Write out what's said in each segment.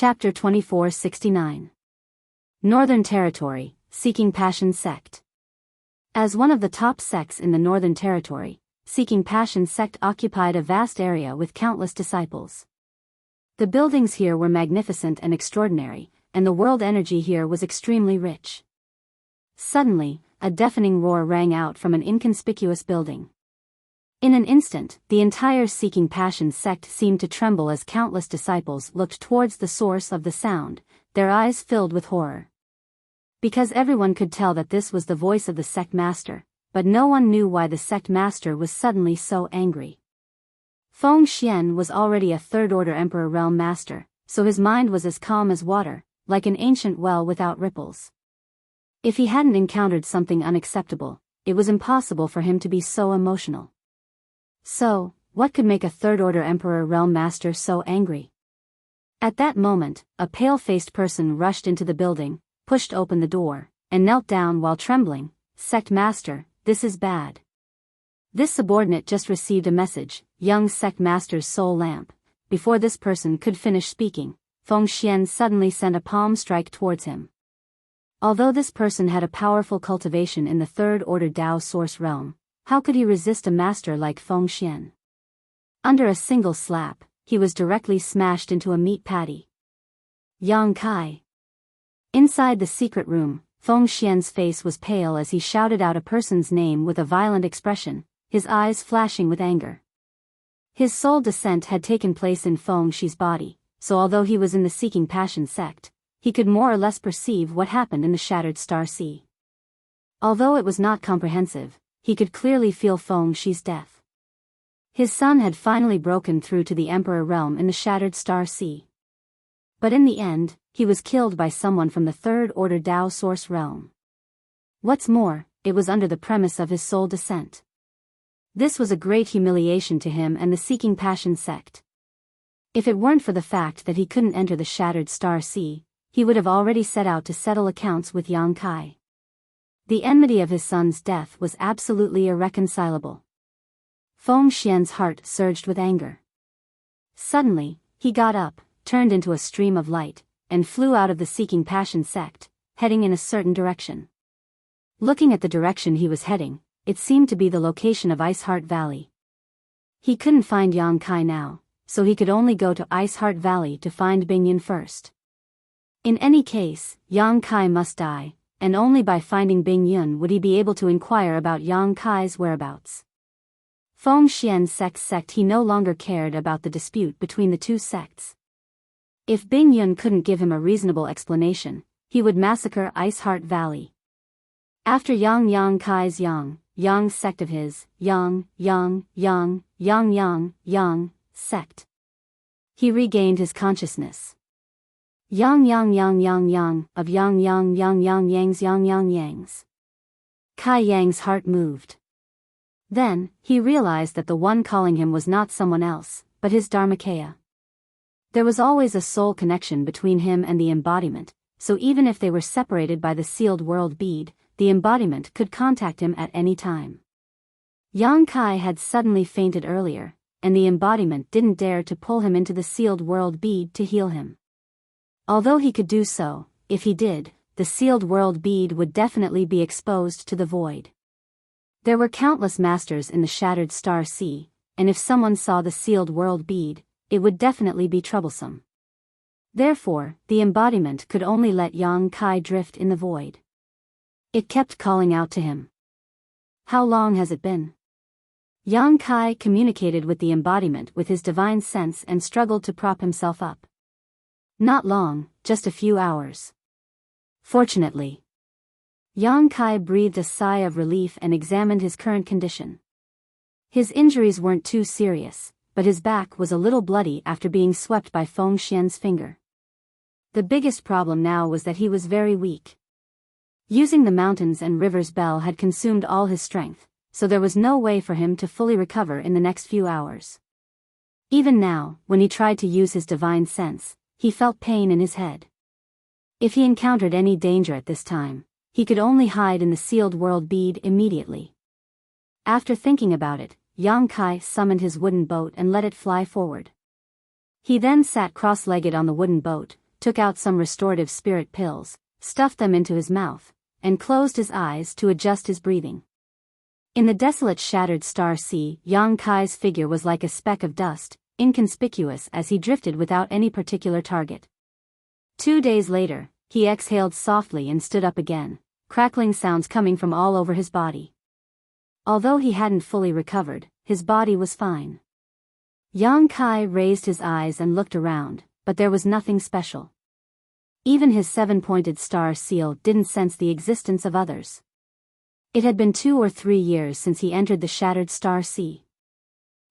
Chapter 2469. Northern Territory, Seeking Passion Sect. As one of the top sects in the Northern Territory, Seeking Passion Sect occupied a vast area with countless disciples. The buildings here were magnificent and extraordinary, and the world energy here was extremely rich. Suddenly, a deafening roar rang out from an inconspicuous building. In an instant, the entire Seeking Passion sect seemed to tremble as countless disciples looked towards the source of the sound, their eyes filled with horror. Because everyone could tell that this was the voice of the sect master, but no one knew why the sect master was suddenly so angry. Feng Xian was already a third-order Emperor Realm Master, so his mind was as calm as water, like an ancient well without ripples. If he hadn't encountered something unacceptable, it was impossible for him to be so emotional. So, what could make a third-order Emperor Realm Master so angry? At that moment, a pale-faced person rushed into the building, pushed open the door, and knelt down while trembling. "Sect Master, this is bad." This subordinate just received a message, young Sect Master's soul lamp. Before this person could finish speaking, Feng Xian suddenly sent a palm strike towards him. Although this person had a powerful cultivation in the third-order Dao Source realm, how could he resist a master like Feng Xian? Under a single slap, he was directly smashed into a meat patty. Yang Kai. Inside the secret room, Feng Xian's face was pale as he shouted out a person's name with a violent expression, his eyes flashing with anger. His soul descent had taken place in Feng Xi's body, so although he was in the Seeking Passion sect, he could more or less perceive what happened in the Shattered Star Sea. Although it was not comprehensive, he could clearly feel Feng Xi's death. His son had finally broken through to the Emperor realm in the Shattered Star Sea. But in the end, he was killed by someone from the third-order Dao Source realm. What's more, it was under the premise of his soul descent. This was a great humiliation to him and the Seeking Passion sect. If it weren't for the fact that he couldn't enter the Shattered Star Sea, he would have already set out to settle accounts with Yang Kai. The enmity of his son's death was absolutely irreconcilable. Feng Xian's heart surged with anger. Suddenly, he got up, turned into a stream of light, and flew out of the Seeking Passion sect, heading in a certain direction. Looking at the direction he was heading, it seemed to be the location of Ice Heart Valley. He couldn't find Yang Kai now, so he could only go to Ice Heart Valley to find Bingyun first. In any case, Yang Kai must die, and only by finding Bingyun would he be able to inquire about Yang Kai's whereabouts. Feng Xian's sect he no longer cared about the dispute between the two sects. If Bingyun couldn't give him a reasonable explanation, he would massacre Ice Heart Valley. After Yang Kai's Yang sect of his, Yang sect. He regained his consciousness. Yang of Yang Yang's Yang Yang's. Kai Yang's heart moved. Then, he realized that the one calling him was not someone else, but his Dharmakaya. There was always a soul connection between him and the embodiment, so even if they were separated by the sealed world bead, the embodiment could contact him at any time. Yang Kai had suddenly fainted earlier, and the embodiment didn't dare to pull him into the sealed world bead to heal him. Although he could do so, if he did, the sealed world bead would definitely be exposed to the void. There were countless masters in the Shattered Star Sea, and if someone saw the sealed world bead, it would definitely be troublesome. Therefore, the embodiment could only let Yang Kai drift in the void. It kept calling out to him. How long has it been? Yang Kai communicated with the embodiment with his divine sense and struggled to prop himself up. Not long, just a few hours. Fortunately. Yang Kai breathed a sigh of relief and examined his current condition. His injuries weren't too serious, but his back was a little bloody after being swept by Feng Xian's finger. The biggest problem now was that he was very weak. Using the mountains and rivers bell had consumed all his strength, so there was no way for him to fully recover in the next few hours. Even now, when he tried to use his divine sense, he felt pain in his head. If he encountered any danger at this time, he could only hide in the sealed world bead immediately. After thinking about it, Yang Kai summoned his wooden boat and let it fly forward. He then sat cross-legged on the wooden boat, took out some restorative spirit pills, stuffed them into his mouth, and closed his eyes to adjust his breathing. In the desolate shattered star sea, Yang Kai's figure was like a speck of dust, inconspicuous as he drifted without any particular target. 2 days later, he exhaled softly and stood up again, crackling sounds coming from all over his body. Although he hadn't fully recovered, his body was fine. Yang Kai raised his eyes and looked around, but there was nothing special. Even his 7-pointed star seal didn't sense the existence of others. It had been 2 or 3 years since he entered the shattered star sea.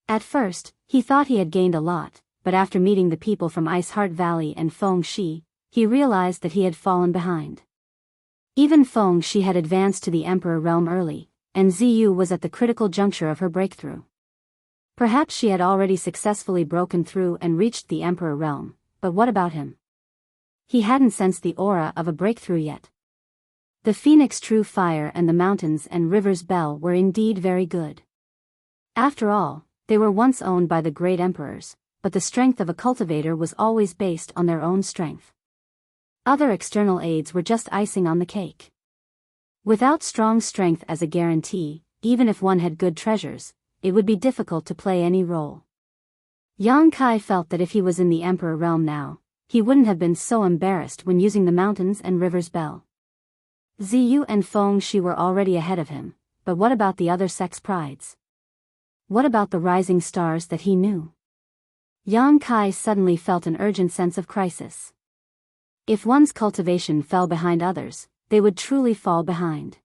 At first, he thought he had gained a lot, but after meeting the people from Ice Heart Valley and Feng Shi, he realized that he had fallen behind. Even Feng Shi had advanced to the Emperor realm early, and Ziyu was at the critical juncture of her breakthrough. Perhaps she had already successfully broken through and reached the Emperor realm, but what about him? He hadn't sensed the aura of a breakthrough yet. The Phoenix True Fire and the Mountains and Rivers Bell were indeed very good. After all, they were once owned by the great emperors, but the strength of a cultivator was always based on their own strength. Other external aids were just icing on the cake. Without strong strength as a guarantee, even if one had good treasures, it would be difficult to play any role. Yang Kai felt that if he was in the Emperor realm now, he wouldn't have been so embarrassed when using the Mountains and Rivers Bell. Ziyu and Feng Shi were already ahead of him, but what about the other sex prides? What about the rising stars that he knew? Yang Kai suddenly felt an urgent sense of crisis. If one's cultivation fell behind others, they would truly fall behind.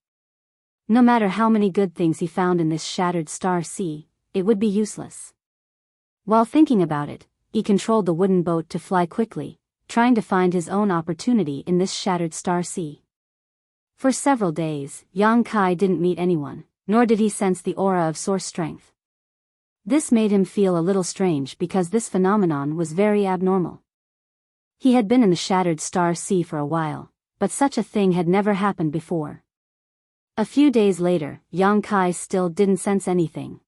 No matter how many good things he found in this shattered star sea, it would be useless. While thinking about it, he controlled the wooden boat to fly quickly, trying to find his own opportunity in this shattered star sea. For several days, Yang Kai didn't meet anyone, nor did he sense the aura of source strength. This made him feel a little strange because this phenomenon was very abnormal. He had been in the shattered star sea for a while, but such a thing had never happened before. A few days later, Yang Kai still didn't sense anything.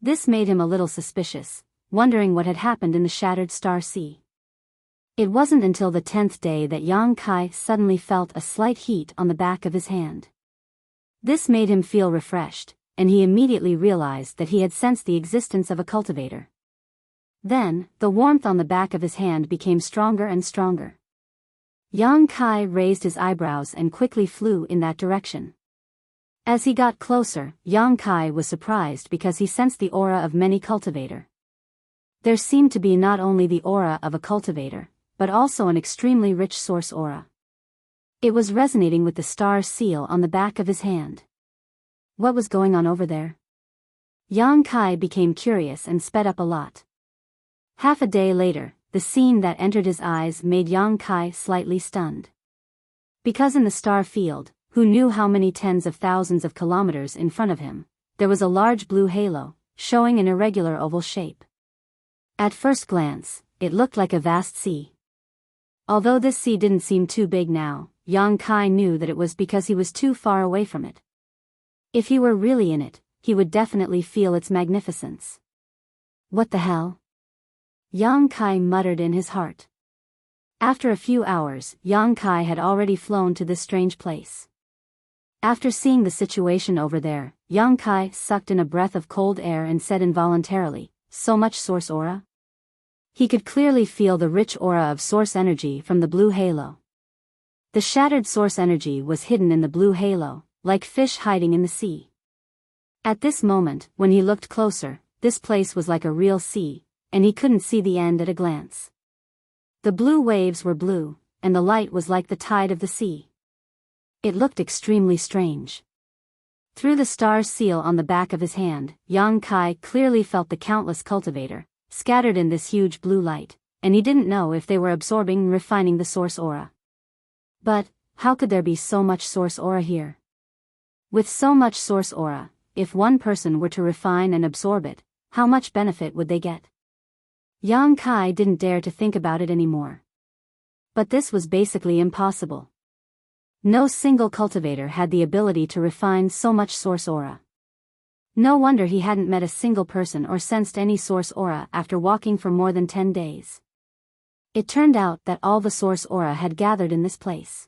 This made him a little suspicious, wondering what had happened in the shattered star sea. It wasn't until the 10th day that Yang Kai suddenly felt a slight heat on the back of his hand. This made him feel refreshed, and he immediately realized that he had sensed the existence of a cultivator. Then, the warmth on the back of his hand became stronger and stronger. Yang Kai raised his eyebrows and quickly flew in that direction. As he got closer, Yang Kai was surprised because he sensed the aura of many cultivator. There seemed to be not only the aura of a cultivator, but also an extremely rich source aura. It was resonating with the star seal on the back of his hand. What was going on over there? Yang Kai became curious and sped up a lot. Half a day later, the scene that entered his eyes made Yang Kai slightly stunned. Because in the star field, who knew how many tens of thousands of kilometers in front of him, there was a large blue halo, showing an irregular oval shape. At first glance, it looked like a vast sea. Although this sea didn't seem too big now, Yang Kai knew that it was because he was too far away from it. If he were really in it, he would definitely feel its magnificence. What the hell? Yang Kai muttered in his heart. After a few hours, Yang Kai had already flown to this strange place. After seeing the situation over there, Yang Kai sucked in a breath of cold air and said involuntarily, "So much source aura?" He could clearly feel the rich aura of source energy from the blue halo. The shattered source energy was hidden in the blue halo, like fish hiding in the sea. At this moment, when he looked closer, this place was like a real sea, and he couldn't see the end at a glance. The blue waves were blue, and the light was like the tide of the sea. It looked extremely strange. Through the star seal on the back of his hand, Yang Kai clearly felt the countless cultivator, scattered in this huge blue light, and he didn't know if they were absorbing and refining the source aura. But, how could there be so much source aura here? With so much source aura, if one person were to refine and absorb it, how much benefit would they get? Yang Kai didn't dare to think about it anymore. But this was basically impossible. No single cultivator had the ability to refine so much source aura. No wonder he hadn't met a single person or sensed any source aura after walking for more than 10 days. It turned out that all the source aura had gathered in this place.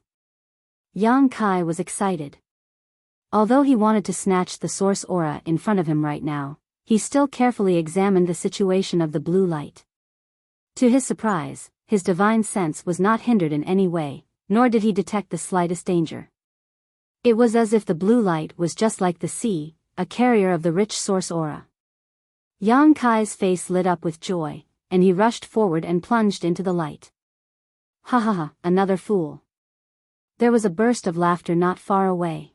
Yang Kai was excited. Although he wanted to snatch the source aura in front of him right now, he still carefully examined the situation of the blue light. To his surprise, his divine sense was not hindered in any way, nor did he detect the slightest danger. It was as if the blue light was just like the sea, a carrier of the rich source aura. Yang Kai's face lit up with joy, and he rushed forward and plunged into the light. Ha ha ha, another fool. There was a burst of laughter not far away.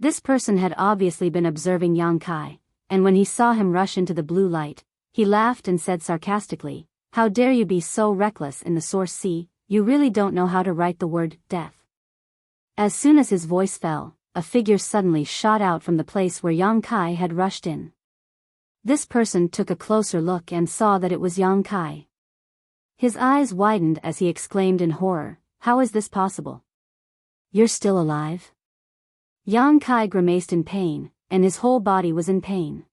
This person had obviously been observing Yang Kai, and when he saw him rush into the blue light, he laughed and said sarcastically, "How dare you be so reckless in the source sea, you really don't know how to write the word, death." As soon as his voice fell, a figure suddenly shot out from the place where Yang Kai had rushed in. This person took a closer look and saw that it was Yang Kai. His eyes widened as he exclaimed in horror, "How is this possible? You're still alive?" Yang Kai grimaced in pain, and his whole body was in pain.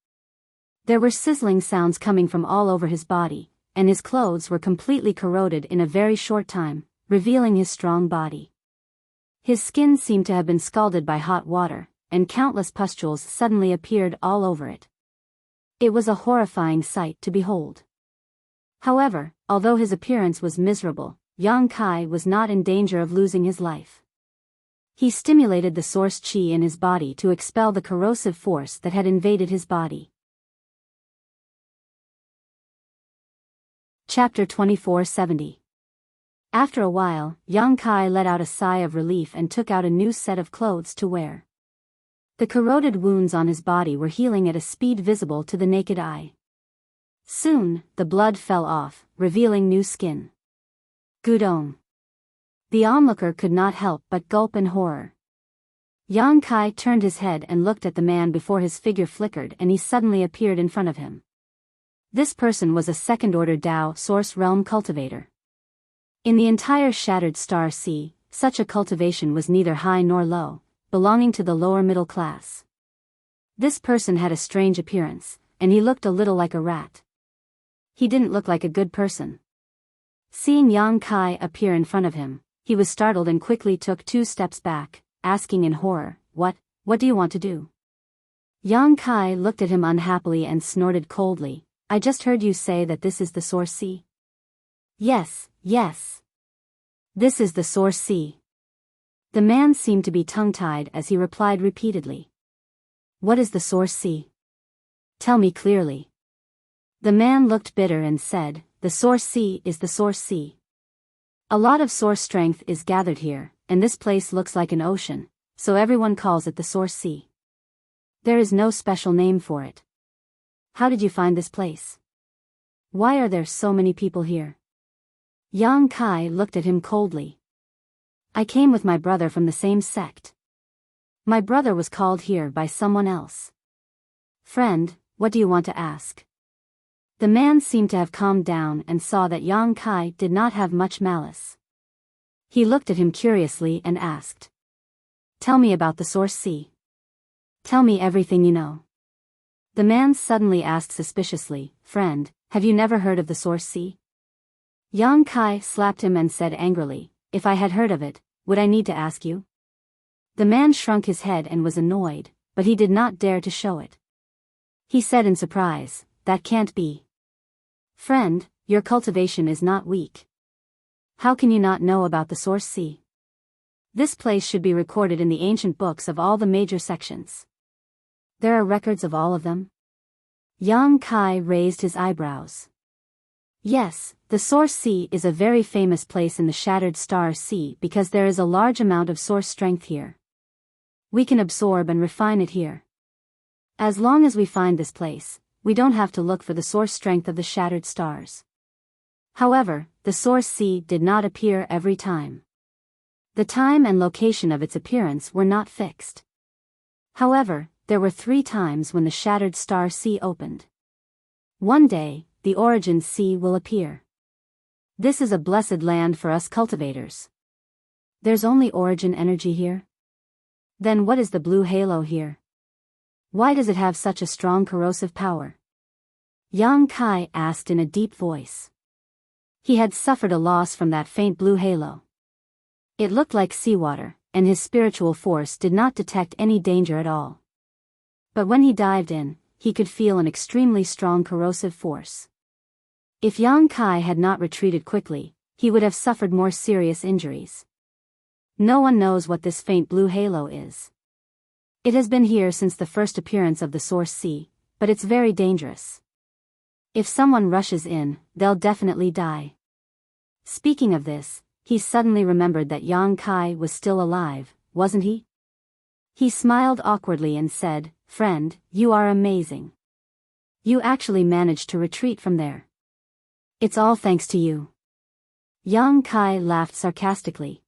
There were sizzling sounds coming from all over his body, and his clothes were completely corroded in a very short time, revealing his strong body. His skin seemed to have been scalded by hot water, and countless pustules suddenly appeared all over it. It was a horrifying sight to behold. However, although his appearance was miserable, Yang Kai was not in danger of losing his life. He stimulated the source qi in his body to expel the corrosive force that had invaded his body. Chapter 2470. After a while, Yang Kai let out a sigh of relief and took out a new set of clothes to wear. The corroded wounds on his body were healing at a speed visible to the naked eye. Soon, the blood fell off, revealing new skin. Gudong. The onlooker could not help but gulp in horror. Yang Kai turned his head and looked at the man before his figure flickered and he suddenly appeared in front of him. This person was a second-order Dao Source Realm cultivator. In the entire Shattered Star Sea, such a cultivation was neither high nor low, belonging to the lower middle class. This person had a strange appearance, and he looked a little like a rat. He didn't look like a good person. Seeing Yang Kai appear in front of him, he was startled and quickly took 2 steps back, asking in horror, What do you want to do?" Yang Kai looked at him unhappily and snorted coldly, "I just heard you say that this is the Source Sea." Yes. This is the Source Sea." The man seemed to be tongue-tied as he replied repeatedly. "What is the Source Sea? Tell me clearly." The man looked bitter and said, "The Source Sea is the Source Sea. A lot of source strength is gathered here, and this place looks like an ocean, so everyone calls it the Source Sea. There is no special name for it. How did you find this place? Why are there so many people here?" Yang Kai looked at him coldly. "I came with my brother from the same sect. My brother was called here by someone else. Friend, what do you want to ask?" The man seemed to have calmed down and saw that Yang Kai did not have much malice. He looked at him curiously and asked, "Tell me about the Source Sea. Tell me everything you know." The man suddenly asked suspiciously, "Friend, have you never heard of the Source Sea?" Yang Kai slapped him and said angrily, "If I had heard of it, would I need to ask you?" The man shrunk his head and was annoyed, but he did not dare to show it. He said in surprise, "That can't be. Friend, your cultivation is not weak. How can you not know about the Source Sea? This place should be recorded in the ancient books of all the major sections. There are records of all of them?" Yang Kai raised his eyebrows. "Yes, the Source Sea is a very famous place in the Shattered Star Sea because there is a large amount of source strength here. We can absorb and refine it here. As long as we find this place, we don't have to look for the source strength of the shattered stars." However, the Source Sea did not appear every time. The time and location of its appearance were not fixed. However, there were 3 times when the Shattered Star Sea opened. One day, the Origin Sea will appear. This is a blessed land for us cultivators. There's only origin energy here? Then what is the blue halo here? Why does it have such a strong corrosive power? Yang Kai asked in a deep voice. He had suffered a loss from that faint blue halo. It looked like seawater, and his spiritual force did not detect any danger at all. But when he dived in, he could feel an extremely strong corrosive force. If Yang Kai had not retreated quickly, he would have suffered more serious injuries. No one knows what this faint blue halo is. It has been here since the first appearance of the Source Sea, but it's very dangerous. If someone rushes in, they'll definitely die. Speaking of this, he suddenly remembered that Yang Kai was still alive, wasn't he? He smiled awkwardly and said, "Friend, you are amazing. You actually managed to retreat from there. It's all thanks to you." Yang Kai laughed sarcastically.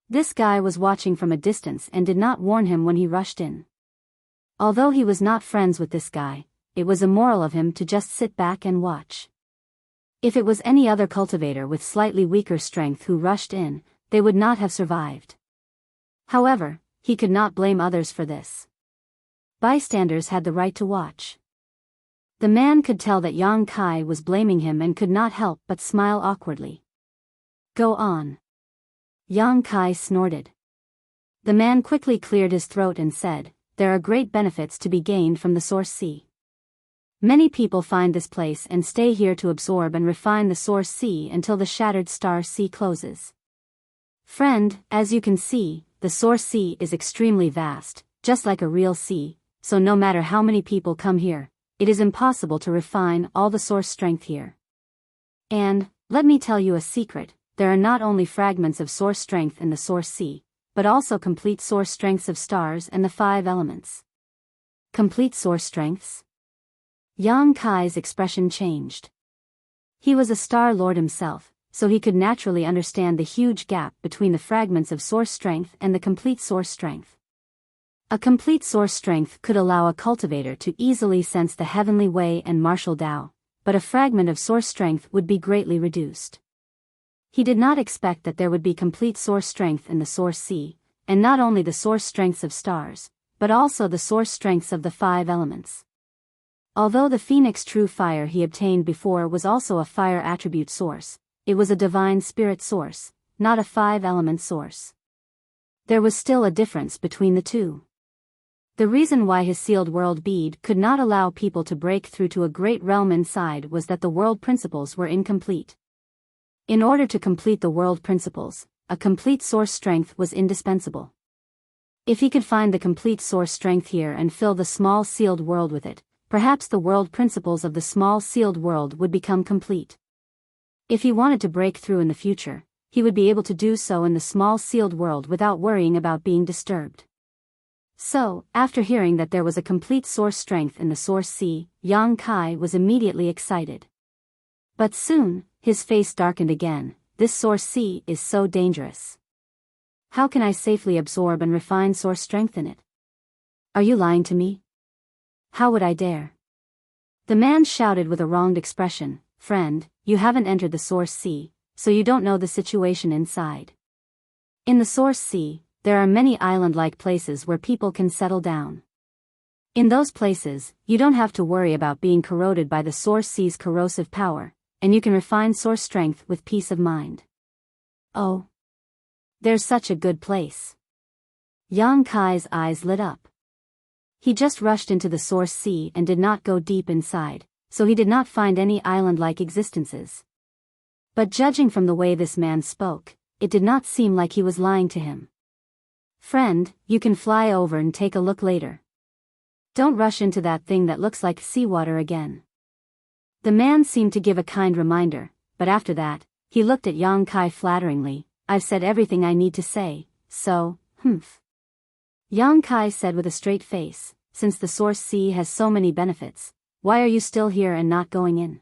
This guy was watching from a distance and did not warn him when he rushed in. Although he was not friends with this guy, it was immoral of him to just sit back and watch. If it was any other cultivator with slightly weaker strength who rushed in, they would not have survived. However, he could not blame others for this. Bystanders had the right to watch. The man could tell that Yang Kai was blaming him and could not help but smile awkwardly. "Go on." Yang Kai snorted. The man quickly cleared his throat and said, "There are great benefits to be gained from the Source Sea. Many people find this place and stay here to absorb and refine the Source Sea until the Shattered Star Sea closes. Friend, as you can see, the Source Sea is extremely vast, just like a real sea, so no matter how many people come here, it is impossible to refine all the source strength here. And, let me tell you a secret, there are not only fragments of source strength in the Source Sea, but also complete source strengths of stars and the 5 elements." Complete source strengths? Yang Kai's expression changed. He was a Star Lord himself, so he could naturally understand the huge gap between the fragments of source strength and the complete source strength. A complete source strength could allow a cultivator to easily sense the heavenly way and martial Tao, but a fragment of source strength would be greatly reduced. He did not expect that there would be complete source strength in the Source Sea, and not only the source strengths of stars, but also the source strengths of the 5 elements. Although the Phoenix True Fire he obtained before was also a fire attribute source, it was a divine spirit source, not a 5-element source. There was still a difference between the two. The reason why his sealed world bead could not allow people to break through to a great realm inside was that the world principles were incomplete. In order to complete the world principles, a complete source strength was indispensable. If he could find the complete source strength here and fill the small sealed world with it, perhaps the world principles of the small sealed world would become complete. If he wanted to break through in the future, he would be able to do so in the small sealed world without worrying about being disturbed. So, after hearing that there was a complete source strength in the Source Sea, Yang Kai was immediately excited. But soon, his face darkened again. "This Source Sea is so dangerous. How can I safely absorb and refine source strength in it? Are you lying to me? How would I dare?" The man shouted with a wronged expression, "Friend, you haven't entered the Source Sea, so you don't know the situation inside. In the Source Sea, there are many island-like places where people can settle down. In those places, you don't have to worry about being corroded by the Source Sea's corrosive power, and you can refine source strength with peace of mind." "Oh. There's such a good place." Yang Kai's eyes lit up. He just rushed into the Source Sea and did not go deep inside, so he did not find any island-like existences. But judging from the way this man spoke, it did not seem like he was lying to him. "Friend, you can fly over and take a look later. Don't rush into that thing that looks like seawater again." The man seemed to give a kind reminder, but after that, he looked at Yang Kai flatteringly. "I've said everything I need to say, so, humph." Yang Kai said with a straight face, "Since the Source Sea has so many benefits, why are you still here and not going in?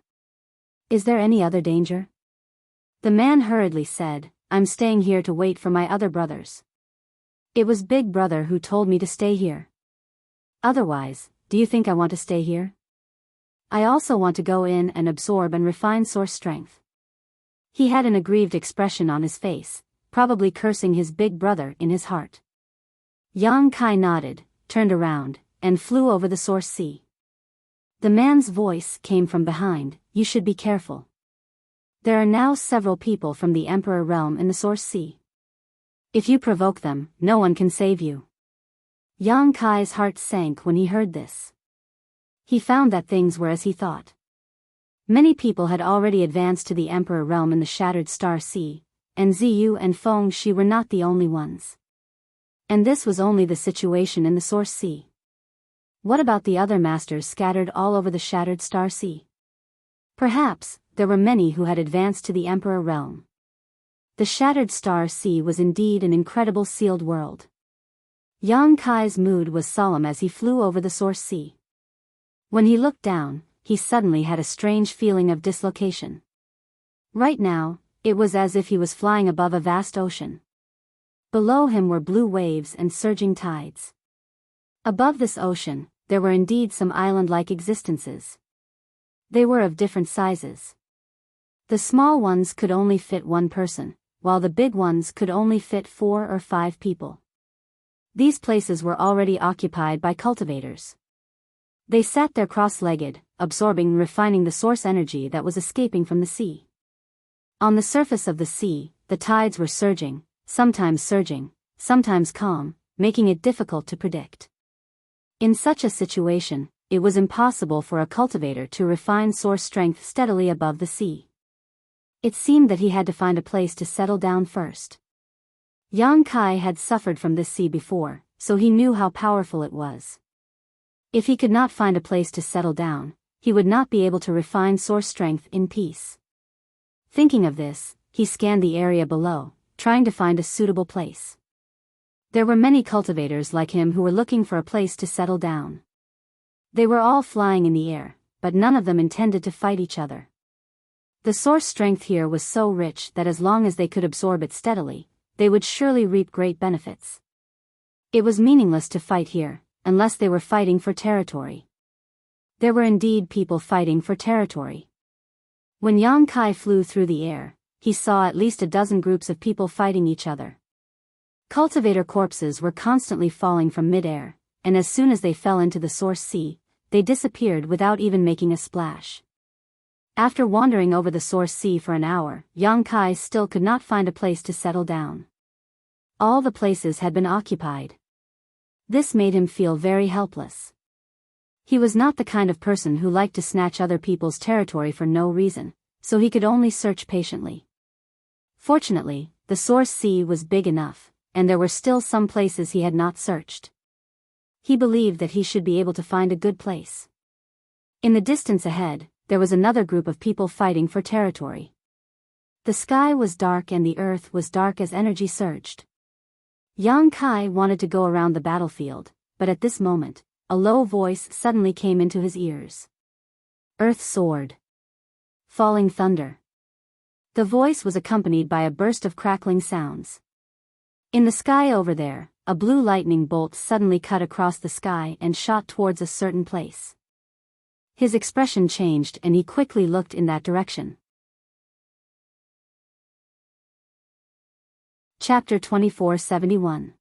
Is there any other danger?" The man hurriedly said, "I'm staying here to wait for my other brothers. It was Big Brother who told me to stay here. Otherwise, do you think I want to stay here? I also want to go in and absorb and refine source strength." He had an aggrieved expression on his face, probably cursing his big brother in his heart. Yang Kai nodded, turned around, and flew over the Source Sea. The man's voice came from behind, "You should be careful. There are now several people from the Emperor realm in the Source Sea. If you provoke them, no one can save you. Yang Kai's heart sank when he heard this. He found that things were as he thought. Many people had already advanced to the Emperor realm in the Shattered Star Sea, and Ziyu and Feng Shi were not the only ones. And this was only the situation in the Source Sea. What about the other masters scattered all over the Shattered Star Sea? Perhaps, there were many who had advanced to the Emperor realm. The Shattered Star Sea was indeed an incredible sealed world. Yang Kai's mood was solemn as he flew over the Source Sea. When he looked down, he suddenly had a strange feeling of dislocation. Right now, it was as if he was flying above a vast ocean. Below him were blue waves and surging tides. Above this ocean, there were indeed some island-like existences. They were of different sizes. The small ones could only fit one person, while the big ones could only fit 4 or 5 people. These places were already occupied by cultivators. They sat there cross-legged, absorbing and refining the source energy that was escaping from the sea. On the surface of the sea, the tides were surging, sometimes calm, making it difficult to predict. In such a situation, it was impossible for a cultivator to refine source strength steadily above the sea. It seemed that he had to find a place to settle down first. Yang Kai had suffered from this sea before, so he knew how powerful it was. If he could not find a place to settle down, he would not be able to refine source strength in peace. Thinking of this, he scanned the area below, trying to find a suitable place. There were many cultivators like him who were looking for a place to settle down. They were all flying in the air, but none of them intended to fight each other. The source strength here was so rich that as long as they could absorb it steadily, they would surely reap great benefits. It was meaningless to fight here, unless they were fighting for territory. There were indeed people fighting for territory. When Yang Kai flew through the air, he saw at least a dozen groups of people fighting each other. Cultivator corpses were constantly falling from mid-air, and as soon as they fell into the Source Sea, they disappeared without even making a splash. After wandering over the Source Sea for an hour, Yang Kai still could not find a place to settle down. All the places had been occupied. This made him feel very helpless. He was not the kind of person who liked to snatch other people's territory for no reason, so he could only search patiently. Fortunately, the Source Sea was big enough, and there were still some places he had not searched. He believed that he should be able to find a good place. In the distance ahead, there was another group of people fighting for territory. The sky was dark and the earth was dark as energy surged. Yang Kai wanted to go around the battlefield, but at this moment, a low voice suddenly came into his ears. Earth sword. Falling thunder. The voice was accompanied by a burst of crackling sounds. In the sky over there, a blue lightning bolt suddenly cut across the sky and shot towards a certain place. His expression changed and he quickly looked in that direction. Chapter 2471.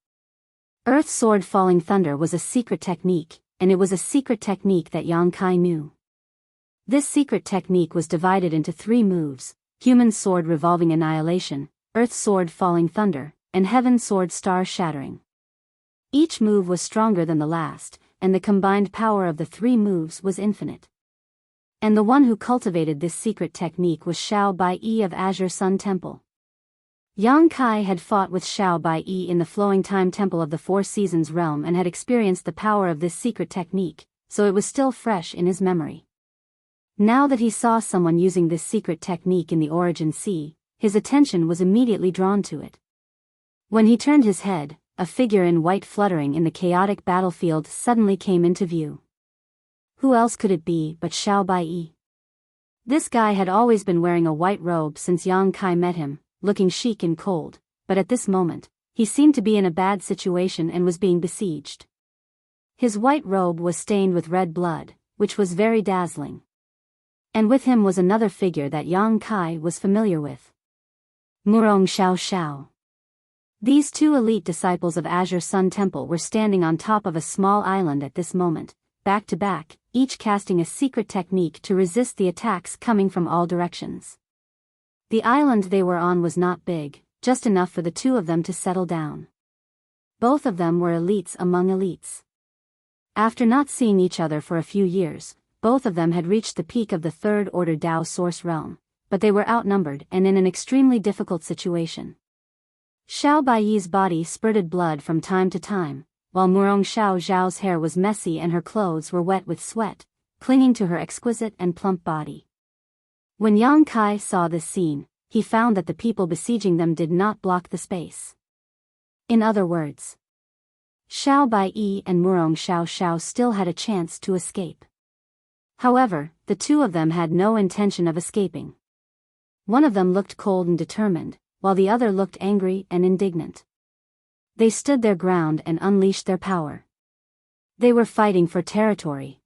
Earth Sword Falling Thunder was a secret technique, and it was a secret technique that Yang Kai knew. This secret technique was divided into 3 moves: Human Sword Revolving Annihilation, Earth Sword Falling Thunder, and Heaven Sword Star Shattering. Each move was stronger than the last, and the combined power of the 3 moves was infinite. And the one who cultivated this secret technique was Xiao Bai-Yi of Azure Sun Temple. Yang Kai had fought with Xiao Bai-Yi in the Flowing Time Temple of the 4 Seasons realm and had experienced the power of this secret technique, so it was still fresh in his memory. Now that he saw someone using this secret technique in the Origin Sea, his attention was immediately drawn to it. When he turned his head, a figure in white fluttering in the chaotic battlefield suddenly came into view. Who else could it be but Xiao Bai-Yi? This guy had always been wearing a white robe since Yang Kai met him, looking chic and cold, but at this moment, he seemed to be in a bad situation and was being besieged. His white robe was stained with red blood, which was very dazzling. And with him was another figure that Yang Kai was familiar with. Murong Xiao Xiao. These 2 elite disciples of Azure Sun Temple were standing on top of a small island at this moment, back to back, each casting a secret technique to resist the attacks coming from all directions. The island they were on was not big, just enough for the two of them to settle down. Both of them were elites among elites. After not seeing each other for a few years, both of them had reached the peak of the third-order Tao source realm, but they were outnumbered and in an extremely difficult situation. Xiao Baiyi's body spurted blood from time to time, while Murong Xiao Zhao's hair was messy and her clothes were wet with sweat, clinging to her exquisite and plump body. When Yang Kai saw this scene, he found that the people besieging them did not block the space. In other words, Xiao Baiyi and Murong Xiao still had a chance to escape. However, the two of them had no intention of escaping. One of them looked cold and determined, while the other looked angry and indignant. They stood their ground and unleashed their power. They were fighting for territory.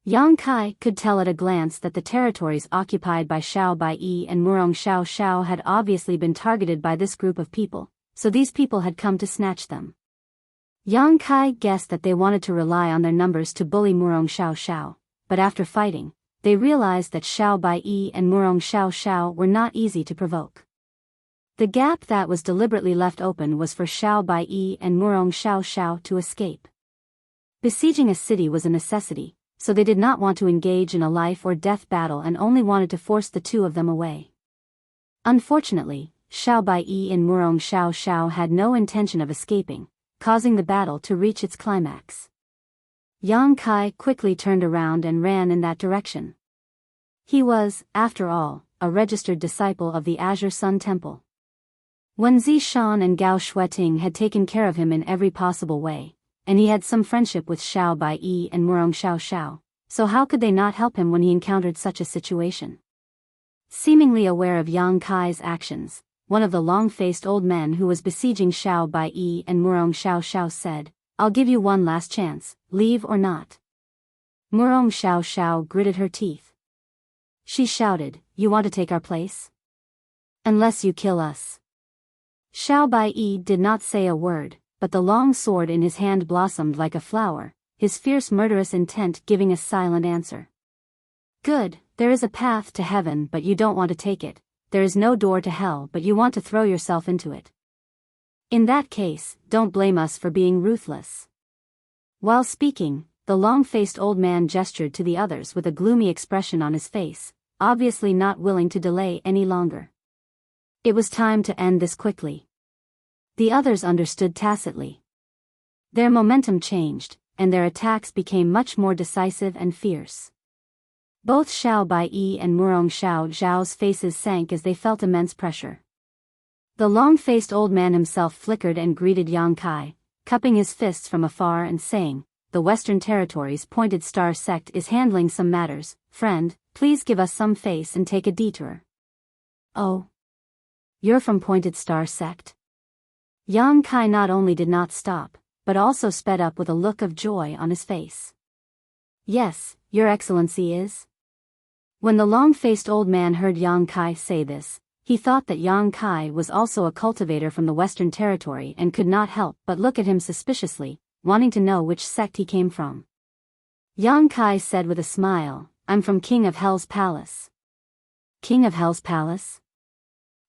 Yang Kai could tell at a glance that the territories occupied by Xiao Baiyi and Murong Xiao had obviously been targeted by this group of people, so these people had come to snatch them. Yang Kai guessed that they wanted to rely on their numbers to bully Murong Xiao, but after fighting, they realized that Xiao Baiyi and Murong Xiao were not easy to provoke. The gap that was deliberately left open was for Xiao Baiyi and Murong Xiao to escape. Besieging a city was a necessity, so they did not want to engage in a life or death battle and only wanted to force the two of them away. Unfortunately, Xiao Baiyi and Murong Xiao had no intention of escaping, causing the battle to reach its climax. Yang Kai quickly turned around and ran in that direction. He was, after all, a registered disciple of the Azure Sun Temple. Wen Zishan and Gao Shueting had taken care of him in every possible way, and he had some friendship with Xiao Baiyi and Murong Xiao, so how could they not help him when he encountered such a situation? Seemingly aware of Yang Kai's actions, one of the long-faced old men who was besieging Xiao Baiyi and Murong Xiao said, "I'll give you one last chance, leave or not." Murong Xiao gritted her teeth. She shouted, "You want to take our place? Unless you kill us." Xiao Baiyi did not say a word, but the long sword in his hand blossomed like a flower, his fierce murderous intent giving a silent answer. "Good, there is a path to heaven but you don't want to take it, there is no door to hell but you want to throw yourself into it. In that case, don't blame us for being ruthless." While speaking, the long-faced old man gestured to the others with a gloomy expression on his face, obviously not willing to delay any longer. It was time to end this quickly. The others understood tacitly. Their momentum changed, and their attacks became much more decisive and fierce. Both Xiao Baiyi and Murong Xiao's faces sank as they felt immense pressure. The long-faced old man himself flickered and greeted Yang Kai, cupping his fists from afar and saying, "The Western Territories Pointed Star Sect is handling some matters, friend, please give us some face and take a detour." "Oh? You're from Pointed Star Sect?" Yang Kai not only did not stop, but also sped up with a look of joy on his face. "Yes, Your Excellency is?" When the long-faced old man heard Yang Kai say this, he thought that Yang Kai was also a cultivator from the Western Territory and could not help but look at him suspiciously, wanting to know which sect he came from. Yang Kai said with a smile, "I'm from King of Hell's Palace." "King of Hell's Palace?"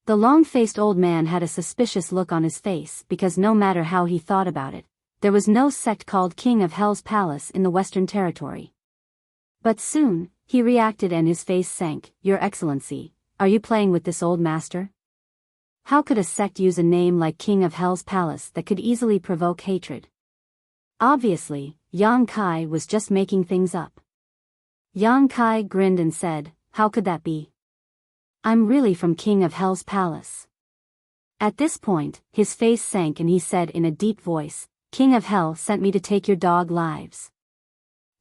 The long-faced old man had a suspicious look on his face because no matter how he thought about it, there was no sect called King of Hell's Palace in the Western Territory. But soon, he reacted and his face sank. "Your Excellency, are you playing with this old master? How could a sect use a name like King of Hell's Palace that could easily provoke hatred?" Obviously, Yang Kai was just making things up. Yang Kai grinned and said, "How could that be? I'm really from King of Hell's Palace." At this point, his face sank and he said in a deep voice, "King of Hell sent me to take your dog lives."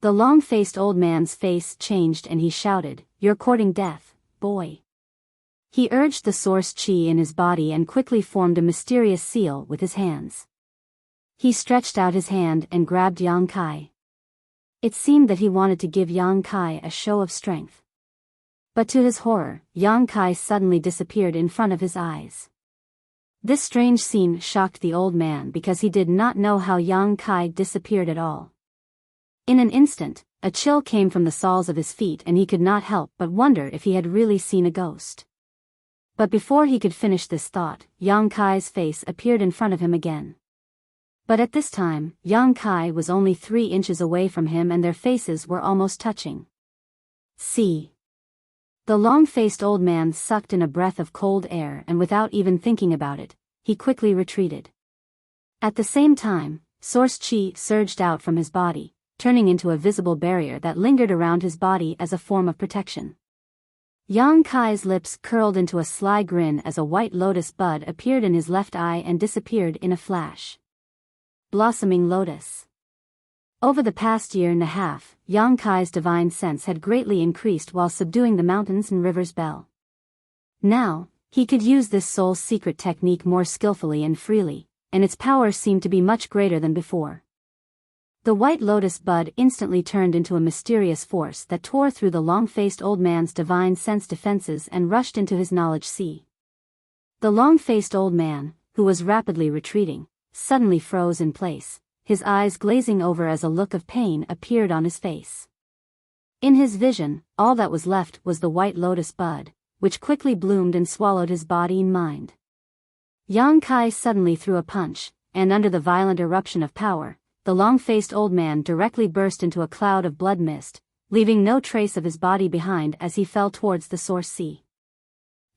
The long-faced old man's face changed and he shouted, "You're courting death, boy." He urged the source chi in his body and quickly formed a mysterious seal with his hands. He stretched out his hand and grabbed Yang Kai. It seemed that he wanted to give Yang Kai a show of strength. But to his horror, Yang Kai suddenly disappeared in front of his eyes. This strange scene shocked the old man because he did not know how Yang Kai disappeared at all. In an instant, a chill came from the soles of his feet and he could not help but wonder if he had really seen a ghost. But before he could finish this thought, Yang Kai's face appeared in front of him again. But at this time, Yang Kai was only 3 inches away from him and their faces were almost touching. See. The long-faced old man sucked in a breath of cold air and without even thinking about it, he quickly retreated. At the same time, source qi surged out from his body, turning into a visible barrier that lingered around his body as a form of protection. Yang Kai's lips curled into a sly grin as a white lotus bud appeared in his left eye and disappeared in a flash. Blossoming lotus. Over the past year and a half, Yang Kai's divine sense had greatly increased while subduing the mountains and rivers Bell. Now, he could use this soul's secret technique more skillfully and freely, and its power seemed to be much greater than before. The white lotus bud instantly turned into a mysterious force that tore through the long-faced old man's divine sense defenses and rushed into his knowledge sea. The long-faced old man, who was rapidly retreating, suddenly froze in place, his eyes glazing over as a look of pain appeared on his face. In his vision, all that was left was the white lotus bud, which quickly bloomed and swallowed his body and mind. Yang Kai suddenly threw a punch, and under the violent eruption of power, the long-faced old man directly burst into a cloud of blood mist, leaving no trace of his body behind as he fell towards the source sea.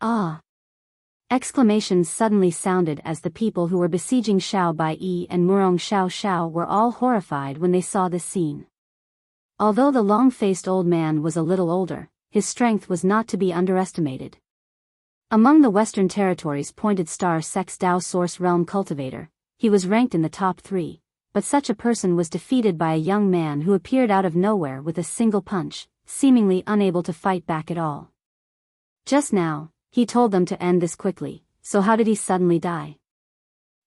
Ah! Exclamations suddenly sounded as the people who were besieging Xiao Bai and Murong Xiao Xiao were all horrified when they saw this scene. Although the long-faced old man was a little older, his strength was not to be underestimated. Among the Western Territories' pointed star sect's Dao Source Realm cultivator, he was ranked in the top 3, but such a person was defeated by a young man who appeared out of nowhere with a single punch, seemingly unable to fight back at all. Just now, he told them to end this quickly, so how did he suddenly die?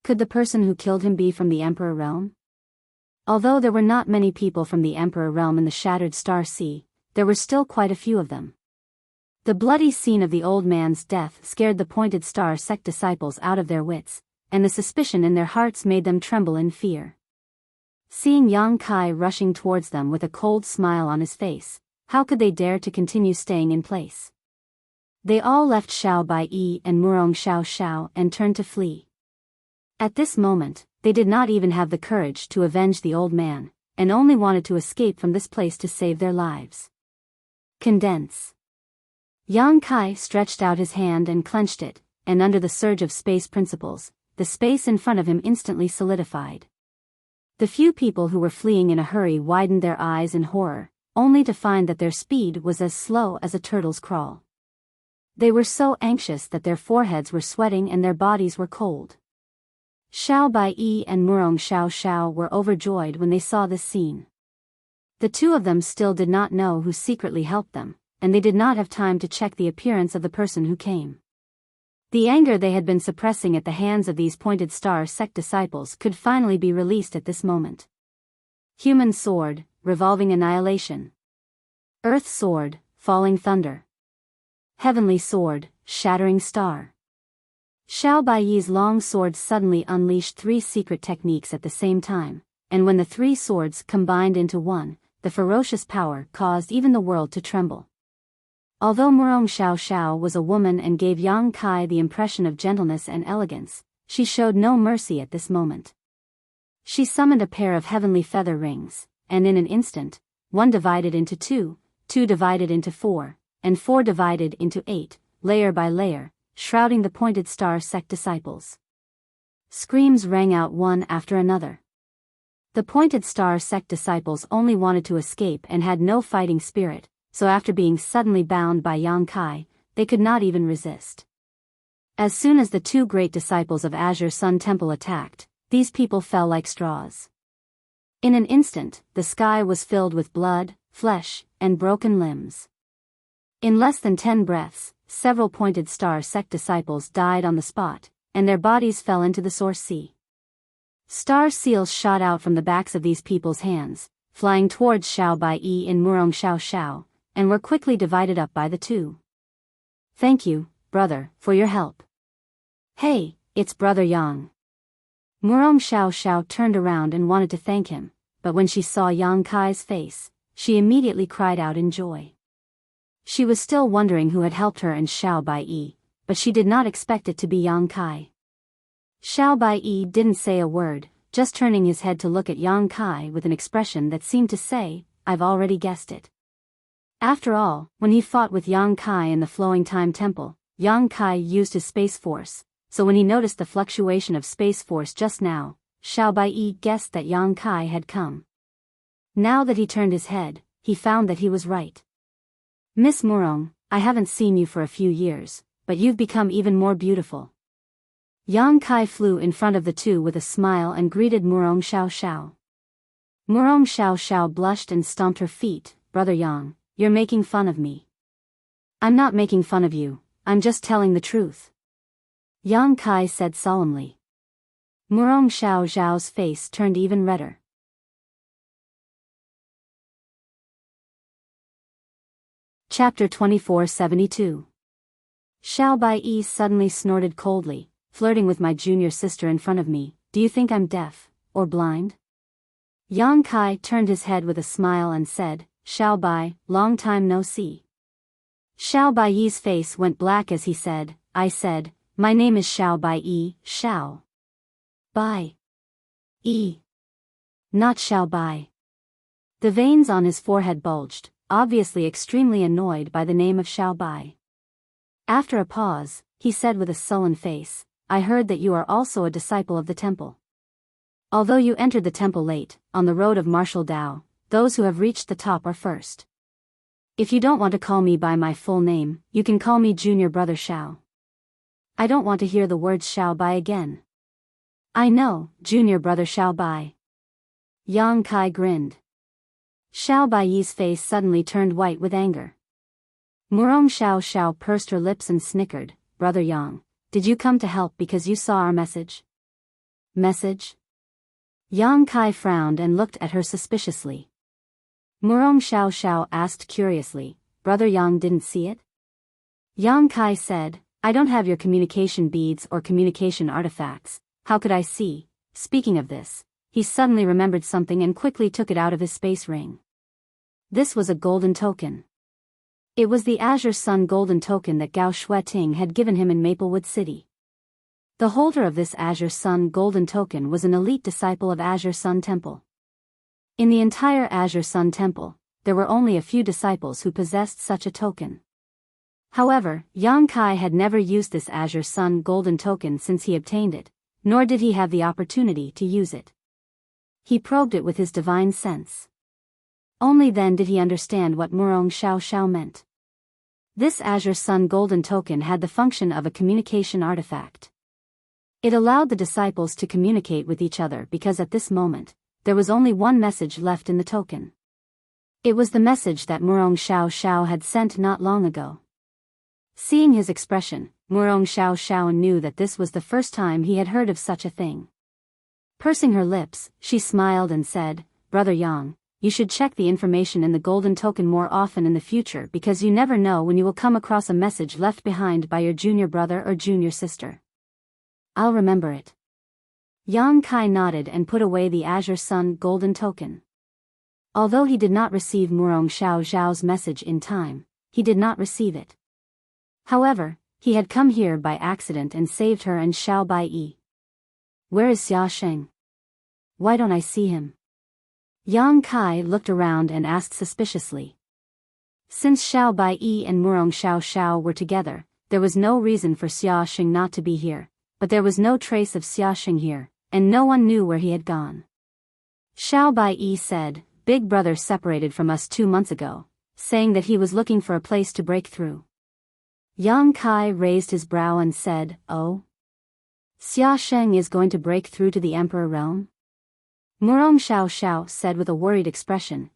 Could the person who killed him be from the Emperor Realm? Although there were not many people from the Emperor Realm in the Shattered Star Sea, there were still quite a few of them. The bloody scene of the old man's death scared the Pointed Star sect disciples out of their wits, and the suspicion in their hearts made them tremble in fear. Seeing Yang Kai rushing towards them with a cold smile on his face, how could they dare to continue staying in place? They all left Xiao Bai and Murong Xiao Xiao and turned to flee. At this moment, they did not even have the courage to avenge the old man, and only wanted to escape from this place to save their lives. Condense. Yang Kai stretched out his hand and clenched it, and under the surge of space principles, the space in front of him instantly solidified. The few people who were fleeing in a hurry widened their eyes in horror, only to find that their speed was as slow as a turtle's crawl. They were so anxious that their foreheads were sweating and their bodies were cold. Xiao Bai and Murong Xiao Xiao were overjoyed when they saw this scene. The two of them still did not know who secretly helped them, and they did not have time to check the appearance of the person who came. The anger they had been suppressing at the hands of these Pointed Star sect disciples could finally be released at this moment. Human sword, revolving annihilation. Earth sword, falling thunder. Heavenly sword, shattering star. Xiao Baiyi's long sword suddenly unleashed 3 secret techniques at the same time, and when the 3 swords combined into one, the ferocious power caused even the world to tremble. Although Murong Xiao Xiao was a woman and gave Yang Kai the impression of gentleness and elegance, she showed no mercy at this moment. She summoned a pair of heavenly feather rings, and in an instant, 1 divided into 2, 2 divided into 4, and 4 divided into 8, layer by layer, shrouding the Pointed Star sect disciples. Screams rang out one after another. The Pointed Star sect disciples only wanted to escape and had no fighting spirit, so after being suddenly bound by Yang Kai, they could not even resist. As soon as the 2 great disciples of Azure Sun Temple attacked, these people fell like straws. In an instant, the sky was filled with blood, flesh, and broken limbs. In less than 10 breaths, several Pointed Star sect disciples died on the spot, and their bodies fell into the source sea. Star seals shot out from the backs of these people's hands, flying towards Xiao Bai and Murong Xiao Xiao, and were quickly divided up by the 2. Thank you, brother, for your help. Hey, it's Brother Yang. Murong Xiao Xiao turned around and wanted to thank him, but when she saw Yang Kai's face, she immediately cried out in joy. She was still wondering who had helped her and Xiao Bai, but she did not expect it to be Yang Kai. Xiao Bai didn't say a word, just turning his head to look at Yang Kai with an expression that seemed to say, "I've already guessed it." After all, when he fought with Yang Kai in the Flowing Time Temple, Yang Kai used his space force, so when he noticed the fluctuation of space force just now, Xiao Bai guessed that Yang Kai had come. Now that he turned his head, he found that he was right. "Miss Murong, I haven't seen you for a few years, but you've become even more beautiful." Yang Kai flew in front of the two with a smile and greeted Murong Xiao Xiao. Murong Xiao Xiao blushed and stomped her feet. "Brother Yang, you're making fun of me." "I'm not making fun of you, I'm just telling the truth," Yang Kai said solemnly. Murong Xiao Xiao's face turned even redder. Chapter 2472. Xiao Bai suddenly snorted coldly, "Flirting with my junior sister in front of me, do you think I'm deaf, or blind?" Yang Kai turned his head with a smile and said, "Xiao Bai, long time no see." Xiao Bai's face went black as he said, "I said, my name is Xiao Bai, Xiao Bai. Not Xiao Bai." The veins on his forehead bulged, obviously extremely annoyed by the name of Xiao Bai. After a pause, he said with a sullen face, "I heard that you are also a disciple of the temple. Although you entered the temple late, on the road of martial Tao, those who have reached the top are first. If you don't want to call me by my full name, you can call me Junior Brother Xiao. I don't want to hear the words Xiao Bai again." "I know, Junior Brother Xiao Bai." Yang Kai grinned. Xiao Bai's face suddenly turned white with anger. Murong Xiao Xiao pursed her lips and snickered, "Brother Yang, did you come to help because you saw our message?" "Message?" Yang Kai frowned and looked at her suspiciously. Murong Xiao Xiao asked curiously, "Brother Yang didn't see it?" Yang Kai said, "I don't have your communication beads or communication artifacts, how could I see?" Speaking of this, he suddenly remembered something and quickly took it out of his space ring. This was a golden token. It was the Azure Sun golden token that Gao Shueting had given him in Maplewood City. The holder of this Azure Sun golden token was an elite disciple of Azure Sun Temple. In the entire Azure Sun Temple, there were only a few disciples who possessed such a token. However, Yang Kai had never used this Azure Sun golden token since he obtained it, nor did he have the opportunity to use it. He probed it with his divine sense. Only then did he understand what Murong Xiao Xiao meant. This Azure Sun golden token had the function of a communication artifact. It allowed the disciples to communicate with each other because at this moment, there was only one message left in the token. It was the message that Murong Xiao Xiao had sent not long ago. Seeing his expression, Murong Xiao Xiao knew that this was the first time he had heard of such a thing. Pursing her lips, she smiled and said, "Brother Yang, you should check the information in the golden token more often in the future because you never know when you will come across a message left behind by your junior brother or junior sister." "I'll remember it." Yang Kai nodded and put away the Azure Sun golden token. Although he did not receive Murong Xiao Xiao's message in time, he did not receive it. However, he had come here by accident and saved her and Xiao Bai. "Where is Xia Sheng? Why don't I see him?" Yang Kai looked around and asked suspiciously. Since Xiao Bai and Murong Xiao Xiao were together, there was no reason for Xia Sheng not to be here, but there was no trace of Xia Sheng here, and no one knew where he had gone. Xiao Bai said, "Big brother separated from us 2 months ago, saying that he was looking for a place to break through." Yang Kai raised his brow and said, "Oh? Xia Sheng is going to break through to the Emperor realm?" Murong Xiao Xiao said with a worried expression,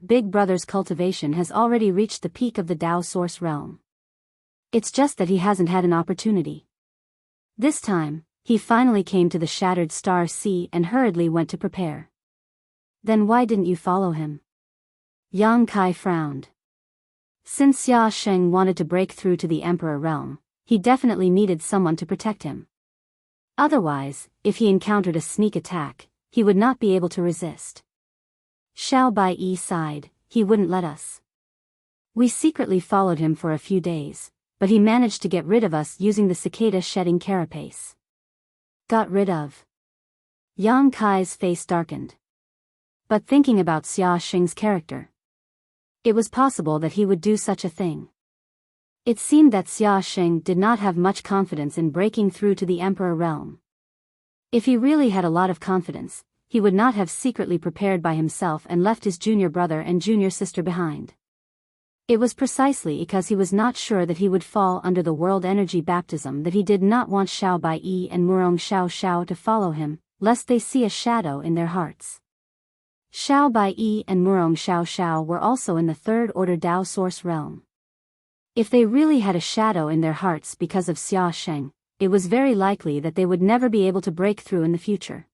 "Big brother's cultivation has already reached the peak of the Tao Source realm. It's just that he hasn't had an opportunity. This time, he finally came to the Shattered Star Sea and hurriedly went to prepare." "Then why didn't you follow him?" Yang Kai frowned. Since Xia Sheng wanted to break through to the Emperor realm, he definitely needed someone to protect him. Otherwise, if he encountered a sneak attack, he would not be able to resist. Xiao Bai sighed, "He wouldn't let us. We secretly followed him for a few days, but he managed to get rid of us using the cicada shedding carapace. Got rid of? Yang Kai's face darkened. But thinking about Xia Xing's character, it was possible that he would do such a thing. It seemed that Xia Xing did not have much confidence in breaking through to the Emperor realm. If he really had a lot of confidence, he would not have secretly prepared by himself and left his junior brother and junior sister behind. It was precisely because he was not sure that he would fall under the world energy baptism that he did not want Xiao Baiyi and Murong Xiao to follow him, lest they see a shadow in their hearts. Xiao Baiyi and Murong Xiao were also in the third order Dao source realm. If they really had a shadow in their hearts because of Xia Sheng, it was very likely that they would never be able to break through in the future.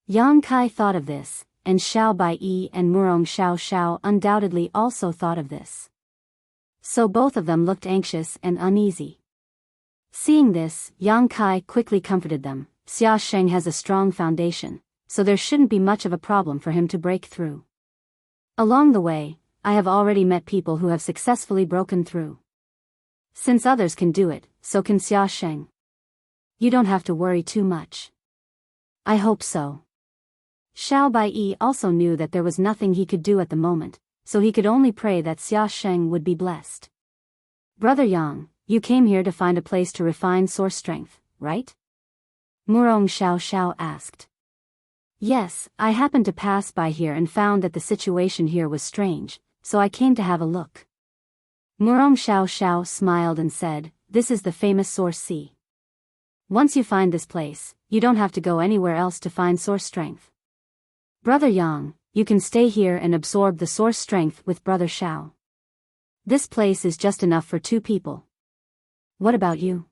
Yang Kai thought of this, and Xiao Baiyi and Murong Xiao undoubtedly also thought of this. So both of them looked anxious and uneasy. Seeing this, Yang Kai quickly comforted them. Xia Sheng has a strong foundation, so there shouldn't be much of a problem for him to break through. Along the way, I have already met people who have successfully broken through. Since others can do it, so can Xia Sheng. You don't have to worry too much. I hope so. Xiao Baiyi also knew that there was nothing he could do at the moment, so he could only pray that Xia Sheng would be blessed. Brother Yang, you came here to find a place to refine source strength, right? Murong Xiao asked. Yes, I happened to pass by here and found that the situation here was strange, so I came to have a look. Murong Xiao smiled and said, this is the famous source sea. Once you find this place, you don't have to go anywhere else to find source strength. Brother Yang, you can stay here and absorb the source strength with Brother Xiao. This place is just enough for 2 people. What about you?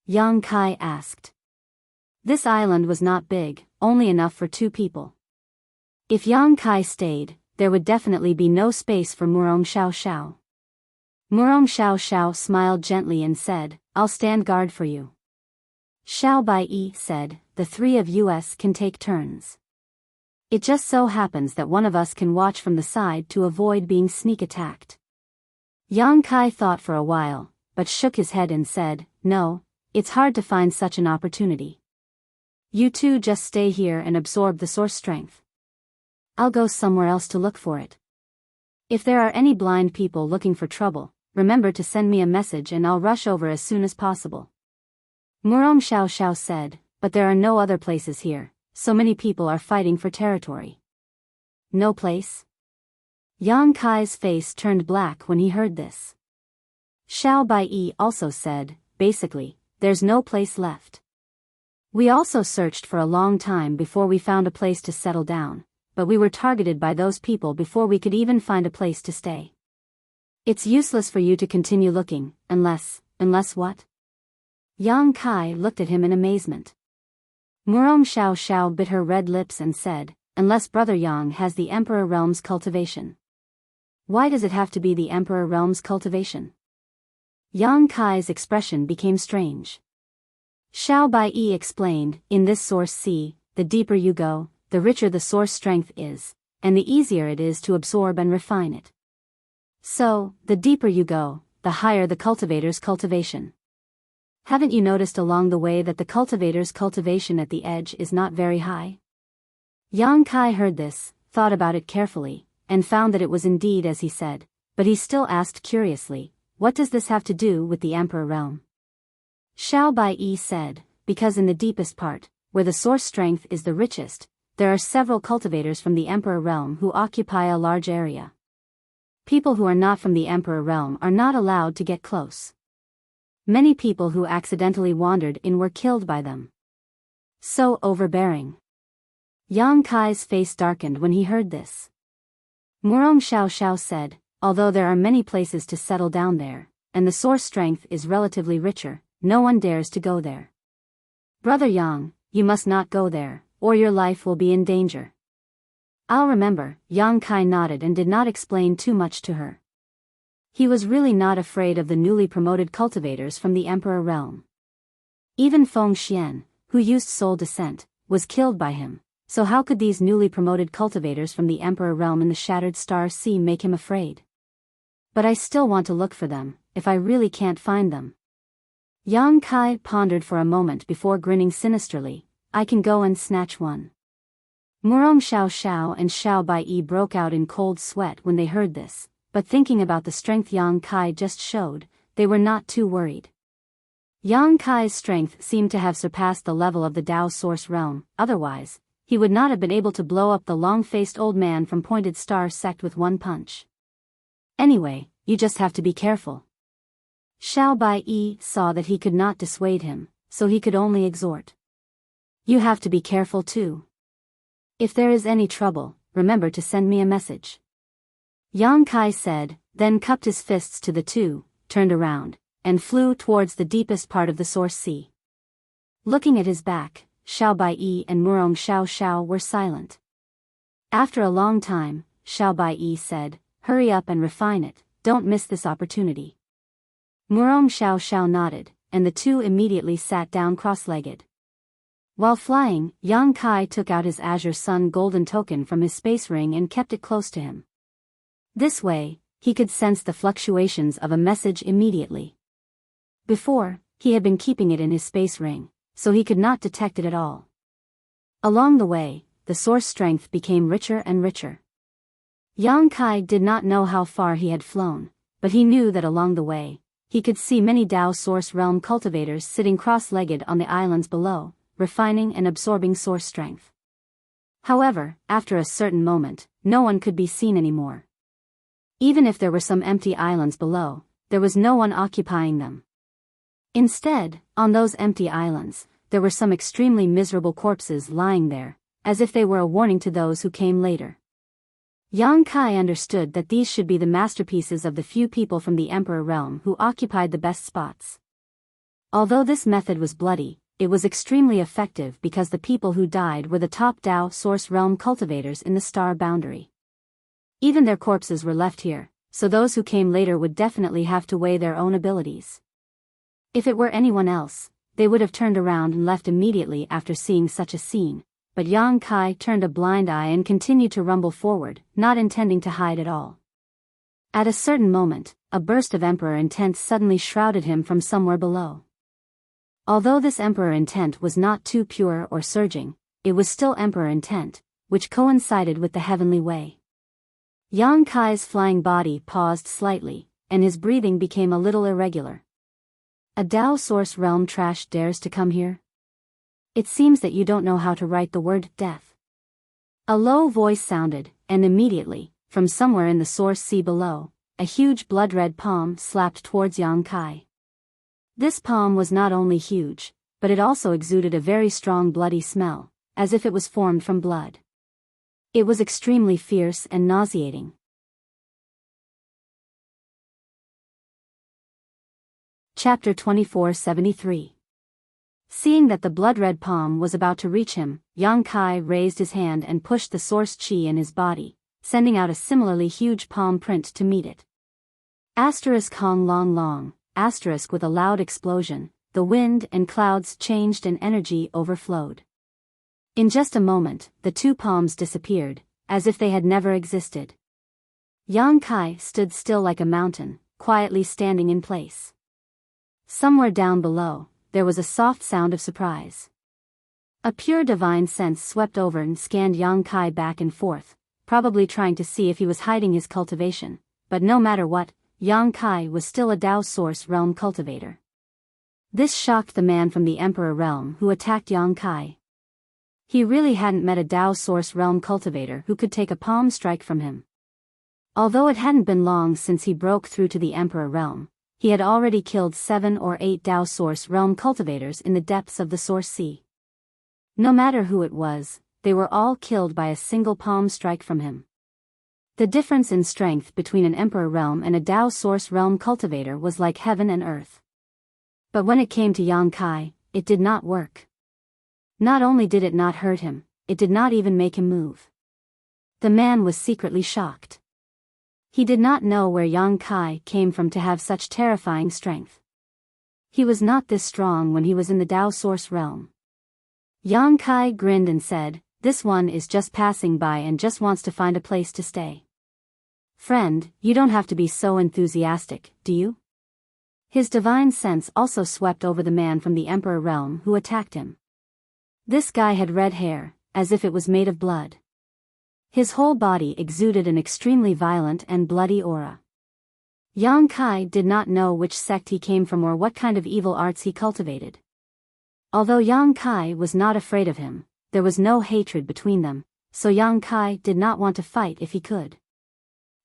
Yang Kai asked. This island was not big, only enough for 2 people. If Yang Kai stayed, there would definitely be no space for Murong Xiao. Murong Xiao smiled gently and said, I'll stand guard for you. Xiao Baiyi said, the 3 of us can take turns. It just so happens that one of us can watch from the side to avoid being sneak attacked. Yang Kai thought for a while, but shook his head and said, no, it's hard to find such an opportunity. You 2 just stay here and absorb the source strength. I'll go somewhere else to look for it. If there are any blind people looking for trouble, remember to send me a message and I'll rush over as soon as possible. Murong Xiao said, but there are no other places here. So many people are fighting for territory. No place? Yang Kai's face turned black when he heard this. Xiao Baiyi also said, basically, there's no place left. We also searched for a long time before we found a place to settle down, but we were targeted by those people before we could even find a place to stay. It's useless for you to continue looking, unless what? Yang Kai looked at him in amazement. Murong Xiao bit her red lips and said, unless Brother Yang has the Emperor Realm's cultivation. Why does it have to be the Emperor Realm's cultivation? Yang Kai's expression became strange. Xiao Baiyi explained, in this source sea, the deeper you go, the richer the source strength is, and the easier it is to absorb and refine it. So, the deeper you go, the higher the cultivator's cultivation. Haven't you noticed along the way that the cultivator's cultivation at the edge is not very high? Yang Kai heard this, thought about it carefully, and found that it was indeed as he said, but he still asked curiously, what does this have to do with the Emperor Realm? Xiao Baiyi said, because in the deepest part, where the source strength is the richest, there are several cultivators from the Emperor Realm who occupy a large area. People who are not from the Emperor Realm are not allowed to get close. Many people who accidentally wandered in were killed by them. So overbearing. Yang Kai's face darkened when he heard this. Murong Xiao said, although there are many places to settle down there, and the source strength is relatively richer, no one dares to go there. Brother Yang, you must not go there, or your life will be in danger. I'll remember. Yang Kai nodded and did not explain too much to her. He was really not afraid of the newly promoted cultivators from the Emperor Realm. Even Feng Xian, who used soul descent, was killed by him, so how could these newly promoted cultivators from the Emperor Realm in the Shattered Star Sea make him afraid? But I still want to look for them, if I really can't find them. Yang Kai pondered for a moment before grinning sinisterly. I can go and snatch one. Murong Xiao Xiao and Xiao Bai broke out in cold sweat when they heard this, but thinking about the strength Yang Kai just showed, they were not too worried. Yang Kai's strength seemed to have surpassed the level of the Tao Source realm, otherwise, he would not have been able to blow up the long-faced old man from Pointed Star sect with one punch. Anyway, you just have to be careful. Xiao Bai saw that he could not dissuade him, so he could only exhort. You have to be careful too. If there is any trouble, remember to send me a message. Yang Kai said, then cupped his fists to the two, turned around, and flew towards the deepest part of the Source Sea. Looking at his back, Xiao Bai and Murong Xiao Xiao were silent. After a long time, Xiao Bai said, hurry up and refine it, don't miss this opportunity. Murong Xiao Xiao nodded, and the two immediately sat down cross-legged. While flying, Yang Kai took out his Azure Sun golden token from his space ring and kept it close to him. This way, he could sense the fluctuations of a message immediately. Before, he had been keeping it in his space ring, so he could not detect it at all. Along the way, the source strength became richer and richer. Yang Kai did not know how far he had flown, but he knew that along the way, he could see many Tao Source Realm cultivators sitting cross-legged on the islands below, refining and absorbing source strength. However, after a certain moment, no one could be seen anymore. Even if there were some empty islands below, there was no one occupying them. Instead, on those empty islands, there were some extremely miserable corpses lying there, as if they were a warning to those who came later. Yang Kai understood that these should be the masterpieces of the few people from the Emperor realm who occupied the best spots. Although this method was bloody, it was extremely effective because the people who died were the top Tao Source Realm cultivators in the star boundary. Even their corpses were left here, so those who came later would definitely have to weigh their own abilities. If it were anyone else, they would have turned around and left immediately after seeing such a scene, but Yang Kai turned a blind eye and continued to rumble forward, not intending to hide at all. At a certain moment, a burst of Emperor intent suddenly shrouded him from somewhere below. Although this Emperor intent was not too pure or surging, it was still Emperor intent, which coincided with the heavenly way. Yang Kai's flying body paused slightly, and his breathing became a little irregular. A Tao Source Realm trash dares to come here? It seems that you don't know how to write the word death. A low voice sounded, and immediately, from somewhere in the Source Sea below, a huge blood-red palm slapped towards Yang Kai. This palm was not only huge, but it also exuded a very strong bloody smell, as if it was formed from blood. It was extremely fierce and nauseating. Chapter 2473. Seeing that the blood-red palm was about to reach him, Yang Kai raised his hand and pushed the source chi in his body, sending out a similarly huge palm print to meet it. Asterisk Hong Long Long, asterisk with a loud explosion, the wind and clouds changed and energy overflowed. In just a moment, the two palms disappeared, as if they had never existed. Yang Kai stood still like a mountain, quietly standing in place. Somewhere down below, there was a soft sound of surprise. A pure divine sense swept over and scanned Yang Kai back and forth, probably trying to see if he was hiding his cultivation, but no matter what, Yang Kai was still a Tao Source Realm cultivator. This shocked the man from the Emperor realm who attacked Yang Kai. He really hadn't met a Tao Source Realm cultivator who could take a palm strike from him. Although it hadn't been long since he broke through to the Emperor realm, he had already killed 7 or 8 Tao Source Realm cultivators in the depths of the Source Sea. No matter who it was, they were all killed by a single palm strike from him. The difference in strength between an Emperor realm and a Tao Source Realm cultivator was like heaven and earth. But when it came to Yang Kai, it did not work. Not only did it not hurt him, it did not even make him move. The man was secretly shocked. He did not know where Yang Kai came from to have such terrifying strength. He was not this strong when he was in the Tao Source realm. Yang Kai grinned and said, "This one is just passing by and just wants to find a place to stay." Friend, you don't have to be so enthusiastic, do you? His divine sense also swept over the man from the Emperor realm who attacked him. This guy had red hair, as if it was made of blood. His whole body exuded an extremely violent and bloody aura. Yang Kai did not know which sect he came from or what kind of evil arts he cultivated. Although Yang Kai was not afraid of him, there was no hatred between them, so Yang Kai did not want to fight if he could.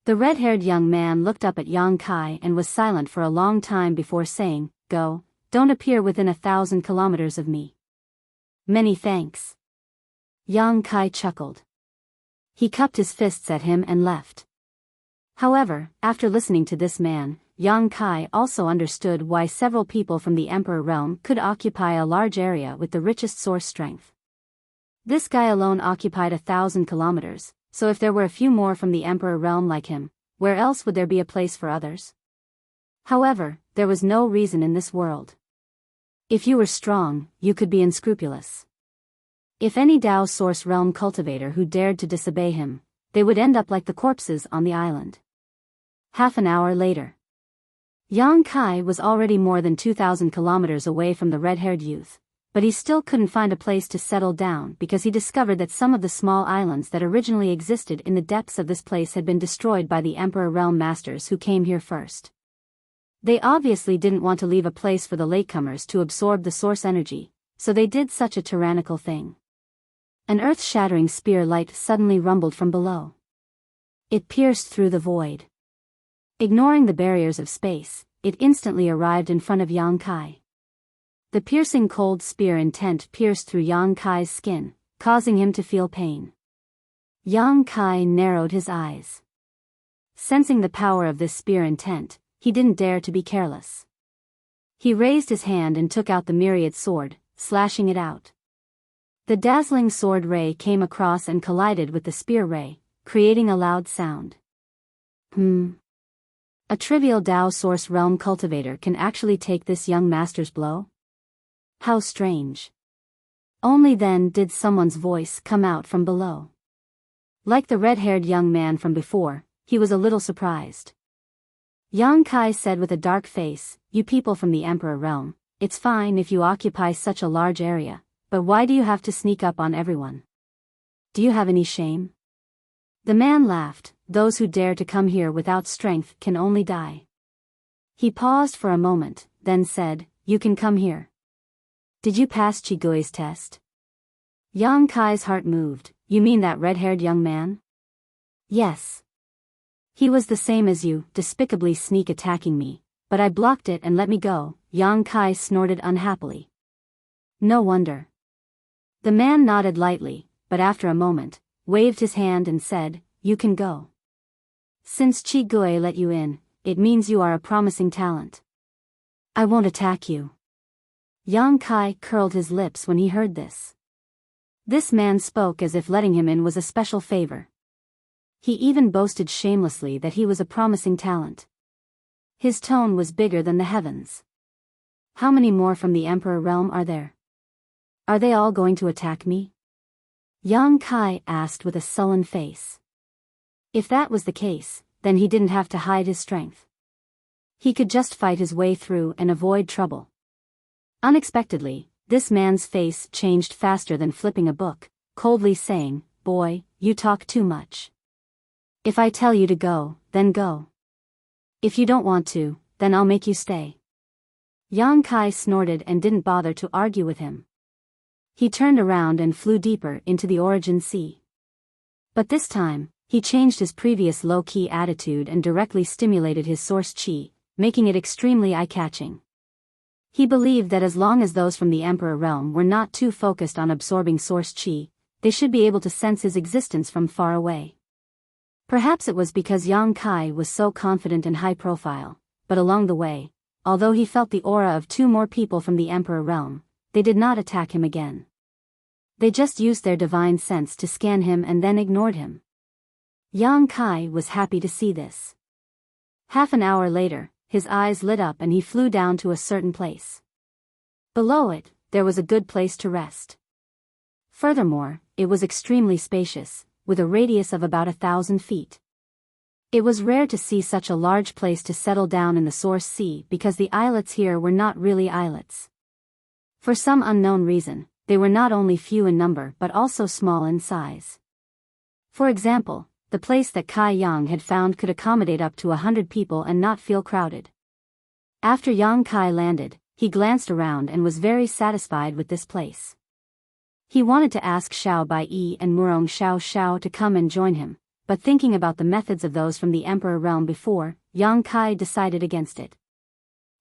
The red-haired young man looked up at Yang Kai and was silent for a long time before saying, "Go, don't appear within 1,000 kilometers of me." "Many thanks." Yang Kai chuckled. He cupped his fists at him and left. However, after listening to this man, Yang Kai also understood why several people from the Emperor realm could occupy a large area with the richest source strength. This guy alone occupied 1,000 kilometers, so if there were a few more from the Emperor realm like him, where else would there be a place for others? However, there was no reason in this world. If you were strong, you could be unscrupulous. If any Tao Source realm cultivator who dared to disobey him, they would end up like the corpses on the island. Half an hour later. Yang Kai was already more than 2,000 kilometers away from the red-haired youth, but he still couldn't find a place to settle down because he discovered that some of the small islands that originally existed in the depths of this place had been destroyed by the Emperor Realm Masters who came here first. They obviously didn't want to leave a place for the latecomers to absorb the source energy, so they did such a tyrannical thing. An earth-shattering spear light suddenly rumbled from below. It pierced through the void. Ignoring the barriers of space, it instantly arrived in front of Yang Kai. The piercing cold spear intent pierced through Yang Kai's skin, causing him to feel pain. Yang Kai narrowed his eyes. Sensing the power of this spear intent, he didn't dare to be careless. He raised his hand and took out the myriad sword, slashing it out. The dazzling sword ray came across and collided with the spear ray, creating a loud sound. A trivial Tao Source realm cultivator can actually take this young master's blow? How strange. Only then did someone's voice come out from below. Like the red-haired young man from before, he was a little surprised. Yang Kai said with a dark face, "You people from the Emperor realm, it's fine if you occupy such a large area, but why do you have to sneak up on everyone? Do you have any shame?" The man laughed. "Those who dare to come here without strength can only die." He paused for a moment, then said, "You can come here. Did you pass Chigui's test?" Yang Kai's heart moved. "You mean that red-haired young man?" "Yes. He was the same as you, despicably sneak attacking me, but I blocked it and let me go." Yang Kai snorted unhappily. "No wonder." The man nodded lightly, but after a moment, waved his hand and said, "You can go. Since Chigui let you in, it means you are a promising talent. I won't attack you." Yang Kai curled his lips when he heard this. This man spoke as if letting him in was a special favor. He even boasted shamelessly that he was a promising talent. His tone was bigger than the heavens. "How many more from the Emperor realm are there? Are they all going to attack me?" Yang Kai asked with a sullen face. If that was the case, then he didn't have to hide his strength. He could just fight his way through and avoid trouble. Unexpectedly, this man's face changed faster than flipping a book, coldly saying, "Boy, you talk too much. If I tell you to go, then go. If you don't want to, then I'll make you stay." Yang Kai snorted and didn't bother to argue with him. He turned around and flew deeper into the Origin Sea. But this time, he changed his previous low-key attitude and directly stimulated his source chi, making it extremely eye-catching. He believed that as long as those from the Emperor realm were not too focused on absorbing source chi, they should be able to sense his existence from far away. Perhaps it was because Yang Kai was so confident and high-profile, but along the way, although he felt the aura of 2 more people from the Emperor realm, they did not attack him again. They just used their divine sense to scan him and then ignored him. Yang Kai was happy to see this. Half an hour later, his eyes lit up and he flew down to a certain place. Below it, there was a good place to rest. Furthermore, it was extremely spacious, with a radius of about 1,000 feet. It was rare to see such a large place to settle down in the source sea because the islets here were not really islets. For some unknown reason, they were not only few in number but also small in size. For example, the place that Kai Yang had found could accommodate up to 100 people and not feel crowded. After Yang Kai landed, he glanced around and was very satisfied with this place. He wanted to ask Xiao Bai and Murong Xiao to come and join him, but thinking about the methods of those from the Emperor realm before, Yang Kai decided against it.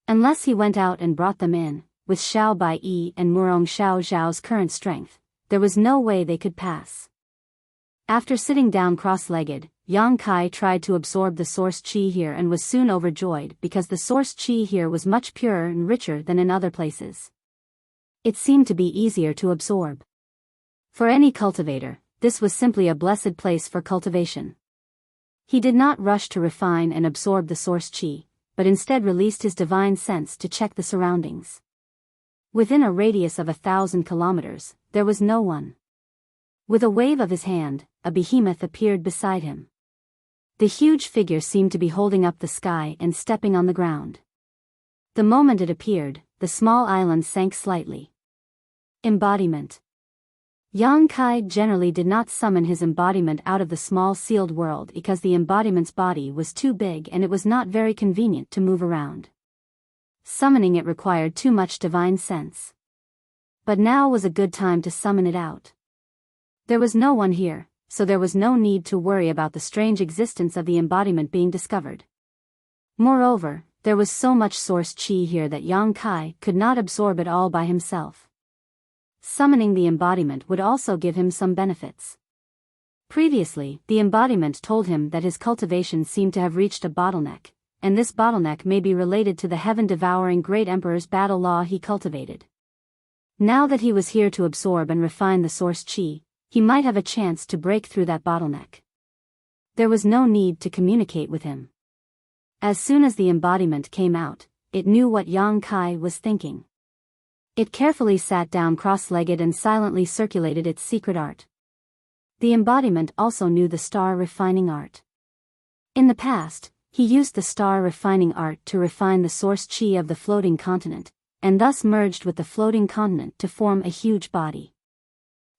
Unless he went out and brought them in, with Xiao Bai and Murong Xiao's current strength, there was no way they could pass. After sitting down cross-legged, Yang Kai tried to absorb the source qi here and was soon overjoyed because the source qi here was much purer and richer than in other places. It seemed to be easier to absorb. For any cultivator, this was simply a blessed place for cultivation. He did not rush to refine and absorb the source qi, but instead released his divine sense to check the surroundings. Within a radius of 1,000 kilometers, there was no one. With a wave of his hand, a behemoth appeared beside him. The huge figure seemed to be holding up the sky and stepping on the ground. The moment it appeared, the small island sank slightly. Embodiment. Yang Kai generally did not summon his embodiment out of the small sealed world because the embodiment's body was too big and it was not very convenient to move around. Summoning it required too much divine sense. But now was a good time to summon it out. There was no one here, so there was no need to worry about the strange existence of the embodiment being discovered. Moreover, there was so much source qi here that Yang Kai could not absorb it all by himself. Summoning the embodiment would also give him some benefits. Previously, the embodiment told him that his cultivation seemed to have reached a bottleneck, and this bottleneck may be related to the heaven-devouring great emperor's battle law he cultivated. Now that he was here to absorb and refine the source qi, he might have a chance to break through that bottleneck. There was no need to communicate with him. As soon as the embodiment came out, it knew what Yang Kai was thinking. It carefully sat down cross-legged and silently circulated its secret art. The embodiment also knew the star refining art. In the past, he used the star refining art to refine the source qi of the floating continent, and thus merged with the floating continent to form a huge body.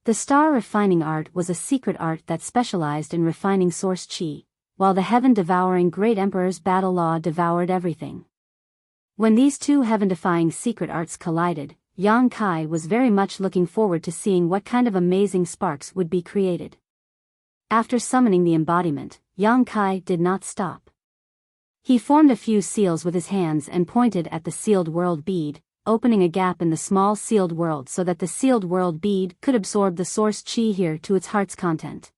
The star refining art was a secret art that specialized in refining source qi, while the heaven-devouring great emperor's battle law devoured everything. When these two heaven-defying secret arts collided, Yang Kai was very much looking forward to seeing what kind of amazing sparks would be created. After summoning the embodiment, Yang Kai did not stop. He formed a few seals with his hands and pointed at the sealed world bead, opening a gap in the small sealed world so that the sealed world bead could absorb the source qi here to its heart's content.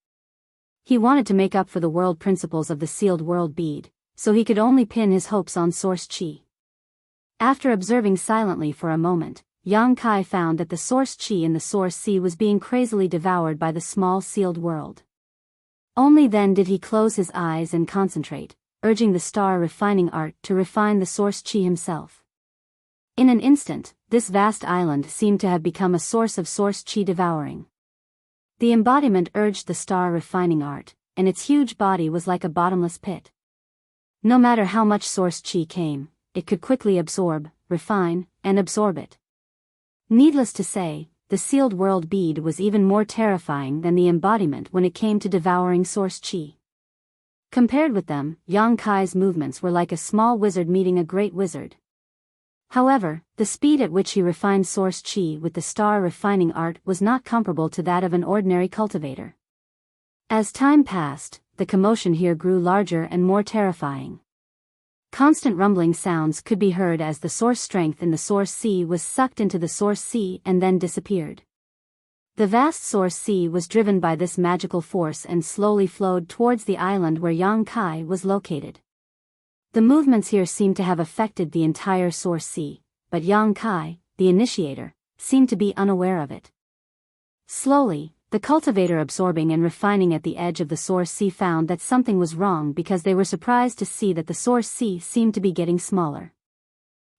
He wanted to make up for the world principles of the sealed world bead, so he could only pin his hopes on source qi. After observing silently for a moment, Yang Kai found that the source qi in the source sea was being crazily devoured by the small sealed world. Only then did he close his eyes and concentrate, urging the star refining art to refine the source qi himself. In an instant, this vast island seemed to have become a source of source qi devouring. The embodiment urged the star refining art, and its huge body was like a bottomless pit. No matter how much source qi came, it could quickly absorb, refine, and absorb it. Needless to say, the sealed world bead was even more terrifying than the embodiment when it came to devouring source qi. Compared with them, Yang Kai's movements were like a small wizard meeting a great wizard. However, the speed at which he refined source qi with the star refining art was not comparable to that of an ordinary cultivator. As time passed, the commotion here grew larger and more terrifying. Constant rumbling sounds could be heard as the source strength in the source sea was sucked into the source sea and then disappeared. The vast source sea was driven by this magical force and slowly flowed towards the island where Yang Kai was located. The movements here seemed to have affected the entire source sea, but Yang Kai, the initiator, seemed to be unaware of it. Slowly, the cultivator absorbing and refining at the edge of the source sea found that something was wrong because they were surprised to see that the source sea seemed to be getting smaller.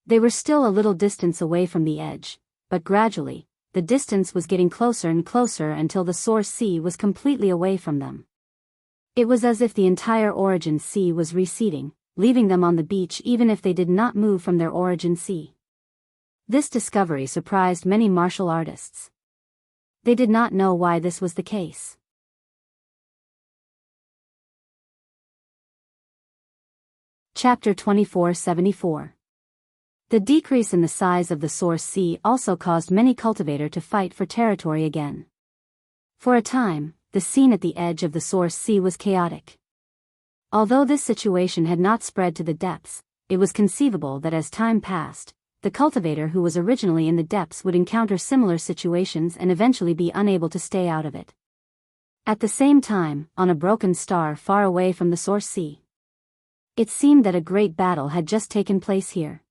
They were still a little distance away from the edge, but gradually, the distance was getting closer and closer until the source sea was completely away from them. It was as if the entire origin sea was receding, leaving them on the beach even if they did not move from their origin sea. This discovery surprised many martial artists. They did not know why this was the case. Chapter 2474. The decrease in the size of the source sea also caused many cultivators to fight for territory again. For a time, the scene at the edge of the source sea was chaotic. Although this situation had not spread to the depths, it was conceivable that as time passed, the cultivator who was originally in the depths would encounter similar situations and eventually be unable to stay out of it. At the same time, on a broken star far away from the source sea, it seemed that a great battle had just taken place here.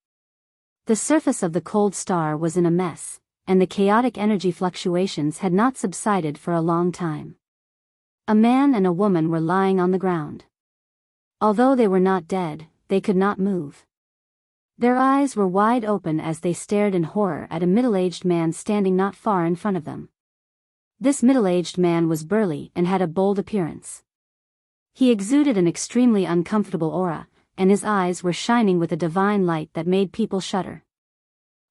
The surface of the cold star was in a mess, and the chaotic energy fluctuations had not subsided for a long time. A man and a woman were lying on the ground. Although they were not dead, they could not move. Their eyes were wide open as they stared in horror at a middle-aged man standing not far in front of them. This middle-aged man was burly and had a bold appearance. He exuded an extremely uncomfortable aura, and his eyes were shining with a divine light that made people shudder.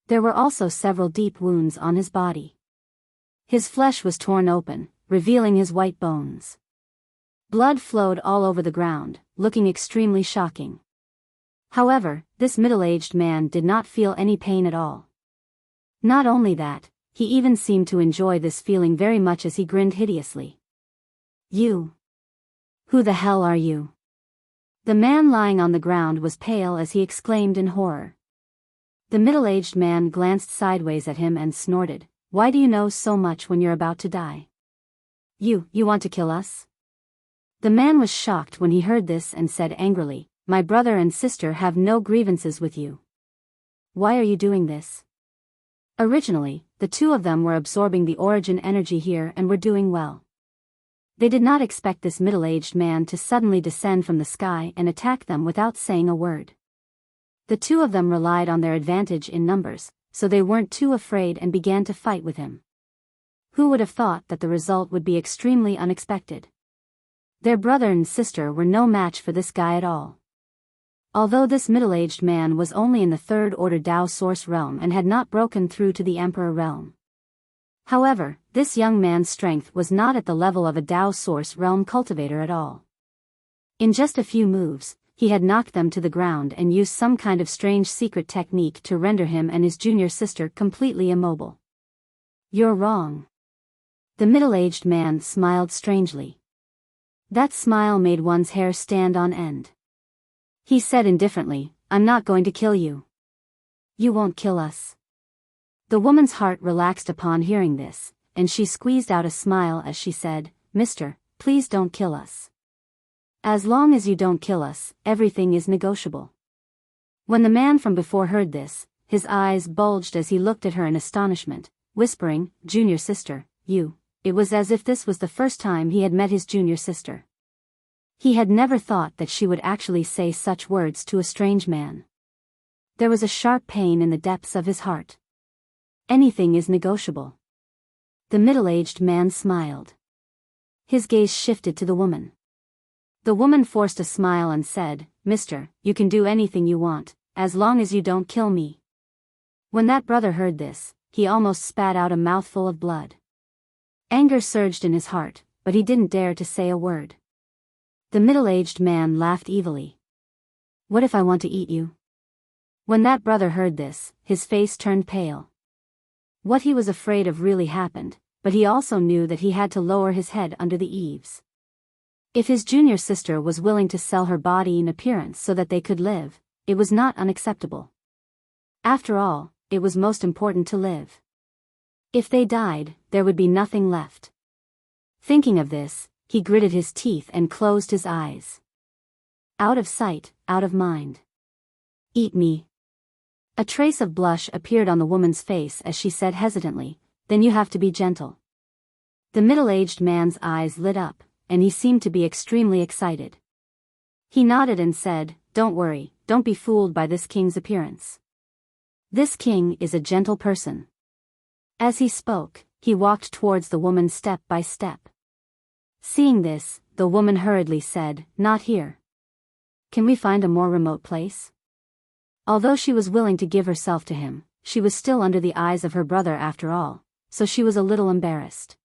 There were also several deep wounds on his body. His flesh was torn open, revealing his white bones. Blood flowed all over the ground, looking extremely shocking. However, this middle-aged man did not feel any pain at all. Not only that, he even seemed to enjoy this feeling very much as he grinned hideously. "You? Who the hell are you?" The man lying on the ground was pale as he exclaimed in horror. The middle-aged man glanced sideways at him and snorted, "Why do you know so much when you're about to die? You want to kill us?" The man was shocked when he heard this and said angrily, "My brother and sister have no grievances with you. Why are you doing this?" Originally, the two of them were absorbing the origin energy here and were doing well. They did not expect this middle-aged man to suddenly descend from the sky and attack them without saying a word. The two of them relied on their advantage in numbers, so they weren't too afraid and began to fight with him. Who would have thought that the result would be extremely unexpected? Their brother and sister were no match for this guy at all. Although this middle-aged man was only in the third-order Tao source realm and had not broken through to the Emperor realm. However, this young man's strength was not at the level of a Tao source realm cultivator at all. In just a few moves, he had knocked them to the ground and used some kind of strange secret technique to render him and his junior sister completely immobile. "You're wrong." The middle-aged man smiled strangely. That smile made one's hair stand on end. He said indifferently, "I'm not going to kill you." "You won't kill us." The woman's heart relaxed upon hearing this, and she squeezed out a smile as she said, "Mister, please don't kill us. As long as you don't kill us, everything is negotiable." When the man from before heard this, his eyes bulged as he looked at her in astonishment, whispering, "Junior sister, you." It was as if this was the first time he had met his junior sister. He had never thought that she would actually say such words to a strange man. There was a sharp pain in the depths of his heart. Anything is negotiable. The middle-aged man smiled. His gaze shifted to the woman. The woman forced a smile and said, "Mister, you can do anything you want, as long as you don't kill me." When that brother heard this, he almost spat out a mouthful of blood. Anger surged in his heart, but he didn't dare to say a word. The middle-aged man laughed evilly. "What if I want to eat you?" When that brother heard this, his face turned pale. What he was afraid of really happened, but he also knew that he had to lower his head under the eaves. If his junior sister was willing to sell her body and appearance so that they could live, it was not unacceptable. After all, it was most important to live. If they died, there would be nothing left. Thinking of this, he gritted his teeth and closed his eyes. Out of sight, out of mind. "Eat me." A trace of blush appeared on the woman's face as she said hesitantly, "Then you have to be gentle." The middle-aged man's eyes lit up, and he seemed to be extremely excited. He nodded and said, "Don't worry, don't be fooled by this king's appearance. This king is a gentle person." As he spoke, he walked towards the woman step by step. Seeing this, the woman hurriedly said, "Not here. Can we find a more remote place?" Although she was willing to give herself to him, she was still under the eyes of her brother after all, so she was a little embarrassed.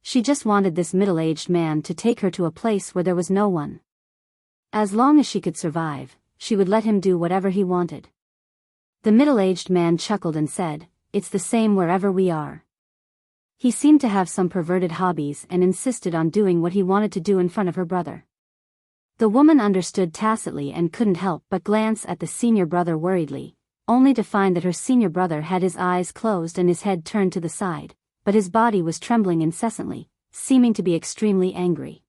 She just wanted this middle-aged man to take her to a place where there was no one. As long as she could survive, she would let him do whatever he wanted. The middle-aged man chuckled and said, "It's the same wherever we are." He seemed to have some perverted hobbies and insisted on doing what he wanted to do in front of her brother. The woman understood tacitly and couldn't help but glance at the senior brother worriedly, only to find that her senior brother had his eyes closed and his head turned to the side, but his body was trembling incessantly, seeming to be extremely angry.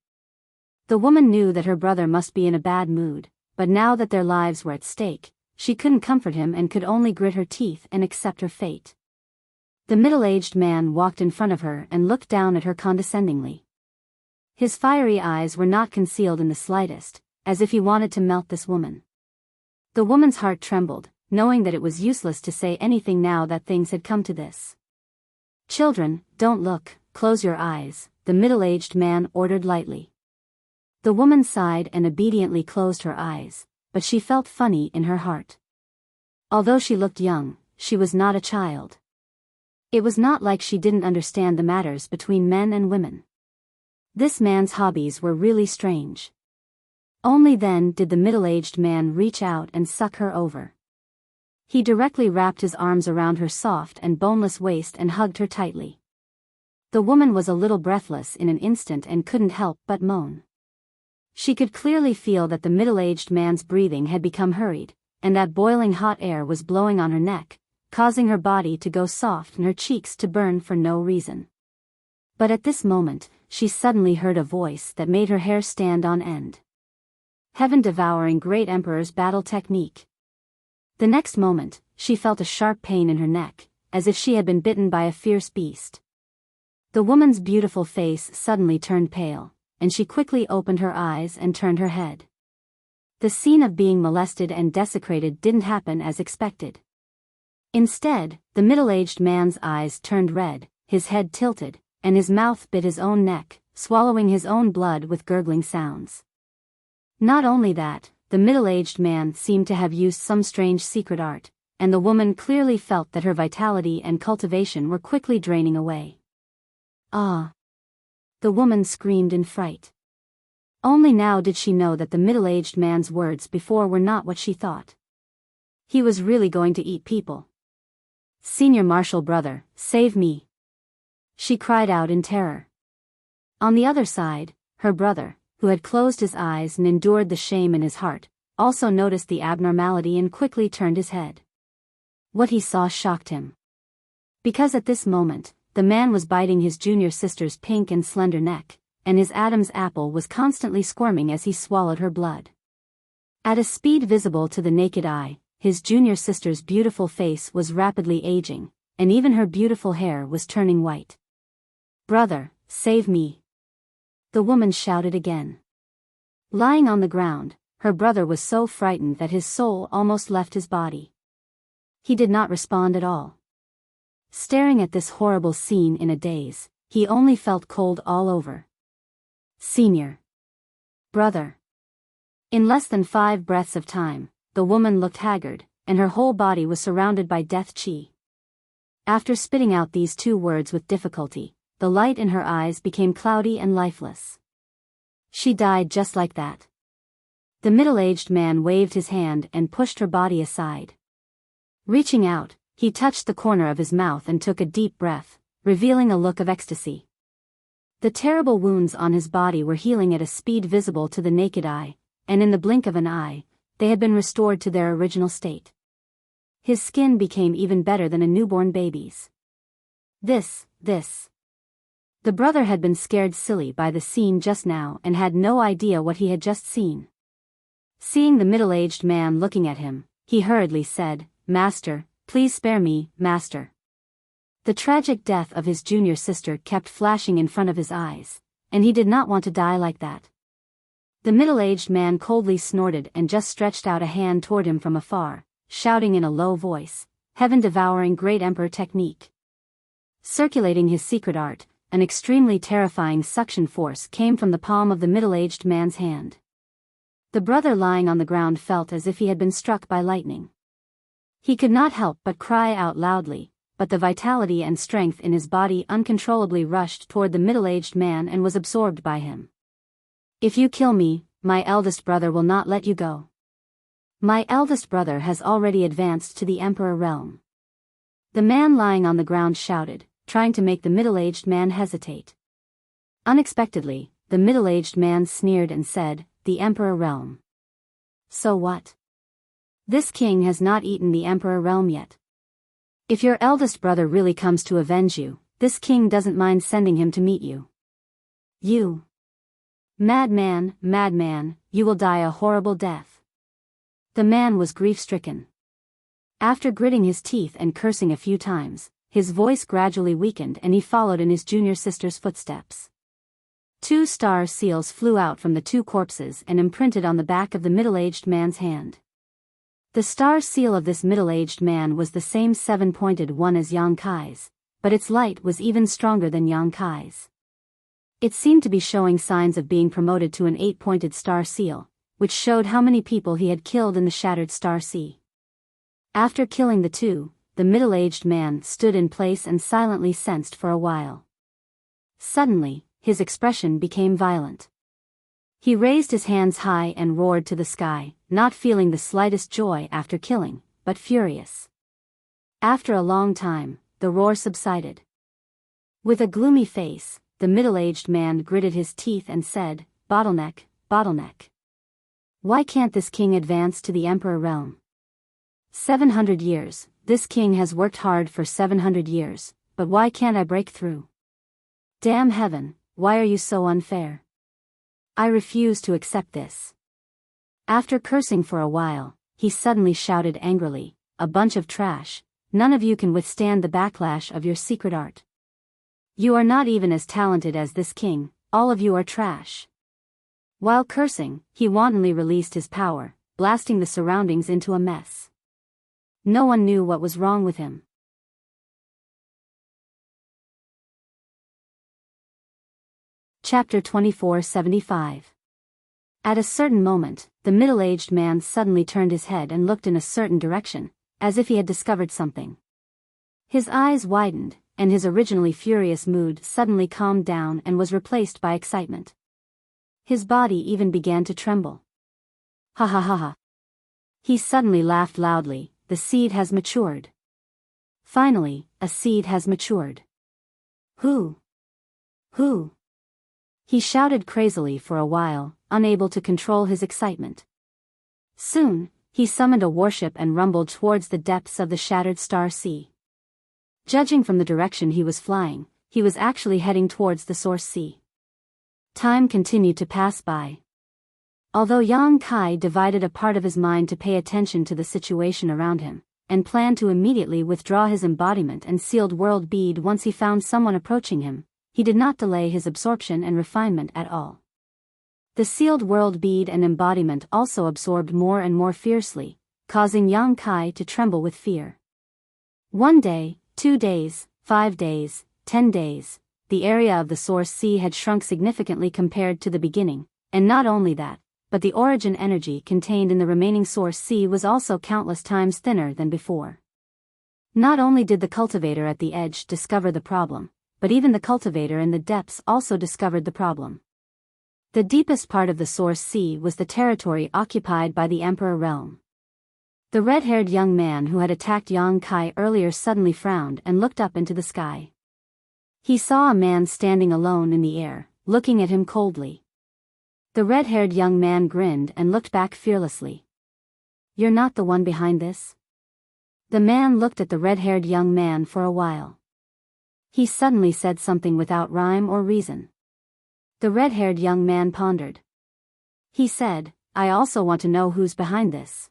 The woman knew that her brother must be in a bad mood, but now that their lives were at stake, she couldn't comfort him and could only grit her teeth and accept her fate. The middle-aged man walked in front of her and looked down at her condescendingly. His fiery eyes were not concealed in the slightest, as if he wanted to melt this woman. The woman's heart trembled, knowing that it was useless to say anything now that things had come to this. "Children, don't look, close your eyes," the middle-aged man ordered lightly. The woman sighed and obediently closed her eyes, but she felt funny in her heart. Although she looked young, she was not a child. It was not like she didn't understand the matters between men and women. This man's hobbies were really strange. Only then did the middle-aged man reach out and suck her over. He directly wrapped his arms around her soft and boneless waist and hugged her tightly. The woman was a little breathless in an instant and couldn't help but moan. She could clearly feel that the middle-aged man's breathing had become hurried, and that boiling hot air was blowing on her neck, causing her body to go soft and her cheeks to burn for no reason. But at this moment, she suddenly heard a voice that made her hair stand on end. Heaven-devouring great emperor's battle technique. The next moment, she felt a sharp pain in her neck, as if she had been bitten by a fierce beast. The woman's beautiful face suddenly turned pale, and she quickly opened her eyes and turned her head. The scene of being molested and desecrated didn't happen as expected. Instead, the middle-aged man's eyes turned red, his head tilted, and his mouth bit his own neck, swallowing his own blood with gurgling sounds. Not only that, the middle-aged man seemed to have used some strange secret art, and the woman clearly felt that her vitality and cultivation were quickly draining away. "Ah!" the woman screamed in fright. Only now did she know that the middle-aged man's words before were not what she thought. He was really going to eat people. "Senior Marshal brother, save me!" she cried out in terror. On the other side, her brother, who had closed his eyes and endured the shame in his heart, also noticed the abnormality and quickly turned his head. What he saw shocked him. Because at this moment, the man was biting his junior sister's pink and slender neck, and his Adam's apple was constantly squirming as he swallowed her blood. At a speed visible to the naked eye, his junior sister's beautiful face was rapidly aging, and even her beautiful hair was turning white. "Brother, save me!" the woman shouted again. Lying on the ground, her brother was so frightened that his soul almost left his body. He did not respond at all. Staring at this horrible scene in a daze, he only felt cold all over. "Senior brother." In less than 5 breaths of time, the woman looked haggard, and her whole body was surrounded by death chi. After spitting out these 2 words with difficulty, the light in her eyes became cloudy and lifeless. She died just like that. The middle-aged man waved his hand and pushed her body aside. Reaching out, he touched the corner of his mouth and took a deep breath, revealing a look of ecstasy. The terrible wounds on his body were healing at a speed visible to the naked eye, and in the blink of an eye, they had been restored to their original state. His skin became even better than a newborn baby's. This. The brother had been scared silly by the scene just now and had no idea what he had just seen. Seeing the middle-aged man looking at him, he hurriedly said, "Master, please spare me, master." The tragic death of his junior sister kept flashing in front of his eyes, and he did not want to die like that. The middle-aged man coldly snorted and just stretched out a hand toward him from afar, shouting in a low voice, "Heaven-devouring great emperor technique." Circulating his secret art, an extremely terrifying suction force came from the palm of the middle-aged man's hand. The brother lying on the ground felt as if he had been struck by lightning. He could not help but cry out loudly, but the vitality and strength in his body uncontrollably rushed toward the middle-aged man and was absorbed by him. "If you kill me, my eldest brother will not let you go. My eldest brother has already advanced to the Emperor realm." The man lying on the ground shouted, trying to make the middle-aged man hesitate. Unexpectedly, the middle-aged man sneered and said, "The Emperor realm. So what? This king has not eaten the Emperor realm yet. If your eldest brother really comes to avenge you, this king doesn't mind sending him to meet you. You madman, madman, you will die a horrible death." The man was grief-stricken. After gritting his teeth and cursing a few times, his voice gradually weakened and he followed in his junior sister's footsteps. 2 star seals flew out from the 2 corpses and imprinted on the back of the middle-aged man's hand. The star seal of this middle-aged man was the same 7-pointed one as Yang Kai's, but its light was even stronger than Yang Kai's. It seemed to be showing signs of being promoted to an 8-pointed star seal, which showed how many people he had killed in the shattered star sea. After killing the 2, the middle-aged man stood in place and silently sensed for a while. Suddenly, his expression became violent. He raised his hands high and roared to the sky, not feeling the slightest joy after killing, but furious. After a long time, the roar subsided. With a gloomy face, the middle-aged man gritted his teeth and said, "Bottleneck, bottleneck. Why can't this king advance to the Emperor realm? 700 years, this king has worked hard for 700 years, but why can't I break through? Damn heaven, why are you so unfair? I refuse to accept this." After cursing for a while, he suddenly shouted angrily, "A bunch of trash, none of you can withstand the backlash of your secret art. You are not even as talented as this king, all of you are trash." While cursing, he wantonly released his power, blasting the surroundings into a mess. No one knew what was wrong with him. Chapter 2475. At a certain moment, the middle-aged man suddenly turned his head and looked in a certain direction, as if he had discovered something. His eyes widened, and his originally furious mood suddenly calmed down and was replaced by excitement. His body even began to tremble. "Ha ha ha ha." He suddenly laughed loudly, "The seed has matured. Finally, a seed has matured. Who? Who?" He shouted crazily for a while, unable to control his excitement. Soon, he summoned a warship and rumbled towards the depths of the shattered star sea. Judging from the direction he was flying, he was actually heading towards the source sea. Time continued to pass by. Although Yang Kai divided a part of his mind to pay attention to the situation around him, and planned to immediately withdraw his embodiment and sealed world bead once he found someone approaching him, he did not delay his absorption and refinement at all. The sealed world bead and embodiment also absorbed more and more fiercely, causing Yang Kai to tremble with fear. 1 day, 2 days, 5 days, 10 days, the area of the source sea had shrunk significantly compared to the beginning, and not only that, but the origin energy contained in the remaining source sea was also countless times thinner than before. Not only did the cultivator at the edge discover the problem, but even the cultivator in the depths also discovered the problem. The deepest part of the source sea was the territory occupied by the Emperor realm. The red-haired young man who had attacked Yang Kai earlier suddenly frowned and looked up into the sky. He saw a man standing alone in the air, looking at him coldly. The red-haired young man grinned and looked back fearlessly. "You're not the one behind this?" The man looked at the red-haired young man for a while. He suddenly said something without rhyme or reason. The red-haired young man pondered. He said, "I also want to know who's behind this."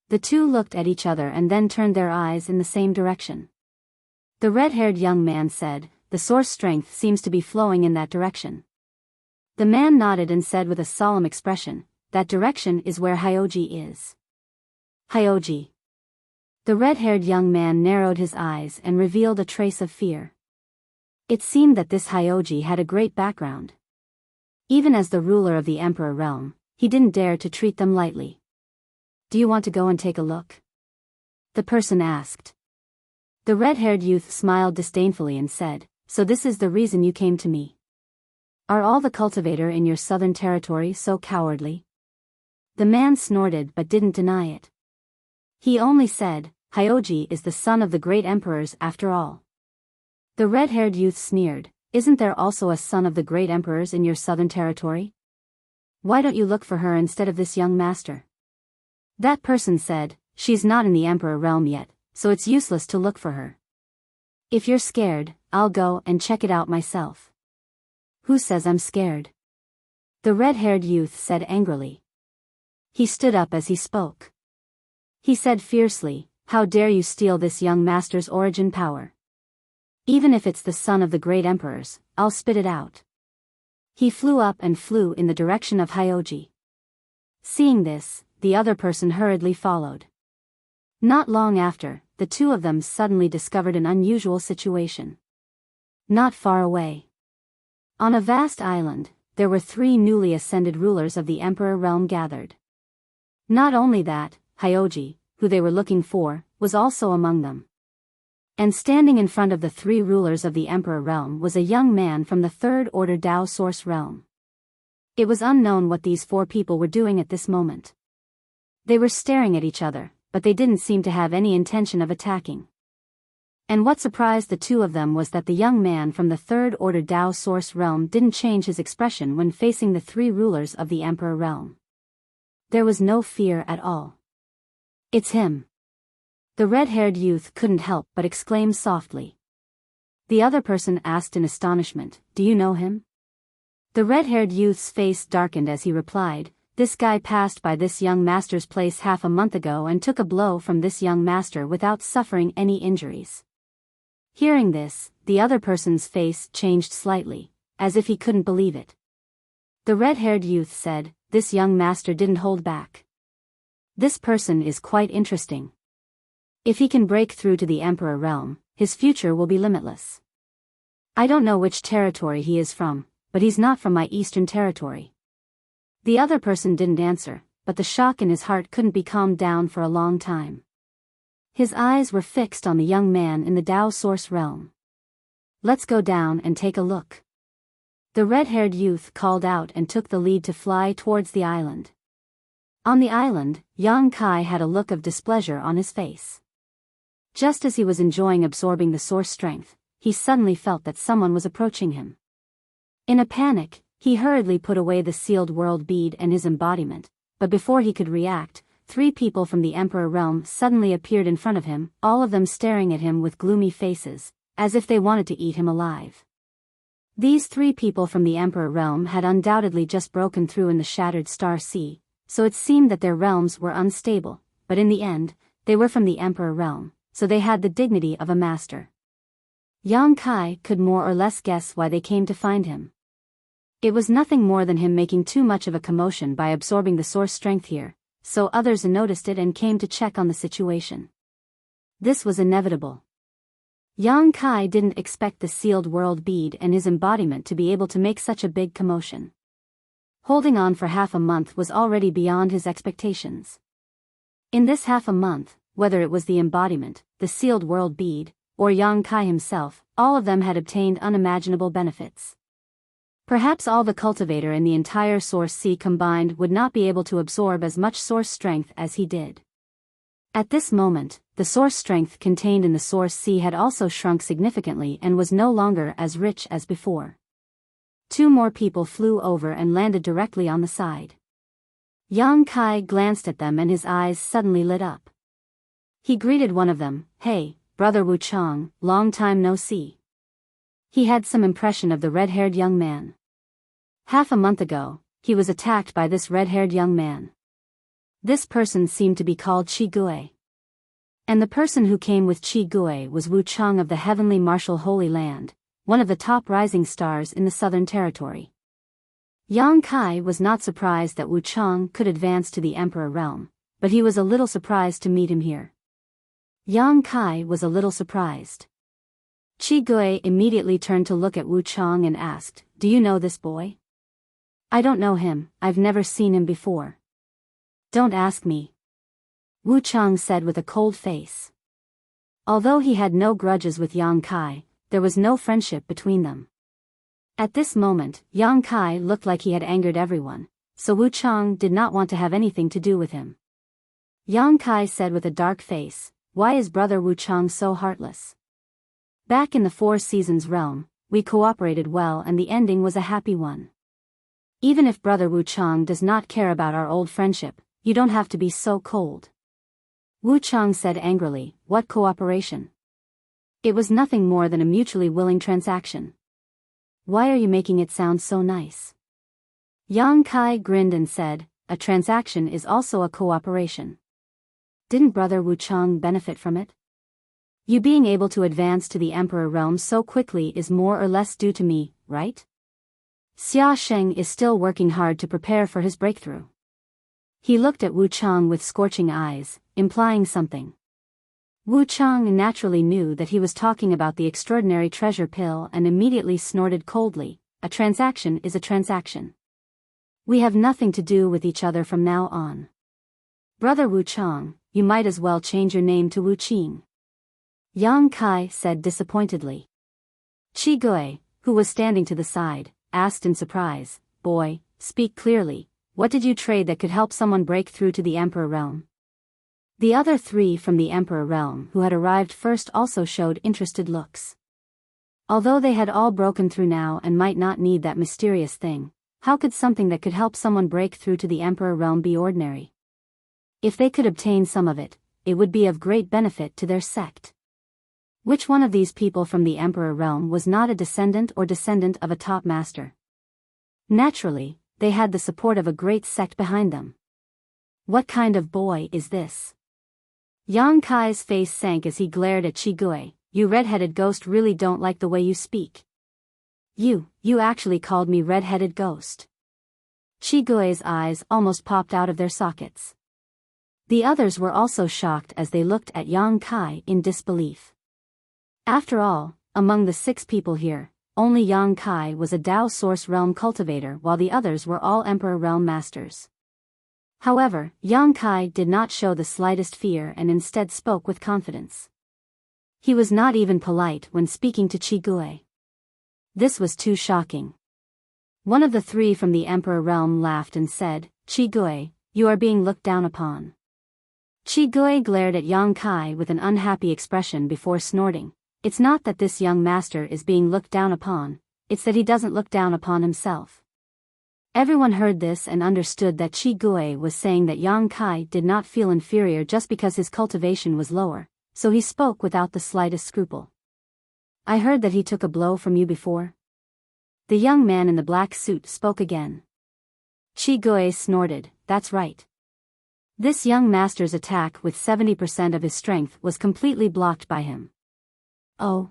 The two looked at each other and then turned their eyes in the same direction. The red-haired young man said, "The source strength seems to be flowing in that direction." The man nodded and said with a solemn expression, "That direction is where Hyoji is." Hyoji. The red-haired young man narrowed his eyes and revealed a trace of fear. It seemed that this Hyoji had a great background. Even as the ruler of the Emperor realm, he didn't dare to treat them lightly. "Do you want to go and take a look?" the person asked. The red-haired youth smiled disdainfully and said, "So this is the reason you came to me? Are all the cultivator in your southern territory so cowardly?" The man snorted but didn't deny it. He only said, "Hyoji is the son of the great emperors after all." The red-haired youth sneered, "Isn't there also a son of the great emperors in your southern territory? Why don't you look for her instead of this young master?" That person said, "She's not in the emperor realm yet, so it's useless to look for her. If you're scared, I'll go and check it out myself." "Who says I'm scared?" the red-haired youth said angrily. He stood up as he spoke. He said fiercely, "How dare you steal this young master's origin power? Even if it's the son of the great emperors, I'll spit it out." He flew up and flew in the direction of Hyoji. Seeing this, the other person hurriedly followed. Not long after, the two of them suddenly discovered an unusual situation. Not far away, on a vast island, there were 3 newly ascended rulers of the Emperor realm gathered. Not only that, Hyoji, who they were looking for, was also among them. And standing in front of the 3 rulers of the Emperor realm was a young man from the 3rd Order Tao Source realm. It was unknown what these 4 people were doing at this moment. They were staring at each other, but they didn't seem to have any intention of attacking. And what surprised the two of them was that the young man from the 3rd Order Tao Source realm didn't change his expression when facing the 3 rulers of the Emperor realm. There was no fear at all. "It's him." The red-haired youth couldn't help but exclaim softly. The other person asked in astonishment, "Do you know him?" The red-haired youth's face darkened as he replied, "This guy passed by this young master's place half a month ago and took a blow from this young master without suffering any injuries." Hearing this, the other person's face changed slightly, as if he couldn't believe it. The red-haired youth said, "This young master didn't hold back. This person is quite interesting. If he can break through to the Emperor realm, his future will be limitless. I don't know which territory he is from, but he's not from my eastern territory." The other person didn't answer, but the shock in his heart couldn't be calmed down for a long time. His eyes were fixed on the young man in the Tao Source realm. "Let's go down and take a look." The red-haired youth called out and took the lead to fly towards the island. On the island, Yang Kai had a look of displeasure on his face. Just as he was enjoying absorbing the source strength, he suddenly felt that someone was approaching him. In a panic, he hurriedly put away the sealed world bead and his embodiment, but before he could react, 3 people from the Emperor realm suddenly appeared in front of him, all of them staring at him with gloomy faces, as if they wanted to eat him alive. These 3 people from the Emperor realm had undoubtedly just broken through in the shattered Star Sea, so it seemed that their realms were unstable, but in the end, they were from the Emperor realm, so they had the dignity of a master. Yang Kai could more or less guess why they came to find him. It was nothing more than him making too much of a commotion by absorbing the source strength here, so others noticed it and came to check on the situation. This was inevitable. Yang Kai didn't expect the sealed world bead and his embodiment to be able to make such a big commotion. Holding on for half a month was already beyond his expectations. In this half a month, whether it was the embodiment, the sealed world bead, or Yang Kai himself, all of them had obtained unimaginable benefits. Perhaps all the cultivator in the entire Source Sea combined would not be able to absorb as much source strength as he did. At this moment, the source strength contained in the Source Sea had also shrunk significantly and was no longer as rich as before. 2 more people flew over and landed directly on the side. Yang Kai glanced at them and his eyes suddenly lit up. He greeted one of them, "Hey, Brother Wu Chang, long time no see." He had some impression of the red-haired young man. Half a month ago, he was attacked by this red-haired young man. This person seemed to be called Chi Gui. And the person who came with Chi Gui was Wu Chang of the Heavenly Martial Holy Land, one of the top rising stars in the Southern Territory. Yang Kai was not surprised that Wu Chang could advance to the Emperor realm, but he was a little surprised to meet him here. Yang Kai was a little surprised. Qi Gui immediately turned to look at Wu Chang and asked, "Do you know this boy?" "I don't know him, I've never seen him before." "Don't ask me," Wu Chang said with a cold face. Although he had no grudges with Yang Kai, there was no friendship between them. At this moment, Yang Kai looked like he had angered everyone, so Wu Chang did not want to have anything to do with him. Yang Kai said with a dark face, "Why is brother Wu Chang so heartless? Back in the Four Seasons realm, we cooperated well and the ending was a happy one. Even if brother Wu Chang does not care about our old friendship, you don't have to be so cold." Wu Chang said angrily, "What cooperation? It was nothing more than a mutually willing transaction. Why are you making it sound so nice?" Yang Kai grinned and said, "A transaction is also a cooperation. Didn't brother Wu Chang benefit from it? You being able to advance to the Emperor realm so quickly is more or less due to me, right? Xia Sheng is still working hard to prepare for his breakthrough." He looked at Wu Chang with scorching eyes, implying something. Wu Chang naturally knew that he was talking about the extraordinary treasure pill and immediately snorted coldly, "A transaction is a transaction. We have nothing to do with each other from now on. Brother Wu Chang, you might as well change your name to Wu Qing." Yang Kai said disappointedly. Qi Gui, who was standing to the side, asked in surprise, "Boy, speak clearly, what did you trade that could help someone break through to the Emperor realm?" The other three from the Emperor realm who had arrived first also showed interested looks. Although they had all broken through now and might not need that mysterious thing, how could something that could help someone break through to the Emperor realm be ordinary? If they could obtain some of it, it would be of great benefit to their sect. Which one of these people from the Emperor realm was not a descendant of a top master? Naturally, they had the support of a great sect behind them. What kind of boy is this? Yang Kai's face sank as he glared at Qi Gui. "You red-headed ghost really don't like the way you speak. You actually called me red-headed ghost." Qi Gui's eyes almost popped out of their sockets. The others were also shocked as they looked at Yang Kai in disbelief. After all, among the 6 people here, only Yang Kai was a Dao Source Realm cultivator while the others were all Emperor Realm masters. However, Yang Kai did not show the slightest fear and instead spoke with confidence. He was not even polite when speaking to Qi Gui. This was too shocking. One of the 3 from the Emperor Realm laughed and said, "Qi Gui, you are being looked down upon." Qi Gui glared at Yang Kai with an unhappy expression before snorting. "It's not that this young master is being looked down upon, it's that he doesn't look down upon himself." Everyone heard this and understood that Qi Gui was saying that Yang Kai did not feel inferior just because his cultivation was lower, so he spoke without the slightest scruple. "I heard that he took a blow from you before?" The young man in the black suit spoke again. Qi Gui snorted, "That's right. This young master's attack with 70% of his strength was completely blocked by him." "Oh."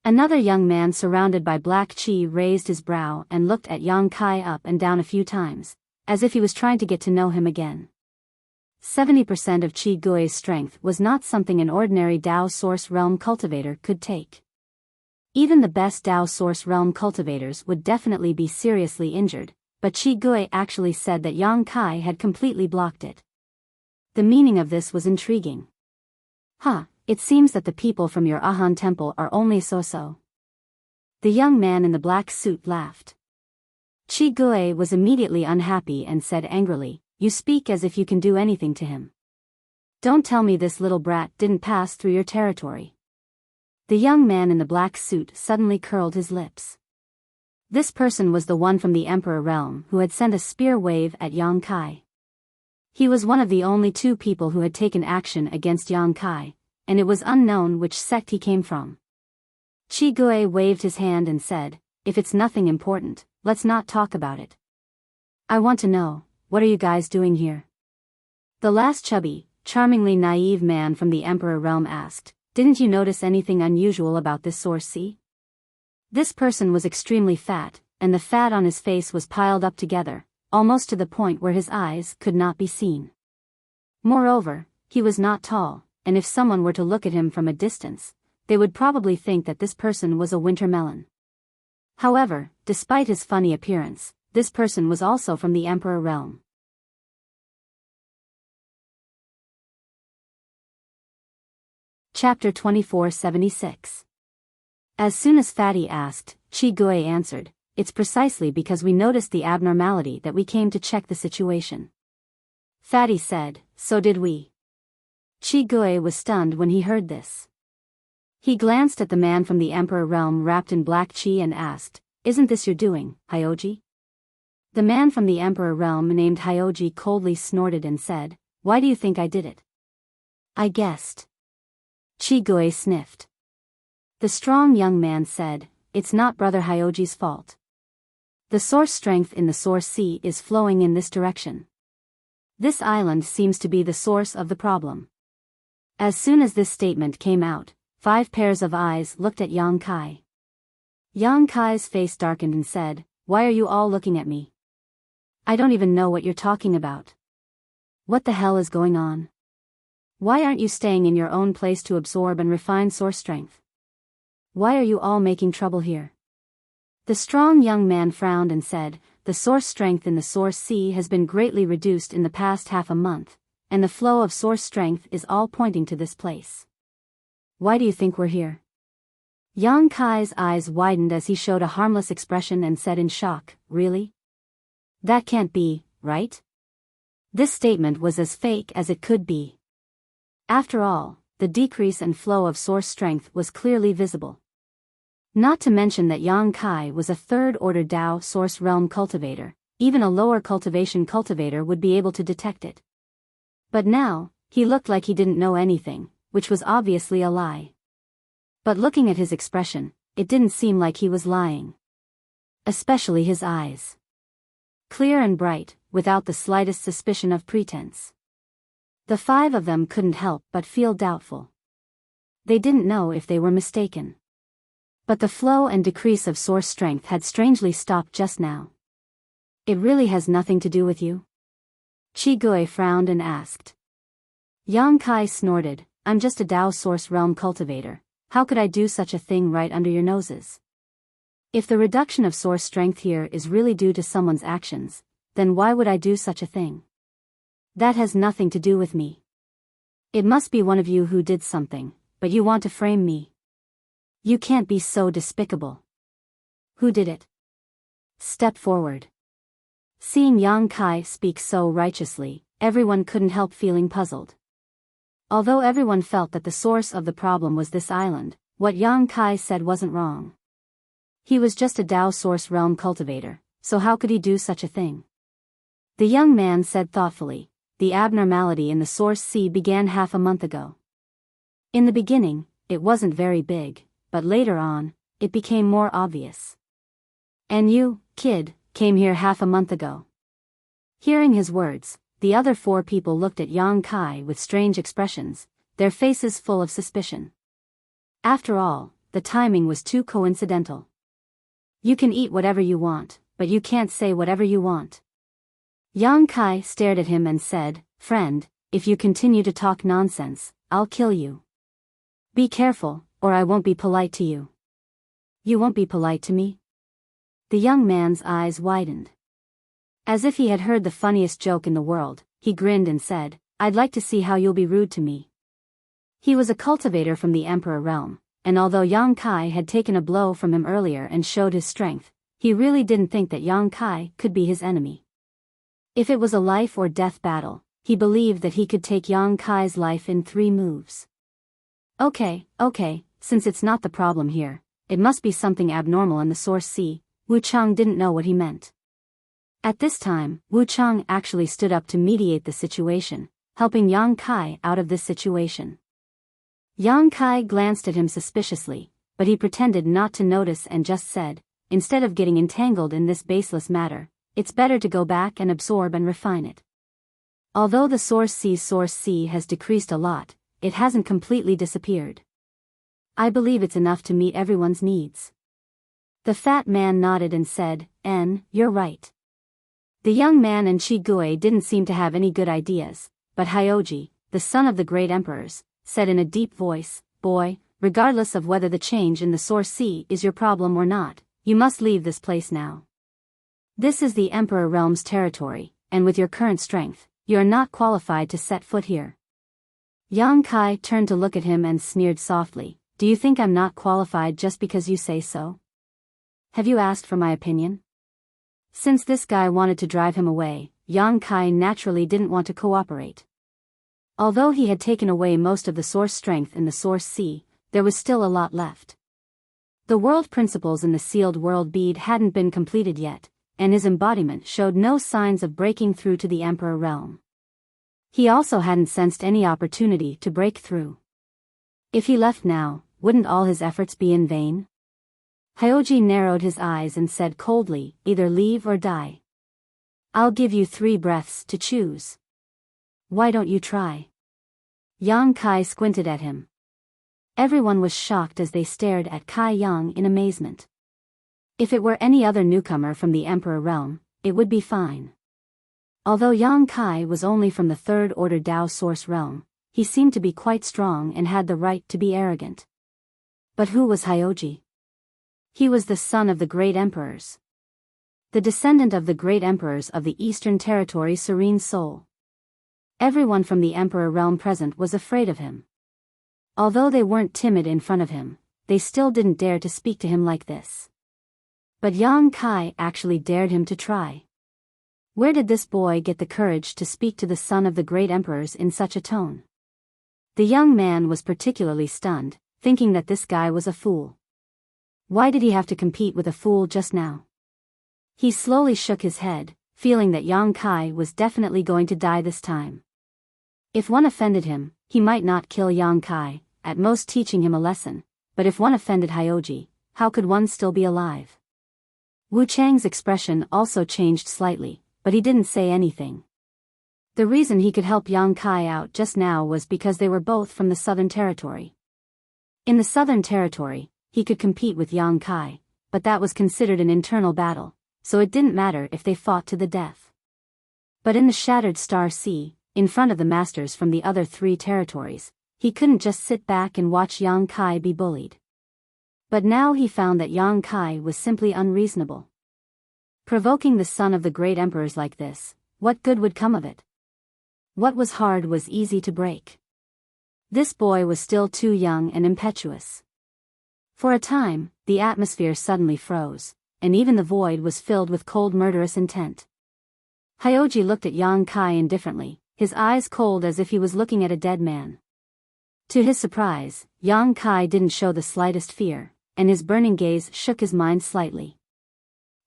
Another young man surrounded by black chi raised his brow and looked at Yang Kai up and down a few times, as if he was trying to get to know him again. 70% of Qi Gui's strength was not something an ordinary Dao Source Realm cultivator could take. Even the best Dao Source Realm cultivators would definitely be seriously injured, but Qi Gui actually said that Yang Kai had completely blocked it. The meaning of this was intriguing. "Huh. It seems that the people from your Ahan temple are only so-so." The young man in the black suit laughed. Qi Gui was immediately unhappy and said angrily, "You speak as if you can do anything to him. Don't tell me this little brat didn't pass through your territory." The young man in the black suit suddenly curled his lips. This person was the one from the Emperor realm who had sent a spear wave at Yang Kai. He was one of the only 2 people who had taken action against Yang Kai, and it was unknown which sect he came from. Qi Gui waved his hand and said, "If it's nothing important, let's not talk about it. I want to know, what are you guys doing here?" The last chubby, charmingly naive man from the Emperor realm asked, "Didn't you notice anything unusual about this source sea?" This person was extremely fat, and the fat on his face was piled up together, almost to the point where his eyes could not be seen. Moreover, he was not tall, and if someone were to look at him from a distance, they would probably think that this person was a winter melon. However, despite his funny appearance, this person was also from the Emperor realm. Chapter 2476. As soon as Fatty asked, Chi Gui answered, "It's precisely because we noticed the abnormality that we came to check the situation." Fatty said, "So did we." Chi Gui was stunned when he heard this. He glanced at the man from the Emperor realm wrapped in black chi and asked, "Isn't this your doing, Hyoji?" The man from the Emperor realm named Hyoji coldly snorted and said, "Why do you think I did it?" "I guessed." Chi Gui sniffed. The strong young man said, "It's not Brother Hyoji's fault. The source strength in the source sea is flowing in this direction. This island seems to be the source of the problem." As soon as this statement came out, 5 pairs of eyes looked at Yang Kai. Yang Kai's face darkened and said, "Why are you all looking at me? I don't even know what you're talking about. What the hell is going on? Why aren't you staying in your own place to absorb and refine source strength? Why are you all making trouble here?" The strong young man frowned and said, "The source strength in the source sea has been greatly reduced in the past half a month, and the flow of source strength is all pointing to this place. Why do you think we're here?" Yang Kai's eyes widened as he showed a harmless expression and said in shock, "Really? That can't be, right?" This statement was as fake as it could be. After all, the decrease in flow of source strength was clearly visible. Not to mention that Yang Kai was a third-order Dao source realm cultivator, even a lower cultivation cultivator would be able to detect it. But now, he looked like he didn't know anything, which was obviously a lie. But looking at his expression, it didn't seem like he was lying. Especially his eyes. Clear and bright, without the slightest suspicion of pretense. The 5 of them couldn't help but feel doubtful. They didn't know if they were mistaken. But the flow and decrease of source strength had strangely stopped just now. "It really has nothing to do with you?" Chi Gui frowned and asked. Yang Kai snorted, "I'm just a Dao source realm cultivator. How could I do such a thing right under your noses? If the reduction of source strength here is really due to someone's actions, then why would I do such a thing? That has nothing to do with me. It must be one of you who did something, but you want to frame me. You can't be so despicable. Who did it? Step forward." Seeing Yang Kai speak so righteously, everyone couldn't help feeling puzzled. Although everyone felt that the source of the problem was this island, what Yang Kai said wasn't wrong. He was just a Dao source realm cultivator, so how could he do such a thing? The young man said thoughtfully, "The abnormality in the source sea began half a month ago. In the beginning, it wasn't very big, but later on, it became more obvious. And you, kid, came here half a month ago." Hearing his words, the other 4 people looked at Yang Kai with strange expressions, their faces full of suspicion. After all, the timing was too coincidental. You can eat whatever you want, but you can't say whatever you want. Yang Kai stared at him and said, "Friend, if you continue to talk nonsense, I'll kill you. Be careful, or I won't be polite to you." "You won't be polite to me?" The young man's eyes widened. As if he had heard the funniest joke in the world, he grinned and said, "I'd like to see how you'll be rude to me." He was a cultivator from the Emperor realm, and although Yang Kai had taken a blow from him earlier and showed his strength, he really didn't think that Yang Kai could be his enemy. If it was a life or death battle, he believed that he could take Yang Kai's life in 3 moves. Okay, since it's not the problem here, it must be something abnormal in the source sea." Wu Chang didn't know what he meant. At this time, Wu Chang actually stood up to mediate the situation, helping Yang Kai out of this situation. Yang Kai glanced at him suspiciously, but he pretended not to notice and just said, "Instead of getting entangled in this baseless matter, it's better to go back and absorb and refine it. Although the source sea has decreased a lot, it hasn't completely disappeared. I believe it's enough to meet everyone's needs." The fat man nodded and said, "You're right." The young man and Chi Gui didn't seem to have any good ideas, but Hyoji, the son of the great emperors, said in a deep voice, "Boy, regardless of whether the change in the source C is your problem or not, you must leave this place now. This is the Emperor Realm's territory, and with your current strength, you are not qualified to set foot here. Yang Kai turned to look at him and sneered softly, "Do you think I'm not qualified just because you say so? Have you asked for my opinion?" Since this guy wanted to drive him away, Yang Kai naturally didn't want to cooperate. Although he had taken away most of the source strength in the source C, there was still a lot left. The world principles in the sealed world bead hadn't been completed yet, and his embodiment showed no signs of breaking through to the Emperor Realm. He also hadn't sensed any opportunity to break through. If he left now, wouldn't all his efforts be in vain? Hyoji narrowed his eyes and said coldly, "Either leave or die. I'll give you 3 breaths to choose. Why don't you try?" Yang Kai squinted at him. Everyone was shocked as they stared at Kai Yang in amazement. If it were any other newcomer from the Emperor Realm, it would be fine. Although Yang Kai was only from the 3rd Order Dao Source Realm, he seemed to be quite strong and had the right to be arrogant. But who was Hyoji? He was the son of the Great Emperors. The descendant of the Great Emperors of the Eastern Territory Serene Soul. Everyone from the Emperor Realm present was afraid of him. Although they weren't timid in front of him, they still didn't dare to speak to him like this. But Yang Kai actually dared him to try. Where did this boy get the courage to speak to the son of the Great Emperors in such a tone? The young man was particularly stunned, thinking that this guy was a fool. Why did he have to compete with a fool just now? He slowly shook his head, feeling that Yang Kai was definitely going to die this time. If one offended him, he might not kill Yang Kai, at most teaching him a lesson, but if one offended Hyoji, how could one still be alive? Wu Chang's expression also changed slightly, but he didn't say anything. The reason he could help Yang Kai out just now was because they were both from the Southern Territory. In the Southern Territory, he could compete with Yang Kai, but that was considered an internal battle, so it didn't matter if they fought to the death. But in the Shattered Star Sea, in front of the masters from the other 3 territories, he couldn't just sit back and watch Yang Kai be bullied. But now he found that Yang Kai was simply unreasonable. Provoking the son of the Great Emperors like this, what good would come of it? What was hard was easy to break. This boy was still too young and impetuous. For a time, the atmosphere suddenly froze, and even the void was filled with cold murderous intent. Hyoji looked at Yang Kai indifferently, his eyes cold as if he was looking at a dead man. To his surprise, Yang Kai didn't show the slightest fear, and his burning gaze shook his mind slightly.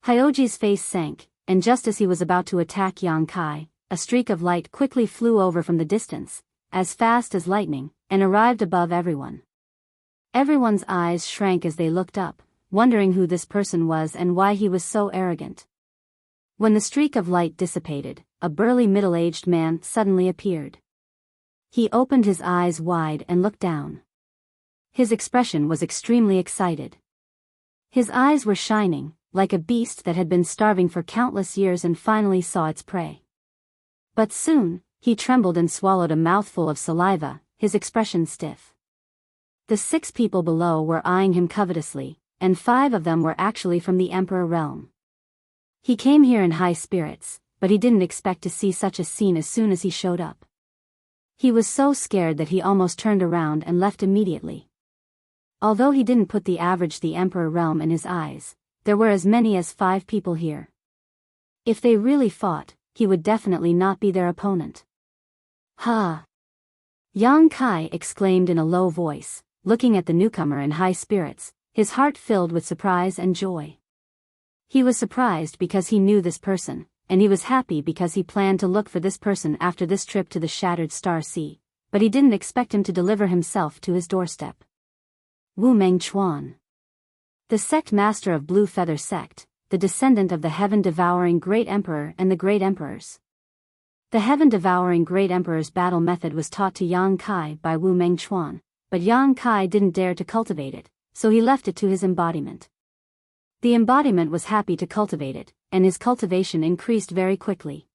Hyoji's face sank, and just as he was about to attack Yang Kai, a streak of light quickly flew over from the distance, as fast as lightning, and arrived above everyone. Everyone's eyes shrank as they looked up, wondering who this person was and why he was so arrogant. When the streak of light dissipated, a burly middle-aged man suddenly appeared. He opened his eyes wide and looked down. His expression was extremely excited. His eyes were shining, like a beast that had been starving for countless years and finally saw its prey. But soon, he trembled and swallowed a mouthful of saliva, his expression stiff. The 6 people below were eyeing him covetously, and 5 of them were actually from the Emperor Realm. He came here in high spirits, but he didn't expect to see such a scene as soon as he showed up. He was so scared that he almost turned around and left immediately. Although he didn't put the Emperor Realm in his eyes, there were as many as 5 people here. If they really fought, he would definitely not be their opponent. "Ha!" Yang Kai exclaimed in a low voice, looking at the newcomer in high spirits, his heart filled with surprise and joy. He was surprised because he knew this person, and he was happy because he planned to look for this person after this trip to the Shattered Star Sea, but he didn't expect him to deliver himself to his doorstep. Wu Mengchuan. The sect master of Blue Feather Sect, the descendant of the heaven-devouring Great Emperor and the Great Emperors. The heaven-devouring Great Emperor's battle method was taught to Yang Kai by Wu Mengchuan, but Yang Kai didn't dare to cultivate it, so he left it to his embodiment. The embodiment was happy to cultivate it, and his cultivation increased very quickly.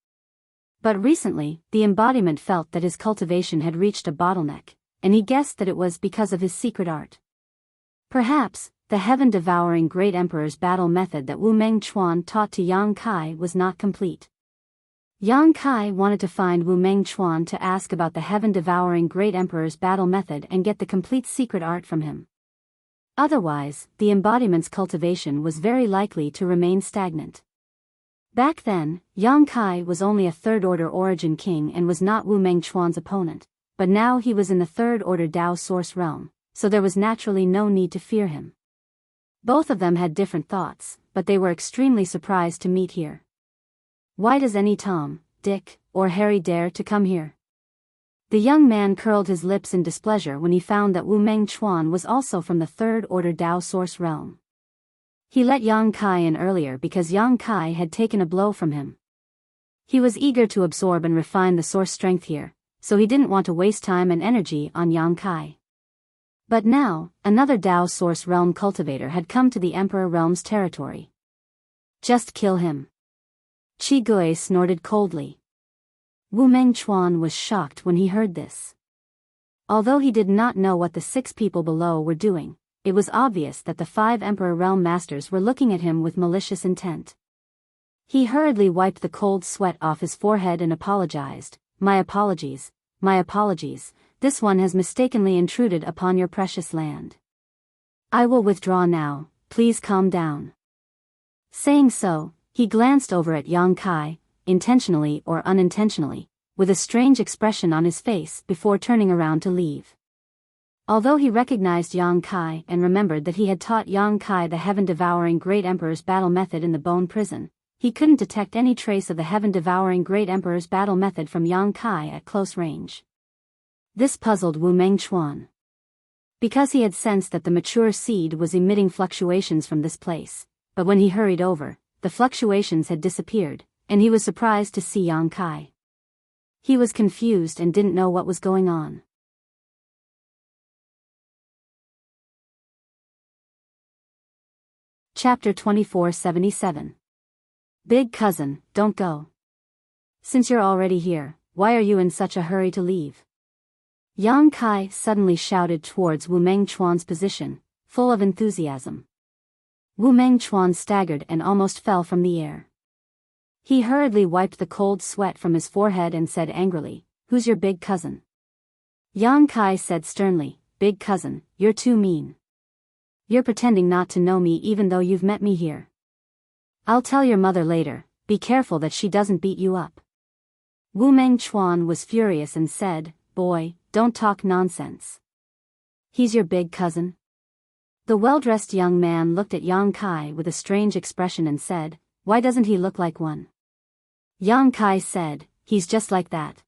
But recently, the embodiment felt that his cultivation had reached a bottleneck, and he guessed that it was because of his secret art. Perhaps, the heaven-devouring Great Emperor's battle method that Wu Mengchuan taught to Yang Kai was not complete. Yang Kai wanted to find Wu Mengchuan to ask about the heaven-devouring Great Emperor's battle method and get the complete secret art from him. Otherwise, the embodiment's cultivation was very likely to remain stagnant. Back then, Yang Kai was only a third-order origin king and was not Wu Mengchuan's opponent, but now he was in the third-order Dao source realm, so there was naturally no need to fear him. Both of them had different thoughts, but they were extremely surprised to meet here. Why does any Tom, Dick, or Harry dare to come here? The young man curled his lips in displeasure when he found that Wu Mengchuan was also from the third-order Dao source realm. He let Yang Kai in earlier because Yang Kai had taken a blow from him. He was eager to absorb and refine the source strength here, so he didn't want to waste time and energy on Yang Kai. But now, another Dao source realm cultivator had come to the Emperor realm's territory. Just kill him. Qi Gui snorted coldly. Wu Mengchuan was shocked when he heard this. Although he did not know what the 6 people below were doing, it was obvious that the 5 Emperor Realm Masters were looking at him with malicious intent. He hurriedly wiped the cold sweat off his forehead and apologized. My apologies, this one has mistakenly intruded upon your precious land. I will withdraw now, please calm down. Saying so, he glanced over at Yang Kai, intentionally or unintentionally, with a strange expression on his face before turning around to leave. Although he recognized Yang Kai and remembered that he had taught Yang Kai the heaven-devouring Great Emperor's battle method in the bone prison, he couldn't detect any trace of the heaven-devouring Great Emperor's battle method from Yang Kai at close range. This puzzled Wu Mengchuan. Because he had sensed that the mature seed was emitting fluctuations from this place, but when he hurried over, the fluctuations had disappeared, and he was surprised to see Yang Kai. He was confused and didn't know what was going on. Chapter 2477. Big cousin, don't go. Since you're already here, why are you in such a hurry to leave? Yang Kai suddenly shouted towards Wu Mengchuan's position, full of enthusiasm. Wu Mengchuan staggered and almost fell from the air. He hurriedly wiped the cold sweat from his forehead and said angrily, "Who's your big cousin?" Yang Kai said sternly, "Big cousin, you're too mean. You're pretending not to know me even though you've met me here. I'll tell your mother later, be careful that she doesn't beat you up." Wu Mengchuan was furious and said, "Boy, don't talk nonsense. He's your big cousin?" The well-dressed young man looked at Yang Kai with a strange expression and said, "Why doesn't he look like one?" Yang Kai said, "He's just like that."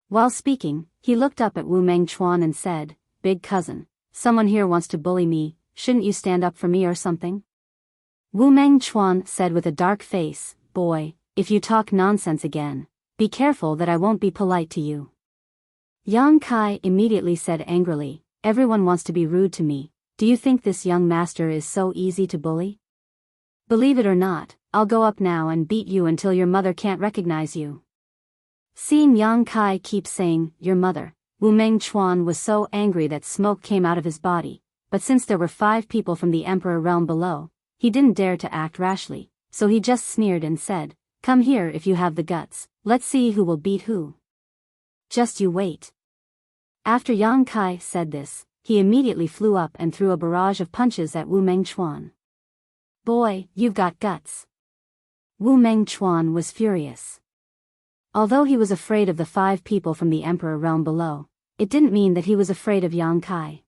While speaking, he looked up at Wu Mengchuan and said, "Big cousin, someone here wants to bully me, shouldn't you stand up for me or something?" Wu Mengchuan said with a dark face, "Boy, if you talk nonsense again, be careful that I won't be polite to you." Yang Kai immediately said angrily, "Everyone wants to be rude to me, do you think this young master is so easy to bully? Believe it or not, I'll go up now and beat you until your mother can't recognize you." Seeing Yang Kai keep saying, "Your mother," Wu Mengchuan was so angry that smoke came out of his body, but since there were 5 people from the Emperor realm below, he didn't dare to act rashly, so he just sneered and said, "Come here if you have the guts, let's see who will beat who. Just you wait." After Yang Kai said this, he immediately flew up and threw a barrage of punches at Wu Mengchuan. "Boy, you've got guts." Wu Mengchuan was furious. Although he was afraid of the 5 people from the Emperor realm below, it didn't mean that he was afraid of Yang Kai.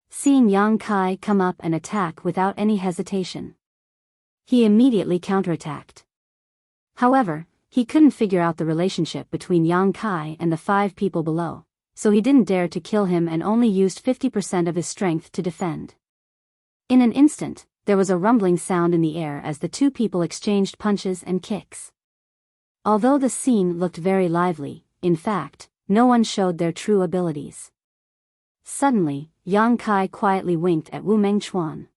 Seeing Yang Kai come up and attack without any hesitation, he immediately counterattacked. However, he couldn't figure out the relationship between Yang Kai and the 5 people below, so he didn't dare to kill him and only used 50% of his strength to defend. In an instant, there was a rumbling sound in the air as the 2 people exchanged punches and kicks. Although the scene looked very lively, in fact, no one showed their true abilities. Suddenly, Yang Kai quietly winked at Wu Mengchuan.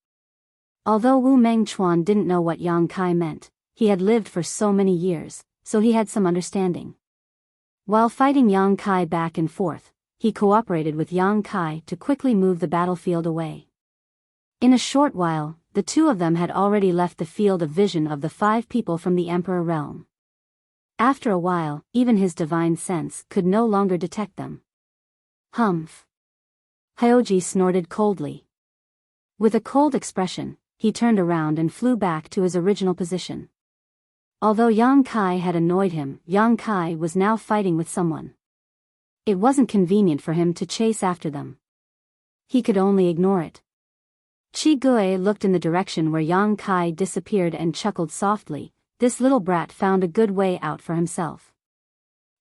Although Wu Mengchuan didn't know what Yang Kai meant, he had lived for so many years, so he had some understanding. While fighting Yang Kai back and forth, he cooperated with Yang Kai to quickly move the battlefield away. In a short while, the two of them had already left the field of vision of the 5 people from the Emperor realm. After a while, even his divine sense could no longer detect them. Humph. Hyoji snorted coldly. With a cold expression, he turned around and flew back to his original position. Although Yang Kai had annoyed him, Yang Kai was now fighting with someone. It wasn't convenient for him to chase after them. He could only ignore it. Chi Gui looked in the direction where Yang Kai disappeared and chuckled softly. This little brat found a good way out for himself.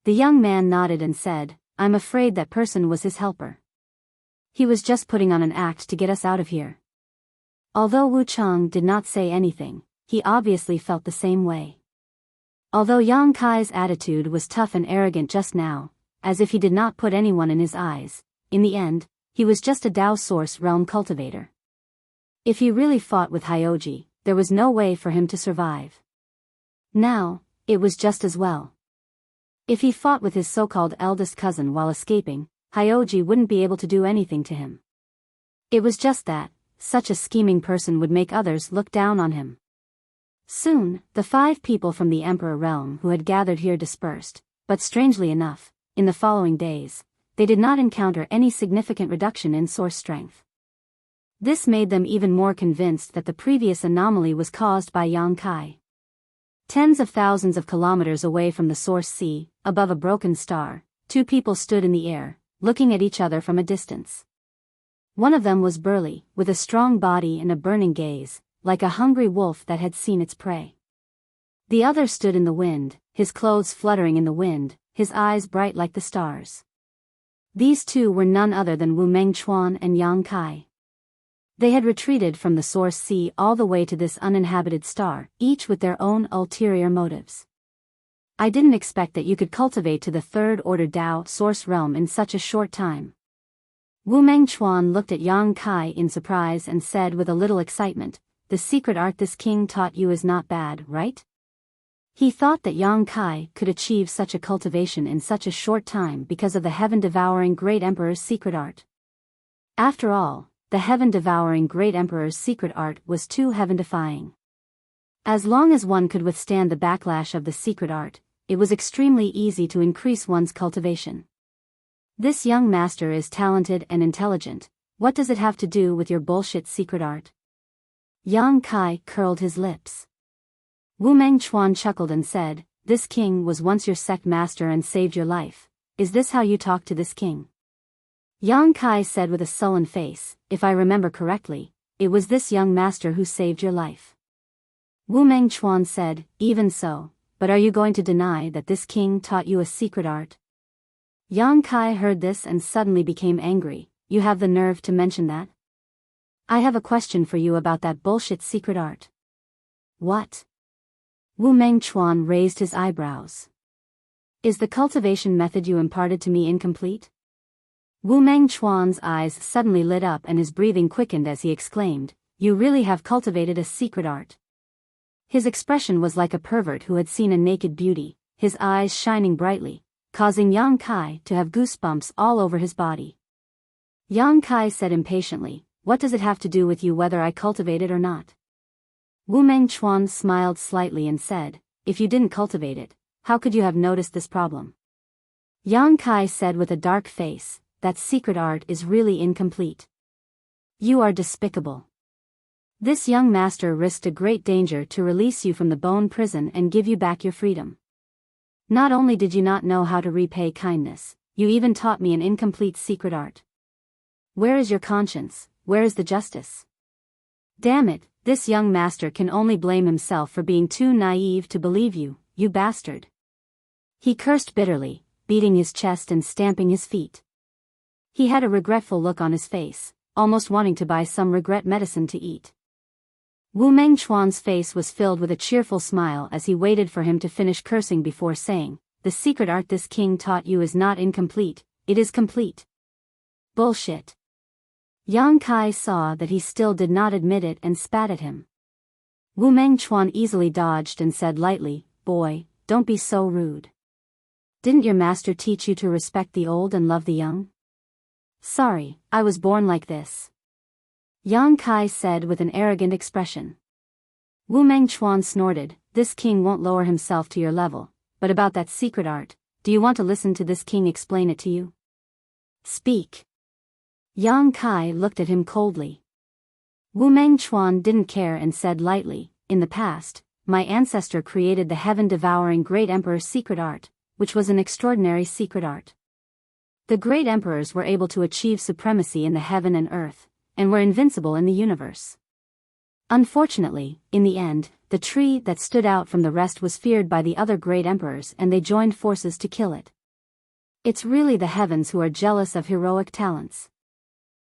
The young man nodded and said, I'm afraid that person was his helper. He was just putting on an act to get us out of here. Although Wu Cheng did not say anything, he obviously felt the same way. Although Yang Kai's attitude was tough and arrogant just now, as if he did not put anyone in his eyes, in the end, he was just a Dao Source realm cultivator. If he really fought with Hyoji, there was no way for him to survive. Now, it was just as well. If he fought with his so-called eldest cousin while escaping, Hyoji wouldn't be able to do anything to him. It was just that, such a scheming person would make others look down on him. Soon, the 5 people from the Emperor realm who had gathered here dispersed, but strangely enough, in the following days, they did not encounter any significant reduction in source strength. This made them even more convinced that the previous anomaly was caused by Yang Kai. Tens of thousands of kilometers away from the source sea, above a broken star, 2 people stood in the air, looking at each other from a distance. One of them was burly, with a strong body and a burning gaze, like a hungry wolf that had seen its prey. The other stood in the wind, his clothes fluttering in the wind, his eyes bright like the stars. These 2 were none other than Wu Mengchuan and Yang Kai. They had retreated from the source sea all the way to this uninhabited star, each with their own ulterior motives. I didn't expect that you could cultivate to the 3rd order Dao Source realm in such a short time. Wu Mengchuan looked at Yang Kai in surprise and said with a little excitement, the secret art this king taught you is not bad, right? He thought that Yang Kai could achieve such a cultivation in such a short time because of the heaven-devouring Great Emperor's secret art. After all, the heaven-devouring Great Emperor's secret art was too heaven-defying. As long as one could withstand the backlash of the secret art, it was extremely easy to increase one's cultivation. This young master is talented and intelligent. What does it have to do with your bullshit secret art? Yang Kai curled his lips. Wu Mengchuan chuckled and said, this king was once your sect master and saved your life. Is this how you talk to this king? Yang Kai said with a sullen face, if I remember correctly, it was this young master who saved your life. Wu Mengchuan said, even so, but are you going to deny that this king taught you a secret art? Yang Kai heard this and suddenly became angry. You have the nerve to mention that? I have a question for you about that bullshit secret art. What? Wu Mengchuan raised his eyebrows. Is the cultivation method you imparted to me incomplete? Wu Mengchuan's eyes suddenly lit up and his breathing quickened as he exclaimed, you really have cultivated a secret art. His expression was like a pervert who had seen a naked beauty, his eyes shining brightly, causing Yang Kai to have goosebumps all over his body. Yang Kai said impatiently, what does it have to do with you whether I cultivate it or not? Wu Mengchuan smiled slightly and said, if you didn't cultivate it, how could you have noticed this problem? Yang Kai said with a dark face, that secret art is really incomplete. You are despicable. This young master risked a great danger to release you from the bone prison and give you back your freedom. Not only did you not know how to repay kindness, you even taught me an incomplete secret art. Where is your conscience? Where is the justice? Damn it, this young master can only blame himself for being too naive to believe you, you bastard. He cursed bitterly, beating his chest and stamping his feet. He had a regretful look on his face, almost wanting to buy some regret medicine to eat. Wu Mengchuan's face was filled with a cheerful smile as he waited for him to finish cursing before saying, the secret art this king taught you is not incomplete, it is complete. Bullshit. Yang Kai saw that he still did not admit it and spat at him. Wu Mengchuan easily dodged and said lightly, boy, don't be so rude. Didn't your master teach you to respect the old and love the young? Sorry, I was born like this. Yang Kai said with an arrogant expression. Wu Mengchuan snorted, this king won't lower himself to your level, but about that secret art, do you want to listen to this king explain it to you? Speak. Yang Kai looked at him coldly. Wu Mengchuan didn't care and said lightly, in the past, my ancestor created the heaven-devouring great emperor's secret art, which was an extraordinary secret art. The great emperors were able to achieve supremacy in the heaven and earth, and were invincible in the universe. Unfortunately, in the end, the tree that stood out from the rest was feared by the other great emperors and they joined forces to kill it. It's really the heavens who are jealous of heroic talents.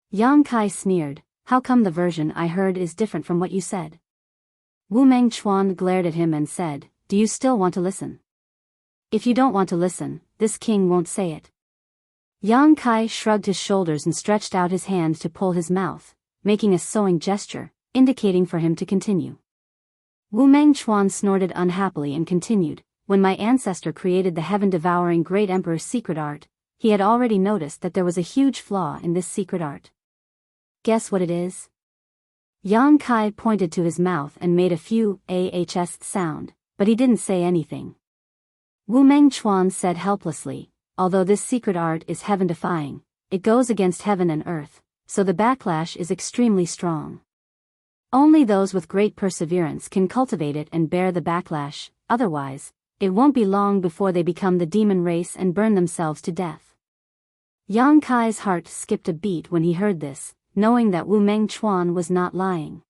Yang Kai sneered, how come the version I heard is different from what you said? Wu Mengchuan glared at him and said, do you still want to listen? If you don't want to listen, this king won't say it. Yang Kai shrugged his shoulders and stretched out his hand to pull his mouth, making a sewing gesture, indicating for him to continue. Wu Mengchuan snorted unhappily and continued, when my ancestor created the heaven-devouring great emperor's secret art, he had already noticed that there was a huge flaw in this secret art. Guess what it is? Yang Kai pointed to his mouth and made a few ahs sound, but he didn't say anything. Wu Mengchuan said helplessly, although this secret art is heaven-defying, it goes against heaven and earth, so the backlash is extremely strong. Only those with great perseverance can cultivate it and bear the backlash, otherwise, it won't be long before they become the demon race and burn themselves to death. Yang Kai's heart skipped a beat when he heard this, knowing that Wu Mengchuan was not lying.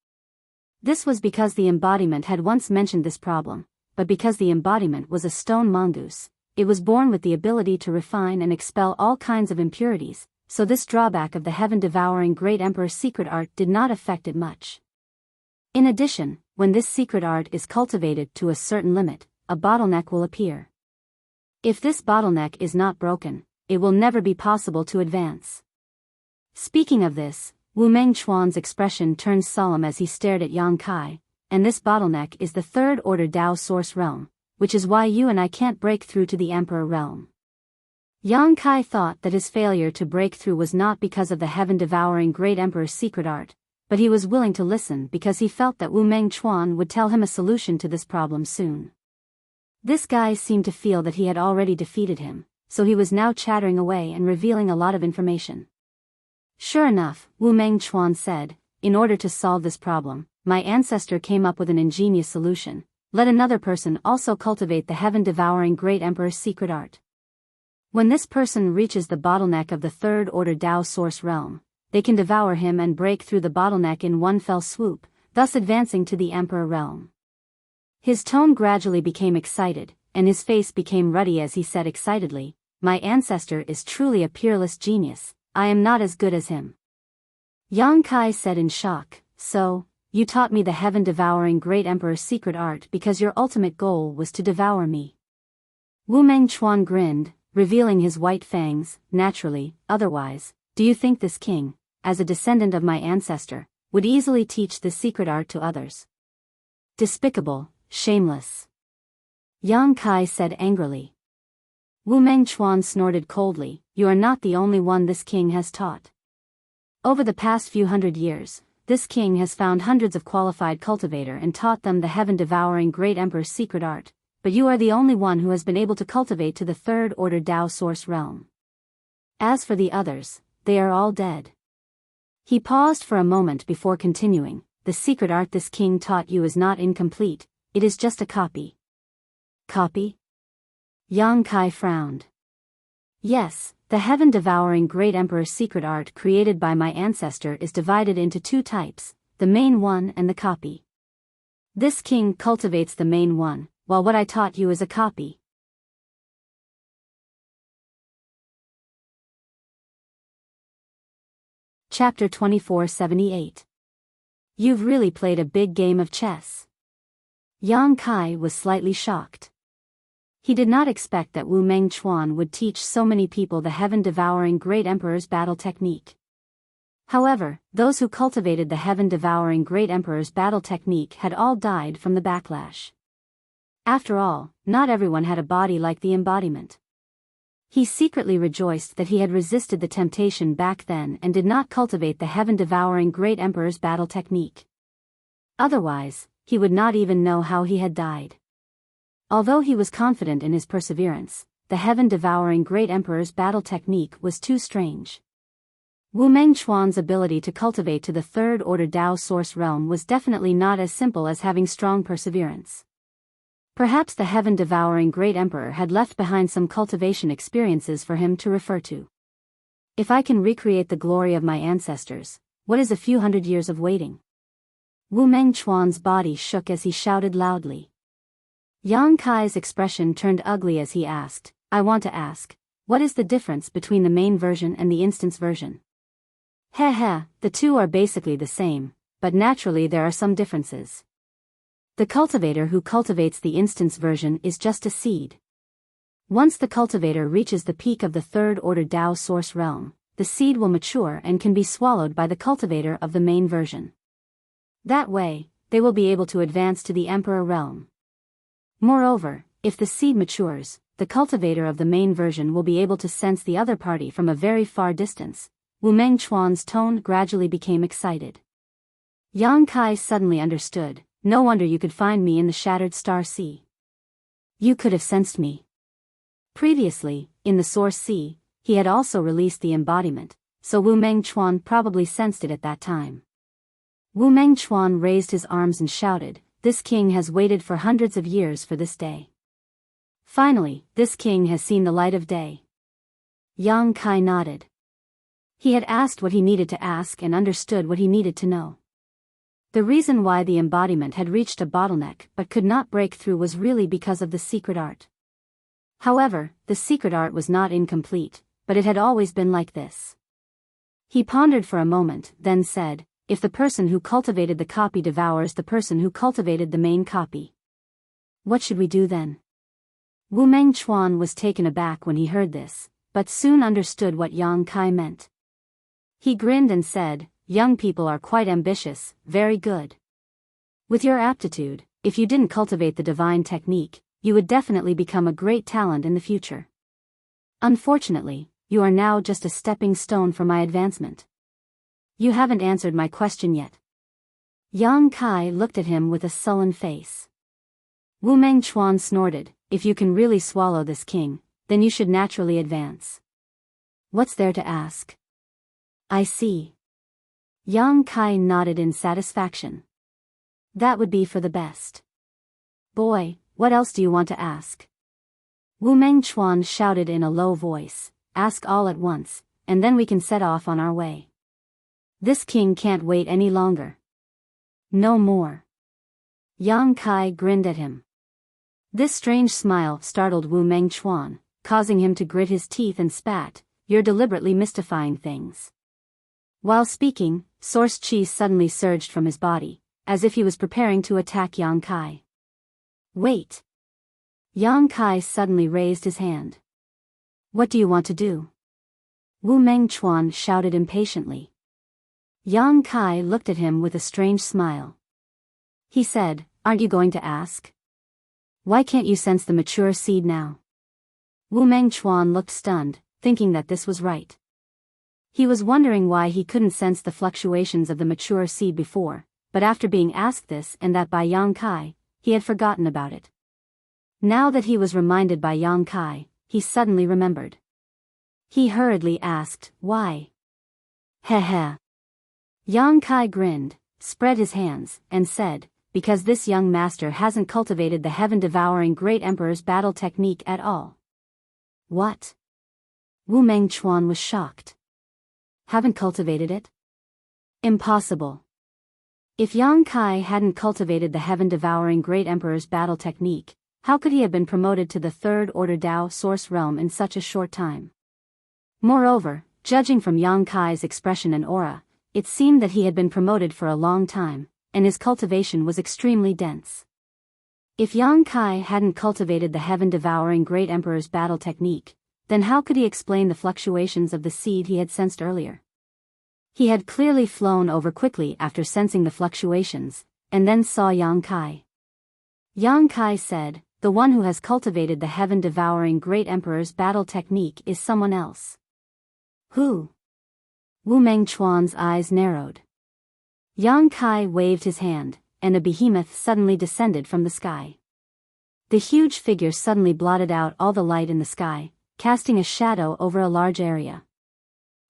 This was because the embodiment had once mentioned this problem, but because the embodiment was a stone mongoose, it was born with the ability to refine and expel all kinds of impurities, so this drawback of the heaven-devouring great emperor's secret art did not affect it much. In addition, when this secret art is cultivated to a certain limit, a bottleneck will appear. If this bottleneck is not broken, it will never be possible to advance. Speaking of this, Wu Mengchuan's expression turned solemn as he stared at Yang Kai, and this bottleneck is the third-order Tao source realm, which is why you and I can't break through to the Emperor realm. Yang Kai thought that his failure to break through was not because of the heaven-devouring great emperor's secret art, but he was willing to listen because he felt that Wu Mengchuan would tell him a solution to this problem soon. This guy seemed to feel that he had already defeated him, so he was now chattering away and revealing a lot of information. Sure enough, Wu Mengchuan said, in order to solve this problem, my ancestor came up with an ingenious solution. Let another person also cultivate the heaven-devouring great emperor's secret art. When this person reaches the bottleneck of the third-order Tao source realm, they can devour him and break through the bottleneck in one fell swoop, thus advancing to the Emperor realm. His tone gradually became excited, and his face became ruddy as he said excitedly, my ancestor is truly a peerless genius, I am not as good as him. Yang Kai said in shock, so, you taught me the heaven-devouring great emperor's secret art because your ultimate goal was to devour me. Wu Mengchuan grinned, revealing his white fangs, naturally, otherwise, do you think this king, as a descendant of my ancestor, would easily teach this secret art to others? Despicable, shameless. Yang Kai said angrily. Wu Mengchuan snorted coldly, you are not the only one this king has taught. Over the past few hundred years, this king has found hundreds of qualified cultivator and taught them the heaven-devouring great emperor's secret art, but you are the only one who has been able to cultivate to the third-order Tao source realm. As for the others, they are all dead. He paused for a moment before continuing, the secret art this king taught you is not incomplete, it is just a copy. Copy? Yang Kai frowned. Yes, the heaven-devouring great emperor's secret art created by my ancestor is divided into two types, the main one and the copy. This king cultivates the main one, while what I taught you is a copy. Chapter 2478. You've really played a big game of chess. Yang Kai was slightly shocked. He did not expect that Wu Mengchuan would teach so many people the heaven-devouring great emperor's battle technique. However, those who cultivated the heaven-devouring great emperor's battle technique had all died from the backlash. After all, not everyone had a body like the embodiment. He secretly rejoiced that he had resisted the temptation back then and did not cultivate the heaven-devouring Great Emperor's battle technique. Otherwise, he would not even know how he had died. Although he was confident in his perseverance, the heaven-devouring Great Emperor's battle technique was too strange. Wu Mengchuan's ability to cultivate to the third-order Dao source realm was definitely not as simple as having strong perseverance. Perhaps the heaven-devouring Great Emperor had left behind some cultivation experiences for him to refer to. If I can recreate the glory of my ancestors, what is a few hundred years of waiting? Wu Mengchuan's body shook as he shouted loudly. Yang Kai's expression turned ugly as he asked, I want to ask, what is the difference between the main version and the instance version? Heh, the two are basically the same, but naturally there are some differences. The cultivator who cultivates the instance version is just a seed. Once the cultivator reaches the peak of the third-order Dao source realm, the seed will mature and can be swallowed by the cultivator of the main version. That way, they will be able to advance to the Emperor realm. Moreover, if the seed matures, the cultivator of the main version will be able to sense the other party from a very far distance. Wu Mengchuan's tone gradually became excited. Yang Kai suddenly understood. No wonder you could find me in the Shattered Star Sea. You could have sensed me. Previously, in the Source Sea, he had also released the embodiment, so Wu Mengchuan probably sensed it at that time. Wu Mengchuan raised his arms and shouted, this king has waited for hundreds of years for this day. Finally, this king has seen the light of day. Yang Kai nodded. He had asked what he needed to ask and understood what he needed to know. The reason why the embodiment had reached a bottleneck but could not break through was really because of the secret art. However, the secret art was not incomplete, but it had always been like this. He pondered for a moment, then said, if the person who cultivated the copy devours the person who cultivated the main copy, what should we do then? Wu Mengchuan was taken aback when he heard this, but soon understood what Yang Kai meant. He grinned and said, young people are quite ambitious, very good. With your aptitude, if you didn't cultivate the divine technique, you would definitely become a great talent in the future. Unfortunately, you are now just a stepping stone for my advancement. You haven't answered my question yet. Yang Kai looked at him with a sullen face. Wu Mengchuan snorted, if you can really swallow this king, then you should naturally advance. What's there to ask? I see. Yang Kai nodded in satisfaction. That would be for the best. Boy, what else do you want to ask? Wu Mengchuan shouted in a low voice, ask all at once, and then we can set off on our way. This king can't wait any longer. No more. Yang Kai grinned at him. This strange smile startled Wu Mengchuan, causing him to grit his teeth and spat, you're deliberately mystifying things. While speaking, Source Chi suddenly surged from his body, as if he was preparing to attack Yang Kai. Wait. Yang Kai suddenly raised his hand. What do you want to do? Wu Mengchuan shouted impatiently. Yang Kai looked at him with a strange smile. He said, aren't you going to ask? Why can't you sense the mature seed now? Wu Mengchuan looked stunned, thinking that this was right. He was wondering why he couldn't sense the fluctuations of the mature seed before, but after being asked this and that by Yang Kai, he had forgotten about it. Now that he was reminded by Yang Kai, he suddenly remembered. He hurriedly asked, why? Heh. Yang Kai grinned, spread his hands, and said, because this young master hasn't cultivated the heaven-devouring Great Emperor's battle technique at all. What? Wu Mengchuan was shocked. Haven't cultivated it? Impossible. If Yang Kai hadn't cultivated the heaven-devouring Great Emperor's battle technique, how could he have been promoted to the third-order Dao source realm in such a short time? Moreover, judging from Yang Kai's expression and aura, it seemed that he had been promoted for a long time, and his cultivation was extremely dense. If Yang Kai hadn't cultivated the heaven-devouring Great Emperor's battle technique, then how could he explain the fluctuations of the seed he had sensed earlier? He had clearly flown over quickly after sensing the fluctuations, and then saw Yang Kai. Yang Kai said, the one who has cultivated the heaven-devouring Great Emperor's battle technique is someone else. Who? Wu Mengchuan's eyes narrowed. Yang Kai waved his hand, and a behemoth suddenly descended from the sky. The huge figure suddenly blotted out all the light in the sky, casting a shadow over a large area.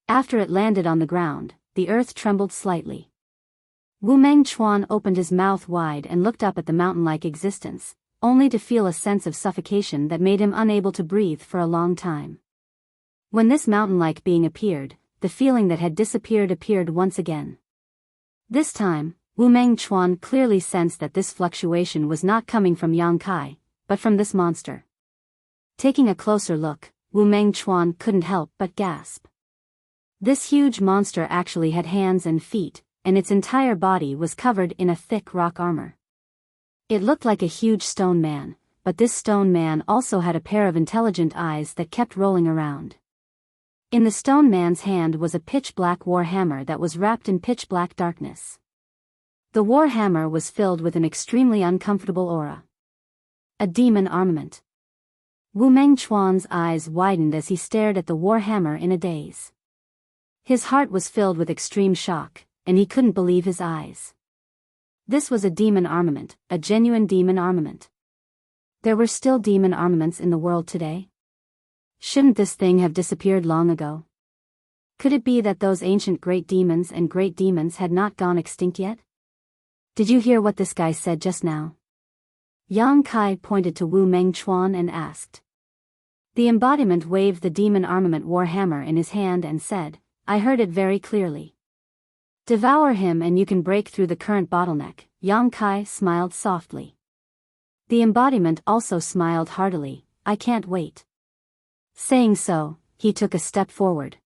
After it landed on the ground, the earth trembled slightly. Wu Mengchuan opened his mouth wide and looked up at the mountain-like existence, only to feel a sense of suffocation that made him unable to breathe for a long time. When this mountain-like being appeared, the feeling that had disappeared appeared once again. This time, Wu Mengchuan clearly sensed that this fluctuation was not coming from Yang Kai, but from this monster. Taking a closer look, Wu Mengchuan couldn't help but gasp. This huge monster actually had hands and feet, and its entire body was covered in a thick rock armor. It looked like a huge stone man, but this stone man also had a pair of intelligent eyes that kept rolling around. In the stone man's hand was a pitch-black war hammer that was wrapped in pitch-black darkness. The war hammer was filled with an extremely uncomfortable aura. A demon armament. Wu Mengchuan's eyes widened as he stared at the war hammer in a daze. His heart was filled with extreme shock, and he couldn't believe his eyes. This was a demon armament, a genuine demon armament. There were still demon armaments in the world today? Shouldn't this thing have disappeared long ago? Could it be that those ancient great demons and great demons had not gone extinct yet? Did you hear what this guy said just now? Yang Kai pointed to Wu Mengchuan and asked. The embodiment waved the demon armament war hammer in his hand and said, I heard it very clearly. Devour him and you can break through the current bottleneck. Yang Kai smiled softly. The embodiment also smiled heartily, I can't wait. Saying so, he took a step forward.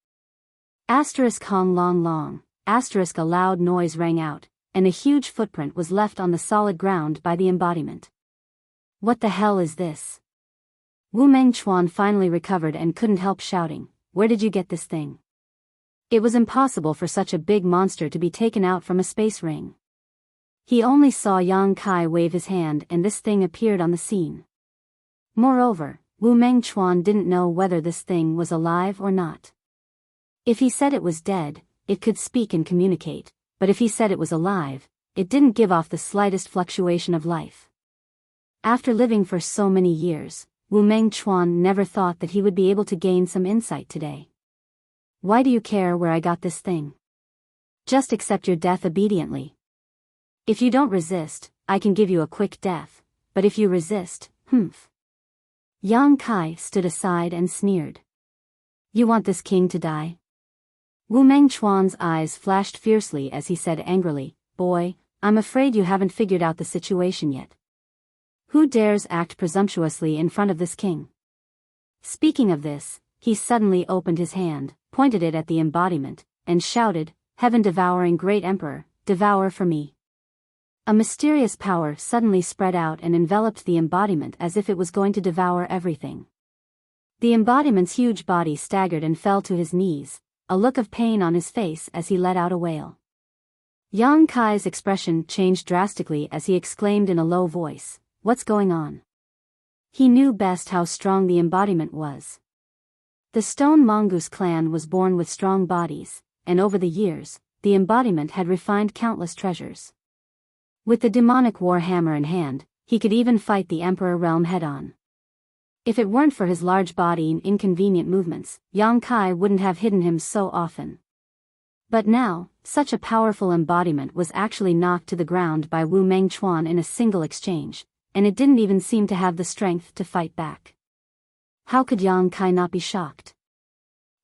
Asterisk Hong Long Long, asterisk a loud noise rang out, and a huge footprint was left on the solid ground by the embodiment. What the hell is this? Wu Mengchuan finally recovered and couldn't help shouting, where did you get this thing? It was impossible for such a big monster to be taken out from a space ring. He only saw Yang Kai wave his hand and this thing appeared on the scene. Moreover, Wu Mengchuan didn't know whether this thing was alive or not. If he said it was dead, it could speak and communicate, but if he said it was alive, it didn't give off the slightest fluctuation of life. After living for so many years, Wu Mengchuan never thought that he would be able to gain some insight today. Why do you care where I got this thing? Just accept your death obediently. If you don't resist, I can give you a quick death, but if you resist, humph. Yang Kai stood aside and sneered. You want this king to die? Wu Mengchuan's eyes flashed fiercely as he said angrily, Boy, I'm afraid you haven't figured out the situation yet. Who dares act presumptuously in front of this king? Speaking of this, he suddenly opened his hand, pointed it at the embodiment, and shouted, Heaven-devouring great emperor, devour for me. A mysterious power suddenly spread out and enveloped the embodiment as if it was going to devour everything. The embodiment's huge body staggered and fell to his knees, a look of pain on his face as he let out a wail. Yang Kai's expression changed drastically as he exclaimed in a low voice, What's going on? He knew best how strong the embodiment was. The Stone Mongoose clan was born with strong bodies, and over the years, the embodiment had refined countless treasures. With the demonic war hammer in hand, he could even fight the Emperor realm head-on. If it weren't for his large body and inconvenient movements, Yang Kai wouldn't have hidden him so often. But now, such a powerful embodiment was actually knocked to the ground by Wu Mengchuan in a single exchange, and it didn't even seem to have the strength to fight back. How could Yang Kai not be shocked?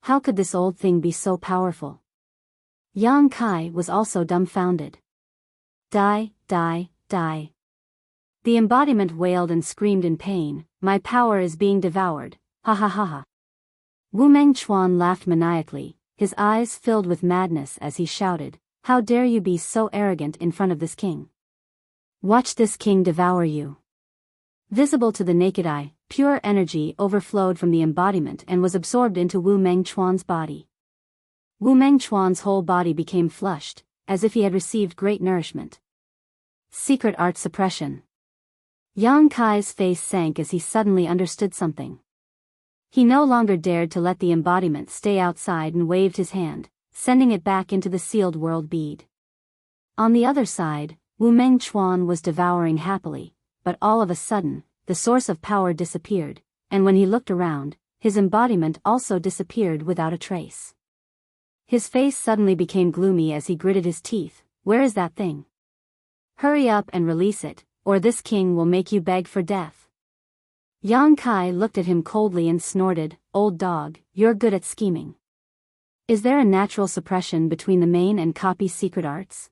How could this old thing be so powerful? Yang Kai was also dumbfounded. Die, die, die. The embodiment wailed and screamed in pain, My power is being devoured, ha ha ha ha. Wu Mengchuan laughed maniacally, his eyes filled with madness as he shouted, How dare you be so arrogant in front of this king? Watch this king devour you. Visible to the naked eye, pure energy overflowed from the embodiment and was absorbed into Wu Mengchuan's body. Wu Mengchuan's whole body became flushed, as if he had received great nourishment. Secret art suppression. Yang Kai's face sank as he suddenly understood something. He no longer dared to let the embodiment stay outside and waved his hand, sending it back into the sealed world bead. On the other side, Wu Mengchuan was devouring happily, but all of a sudden, the source of power disappeared, and when he looked around, his embodiment also disappeared without a trace. His face suddenly became gloomy as he gritted his teeth. Where is that thing? Hurry up and release it, or this king will make you beg for death. Yang Kai looked at him coldly and snorted, "Old dog, you're good at scheming. Is there a natural suppression between the main and copy secret arts?"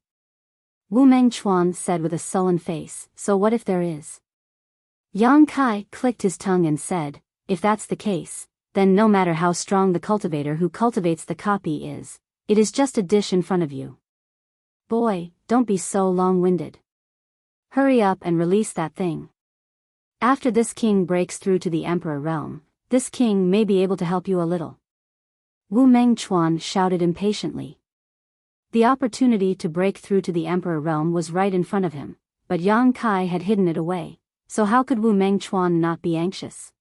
Wu Mengchuan said with a sullen face, "So what if there is?" Yang Kai clicked his tongue and said, "If that's the case, then no matter how strong the cultivator who cultivates the copy is, it is just a dish in front of you. Boy, don't be so long-winded. Hurry up and release that thing. After this king breaks through to the emperor realm, this king may be able to help you a little." Wu Mengchuan shouted impatiently. The opportunity to break through to the emperor realm was right in front of him, but Yang Kai had hidden it away, so how could Wu Mengchuan not be anxious?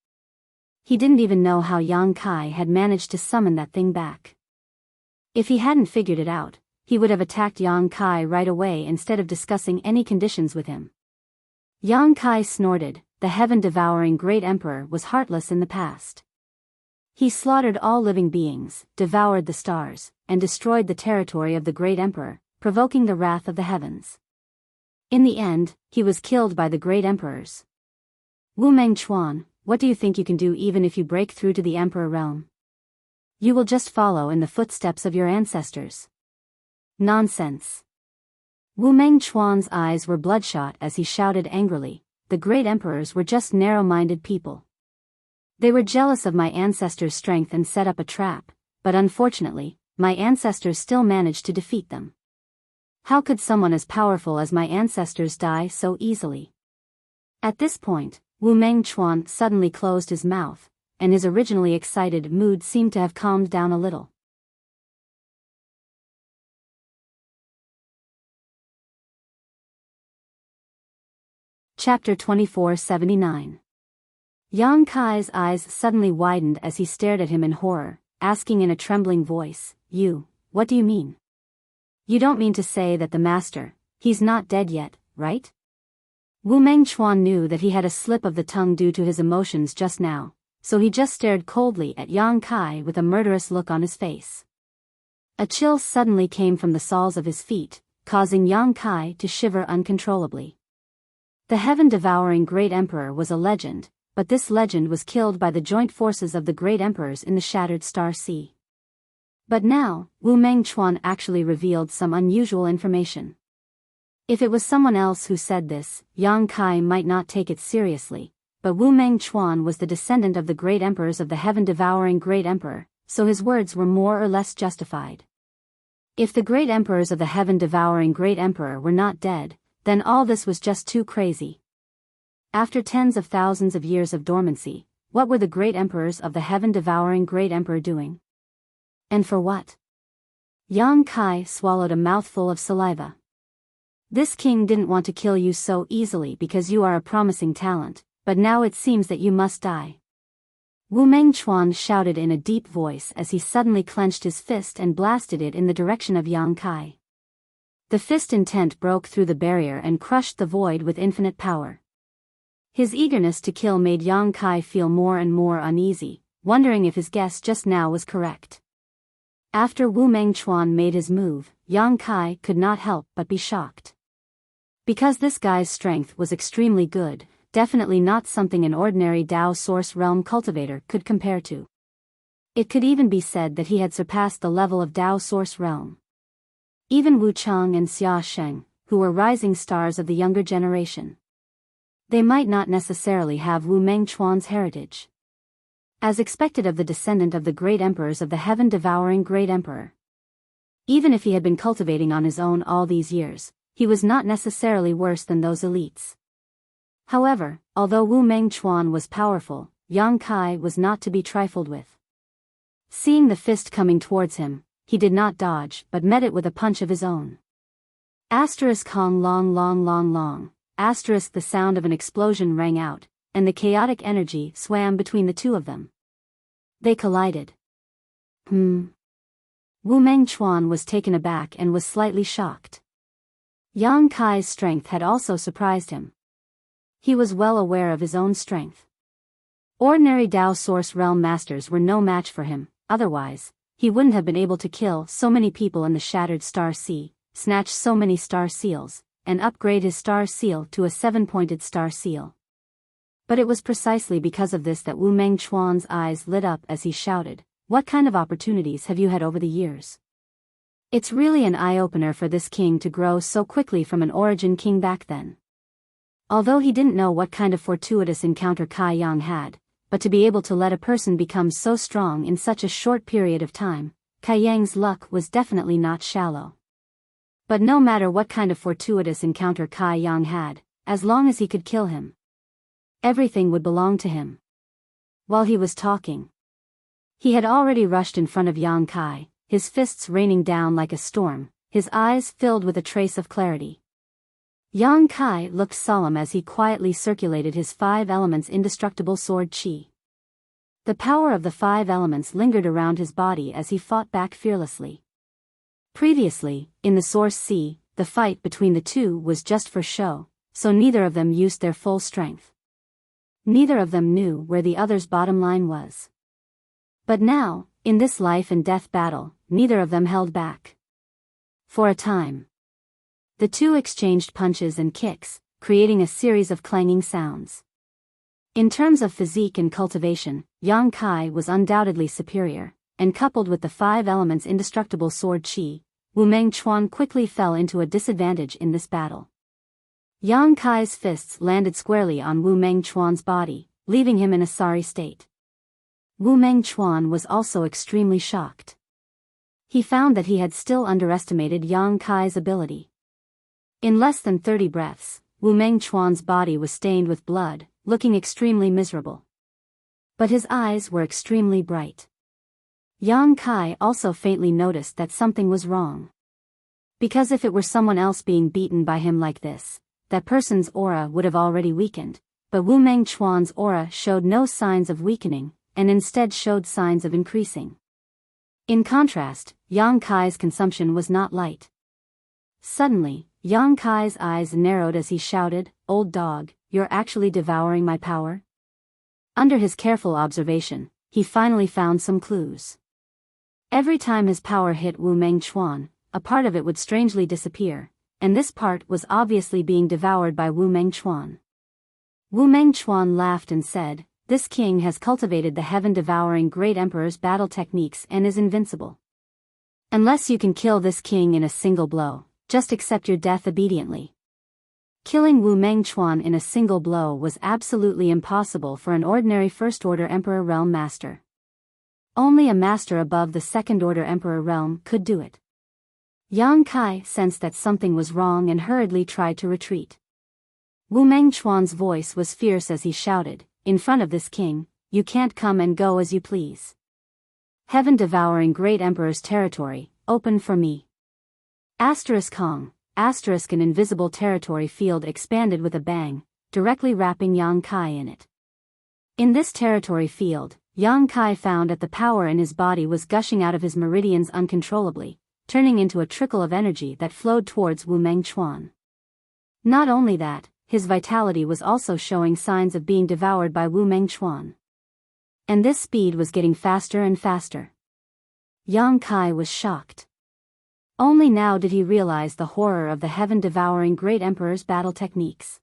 He didn't even know how Yang Kai had managed to summon that thing back. If he hadn't figured it out, he would have attacked Yang Kai right away instead of discussing any conditions with him. Yang Kai snorted. The heaven-devouring great emperor was heartless in the past. He slaughtered all living beings, devoured the stars, and destroyed the territory of the great emperor, provoking the wrath of the heavens. In the end, he was killed by the great emperors. Wu Mengchuan, what do you think you can do even if you break through to the emperor realm? You will just follow in the footsteps of your ancestors. Nonsense. Wu Mengchuan's eyes were bloodshot as he shouted angrily, "The great emperors were just narrow-minded people. They were jealous of my ancestors' strength and set up a trap, but unfortunately, my ancestors still managed to defeat them. How could someone as powerful as my ancestors die so easily?" At this point, Wu Mengchuan suddenly closed his mouth, and his originally excited mood seemed to have calmed down a little. Chapter 2479. Yang Kai's eyes suddenly widened as he stared at him in horror, asking in a trembling voice, What do you mean? You don't mean to say that the master, he's not dead yet, right?" Wu Mengchuan knew that he had a slip of the tongue due to his emotions just now, so he just stared coldly at Yang Kai with a murderous look on his face. A chill suddenly came from the soles of his feet, causing Yang Kai to shiver uncontrollably. The heaven-devouring great emperor was a legend, but this legend was killed by the joint forces of the great emperors in the Shattered Star Sea. But now, Wu Mengchuan actually revealed some unusual information. If it was someone else who said this, Yang Kai might not take it seriously, but Wu Mengchuan was the descendant of the great emperors of the heaven-devouring great emperor, so his words were more or less justified. If the great emperors of the heaven-devouring great emperor were not dead, then all this was just too crazy. After tens of thousands of years of dormancy, what were the great emperors of the heaven-devouring great emperor doing? And for what? Yang Kai swallowed a mouthful of saliva. This king didn't want to kill you so easily because you are a promising talent, but now it seems that you must die. Wu Mengchuan shouted in a deep voice as he suddenly clenched his fist and blasted it in the direction of Yang Kai. The fist intent broke through the barrier and crushed the void with infinite power. His eagerness to kill made Yang Kai feel more and more uneasy, wondering if his guess just now was correct. After Wu Mengchuan made his move, Yang Kai could not help but be shocked. Because this guy's strength was extremely good, definitely not something an ordinary Dao Source Realm cultivator could compare to. It could even be said that he had surpassed the level of Dao Source Realm. Even Wu Chang and Xia Sheng, who were rising stars of the younger generation. They might not necessarily have Wu Mengchuan's heritage. As expected of the descendant of the great emperors of the heaven-devouring great emperor. Even if he had been cultivating on his own all these years, he was not necessarily worse than those elites. However, although Wu Mengchuan was powerful, Yang Kai was not to be trifled with. Seeing the fist coming towards him, he did not dodge but met it with a punch of his own. Asterisk Hong long long long long, asterisk the sound of an explosion rang out, and the chaotic energy swam between the two of them. They collided. Wu Mengchuan was taken aback and was slightly shocked. Yang Kai's strength had also surprised him. He was well aware of his own strength. Ordinary Dao Source Realm Masters were no match for him, otherwise, he wouldn't have been able to kill so many people in the Shattered Star Sea, snatch so many star seals, and upgrade his star seal to a 7-pointed star seal. But it was precisely because of this that Wu Mengchuan's eyes lit up as he shouted, "What kind of opportunities have you had over the years? It's really an eye-opener for this king to grow so quickly from an origin king back then." Although he didn't know what kind of fortuitous encounter Kai Yang had, but to be able to let a person become so strong in such a short period of time, Kai Yang's luck was definitely not shallow. But no matter what kind of fortuitous encounter Kai Yang had, as long as he could kill him, everything would belong to him. While he was talking, he had already rushed in front of Yang Kai, his fists raining down like a storm, his eyes filled with a trace of clarity. Yang Kai looked solemn as he quietly circulated his 5 elements indestructible sword qi. The power of the 5 elements lingered around his body as he fought back fearlessly. Previously, in the Source Sea, the fight between the two was just for show, so neither of them used their full strength. Neither of them knew where the other's bottom line was. But now, in this life and death battle, neither of them held back. For a time, the two exchanged punches and kicks, creating a series of clanging sounds. In terms of physique and cultivation, Yang Kai was undoubtedly superior, and coupled with the 5 elements indestructible sword qi, Wu Mengchuan quickly fell into a disadvantage in this battle. Yang Kai's fists landed squarely on Wu Mengchuan's body, leaving him in a sorry state. Wu Mengchuan was also extremely shocked. He found that he had still underestimated Yang Kai's ability. In less than 30 breaths, Wu Mengchuan's body was stained with blood, looking extremely miserable. But his eyes were extremely bright. Yang Kai also faintly noticed that something was wrong. Because if it were someone else being beaten by him like this, that person's aura would have already weakened, but Wu Mengchuan's aura showed no signs of weakening, and instead showed signs of increasing. In contrast, Yang Kai's consumption was not light. Suddenly, Yang Kai's eyes narrowed as he shouted, "Old dog, you're actually devouring my power?" Under his careful observation, he finally found some clues. Every time his power hit Wu Mengchuan, a part of it would strangely disappear, and this part was obviously being devoured by Wu Mengchuan. Wu Mengchuan laughed and said, "This king has cultivated the heaven-devouring Great Emperor's battle techniques and is invincible. Unless you can kill this king in a single blow, just accept your death obediently." Killing Wu Mengchuan in a single blow was absolutely impossible for an ordinary First-Order Emperor Realm Master. Only a master above the Second-Order Emperor Realm could do it. Yang Kai sensed that something was wrong and hurriedly tried to retreat. Wu Mengchuan's voice was fierce as he shouted, "In front of this king, you can't come and go as you please. Heaven-devouring Great Emperor's territory, open for me." Kong, an invisible territory field expanded with a bang, directly wrapping Yang Kai in it. In this territory field, Yang Kai found that the power in his body was gushing out of his meridians uncontrollably, turning into a trickle of energy that flowed towards Wu Mengchuan. Not only that, his vitality was also showing signs of being devoured by Wu Mengchuan. And this speed was getting faster and faster. Yang Kai was shocked. Only now did he realize the horror of the heaven-devouring Great Emperor's battle techniques.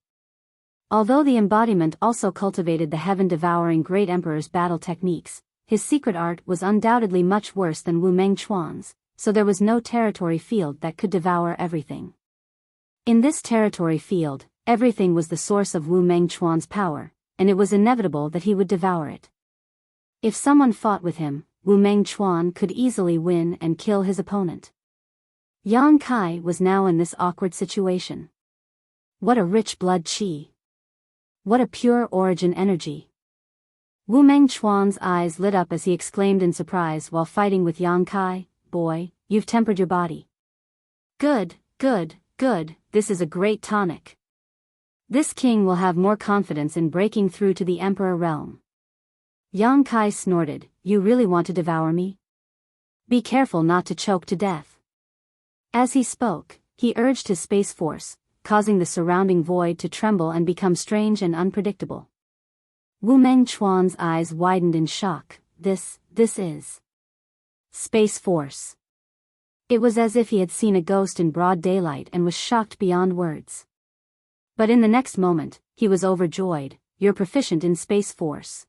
Although the embodiment also cultivated the heaven-devouring Great Emperor's battle techniques, his secret art was undoubtedly much worse than Wu Mengchuan's, so there was no territory field that could devour everything. In this territory field, everything was the source of Wu Mengchuan's power, and it was inevitable that he would devour it. If someone fought with him, Wu Mengchuan could easily win and kill his opponent. Yang Kai was now in this awkward situation. What a rich blood qi! What a pure origin energy! Wu Mengchuan's eyes lit up as he exclaimed in surprise while fighting with Yang Kai, "Boy, you've tempered your body. Good, good, good, this is a great tonic." This king will have more confidence in breaking through to the emperor realm. Yang Kai snorted, you really want to devour me? Be careful not to choke to death. As he spoke, he urged his space force, causing the surrounding void to tremble and become strange and unpredictable. Wu Mengchuan's eyes widened in shock. This is Space Force. It was as if he had seen a ghost in broad daylight and was shocked beyond words. But in the next moment, he was overjoyed. You're proficient in Space Force.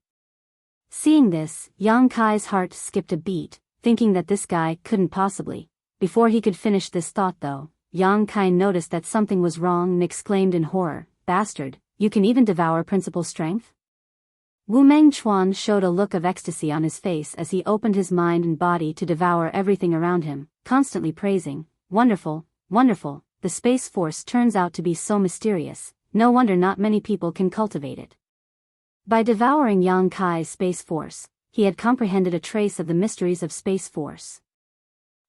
Seeing this, Yang Kai's heart skipped a beat, thinking that this guy couldn't possibly. Before he could finish this thought though, Yang Kai noticed that something was wrong and exclaimed in horror, bastard, you can even devour principal strength? Wu Mengchuan showed a look of ecstasy on his face as he opened his mind and body to devour everything around him, constantly praising, wonderful, wonderful, the Space Force turns out to be so mysterious, no wonder not many people can cultivate it. By devouring Yang Kai's Space Force, he had comprehended a trace of the mysteries of Space Force.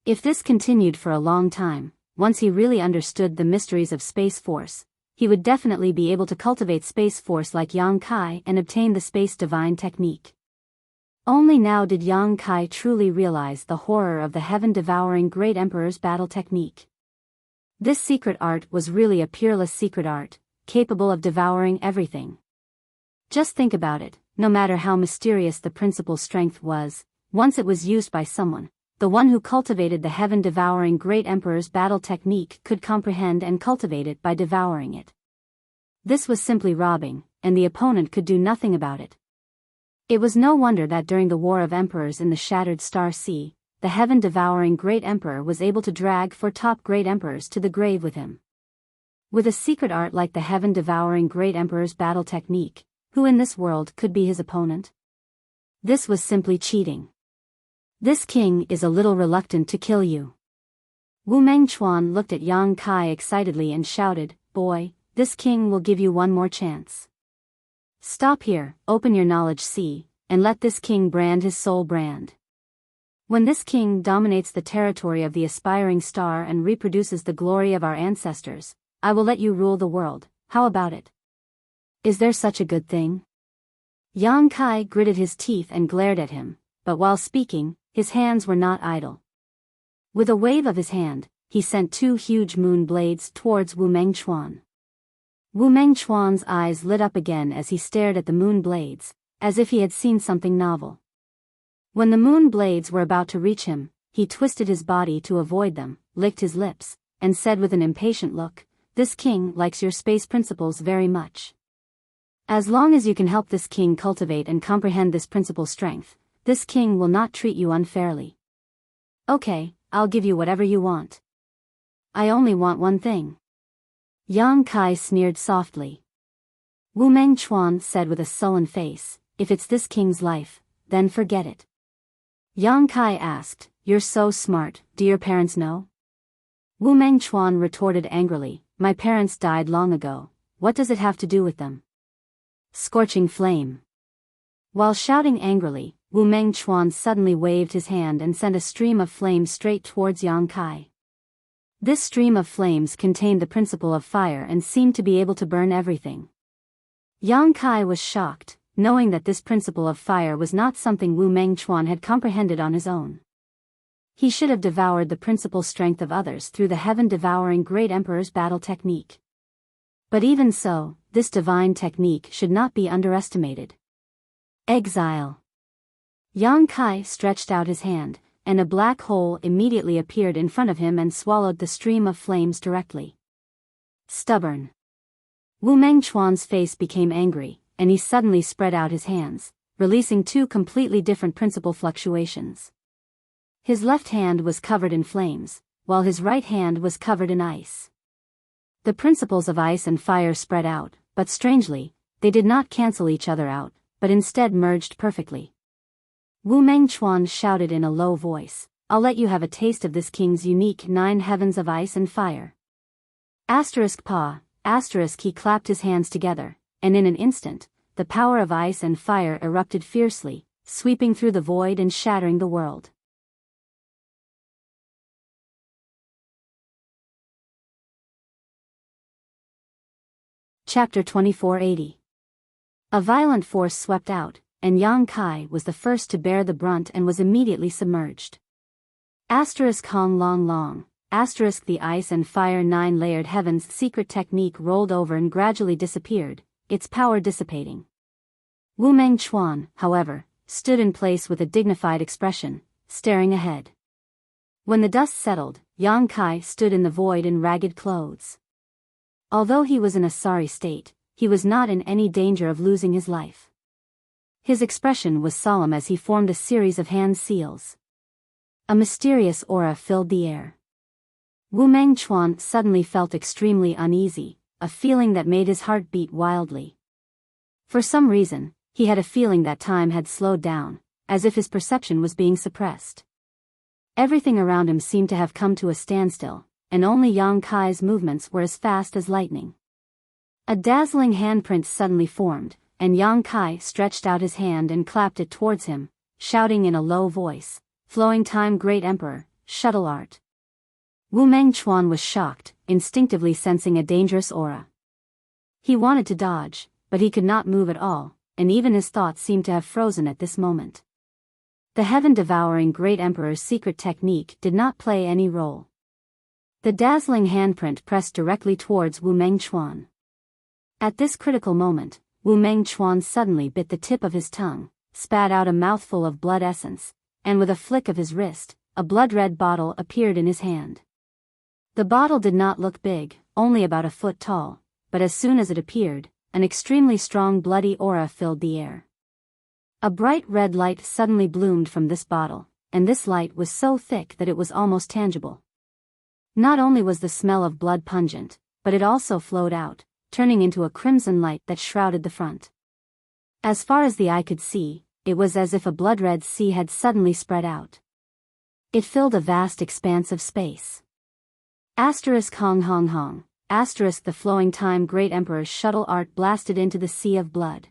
If this continued for a long time, once he really understood the mysteries of Space Force, he would definitely be able to cultivate Space Force like Yang Kai and obtain the Space Divine technique. Only now did Yang Kai truly realize the horror of the heaven-devouring Great Emperor's battle technique. This secret art was really a peerless secret art, capable of devouring everything. Just think about it, no matter how mysterious the principal strength was, once it was used by someone, the one who cultivated the heaven-devouring Great Emperor's battle technique could comprehend and cultivate it by devouring it. This was simply robbing, and the opponent could do nothing about it. It was no wonder that during the War of Emperors in the Shattered Star Sea, the heaven-devouring Great Emperor was able to drag 4 top Great Emperors to the grave with him. With a secret art like the heaven-devouring Great Emperor's battle technique, who in this world could be his opponent? This was simply cheating. This king is a little reluctant to kill you. Wu Mengchuan looked at Yang Kai excitedly and shouted, boy, this king will give you one more chance. Stop here, open your knowledge sea, and let this king brand his soul brand. When this king dominates the territory of the aspiring star and reproduces the glory of our ancestors, I will let you rule the world, how about it? Is there such a good thing? Yang Kai gritted his teeth and glared at him, but while speaking, his hands were not idle. With a wave of his hand, he sent 2 huge moon blades towards Wu Mengchuan. Wu Mengchuan's eyes lit up again as he stared at the moon blades, as if he had seen something novel. When the moon blades were about to reach him, he twisted his body to avoid them, licked his lips, and said with an impatient look, this king likes your space principles very much. As long as you can help this king cultivate and comprehend this principal strength, this king will not treat you unfairly. Okay, I'll give you whatever you want. I only want one thing. Yang Kai sneered softly. Wu Mengchuan said with a sullen face, if it's this king's life, then forget it. Yang Kai asked, you're so smart, do your parents know? Wu Mengchuan retorted angrily, my parents died long ago, what does it have to do with them? Scorching flame. While shouting angrily, Wu Mengchuan suddenly waved his hand and sent a stream of flames straight towards Yang Kai. This stream of flames contained the principle of fire and seemed to be able to burn everything. Yang Kai was shocked, knowing that this principle of fire was not something Wu Mengchuan had comprehended on his own. He should have devoured the principal strength of others through the heaven-devouring Great Emperor's battle technique. But even so, this divine technique should not be underestimated. Exile. Yang Kai stretched out his hand, and a black hole immediately appeared in front of him and swallowed the stream of flames directly. Stubborn. Wu Mengchuan's face became angry, and he suddenly spread out his hands, releasing 2 completely different principal fluctuations. His left hand was covered in flames, while his right hand was covered in ice. The principles of ice and fire spread out, but strangely, they did not cancel each other out, but instead merged perfectly. Wu Mengchuan shouted in a low voice, I'll let you have a taste of this king's unique 9 heavens of ice and fire. *Pa, he clapped his hands together, and in an instant, the power of ice and fire erupted fiercely, sweeping through the void and shattering the world. Chapter 2480. A violent force swept out, and Yang Kai was the first to bear the brunt and was immediately submerged. Hong Long Long. The ice and fire 9-layered heaven's secret technique rolled over and gradually disappeared, its power dissipating. Wu Meng Chuan, however, stood in place with a dignified expression, staring ahead. When the dust settled, Yang Kai stood in the void in ragged clothes. Although he was in a sorry state, he was not in any danger of losing his life. His expression was solemn as he formed a series of hand seals. A mysterious aura filled the air. Wu Meng Chuan suddenly felt extremely uneasy, a feeling that made his heart beat wildly. For some reason, he had a feeling that time had slowed down, as if his perception was being suppressed. Everything around him seemed to have come to a standstill, and only Yang Kai's movements were as fast as lightning. A dazzling handprint suddenly formed, and Yang Kai stretched out his hand and clapped it towards him, shouting in a low voice, "Flowing time Great Emperor, shuttle art." Wu Meng Chuan was shocked, instinctively sensing a dangerous aura. He wanted to dodge, but he could not move at all, and even his thoughts seemed to have frozen at this moment. The heaven-devouring Great Emperor's secret technique did not play any role. The dazzling handprint pressed directly towards Wu Meng Chuan. At this critical moment, Wu Meng Chuan suddenly bit the tip of his tongue, spat out a mouthful of blood essence, and with a flick of his wrist, a blood-red bottle appeared in his hand. The bottle did not look big, only about a foot tall, but as soon as it appeared, an extremely strong bloody aura filled the air. A bright red light suddenly bloomed from this bottle, and this light was so thick that it was almost tangible. Not only was the smell of blood pungent, but it also flowed out, turning into a crimson light that shrouded the front. As far as the eye could see, it was as if a blood-red sea had suddenly spread out. It filled a vast expanse of space. Hong Hong Hong. The flowing time Great Emperor's shuttle art blasted into the sea of blood.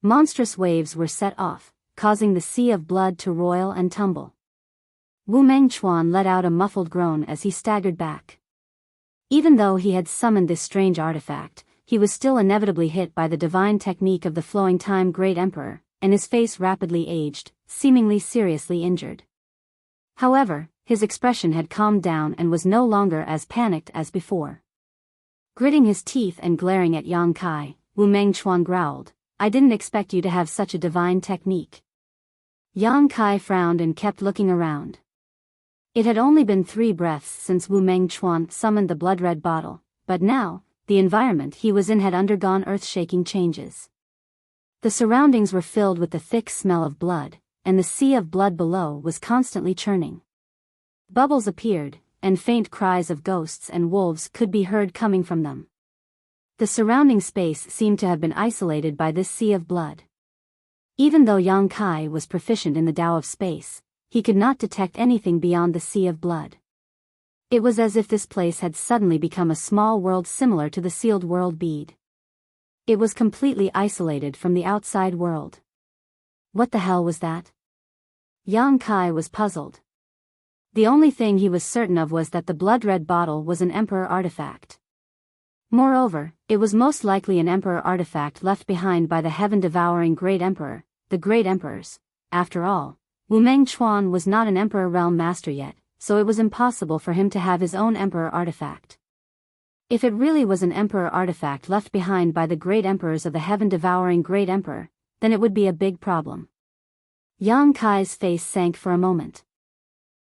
Monstrous waves were set off, causing the sea of blood to roil and tumble. Wu Meng Chuan let out a muffled groan as he staggered back. Even though he had summoned this strange artifact, he was still inevitably hit by the divine technique of the flowing time Great Emperor, and his face rapidly aged, seemingly seriously injured. However, his expression had calmed down and was no longer as panicked as before. Gritting his teeth and glaring at Yang Kai, Wu Meng Chuan growled, "I didn't expect you to have such a divine technique." Yang Kai frowned and kept looking around. It had only been 3 breaths since Wu Meng Chuan summoned the blood-red bottle, but now, the environment he was in had undergone earth-shaking changes. The surroundings were filled with the thick smell of blood, and the sea of blood below was constantly churning. Bubbles appeared, and faint cries of ghosts and wolves could be heard coming from them. The surrounding space seemed to have been isolated by this sea of blood. Even though Yang Kai was proficient in the Tao of space, he could not detect anything beyond the sea of blood. It was as if this place had suddenly become a small world similar to the sealed world bead. It was completely isolated from the outside world. What the hell was that? Yang Kai was puzzled. The only thing he was certain of was that the blood-red bottle was an emperor artifact. Moreover, it was most likely an emperor artifact left behind by the heaven-devouring Great Emperor, the Great Emperors. After all, Wu Meng Chuan was not an Emperor Realm Master yet, so it was impossible for him to have his own Emperor artifact. If it really was an Emperor artifact left behind by the Great Emperors of the heaven-devouring Great Emperor, then it would be a big problem. Yang Kai's face sank for a moment.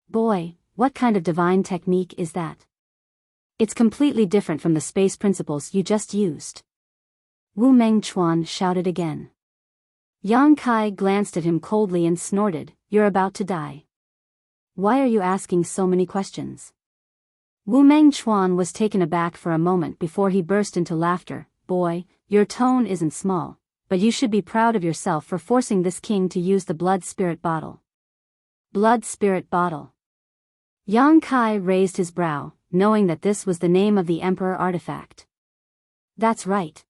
Boy, what kind of divine technique is that? It's completely different from the space principles you just used. Wu Meng Chuan shouted again. Yang Kai glanced at him coldly and snorted, "You're about to die. Why are you asking so many questions?" Wu Meng Chuan was taken aback for a moment before he burst into laughter. "Boy, your tone isn't small, but you should be proud of yourself for forcing this king to use the blood spirit bottle." Blood spirit bottle. Yang Kai raised his brow, knowing that this was the name of the emperor artifact. "That's right,"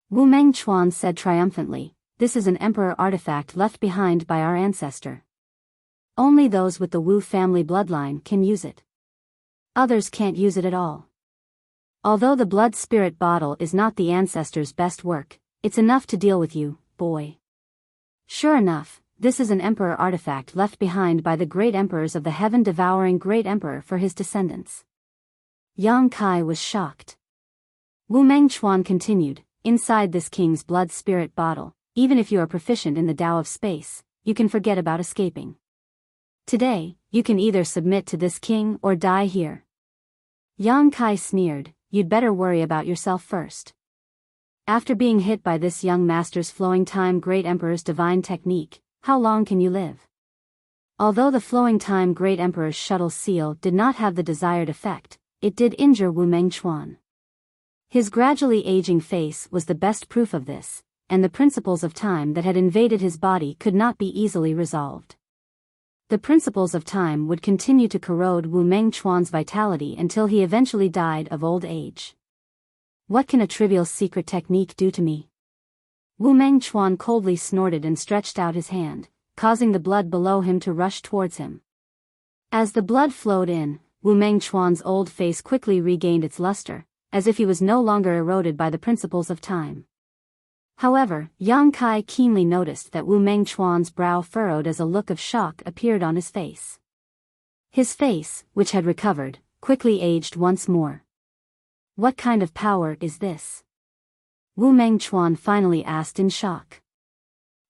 Wu Meng Chuan said triumphantly. "This is an emperor artifact left behind by our ancestor. Only those with the Wu family bloodline can use it. Others can't use it at all." Although the blood spirit bottle is not the ancestors' best work, it's enough to deal with you, boy. Sure enough, this is an emperor artifact left behind by the great emperors of the heaven-devouring great emperor for his descendants. Yang Kai was shocked. Wu Mengchuan continued, inside this king's blood spirit bottle, even if you are proficient in the Tao of space, you can forget about escaping. Today, you can either submit to this king or die here. Yang Kai sneered, you'd better worry about yourself first. After being hit by this young master's flowing time great emperor's divine technique, how long can you live? Although the flowing time great emperor's shuttle seal did not have the desired effect, it did injure Wu Mengchuan. His gradually aging face was the best proof of this, and the principles of time that had invaded his body could not be easily resolved. The principles of time would continue to corrode Wu Mengchuan's vitality until he eventually died of old age. What can a trivial secret technique do to me? Wu Mengchuan coldly snorted and stretched out his hand, causing the blood below him to rush towards him. As the blood flowed in, Wu Mengchuan's old face quickly regained its luster, as if he was no longer eroded by the principles of time. However, Yang Kai keenly noticed that Wu Mengchuan's brow furrowed as a look of shock appeared on his face. His face, which had recovered, quickly aged once more. What kind of power is this? Wu Mengchuan finally asked in shock.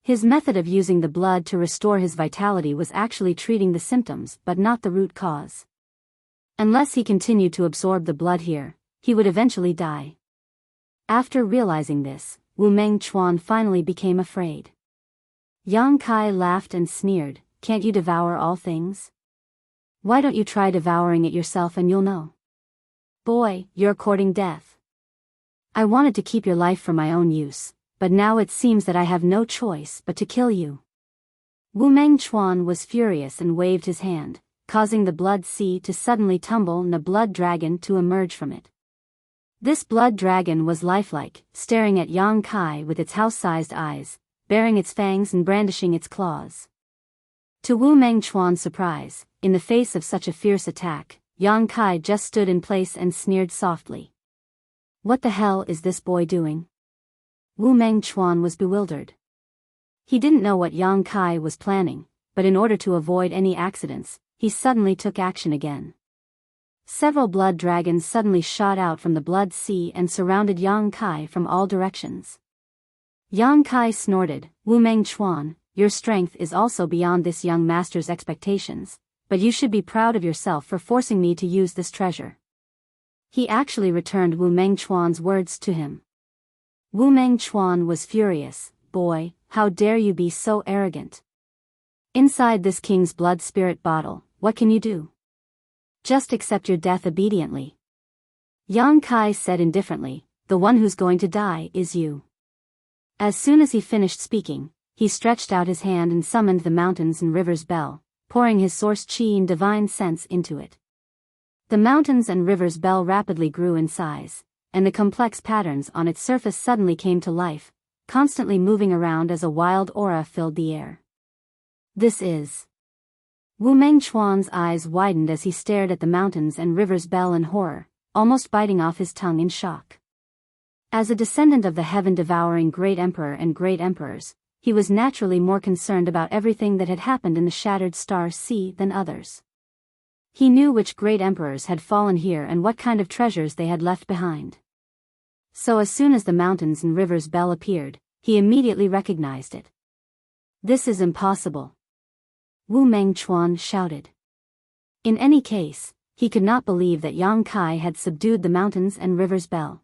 His method of using the blood to restore his vitality was actually treating the symptoms but not the root cause. Unless he continued to absorb the blood here, he would eventually die. After realizing this, Wu Mengchuan finally became afraid. Yang Kai laughed and sneered, can't you devour all things? Why don't you try devouring it yourself and you'll know. Boy, you're courting death. I wanted to keep your life for my own use, but now it seems that I have no choice but to kill you. Wu Mengchuan was furious and waved his hand, causing the blood sea to suddenly tumble and a blood dragon to emerge from it. This blood dragon was lifelike, staring at Yang Kai with its house-sized eyes, baring its fangs and brandishing its claws. To Wu Mengchuan's surprise, in the face of such a fierce attack, Yang Kai just stood in place and sneered softly. What the hell is this boy doing? Wu Mengchuan was bewildered. He didn't know what Yang Kai was planning, but in order to avoid any accidents, he suddenly took action again. Several blood dragons suddenly shot out from the blood sea and surrounded Yang Kai from all directions. Yang Kai snorted, Wu Mengchuan, your strength is also beyond this young master's expectations, but you should be proud of yourself for forcing me to use this treasure. He actually returned Wu Mengchuan's words to him. Wu Mengchuan was furious, boy, how dare you be so arrogant? Inside this king's blood spirit bottle, what can you do? Just accept your death obediently. Yang Kai said indifferently, the one who's going to die is you. As soon as he finished speaking, he stretched out his hand and summoned the mountains and rivers bell, pouring his source chi and divine sense into it. The mountains and rivers bell rapidly grew in size, and the complex patterns on its surface suddenly came to life, constantly moving around as a wild aura filled the air. This is... Wu Mengchuan's eyes widened as he stared at the mountains and rivers bell in horror, almost biting off his tongue in shock. As a descendant of the heaven-devouring great emperor and great emperors, he was naturally more concerned about everything that had happened in the shattered star sea than others. He knew which great emperors had fallen here and what kind of treasures they had left behind. So as soon as the mountains and rivers bell appeared, he immediately recognized it. This is impossible. Wu Mengchuan shouted. In any case, he could not believe that Yang Kai had subdued the mountains and rivers bell.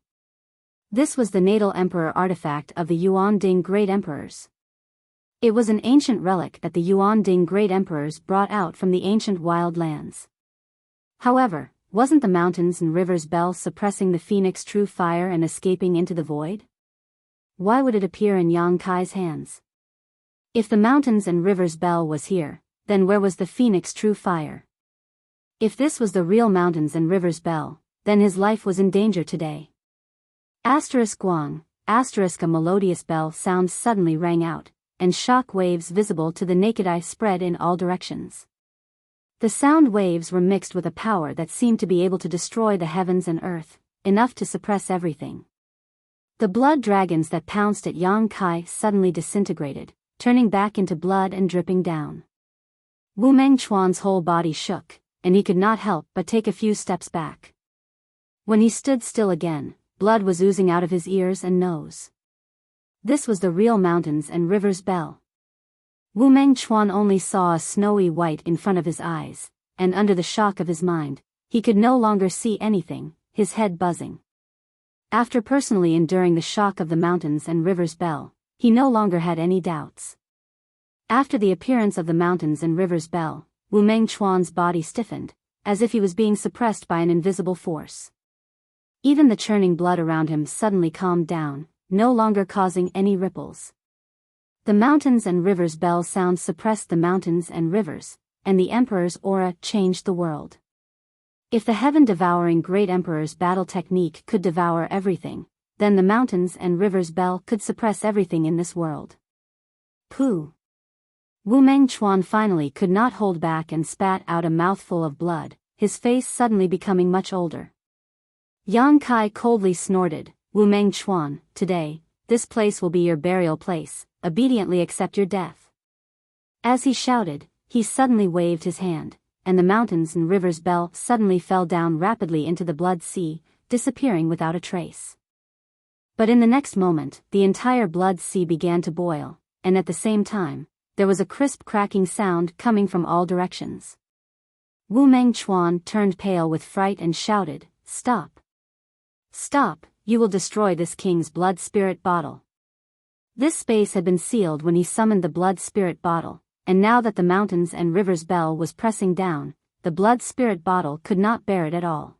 This was the natal emperor artifact of the Yuanding great emperors. It was an ancient relic that the Yuanding great emperors brought out from the ancient wild lands. However, wasn't the mountains and rivers bell suppressing the phoenix true fire and escaping into the void? Why would it appear in Yang Kai's hands? If the mountains and rivers bell was here, then where was the phoenix true fire? If this was the real mountains and rivers bell, then his life was in danger today. Asterisk Guang, asterisk a melodious bell sound suddenly rang out, and shock waves visible to the naked eye spread in all directions. The sound waves were mixed with a power that seemed to be able to destroy the heavens and earth, enough to suppress everything. The blood dragons that pounced at Yang Kai suddenly disintegrated, turning back into blood and dripping down. Wu Mengchuan's whole body shook, and he could not help but take a few steps back. When he stood still again, blood was oozing out of his ears and nose. This was the real mountains and rivers bell. Wu Mengchuan only saw a snowy white in front of his eyes, and under the shock of his mind, he could no longer see anything, his head buzzing. After personally enduring the shock of the mountains and rivers bell, he no longer had any doubts. After the appearance of the mountains and rivers bell, Wu Mengchuan's body stiffened, as if he was being suppressed by an invisible force. Even the churning blood around him suddenly calmed down, no longer causing any ripples. The mountains and rivers bell sound suppressed the mountains and rivers, and the Emperor's aura changed the world. If the heaven-devouring Great Emperor's battle technique could devour everything, then the mountains and rivers bell could suppress everything in this world. Pooh! Wu Mengchuan finally could not hold back and spat out a mouthful of blood, his face suddenly becoming much older. Yang Kai coldly snorted, "Wu Mengchuan, today, this place will be your burial place, obediently accept your death." As he shouted, he suddenly waved his hand, and the mountains and rivers bell suddenly fell down rapidly into the blood sea, disappearing without a trace. But in the next moment, the entire blood sea began to boil, and at the same time, there was a crisp cracking sound coming from all directions. Wu Mengchuan turned pale with fright and shouted, "Stop! Stop, you will destroy this king's blood spirit bottle." This space had been sealed when he summoned the blood spirit bottle, and now that the mountains and rivers bell was pressing down, the blood spirit bottle could not bear it at all.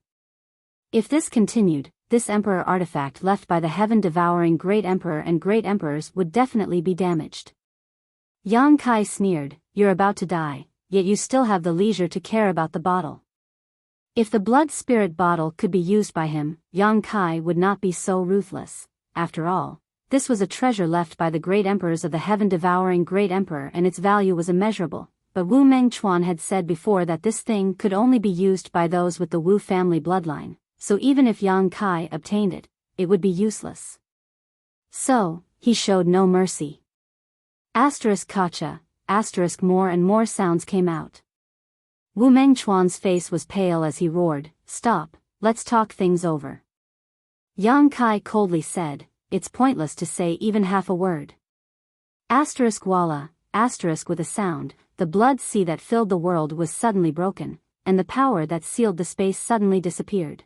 If this continued, this emperor artifact left by the heaven-devouring Great Emperor and Great Emperors would definitely be damaged. Yang Kai sneered, "You're about to die, yet you still have the leisure to care about the bottle." If the blood spirit bottle could be used by him, Yang Kai would not be so ruthless. After all, this was a treasure left by the great emperors of the heaven-devouring Great Emperor, and its value was immeasurable. But Wu Mengchuan had said before that this thing could only be used by those with the Wu family bloodline, so even if Yang Kai obtained it, it would be useless. So, he showed no mercy. Kacha, more and more sounds came out. Wu Mengchuan's face was pale as he roared, "Stop, let's talk things over." Yang Kai coldly said, "It's pointless to say even half a word." Walla, with a sound, the blood sea that filled the world was suddenly broken, and the power that sealed the space suddenly disappeared.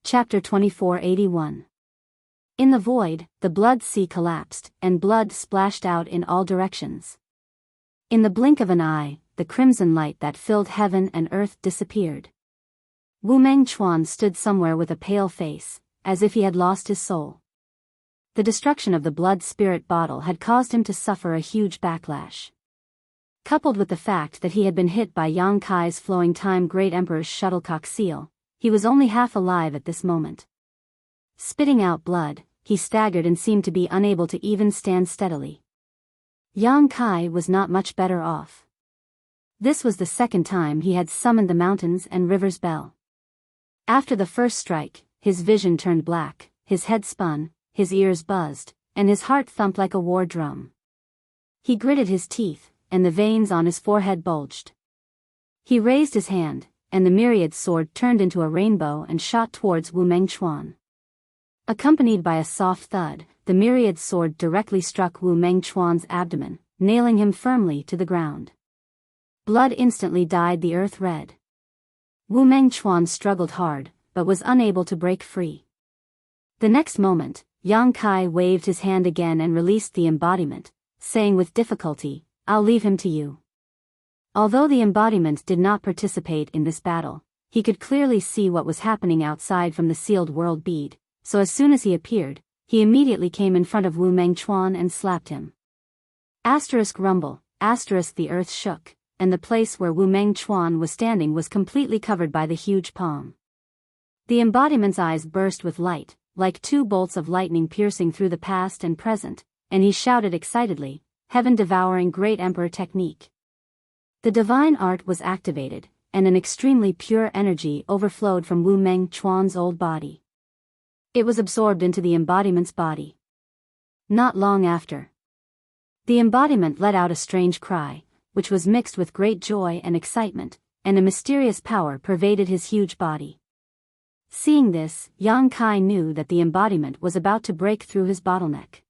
Chapter 2481. In the void, the blood sea collapsed, and blood splashed out in all directions. In the blink of an eye, the crimson light that filled heaven and earth disappeared. Wu Mengchuan stood somewhere with a pale face, as if he had lost his soul. The destruction of the blood spirit bottle had caused him to suffer a huge backlash. Coupled with the fact that he had been hit by Yang Kai's flowing time Great Emperor's shuttlecock seal, he was only half alive at this moment. Spitting out blood, he staggered and seemed to be unable to even stand steadily. Yang Kai was not much better off. This was the second time he had summoned the mountains and rivers bell. After the first strike, his vision turned black, his head spun, his ears buzzed, and his heart thumped like a war drum. He gritted his teeth, and the veins on his forehead bulged. He raised his hand, and the myriad sword turned into a rainbow and shot towards Wu Mengchuan. Accompanied by a soft thud, the myriad sword directly struck Wu Mengchuan's abdomen, nailing him firmly to the ground. Blood instantly dyed the earth red. Wu Mengchuan struggled hard, but was unable to break free. The next moment, Yang Kai waved his hand again and released the embodiment, saying with difficulty, "I'll leave him to you." Although the embodiment did not participate in this battle, he could clearly see what was happening outside from the sealed world bead. So as soon as he appeared, he immediately came in front of Wu Mengchuan and slapped him. Rumble, the earth shook, and the place where Wu Mengchuan was standing was completely covered by the huge palm. The embodiment's eyes burst with light, like two bolts of lightning piercing through the past and present, and he shouted excitedly, heaven-devouring Great Emperor technique. The divine art was activated, and an extremely pure energy overflowed from Wu Meng Chuan's old body. It was absorbed into the embodiment's body. Not long after, the embodiment let out a strange cry, which was mixed with great joy and excitement, and a mysterious power pervaded his huge body. Seeing this, Yang Kai knew that the embodiment was about to break through his bottleneck.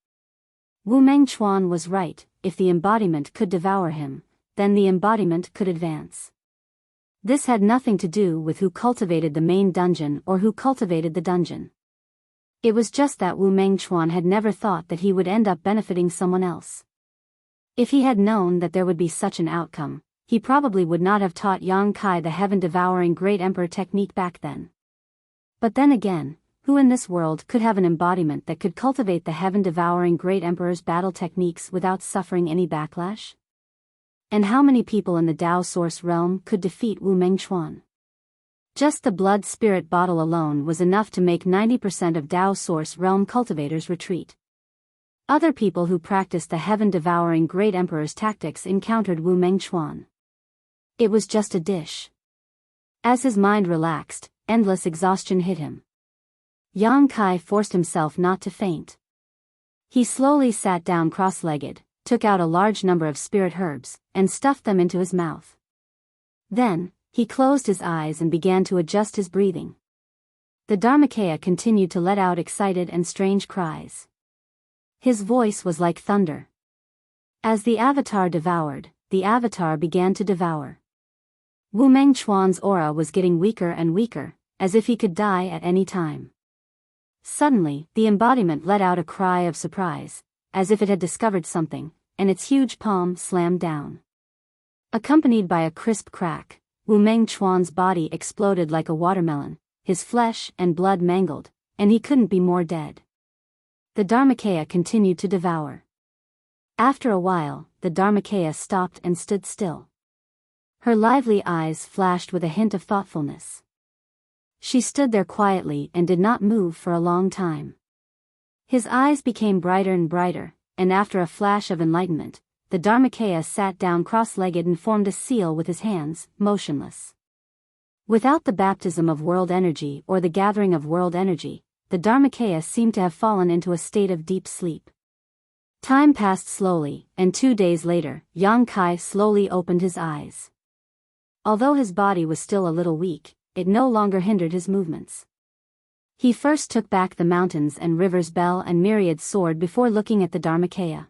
Wu Meng Chuan was right. If the embodiment could devour him, then the embodiment could advance. This had nothing to do with who cultivated the main dungeon or who cultivated the dungeon. It was just that Wu Meng Chuan had never thought that he would end up benefiting someone else. If he had known that there would be such an outcome, he probably would not have taught Yang Kai the heaven-devouring Great Emperor technique back then. But then again, who in this world could have an embodiment that could cultivate the heaven-devouring Great Emperor's battle techniques without suffering any backlash? And how many people in the Tao Source realm could defeat Wu Meng Chuan? Just the blood spirit bottle alone was enough to make 90% of Tao Source realm cultivators retreat. Other people who practiced the heaven-devouring Great Emperor's tactics encountered Wu Meng Chuan. It was just a dish. As his mind relaxed, endless exhaustion hit him. Yang Kai forced himself not to faint. He slowly sat down cross-legged, took out a large number of spirit herbs, and stuffed them into his mouth. Then, he closed his eyes and began to adjust his breathing. The Dharmakaya continued to let out excited and strange cries. His voice was like thunder. As the avatar devoured, the avatar began to devour. Wu Meng Chuan's aura was getting weaker and weaker, as if he could die at any time. Suddenly, the embodiment let out a cry of surprise, as if it had discovered something, and its huge palm slammed down. Accompanied by a crisp crack, Wu Meng Chuan's body exploded like a watermelon, his flesh and blood mangled, and he couldn't be more dead. The Dharmakaya continued to devour. After a while, the Dharmakaya stopped and stood still. Her lively eyes flashed with a hint of thoughtfulness. She stood there quietly and did not move for a long time. His eyes became brighter and brighter, and after a flash of enlightenment, the Dharmakaya sat down cross-legged and formed a seal with his hands, motionless. Without the baptism of world energy or the gathering of world energy, the Dharmakaya seemed to have fallen into a state of deep sleep. Time passed slowly, and 2 days later, Yang Kai slowly opened his eyes. Although his body was still a little weak, it no longer hindered his movements. He first took back the mountains and rivers bell and myriad sword before looking at the Dharmakaya.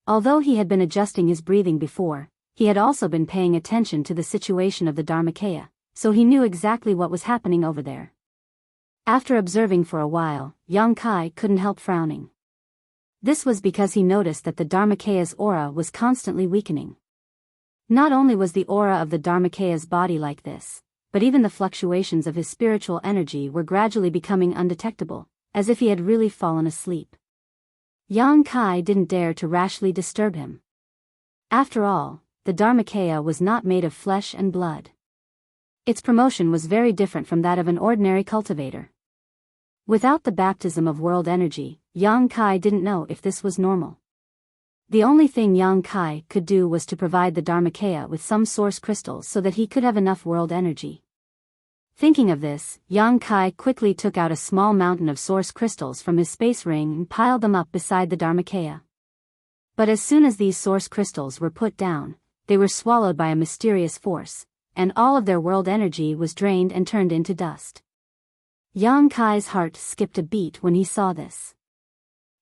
Although he had been adjusting his breathing before, he had also been paying attention to the situation of the Dharmakaya, so he knew exactly what was happening over there. After observing for a while, Yang Kai couldn't help frowning. This was because he noticed that the Dharmakaya's aura was constantly weakening. Not only was the aura of the Dharmakaya's body like this, but even the fluctuations of his spiritual energy were gradually becoming undetectable, as if he had really fallen asleep. Yang Kai didn't dare to rashly disturb him. After all, the Dharmakaya was not made of flesh and blood. Its promotion was very different from that of an ordinary cultivator. Without the baptism of world energy, Yang Kai didn't know if this was normal. The only thing Yang Kai could do was to provide the Dharmakaya with some source crystals so that he could have enough world energy. Thinking of this, Yang Kai quickly took out a small mountain of source crystals from his space ring and piled them up beside the Dharmakaya. But as soon as these source crystals were put down, they were swallowed by a mysterious force, and all of their world energy was drained and turned into dust. Yang Kai's heart skipped a beat when he saw this.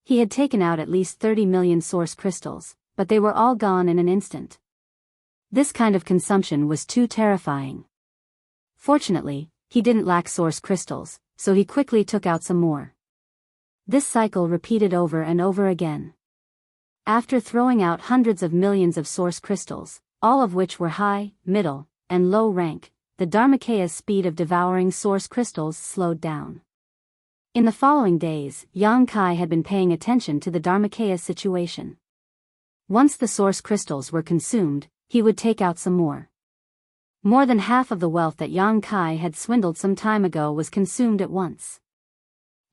He had taken out at least 30 million source crystals, but they were all gone in an instant. This kind of consumption was too terrifying. Fortunately, he didn't lack source crystals, so he quickly took out some more. This cycle repeated over and over again. After throwing out hundreds of millions of source crystals, all of which were high, middle, and low rank, the Dharmakaya's speed of devouring source crystals slowed down. In the following days, Yang Kai had been paying attention to the Dharmakaya's situation. Once the source crystals were consumed, he would take out some more. More than half of the wealth that Yang Kai had swindled some time ago was consumed at once.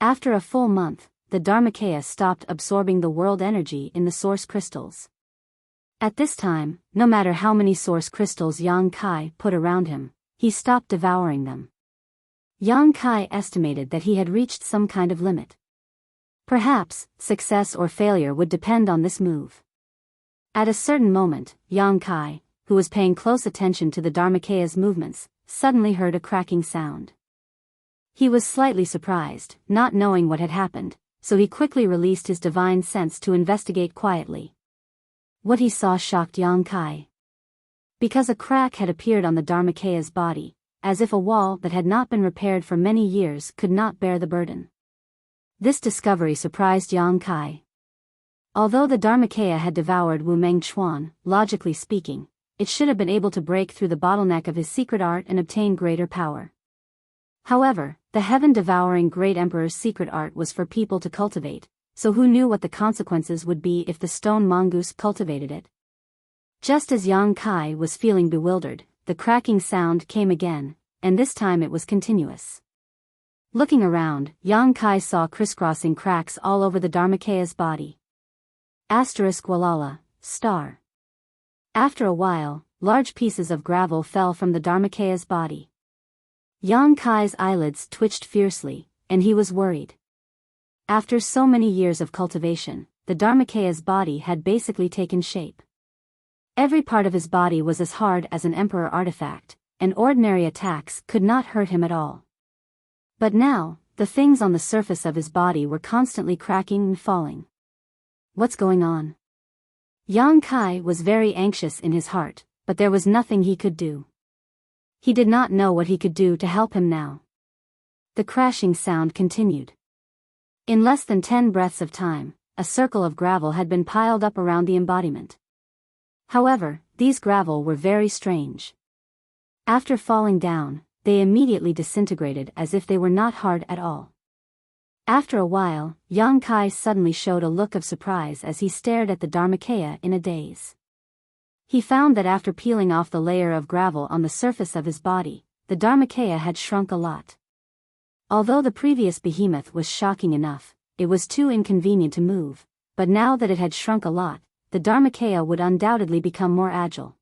After a full month, the Dharmakaya stopped absorbing the world energy in the source crystals. At this time, no matter how many source crystals Yang Kai put around him, he stopped devouring them. Yang Kai estimated that he had reached some kind of limit. Perhaps, success or failure would depend on this move. At a certain moment, Yang Kai, who was paying close attention to the Dharmakeya's movements, suddenly heard a cracking sound. He was slightly surprised, not knowing what had happened, so he quickly released his divine sense to investigate quietly. What he saw shocked Yang Kai. Because a crack had appeared on the Dharmakeya's body, as if a wall that had not been repaired for many years could not bear the burden. This discovery surprised Yang Kai. Although the Dharmakeya had devoured Wu Meng Chuan, logically speaking, it should have been able to break through the bottleneck of his secret art and obtain greater power. However, the heaven-devouring great emperor's secret art was for people to cultivate, so who knew what the consequences would be if the stone mongoose cultivated it? Just as Yang Kai was feeling bewildered, the cracking sound came again, and this time it was continuous. Looking around, Yang Kai saw crisscrossing cracks all over the Dharmakeya's body. Walala, star. After a while, large pieces of gravel fell from the Dharmakeya's body. Yang Kai's eyelids twitched fiercely, and he was worried. After so many years of cultivation, the Dharmakeya's body had basically taken shape. Every part of his body was as hard as an emperor artifact, and ordinary attacks could not hurt him at all. But now, the things on the surface of his body were constantly cracking and falling. What's going on? Yang Kai was very anxious in his heart, but there was nothing he could do. He did not know what he could do to help him now. The crashing sound continued. In less than 10 breaths of time, a circle of gravel had been piled up around the embodiment. However, these gravel were very strange. After falling down, they immediately disintegrated as if they were not hard at all. After a while, Yang Kai suddenly showed a look of surprise as he stared at the Dharmakeya in a daze. He found that after peeling off the layer of gravel on the surface of his body, the Dharmakeya had shrunk a lot. Although the previous behemoth was shocking enough, it was too inconvenient to move, but now that it had shrunk a lot, the Dharmakeya would undoubtedly become more agile.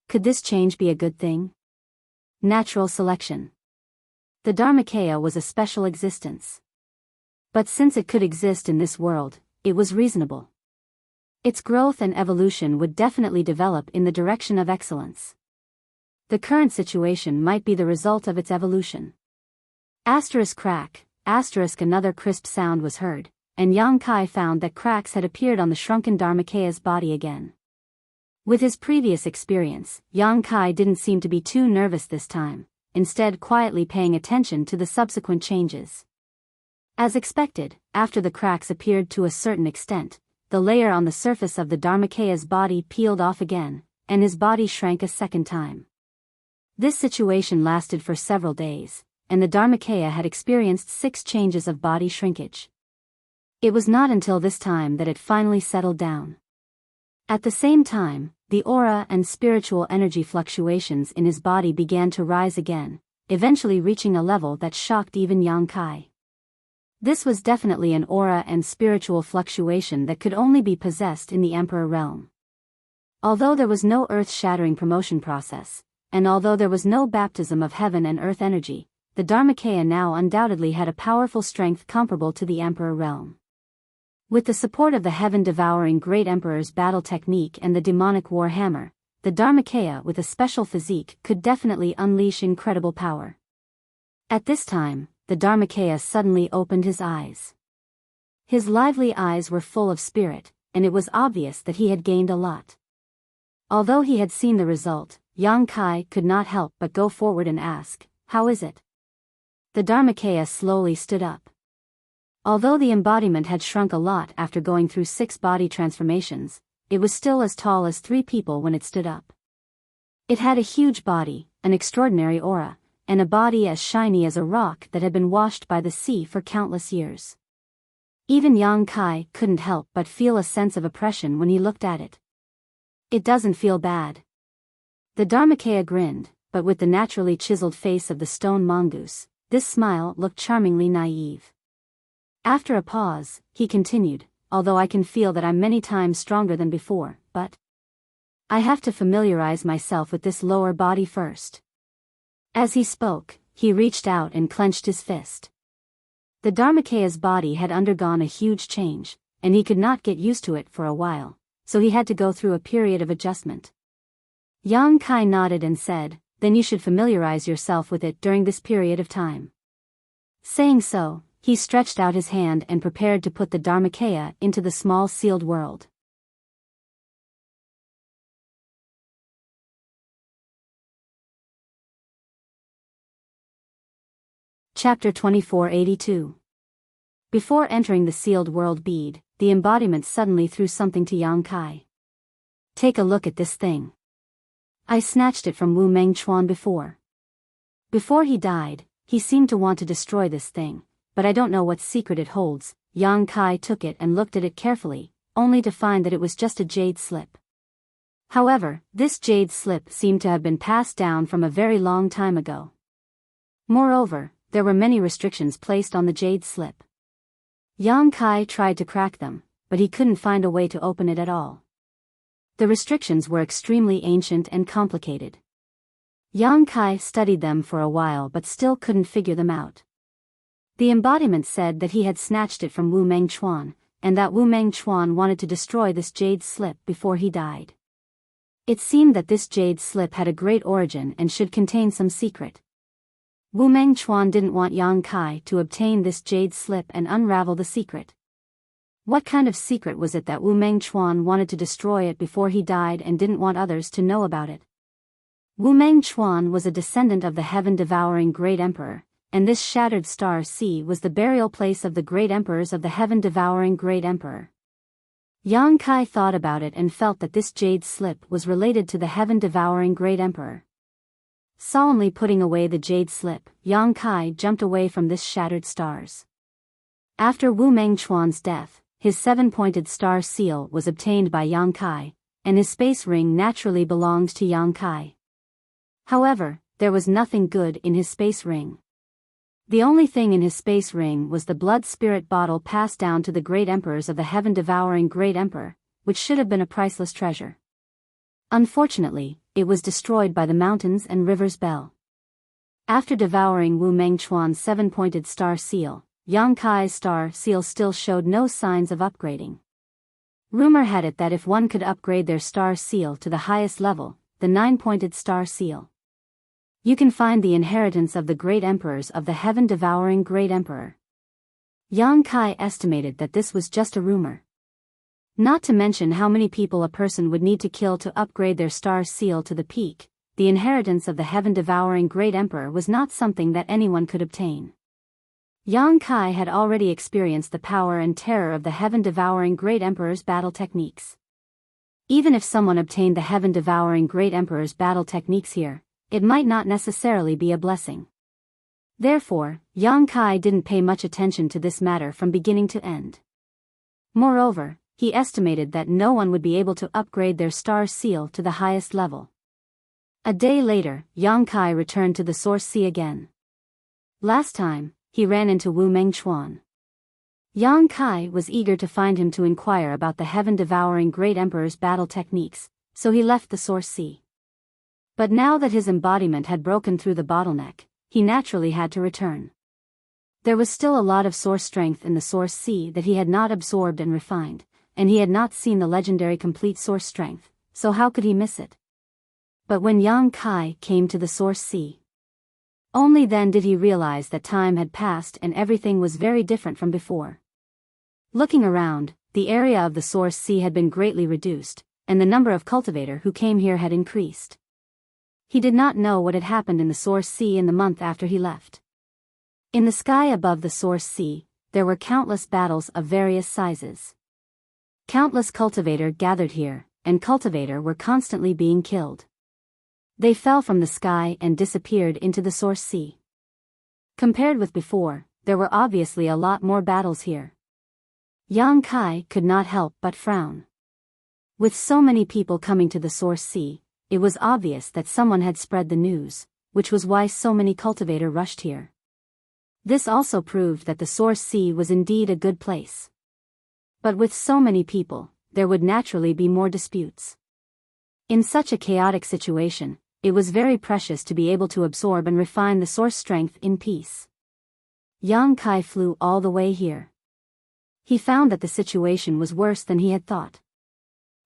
Could this change be a good thing? Natural selection. The Dharmakeya was a special existence. But since it could exist in this world, it was reasonable. Its growth and evolution would definitely develop in the direction of excellence. The current situation might be the result of its evolution. Crack, another crisp sound was heard, and Yang Kai found that cracks had appeared on the shrunken Dharmakeya's body again. With his previous experience, Yang Kai didn't seem to be too nervous this time, instead quietly paying attention to the subsequent changes. As expected, after the cracks appeared to a certain extent, the layer on the surface of the Dharmakeya's body peeled off again, and his body shrank a second time. This situation lasted for several days, and the Dharmakeya had experienced 6 changes of body shrinkage. It was not until this time that it finally settled down. At the same time, the aura and spiritual energy fluctuations in his body began to rise again, eventually reaching a level that shocked even Yang Kai. This was definitely an aura and spiritual fluctuation that could only be possessed in the Emperor realm. Although there was no earth-shattering promotion process, and although there was no baptism of heaven and earth energy, the Dharmakeya now undoubtedly had a powerful strength comparable to the Emperor realm. With the support of the heaven-devouring Great Emperor's battle technique and the demonic war hammer, the Dharmakeya with a special physique could definitely unleash incredible power. At this time, the Dharmakeya suddenly opened his eyes. His lively eyes were full of spirit, and it was obvious that he had gained a lot. Although he had seen the result, Yang Kai could not help but go forward and ask, "How is it?" The Dharmakeya slowly stood up. Although the embodiment had shrunk a lot after going through 6 body transformations, it was still as tall as 3 people when it stood up. It had a huge body, an extraordinary aura, and a body as shiny as a rock that had been washed by the sea for countless years. Even Yang Kai couldn't help but feel a sense of oppression when he looked at it. "It doesn't feel bad." The Dharmakeya grinned, but with the naturally chiseled face of the stone mongoose, this smile looked charmingly naive. After a pause, he continued, "Although I can feel that I'm many times stronger than before, but I have to familiarize myself with this lower body first. As he spoke, he reached out and clenched his fist. The Dharmakeya's body had undergone a huge change, and he could not get used to it for a while, so he had to go through a period of adjustment. Yang Kai nodded and said, "Then you should familiarize yourself with it during this period of time." Saying so, he stretched out his hand and prepared to put the Dharmakeya into the small sealed world. Chapter 2482. Before entering the sealed world bead, the embodiment suddenly threw something to Yang Kai. "Take a look at this thing. I snatched it from Wu Mengchuan before. Before he died, he seemed to want to destroy this thing, but I don't know what secret it holds." Yang Kai took it and looked at it carefully, only to find that it was just a jade slip. However, this jade slip seemed to have been passed down from a very long time ago. Moreover, there were many restrictions placed on the jade slip. Yang Kai tried to crack them, but he couldn't find a way to open it at all. The restrictions were extremely ancient and complicated. Yang Kai studied them for a while but still couldn't figure them out. The embodiment said that he had snatched it from Wu Mengchuan, and that Wu Mengchuan wanted to destroy this jade slip before he died. It seemed that this jade slip had a great origin and should contain some secret. Wu Mengchuan didn't want Yang Kai to obtain this jade slip and unravel the secret. What kind of secret was it that Wu Mengchuan wanted to destroy it before he died and didn't want others to know about it? Wu Mengchuan was a descendant of the heaven-devouring Great Emperor, and this shattered star sea was the burial place of the great emperors of the heaven-devouring Great Emperor. Yang Kai thought about it and felt that this jade slip was related to the heaven-devouring Great Emperor. Solemnly putting away the jade slip, Yang Kai jumped away from this shattered stars. After Wu Mengchuan's death, his 7-pointed star seal was obtained by Yang Kai, and his space ring naturally belonged to Yang Kai. However, there was nothing good in his space ring. The only thing in his space ring was the blood spirit bottle passed down to the great emperors of the heaven-devouring Great Emperor, which should have been a priceless treasure. Unfortunately, it was destroyed by the mountains and rivers bell. After devouring Wu Mengchuan's 7-pointed star seal, Yang Kai's star seal still showed no signs of upgrading. Rumor had it that if one could upgrade their star seal to the highest level, the 9-pointed star seal, you can find the inheritance of the great emperors of the heaven-devouring Great Emperor. Yang Kai estimated that this was just a rumor. Not to mention how many people a person would need to kill to upgrade their star seal to the peak, the inheritance of the heaven-devouring Great Emperor was not something that anyone could obtain. Yang Kai had already experienced the power and terror of the heaven-devouring Great Emperor's battle techniques. Even if someone obtained the heaven-devouring Great Emperor's battle techniques here, it might not necessarily be a blessing. Therefore, Yang Kai didn't pay much attention to this matter from beginning to end. Moreover, he estimated that no one would be able to upgrade their star seal to the highest level. A day later, Yang Kai returned to the Source Sea again. Last time, he ran into Wu Mengchuan. Yang Kai was eager to find him to inquire about the heaven-devouring Great Emperor's battle techniques, so he left the Source Sea. But now that his embodiment had broken through the bottleneck, he naturally had to return. There was still a lot of source strength in the Source Sea that he had not absorbed and refined, and he had not seen the legendary complete source strength, so how could he miss it? But when Yang Kai came to the Source Sea, only then did he realize that time had passed and everything was very different from before. Looking around, the area of the Source Sea had been greatly reduced, and the number of cultivators who came here had increased. He did not know what had happened in the Source Sea in the month after he left. In the sky above the Source Sea, there were countless battles of various sizes. Countless cultivators gathered here, and cultivators were constantly being killed. They fell from the sky and disappeared into the Source Sea. Compared with before, there were obviously a lot more battles here. Yang Kai could not help but frown. With so many people coming to the Source Sea, it was obvious that someone had spread the news, which was why so many cultivators rushed here. This also proved that the Source Sea was indeed a good place. But with so many people, there would naturally be more disputes. In such a chaotic situation, it was very precious to be able to absorb and refine the source strength in peace. Yang Kai flew all the way here. He found that the situation was worse than he had thought.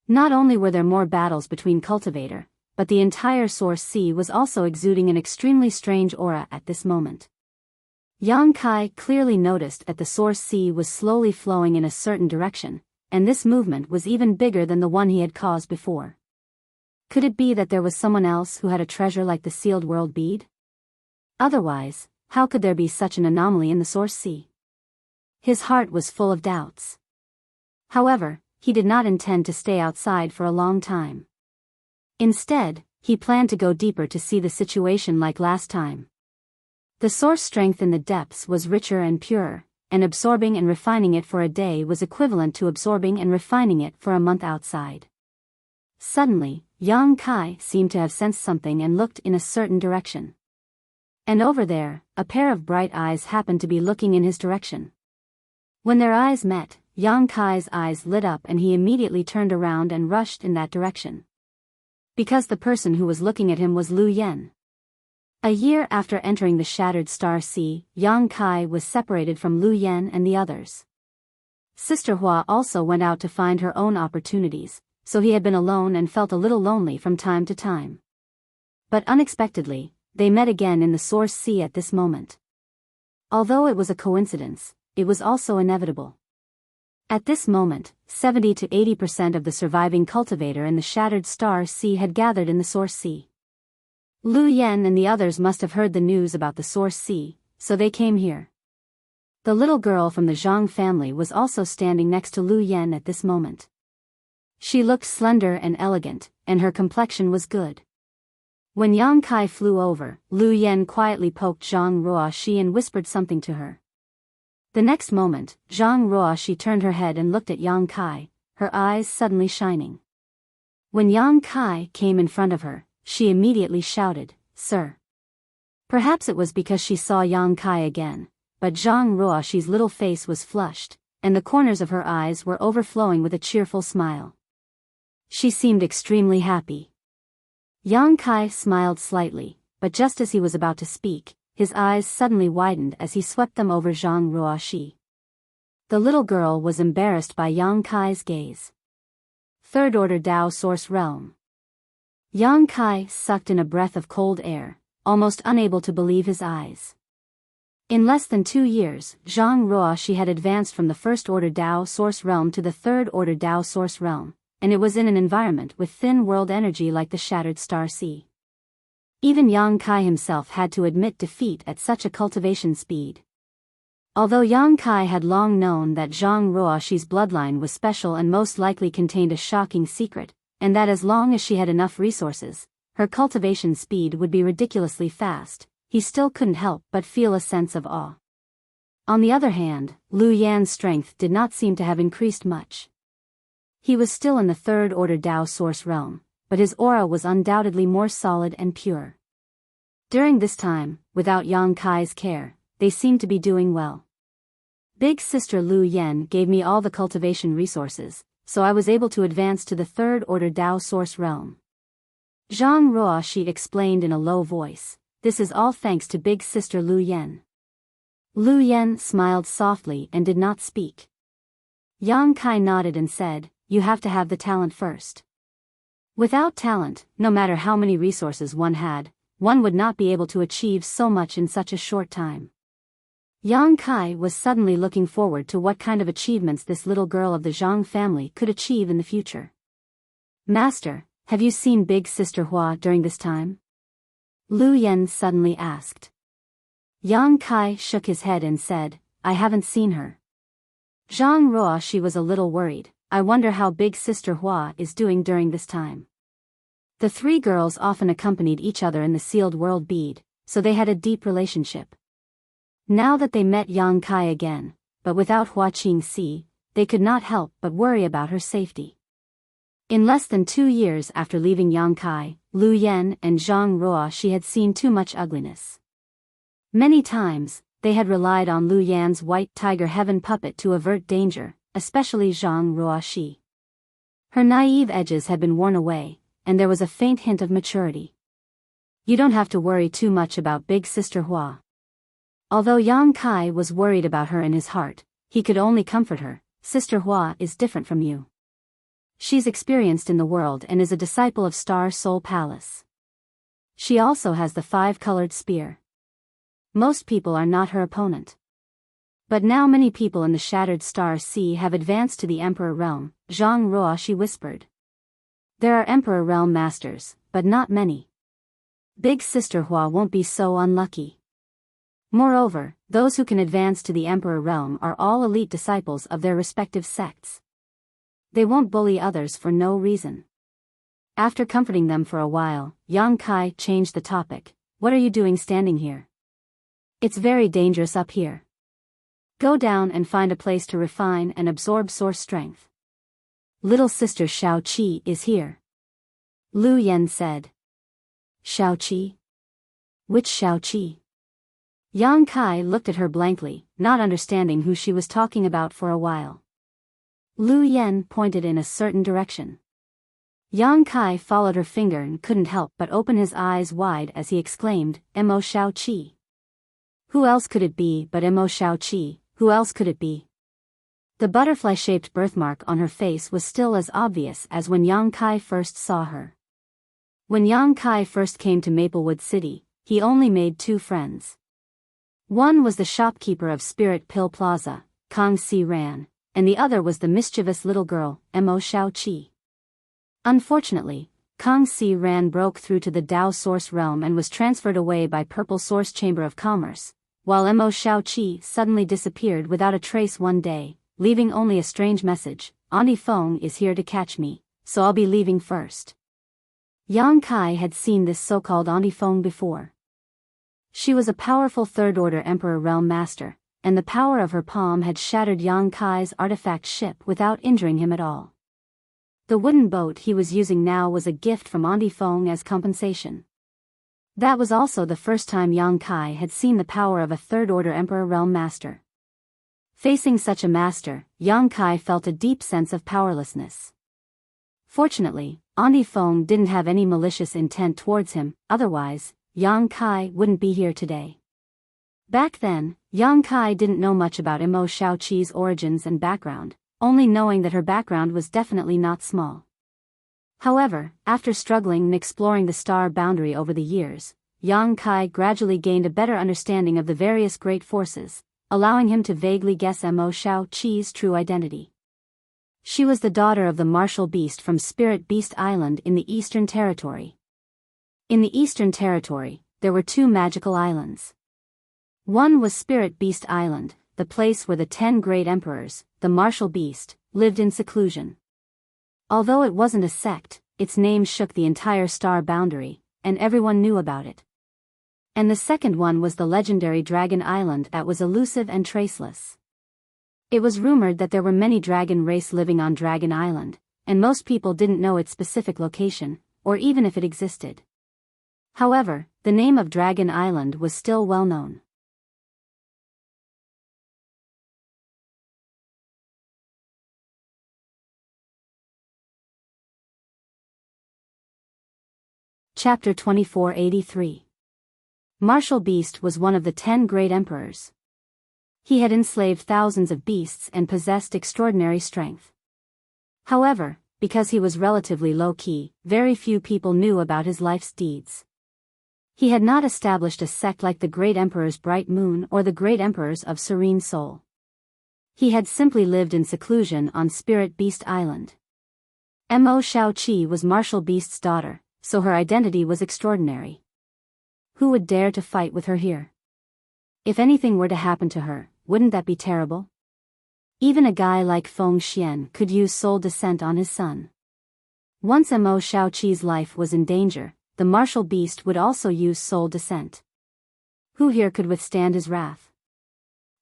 Not only were there more battles between cultivator, but the entire source sea was also exuding an extremely strange aura at this moment. Yang Kai clearly noticed that the source sea was slowly flowing in a certain direction, and this movement was even bigger than the one he had caused before. Could it be that there was someone else who had a treasure like the sealed world bead? Otherwise, how could there be such an anomaly in the source sea? His heart was full of doubts. However, he did not intend to stay outside for a long time. Instead, he planned to go deeper to see the situation like last time. The source strength in the depths was richer and purer, and absorbing and refining it for a day was equivalent to absorbing and refining it for a month outside. Suddenly, Yang Kai seemed to have sensed something and looked in a certain direction. And over there, a pair of bright eyes happened to be looking in his direction. When their eyes met, Yang Kai's eyes lit up and he immediately turned around and rushed in that direction. Because the person who was looking at him was Lu Yen. A year after entering the Shattered Star Sea, Yang Kai was separated from Lu Yen and the others. Sister Hua also went out to find her own opportunities, so he had been alone and felt a little lonely from time to time. But unexpectedly, they met again in the Source Sea at this moment. Although it was a coincidence, it was also inevitable. At this moment, 70 to 80% of the surviving cultivator in the Shattered Star Sea had gathered in the Source Sea. Lu Yen and the others must have heard the news about the Source Sea, so they came here. The little girl from the Zhang family was also standing next to Lu Yen at this moment. She looked slender and elegant, and her complexion was good. When Yang Kai flew over, Lu Yen quietly poked Zhang Ruoxi and whispered something to her. The next moment, Zhang Ruoxi turned her head and looked at Yang Kai, her eyes suddenly shining. When Yang Kai came in front of her, she immediately shouted, "Sir." Perhaps it was because she saw Yang Kai again, but Zhang Ruoxi's little face was flushed, and the corners of her eyes were overflowing with a cheerful smile. She seemed extremely happy. Yang Kai smiled slightly, but just as he was about to speak, his eyes suddenly widened as he swept them over Zhang Ruoxi. The little girl was embarrassed by Yang Kai's gaze. Third Order Dao Source Realm. Yang Kai sucked in a breath of cold air, almost unable to believe his eyes. In less than 2 years, Zhang Ruoxi had advanced from the First Order Dao Source Realm to the Third Order Dao Source Realm, and it was in an environment with thin world energy like the Shattered Star Sea. Even Yang Kai himself had to admit defeat at such a cultivation speed. Although Yang Kai had long known that Zhang Ruoxi's bloodline was special and most likely contained a shocking secret, and that as long as she had enough resources, her cultivation speed would be ridiculously fast, he still couldn't help but feel a sense of awe. On the other hand, Lu Yan's strength did not seem to have increased much. He was still in the Third Order Dao Source Realm, but his aura was undoubtedly more solid and pure. During this time, without Yang Kai's care, they seemed to be doing well. Big Sister Lu Yen gave me all the cultivation resources, so I was able to advance to the Third Order Dao Source Realm. Zhang Ruoxi explained in a low voice, "This is all thanks to Big Sister Lu Yen." Lu Yen smiled softly and did not speak. Yang Kai nodded and said, "You have to have the talent first. Without talent, no matter how many resources one had, one would not be able to achieve so much in such a short time." Yang Kai was suddenly looking forward to what kind of achievements this little girl of the Zhang family could achieve in the future. "Master, have you seen Big Sister Hua during this time?" Lu Yen suddenly asked. Yang Kai shook his head and said, "I haven't seen her." Zhang Ruoxi was a little worried. "I wonder how Big Sister Hua is doing during this time." The three girls often accompanied each other in the sealed world bead, so they had a deep relationship. Now that they met Yang Kai again, but without Hua Qingxi, they could not help but worry about her safety. In less than 2 years after leaving Yang Kai, Lu Yen and Zhang Ruoxi had seen too much ugliness. Many times, they had relied on Lu Yan's white tiger heaven puppet to avert danger, especially Zhang Ruoxi. Her naive edges had been worn away, and there was a faint hint of maturity. You don't have to worry too much about Big Sister Hua. Although Yang Kai was worried about her in his heart, he could only comfort her. Sister Hua is different from you. She's experienced in the world and is a disciple of Star Soul Palace. She also has the 5-colored spear. Most people are not her opponent. But now many people in the Shattered Star Sea have advanced to the Emperor Realm, Zhang Ruoshi whispered. There are Emperor Realm masters, but not many. Big Sister Hua won't be so unlucky. Moreover, those who can advance to the Emperor Realm are all elite disciples of their respective sects. They won't bully others for no reason. After comforting them for a while, Yang Kai changed the topic. What are you doing standing here? It's very dangerous up here. Go down and find a place to refine and absorb source strength. Little sister Shao Qi is here. Lu Yen said. Shao Qi? Which Shao Qi? Yang Kai looked at her blankly, not understanding who she was talking about for a while. Lu Yen pointed in a certain direction. Yang Kai followed her finger and couldn't help but open his eyes wide as he exclaimed, Mo Shao Qi. Who else could it be but Mo Shao Qi? Who else could it be? The butterfly-shaped birthmark on her face was still as obvious as when Yang Kai first saw her. When Yang Kai first came to Maplewood City, he only made 2 friends. One was the shopkeeper of Spirit Pill Plaza, Kang Si Ran, and the other was the mischievous little girl, Mo Shao Qi. Unfortunately, Kang Si Ran broke through to the Dao Source Realm and was transferred away by Purple Source Chamber of Commerce, while Mo Shao Qi suddenly disappeared without a trace one day, leaving only a strange message, Auntie Feng is here to catch me, so I'll be leaving first. Yang Kai had seen this so-called Auntie Feng before. She was a powerful third-order Emperor Realm Master, and the power of her palm had shattered Yang Kai's artifact ship without injuring him at all. The wooden boat he was using now was a gift from Auntie Feng as compensation. That was also the first time Yang Kai had seen the power of a third-order Emperor Realm Master. Facing such a master, Yang Kai felt a deep sense of powerlessness. Fortunately, Auntie Feng didn't have any malicious intent towards him, otherwise, Yang Kai wouldn't be here today. Back then, Yang Kai didn't know much about Mo Shao Qi's origins and background, only knowing that her background was definitely not small. However, after struggling and exploring the star boundary over the years, Yang Kai gradually gained a better understanding of the various great forces, allowing him to vaguely guess Mo Shao Qi's true identity. She was the daughter of the martial beast from Spirit Beast Island in the Eastern Territory. In the Eastern Territory, there were 2 magical islands. One was Spirit Beast Island, the place where the 10 great emperors, the martial beast, lived in seclusion. Although it wasn't a sect, its name shook the entire star boundary, and everyone knew about it. And the second one was the legendary Dragon Island that was elusive and traceless. It was rumored that there were many dragon race living on Dragon Island, and most people didn't know its specific location, or even if it existed. However, the name of Dragon Island was still well known. Chapter 2483. Martial Beast was one of the 10 great emperors. He had enslaved thousands of beasts and possessed extraordinary strength. However, because he was relatively low-key, very few people knew about his life's deeds. He had not established a sect like the Great Emperor's Bright Moon or the Great Emperors of Serene Soul. He had simply lived in seclusion on Spirit Beast Island. Mo Shao Qi was Martial Beast's daughter, so her identity was extraordinary. Who would dare to fight with her here? If anything were to happen to her, wouldn't that be terrible? Even a guy like Feng Xian could use soul descent on his son. Once Mo Shao Qi's life was in danger, the martial beast would also use soul descent. Who here could withstand his wrath?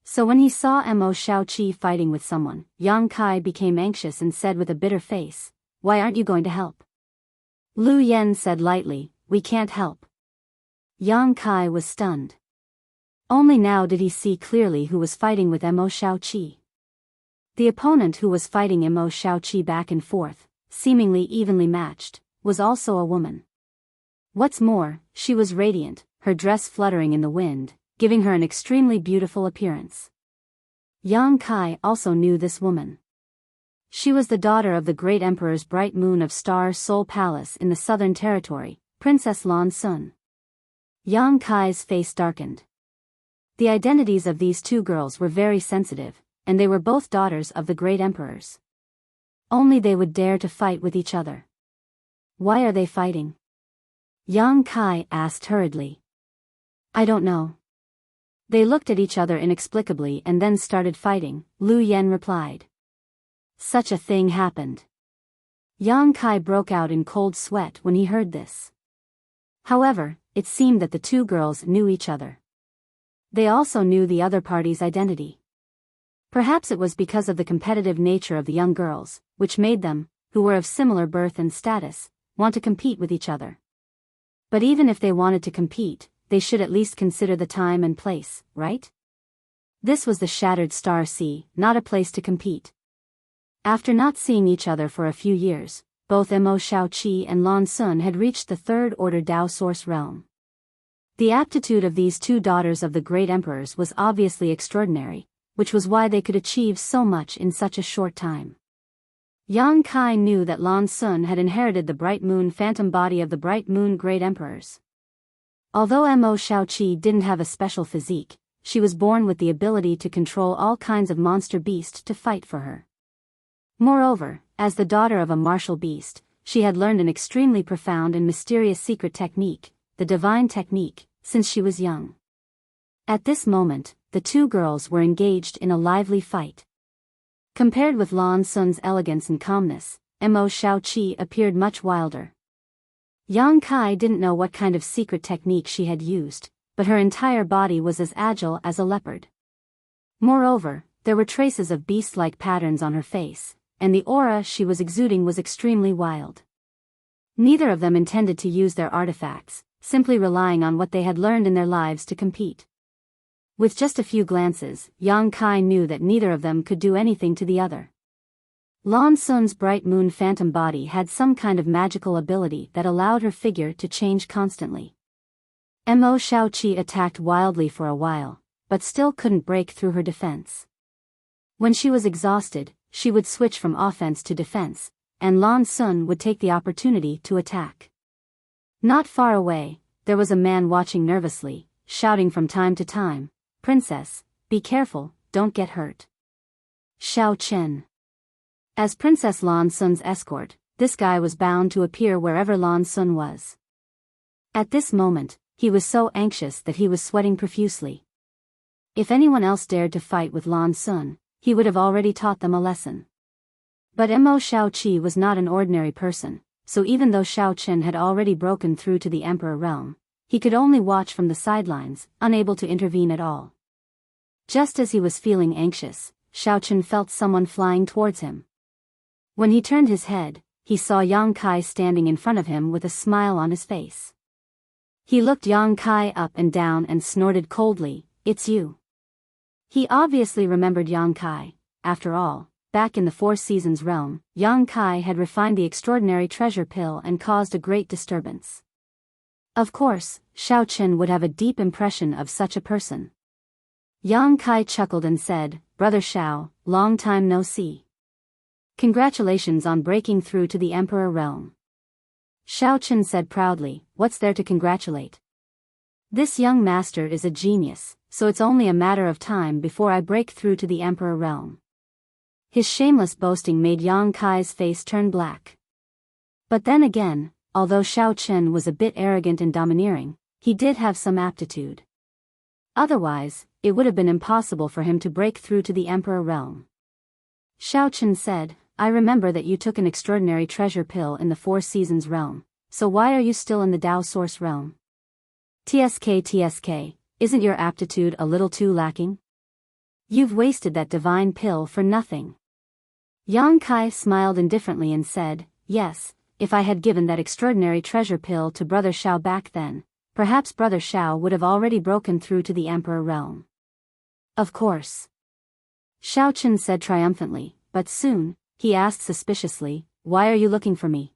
So when he saw Mo Shao Qi fighting with someone, Yang Kai became anxious and said with a bitter face, "Why aren't you going to help?" Lu Yen said lightly, "We can't help." Yang Kai was stunned. Only now did he see clearly who was fighting with Mo Shao Qi. The opponent who was fighting Mo Shao Qi back and forth, seemingly evenly matched, was also a woman. What's more, she was radiant, her dress fluttering in the wind, giving her an extremely beautiful appearance. Yang Kai also knew this woman. She was the daughter of the great emperor's bright moon of Star Soul Palace in the Southern Territory, Princess Lan Sun. Yang Kai's face darkened. The identities of these two girls were very sensitive, and they were both daughters of the great emperors. Only they would dare to fight with each other. Why are they fighting? Yang Kai asked hurriedly. I don't know. They looked at each other inexplicably and then started fighting, Lu Yen replied. Such a thing happened. Yang Kai broke out in cold sweat when he heard this. However, it seemed that the two girls knew each other. They also knew the other party's identity. Perhaps it was because of the competitive nature of the young girls, which made them, who were of similar birth and status, want to compete with each other. But even if they wanted to compete, they should at least consider the time and place, right? This was the Shattered Star Sea, not a place to compete. After not seeing each other for a few years, both Mo Shaoqi and Lan Sun had reached the third-order Dao Source realm. The aptitude of these two daughters of the great emperors was obviously extraordinary, which was why they could achieve so much in such a short time. Yang Kai knew that Lan Sun had inherited the Bright Moon phantom body of the Bright Moon great emperors. Although Mo Shaoqi didn't have a special physique, she was born with the ability to control all kinds of monster beasts to fight for her. Moreover, as the daughter of a martial beast, she had learned an extremely profound and mysterious secret technique, the divine technique, since she was young. At this moment, the two girls were engaged in a lively fight. Compared with Lan Sun's elegance and calmness, Mo Shaoqi appeared much wilder. Yang Kai didn't know what kind of secret technique she had used, but her entire body was as agile as a leopard. Moreover, there were traces of beast-like patterns on her face, and the aura she was exuding was extremely wild. Neither of them intended to use their artifacts, simply relying on what they had learned in their lives to compete. With just a few glances, Yang Kai knew that neither of them could do anything to the other. Lan Sun's Bright Moon phantom body had some kind of magical ability that allowed her figure to change constantly. Mo Shaoqi attacked wildly for a while, but still couldn't break through her defense. When she was exhausted, she would switch from offense to defense, and Lan Sun would take the opportunity to attack. Not far away, there was a man watching nervously, shouting from time to time, "Princess, be careful, don't get hurt." Xiao Chen. As Princess Lan Sun's escort, this guy was bound to appear wherever Lan Sun was. At this moment, he was so anxious that he was sweating profusely. If anyone else dared to fight with Lan Sun, he would have already taught them a lesson. But Mo Shaoqi was not an ordinary person, so even though Xiao Chen had already broken through to the Emperor realm, he could only watch from the sidelines, unable to intervene at all. Just as he was feeling anxious, Xiao Chen felt someone flying towards him. When he turned his head, he saw Yang Kai standing in front of him with a smile on his face. He looked Yang Kai up and down and snorted coldly, "It's you." He obviously remembered Yang Kai. After all, back in the Four Seasons realm, Yang Kai had refined the extraordinary treasure pill and caused a great disturbance. Of course, Xiao Chen would have a deep impression of such a person. Yang Kai chuckled and said, "Brother Xiao, long time no see. Congratulations on breaking through to the Emperor realm." Xiao Chen said proudly, "What's there to congratulate? This young master is a genius, so it's only a matter of time before I break through to the Emperor realm." His shameless boasting made Yang Kai's face turn black. But then again, although Xiao Chen was a bit arrogant and domineering, he did have some aptitude. Otherwise, it would have been impossible for him to break through to the Emperor realm. Xiao Chen said, "I remember that you took an extraordinary treasure pill in the Four Seasons realm, so why are you still in the Dao Source realm? TSK, isn't your aptitude a little too lacking? You've wasted that divine pill for nothing." Yang Kai smiled indifferently and said, "Yes, if I had given that extraordinary treasure pill to Brother Xiao back then, perhaps Brother Xiao would have already broken through to the Emperor realm." "Of course," Xiao Chen said triumphantly, but soon, he asked suspiciously, "Why are you looking for me?"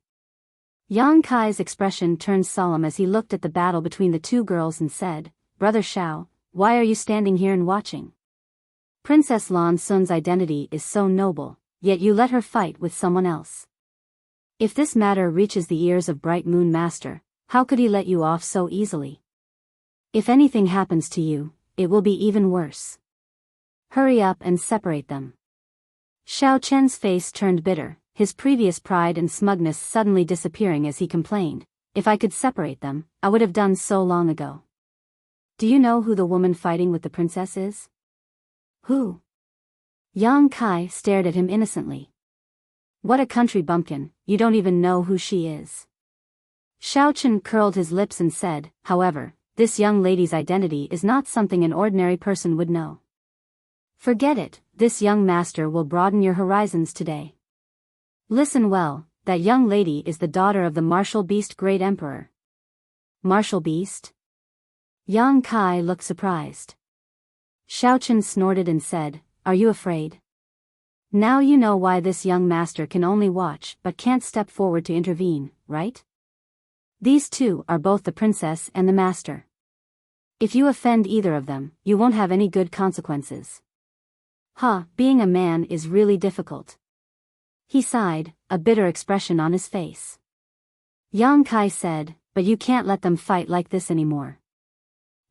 Yang Kai's expression turned solemn as he looked at the battle between the two girls and said, "Brother Shao, why are you standing here and watching? Princess Lan Sun's identity is so noble, yet you let her fight with someone else. If this matter reaches the ears of Bright Moon Master, how could he let you off so easily? If anything happens to you, it will be even worse. Hurry up and separate them." Xiao Chen's face turned bitter, his previous pride and smugness suddenly disappearing as he complained, "If I could separate them, I would have done so long ago. Do you know who the woman fighting with the princess is?" "Who?" Yang Kai stared at him innocently. "What a country bumpkin, you don't even know who she is." Xiao Chen curled his lips and said, "However, this young lady's identity is not something an ordinary person would know. Forget it, this young master will broaden your horizons today. Listen well, that young lady is the daughter of the martial beast Great Emperor." "Martial beast?" Yang Kai looked surprised. Xiao Chen snorted and said, "Are you afraid? Now you know why this young master can only watch but can't step forward to intervene, right? These two are both the princess and the master. If you offend either of them, you won't have any good consequences. Being a man is really difficult." He sighed, a bitter expression on his face. Yang Kai said, "But you can't let them fight like this anymore.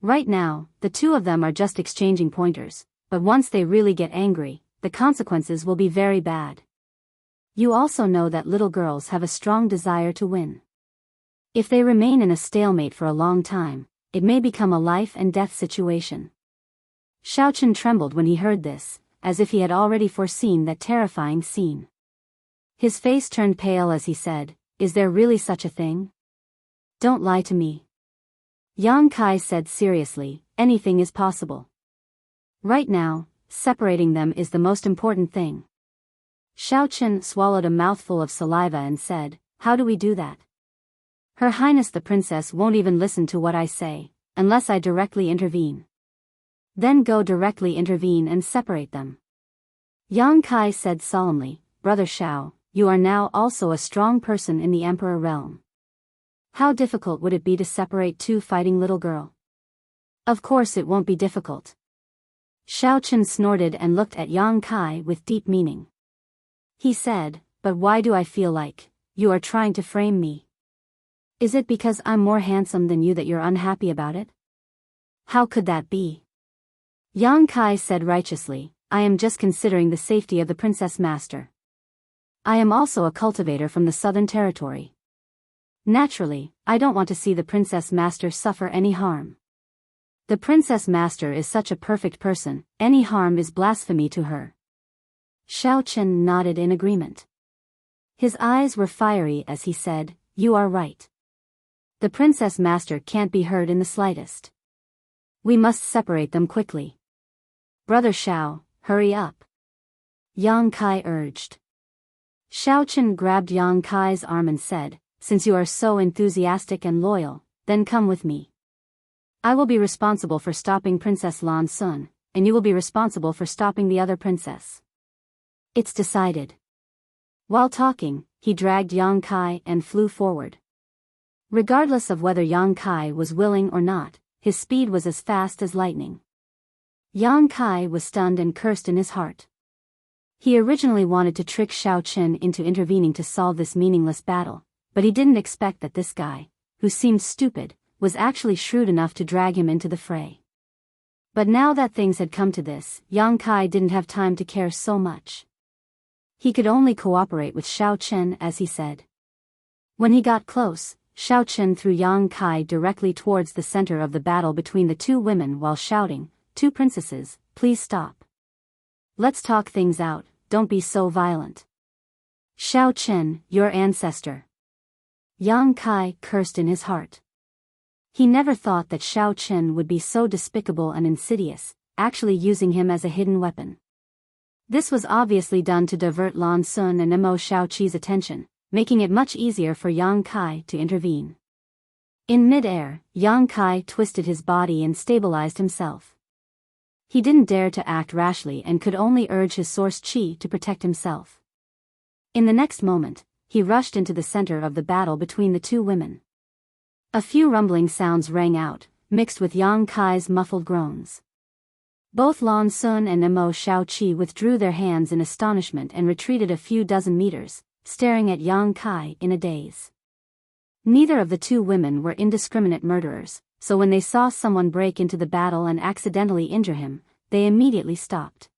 Right now, the two of them are just exchanging pointers, but once they really get angry, the consequences will be very bad. You also know that little girls have a strong desire to win. If they remain in a stalemate for a long time, it may become a life and death situation." Xiao Chen trembled when he heard this, as if he had already foreseen that terrifying scene. His face turned pale as he said, "Is there really such a thing? Don't lie to me." Yang Kai said seriously, "Anything is possible. Right now, separating them is the most important thing." Xiao Chen swallowed a mouthful of saliva and said, "How do we do that? Her Highness the Princess won't even listen to what I say, unless I directly intervene." "Then go directly intervene and separate them." Yang Kai said solemnly, "Brother Shao, you are now also a strong person in the Emperor realm. How difficult would it be to separate two fighting little girl?" "Of course it won't be difficult." Xiao Chen snorted and looked at Yang Kai with deep meaning. He said, "But why do I feel like you are trying to frame me? Is it because I'm more handsome than you that you're unhappy about it? How could that be?" Yang Kai said righteously, "I am just considering the safety of the Princess Master. I am also a cultivator from the Southern Territory. Naturally, I don't want to see the Princess Master suffer any harm. The Princess Master is such a perfect person, any harm is blasphemy to her." Xiao Chen nodded in agreement. His eyes were fiery as he said, "You are right. The Princess Master can't be hurt in the slightest. We must separate them quickly. Brother Shao, hurry up," Yang Kai urged. Xiao Chen grabbed Yang Kai's arm and said, "Since you are so enthusiastic and loyal, then come with me. I will be responsible for stopping Princess Lan Sun, and you will be responsible for stopping the other princess. It's decided." While talking, he dragged Yang Kai and flew forward. Regardless of whether Yang Kai was willing or not, his speed was as fast as lightning. Yang Kai was stunned and cursed in his heart. He originally wanted to trick Xiao Chen into intervening to solve this meaningless battle, but he didn't expect that this guy, who seemed stupid, was actually shrewd enough to drag him into the fray. But now that things had come to this, Yang Kai didn't have time to care so much. He could only cooperate with Xiao Chen as he said. When he got close, Xiao Chen threw Yang Kai directly towards the center of the battle between the two women while shouting, "Two princesses, please stop. Let's talk things out, don't be so violent." "Xiao Chen, your ancestor." Yang Kai cursed in his heart. He never thought that Xiao Chen would be so despicable and insidious, actually using him as a hidden weapon. This was obviously done to divert Lan Sun and Mo Shaoqi's attention, making it much easier for Yang Kai to intervene. In mid-air, Yang Kai twisted his body and stabilized himself. He didn't dare to act rashly and could only urge his source qi to protect himself. In the next moment, he rushed into the center of the battle between the two women. A few rumbling sounds rang out, mixed with Yang Kai's muffled groans. Both Lan Sun and Mo Shaoqi withdrew their hands in astonishment and retreated a few dozen meters, staring at Yang Kai in a daze. Neither of the two women were indiscriminate murderers, so when they saw someone break into the battle and accidentally injure him, they immediately stopped.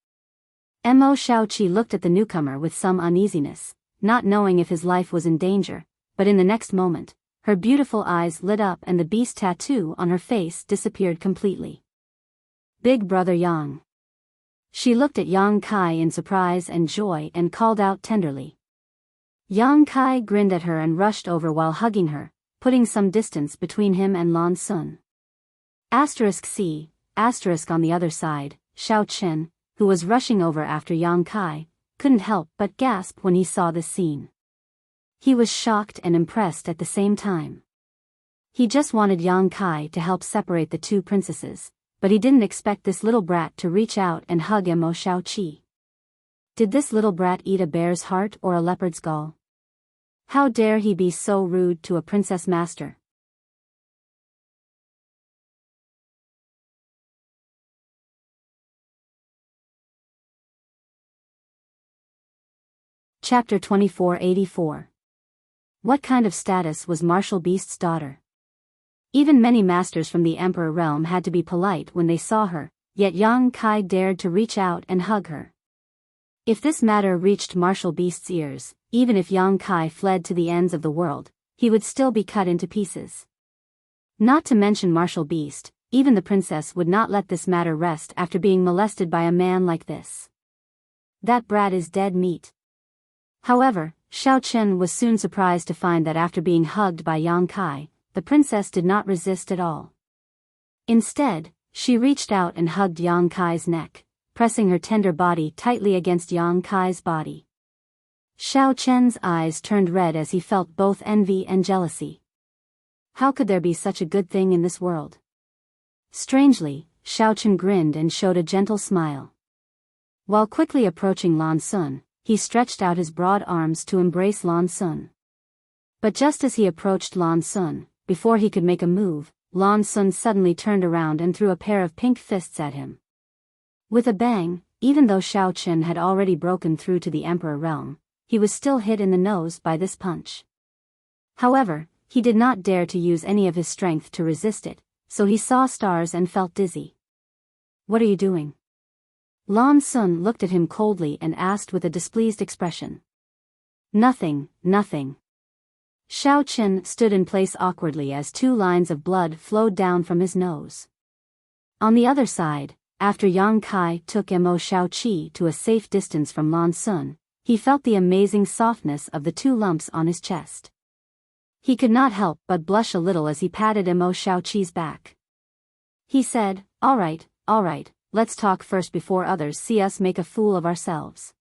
Mo Shaoqi looked at the newcomer with some uneasiness, not knowing if his life was in danger, but in the next moment, her beautiful eyes lit up and the beast tattoo on her face disappeared completely. Big Brother Yang. She looked at Yang Kai in surprise and joy and called out tenderly. Yang Kai grinned at her and rushed over while hugging her, putting some distance between him and Lan Sun. C. On the other side, Xiao Chen, who was rushing over after Yang Kai, couldn't help but gasp when he saw this scene. He was shocked and impressed at the same time. He just wanted Yang Kai to help separate the two princesses, but he didn't expect this little brat to reach out and hug Mo Shaoqi. Did this little brat eat a bear's heart or a leopard's gall? How dare he be so rude to a princess master? Chapter 2484. What kind of status was Martial Beast's daughter? Even many masters from the Emperor realm had to be polite when they saw her, yet Yang Kai dared to reach out and hug her. If this matter reached Martial Beast's ears, even if Yang Kai fled to the ends of the world, he would still be cut into pieces. Not to mention Martial Beast, even the princess would not let this matter rest after being molested by a man like this. That brat is dead meat. However, Xiao Chen was soon surprised to find that after being hugged by Yang Kai, the princess did not resist at all. Instead, she reached out and hugged Yang Kai's neck, pressing her tender body tightly against Yang Kai's body. Xiao Chen's eyes turned red as he felt both envy and jealousy. How could there be such a good thing in this world? Strangely, Xiao Chen grinned and showed a gentle smile. While quickly approaching Lan Sun, he stretched out his broad arms to embrace Lan Sun. But just as he approached Lan Sun, before he could make a move, Lan Sun suddenly turned around and threw a pair of pink fists at him. With a bang, even though Xiao Chen had already broken through to the Emperor realm, he was still hit in the nose by this punch. However, he did not dare to use any of his strength to resist it, so he saw stars and felt dizzy. What are you doing? Lan Sun looked at him coldly and asked with a displeased expression. Nothing. Xiao Chen stood in place awkwardly as 2 lines of blood flowed down from his nose. On the other side, after Yang Kai took Mo Shaoqi to a safe distance from Lan Sun, he felt the amazing softness of the 2 lumps on his chest. He could not help but blush a little as he patted Mo Shaoqi's back. He said, All right, let's talk first before others see us make a fool of ourselves.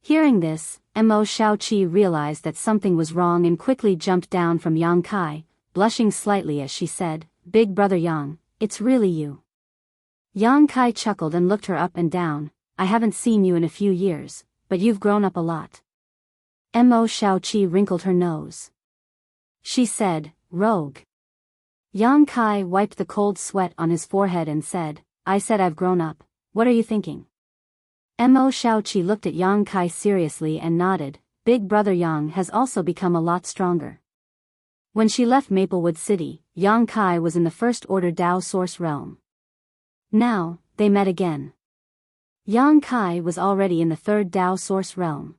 Hearing this, Mo Shaoqi realized that something was wrong and quickly jumped down from Yang Kai, blushing slightly as she said, Big Brother Yang, it's really you. Yang Kai chuckled and looked her up and down. I haven't seen you in a few years, but you've grown up a lot. Mo Shaoqi wrinkled her nose. She said, Rogue. Yang Kai wiped the cold sweat on his forehead and said, I said I've grown up, what are you thinking? Mo Shaoqi looked at Yang Kai seriously and nodded. Big Brother Yang has also become a lot stronger. When she left Maplewood City, Yang Kai was in the First Order Dao Source realm. Now, they met again. Yang Kai was already in the Third Dao Source realm.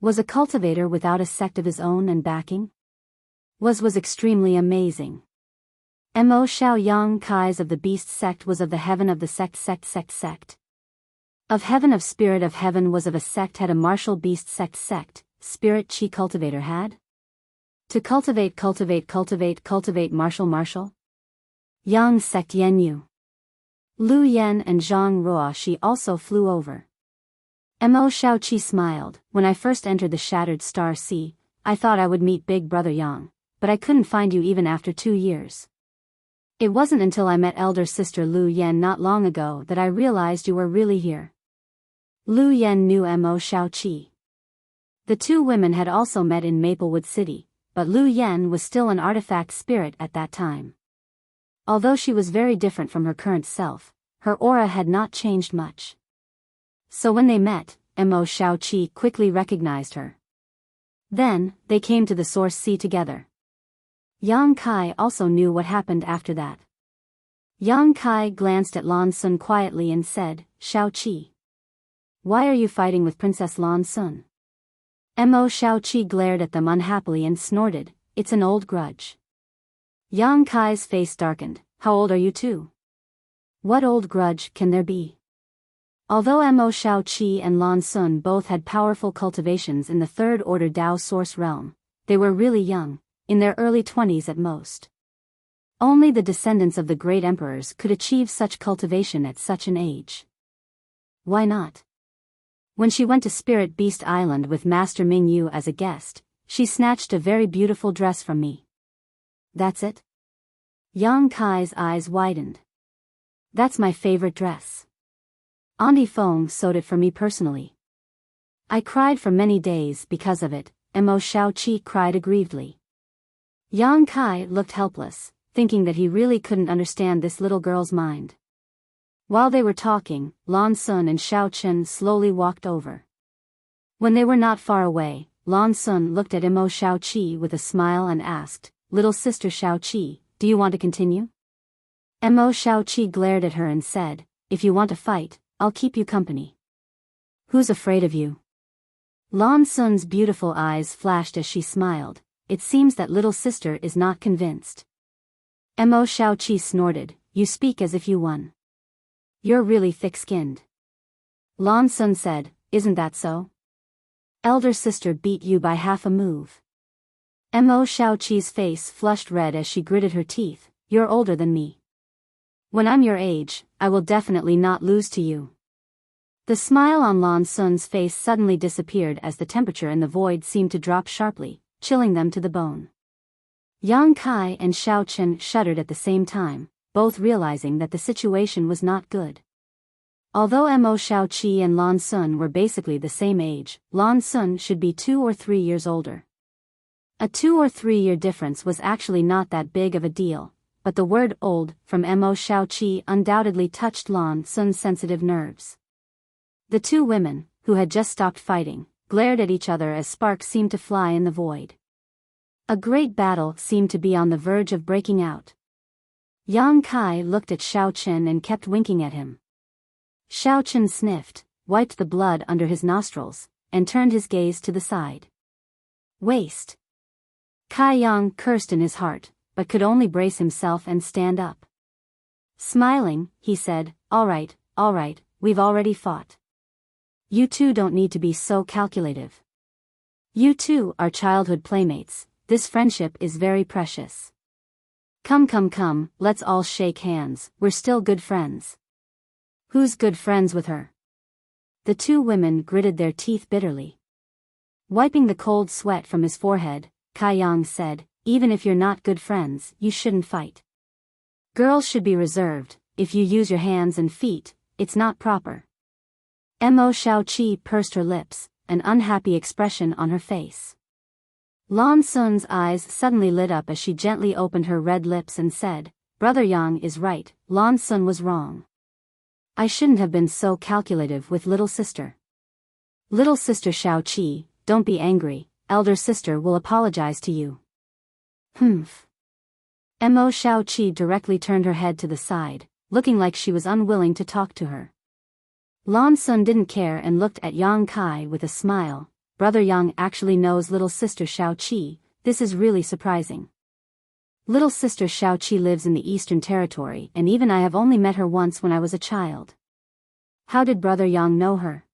Was a cultivator without a sect of his own and backing? Was extremely amazing. Mo Xiao Yang Kai's of the Beast sect was of the heaven of the sect. Of heaven of spirit of heaven was of a sect had a martial beast sect, spirit chi cultivator had? To cultivate martial? Yang sect Yen Yu. Lu Yen and Zhang Ruo she also flew over. Mo Shaoqi smiled. When I first entered the Shattered Star Sea, I thought I would meet Big Brother Yang, but I couldn't find you even after 2 years. It wasn't until I met elder sister Lu Yen not long ago that I realized you were really here. Lu Yen knew Mo Shaoqi. The two women had also met in Maplewood City, but Lu Yen was still an artifact spirit at that time. Although she was very different from her current self, her aura had not changed much. So when they met, Mo Xiaoqi quickly recognized her. Then, they came to the Source Sea together. Yang Kai also knew what happened after that. Yang Kai glanced at Lan Sun quietly and said, "Xiaoqi. Why are you fighting with Princess Lan Sun?" Mo Xiaoqi glared at them unhappily and snorted, "It's an old grudge." Yang Kai's face darkened, "How old are you two? What old grudge can there be?" Although Mo Xiaoqi and Lan Sun both had powerful cultivations in the Third Order Dao Source realm, they were really young, in their early 20s at most. Only the descendants of the great emperors could achieve such cultivation at such an age. Why not? When she went to Spirit Beast Island with Master Ming Yu as a guest, she snatched a very beautiful dress from me. That's it? Yang Kai's eyes widened. That's my favorite dress. Auntie Feng sewed it for me personally. I cried for many days because of it, Mo Xiaoqi cried aggrievedly. Yang Kai looked helpless, thinking that he really couldn't understand this little girl's mind. While they were talking, Lan Sun and Xiao Chen slowly walked over. When they were not far away, Lan Sun looked at Mo Xiaoqi with a smile and asked, "Little sister Xiaoqi, do you want to continue?" Mo Xiaoqi glared at her and said, "If you want to fight, I'll keep you company." "Who's afraid of you?" Lan Sun's beautiful eyes flashed as she smiled. It seems that little sister is not convinced. Mo Xiaoqi snorted, "You speak as if you won. You're really thick-skinned." Lan Sun said, "Isn't that so? Elder sister beat you by half a move." Mo Xiaoqi's face flushed red as she gritted her teeth, "You're older than me. When I'm your age, I will definitely not lose to you." The smile on Lan Sun's face suddenly disappeared as the temperature in the void seemed to drop sharply, chilling them to the bone. Yang Kai and Xiao Chen shuddered at the same time, both realizing that the situation was not good. Although Mo Xiaoqi and Lan Sun were basically the same age, Lan Sun should be 2 or 3 years older. A 2 or 3 year difference was actually not that big of a deal, but the word old from Mo Xiaoqi undoubtedly touched Lan Sun's sensitive nerves. The two women, who had just stopped fighting, glared at each other as sparks seemed to fly in the void. A great battle seemed to be on the verge of breaking out. Yang Kai looked at Xiao Chen and kept winking at him. Xiao Chen sniffed, wiped the blood under his nostrils, and turned his gaze to the side. "Waste." Kai Yang cursed in his heart, but could only brace himself and stand up. Smiling, he said, all right, we've already fought. You two don't need to be so calculative. You two are childhood playmates, this friendship is very precious. Come, let's all shake hands, we're still good friends." "Who's good friends with her?" The two women gritted their teeth bitterly. Wiping the cold sweat from his forehead, Kai Yang said, "Even if you're not good friends, you shouldn't fight. Girls should be reserved. If you use your hands and feet, it's not proper." Mo Xiaoqi pursed her lips, an unhappy expression on her face. Lan Sun's eyes suddenly lit up as she gently opened her red lips and said, "Brother Yang is right, Lan Sun was wrong. I shouldn't have been so calculative with little sister. Little sister Xiaoqi, don't be angry, elder sister will apologize to you." "Humph." Mo Xiaoqi directly turned her head to the side, looking like she was unwilling to talk to her. Lan Sun didn't care and looked at Yang Kai with a smile. "Brother Yang actually knows little sister Xiaoqi, this is really surprising. Little sister Xiaoqi lives in the Eastern Territory and even I have only met her once when I was a child. How did Brother Yang know her?"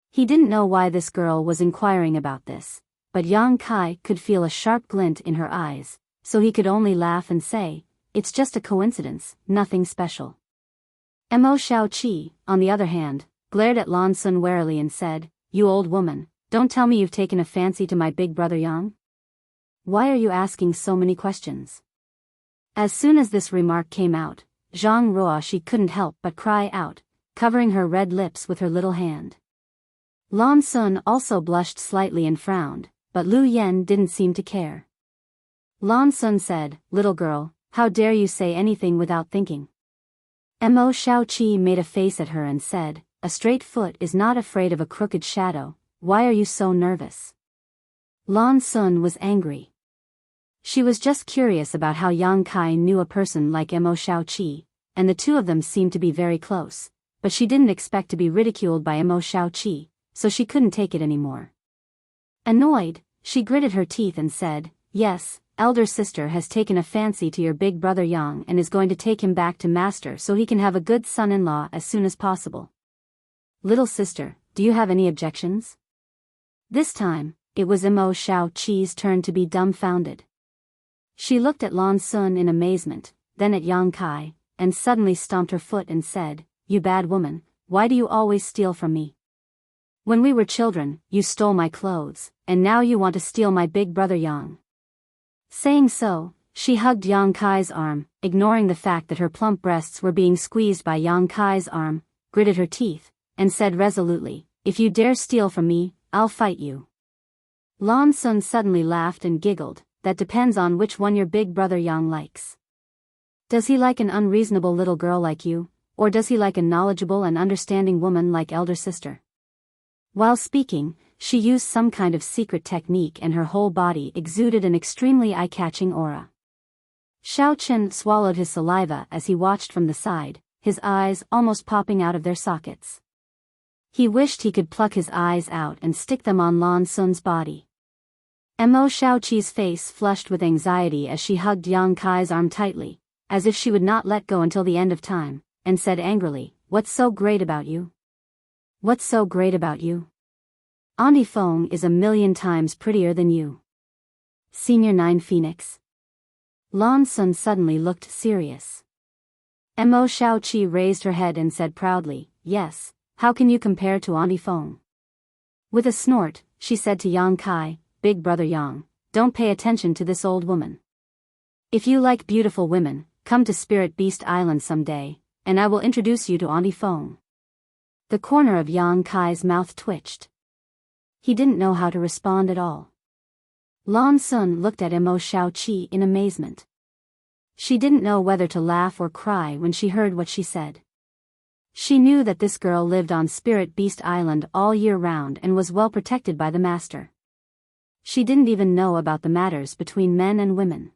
He didn't know why this girl was inquiring about this, but Yang Kai could feel a sharp glint in her eyes, so he could only laugh and say, "It's just a coincidence, nothing special." Mo Xiaoqi, on the other hand, glared at Lan Sun warily and said, "You old woman, don't tell me you've taken a fancy to my big brother Yang? Why are you asking so many questions?" As soon as this remark came out, Zhang Ruoshi couldn't help but cry out, covering her red lips with her little hand. Lan Sun also blushed slightly and frowned, but Lu Yen didn't seem to care. Lan Sun said, "Little girl, how dare you say anything without thinking?" Mo Shaoqi made a face at her and said, "A straight foot is not afraid of a crooked shadow, why are you so nervous?" Lan Sun was angry. She was just curious about how Yang Kai knew a person like Mo Shaoqi, and the two of them seemed to be very close, but she didn't expect to be ridiculed by Mo Shaoqi, so she couldn't take it anymore. Annoyed, she gritted her teeth and said, "Yes, elder sister has taken a fancy to your big brother Yang and is going to take him back to master so he can have a good son-in-law as soon as possible. Little sister, do you have any objections?" This time, it was Mo Shaoqi's turn to be dumbfounded. She looked at Lan Sun in amazement, then at Yang Kai, and suddenly stomped her foot and said, "You bad woman, why do you always steal from me? When we were children, you stole my clothes, and now you want to steal my big brother Yang." Saying so, she hugged Yang Kai's arm, ignoring the fact that her plump breasts were being squeezed by Yang Kai's arm, gritted her teeth, and said resolutely, "If you dare steal from me, I'll fight you." Lan Sun suddenly laughed and giggled, "That depends on which one your big brother Yang likes. Does he like an unreasonable little girl like you, or does he like a knowledgeable and understanding woman like elder sister?" While speaking, she used some kind of secret technique and her whole body exuded an extremely eye-catching aura. Xiao Chen swallowed his saliva as he watched from the side, his eyes almost popping out of their sockets. He wished he could pluck his eyes out and stick them on Lan Sun's body. Mo Shaoqi's face flushed with anxiety as she hugged Yang Kai's arm tightly, as if she would not let go until the end of time, and said angrily, "What's so great about you? What's so great about you? Auntie Feng is 1,000,000 times prettier than you." Senior 9 Phoenix. Lan Sun suddenly looked serious. Mo Shaoqi raised her head and said proudly, "Yes, how can you compare to Auntie Feng?" With a snort, she said to Yang Kai, "Big brother Yang, don't pay attention to this old woman. If you like beautiful women, come to Spirit Beast Island someday, and I will introduce you to Auntie Feng." The corner of Yang Kai's mouth twitched. He didn't know how to respond at all. Lan Sun looked at Mo Shaoqi in amazement. She didn't know whether to laugh or cry when she heard what she said. She knew that this girl lived on Spirit Beast Island all year round and was well protected by the master. She didn't even know about the matters between men and women.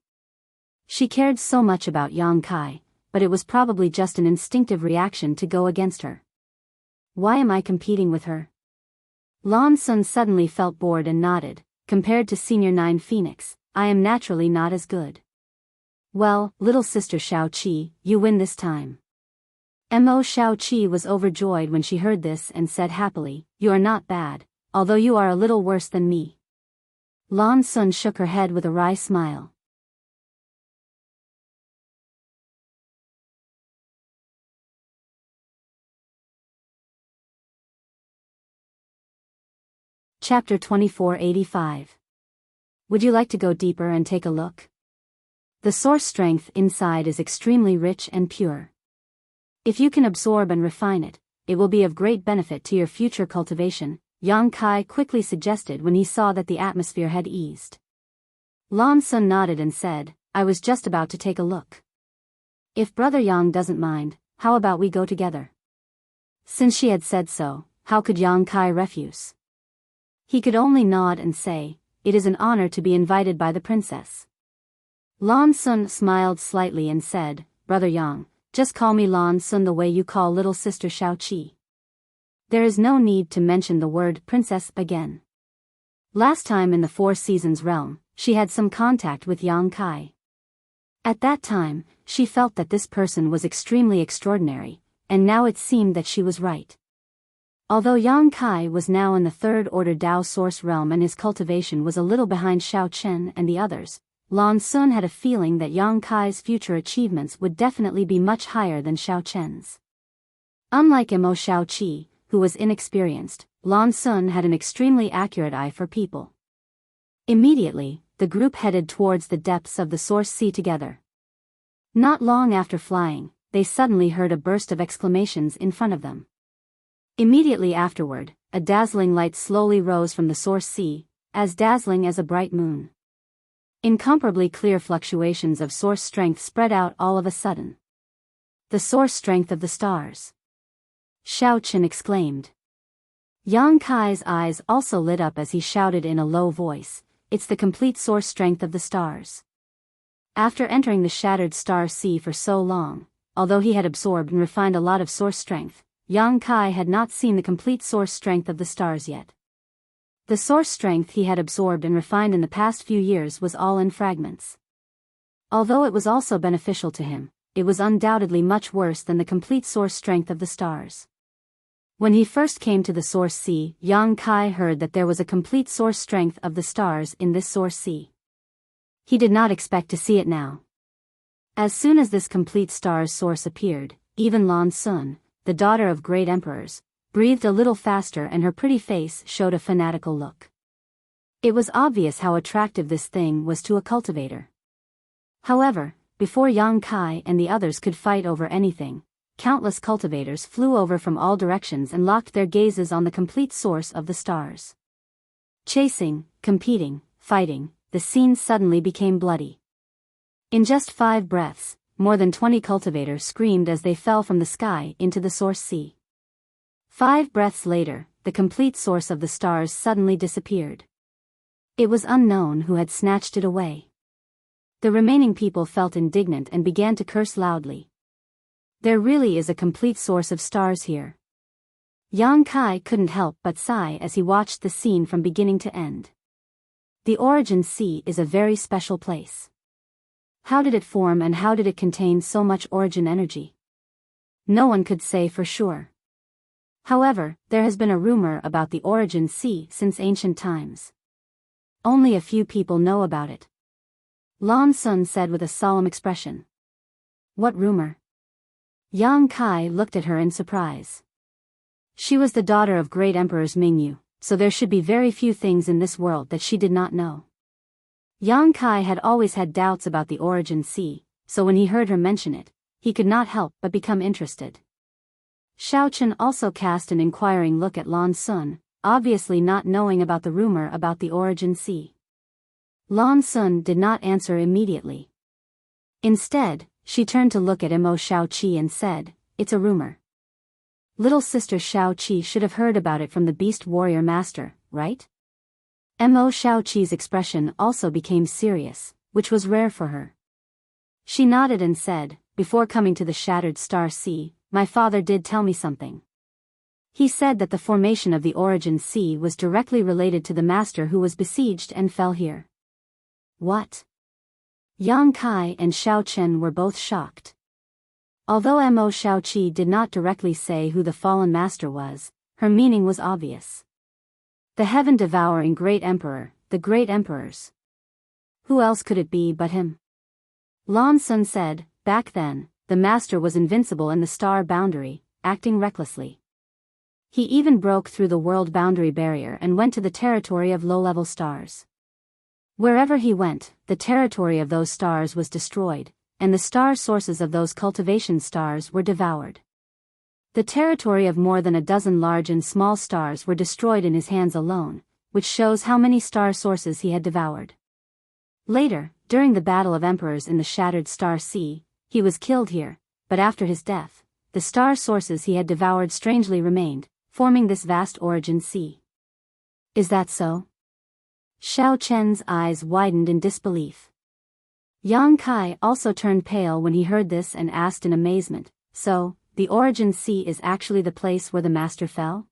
She cared so much about Yang Kai, but it was probably just an instinctive reaction to go against her. Why am I competing with her? Lan Sun suddenly felt bored and nodded. Compared to Senior 9 Phoenix, I am naturally not as good. Well, little sister Shaoqi, you win this time. Mo Shaoqi was overjoyed when she heard this and said happily, "You are not bad, although you are a little worse than me." Lan Sun shook her head with a wry smile. Chapter 2485. Would you like to go deeper and take a look? The source strength inside is extremely rich and pure. If you can absorb and refine it, it will be of great benefit to your future cultivation, Yang Kai quickly suggested when he saw that the atmosphere had eased. Lan Sun nodded and said, "I was just about to take a look. If Brother Yang doesn't mind, how about we go together?" Since she had said so, how could Yang Kai refuse? He could only nod and say, "It is an honor to be invited by the princess." Lan Sun smiled slightly and said, "Brother Yang, just call me Lan Sun the way you call little sister Shaoqi. There is no need to mention the word princess again." Last time in the Four Seasons realm, she had some contact with Yang Kai. At that time, she felt that this person was extremely extraordinary, and now it seemed that she was right. Although Yang Kai was now in the Third Order Dao Source realm and his cultivation was a little behind Xiao Chen and the others, Lan Sun had a feeling that Yang Kai's future achievements would definitely be much higher than Xiao Chen's. Unlike Mo Shaoqi, who was inexperienced, Lan Sun had an extremely accurate eye for people. Immediately, the group headed towards the depths of the Source Sea together. Not long after flying, they suddenly heard a burst of exclamations in front of them. Immediately afterward, a dazzling light slowly rose from the source sea, as dazzling as a bright moon. Incomparably clear fluctuations of source strength spread out all of a sudden. The source strength of the stars. Xiao Chen exclaimed. Yang Kai's eyes also lit up as he shouted in a low voice, "It's the complete source strength of the stars." After entering the shattered star sea for so long, although he had absorbed and refined a lot of source strength, Yang Kai had not seen the complete source strength of the stars yet. The source strength he had absorbed and refined in the past few years was all in fragments. Although it was also beneficial to him, it was undoubtedly much worse than the complete source strength of the stars. When he first came to the source sea, Yang Kai heard that there was a complete source strength of the stars in this source sea. He did not expect to see it now. As soon as this complete star's source appeared, even Lan Sun, the daughter of great emperors, breathed a little faster and her pretty face showed a fanatical look. It was obvious how attractive this thing was to a cultivator. However, before Yang Kai and the others could fight over anything, countless cultivators flew over from all directions and locked their gazes on the complete source of the stars. Chasing, competing, fighting, the scene suddenly became bloody. In just 5 breaths, more than 20 cultivators screamed as they fell from the sky into the source sea. 5 breaths later, the complete source of the stars suddenly disappeared. It was unknown who had snatched it away. The remaining people felt indignant and began to curse loudly. There really is a complete source of stars here. Yang Kai couldn't help but sigh as he watched the scene from beginning to end. The Origin Sea is a very special place. How did it form and how did it contain so much origin energy? No one could say for sure. However, there has been a rumor about the Origin Sea since ancient times. Only a few people know about it. Lan Sun said with a solemn expression. What rumor? Yang Kai looked at her in surprise. She was the daughter of great emperors Mingyu, so there should be very few things in this world that she did not know. Yang Kai had always had doubts about the Origin Sea, so when he heard her mention it, he could not help but become interested. Xiao Chen also cast an inquiring look at Lan Sun, obviously not knowing about the rumor about the Origin Sea. Lan Sun did not answer immediately. Instead, she turned to look at Mo Xiaoqi and said, "It's a rumor. Little sister Xiaoqi should have heard about it from the beast warrior master, right?" Mo Xiaoqi's expression also became serious, which was rare for her. She nodded and said, "Before coming to the shattered star sea, my father did tell me something. He said that the formation of the Origin Sea was directly related to the master who was besieged and fell here." What? Yang Kai and Xiao Chen were both shocked. Although Mo Xiaoqi did not directly say who the fallen master was, her meaning was obvious. The heaven-devouring great emperor, the great emperors. Who else could it be but him? Lan Sun said, "Back then, the master was invincible in the star boundary, acting recklessly. He even broke through the world boundary barrier and went to the territory of low-level stars. Wherever he went, the territory of those stars was destroyed, and the star sources of those cultivation stars were devoured. The territory of more than a dozen large and small stars were destroyed in his hands alone, which shows how many star sources he had devoured. Later, during the Battle of Emperors in the Shattered Star Sea, he was killed here, but after his death, the star sources he had devoured strangely remained, forming this vast Origin Sea." Is that so? Xiao Chen's eyes widened in disbelief. Yang Kai also turned pale when he heard this and asked in amazement, "So, the Origin Sea is actually the place where the master fell?"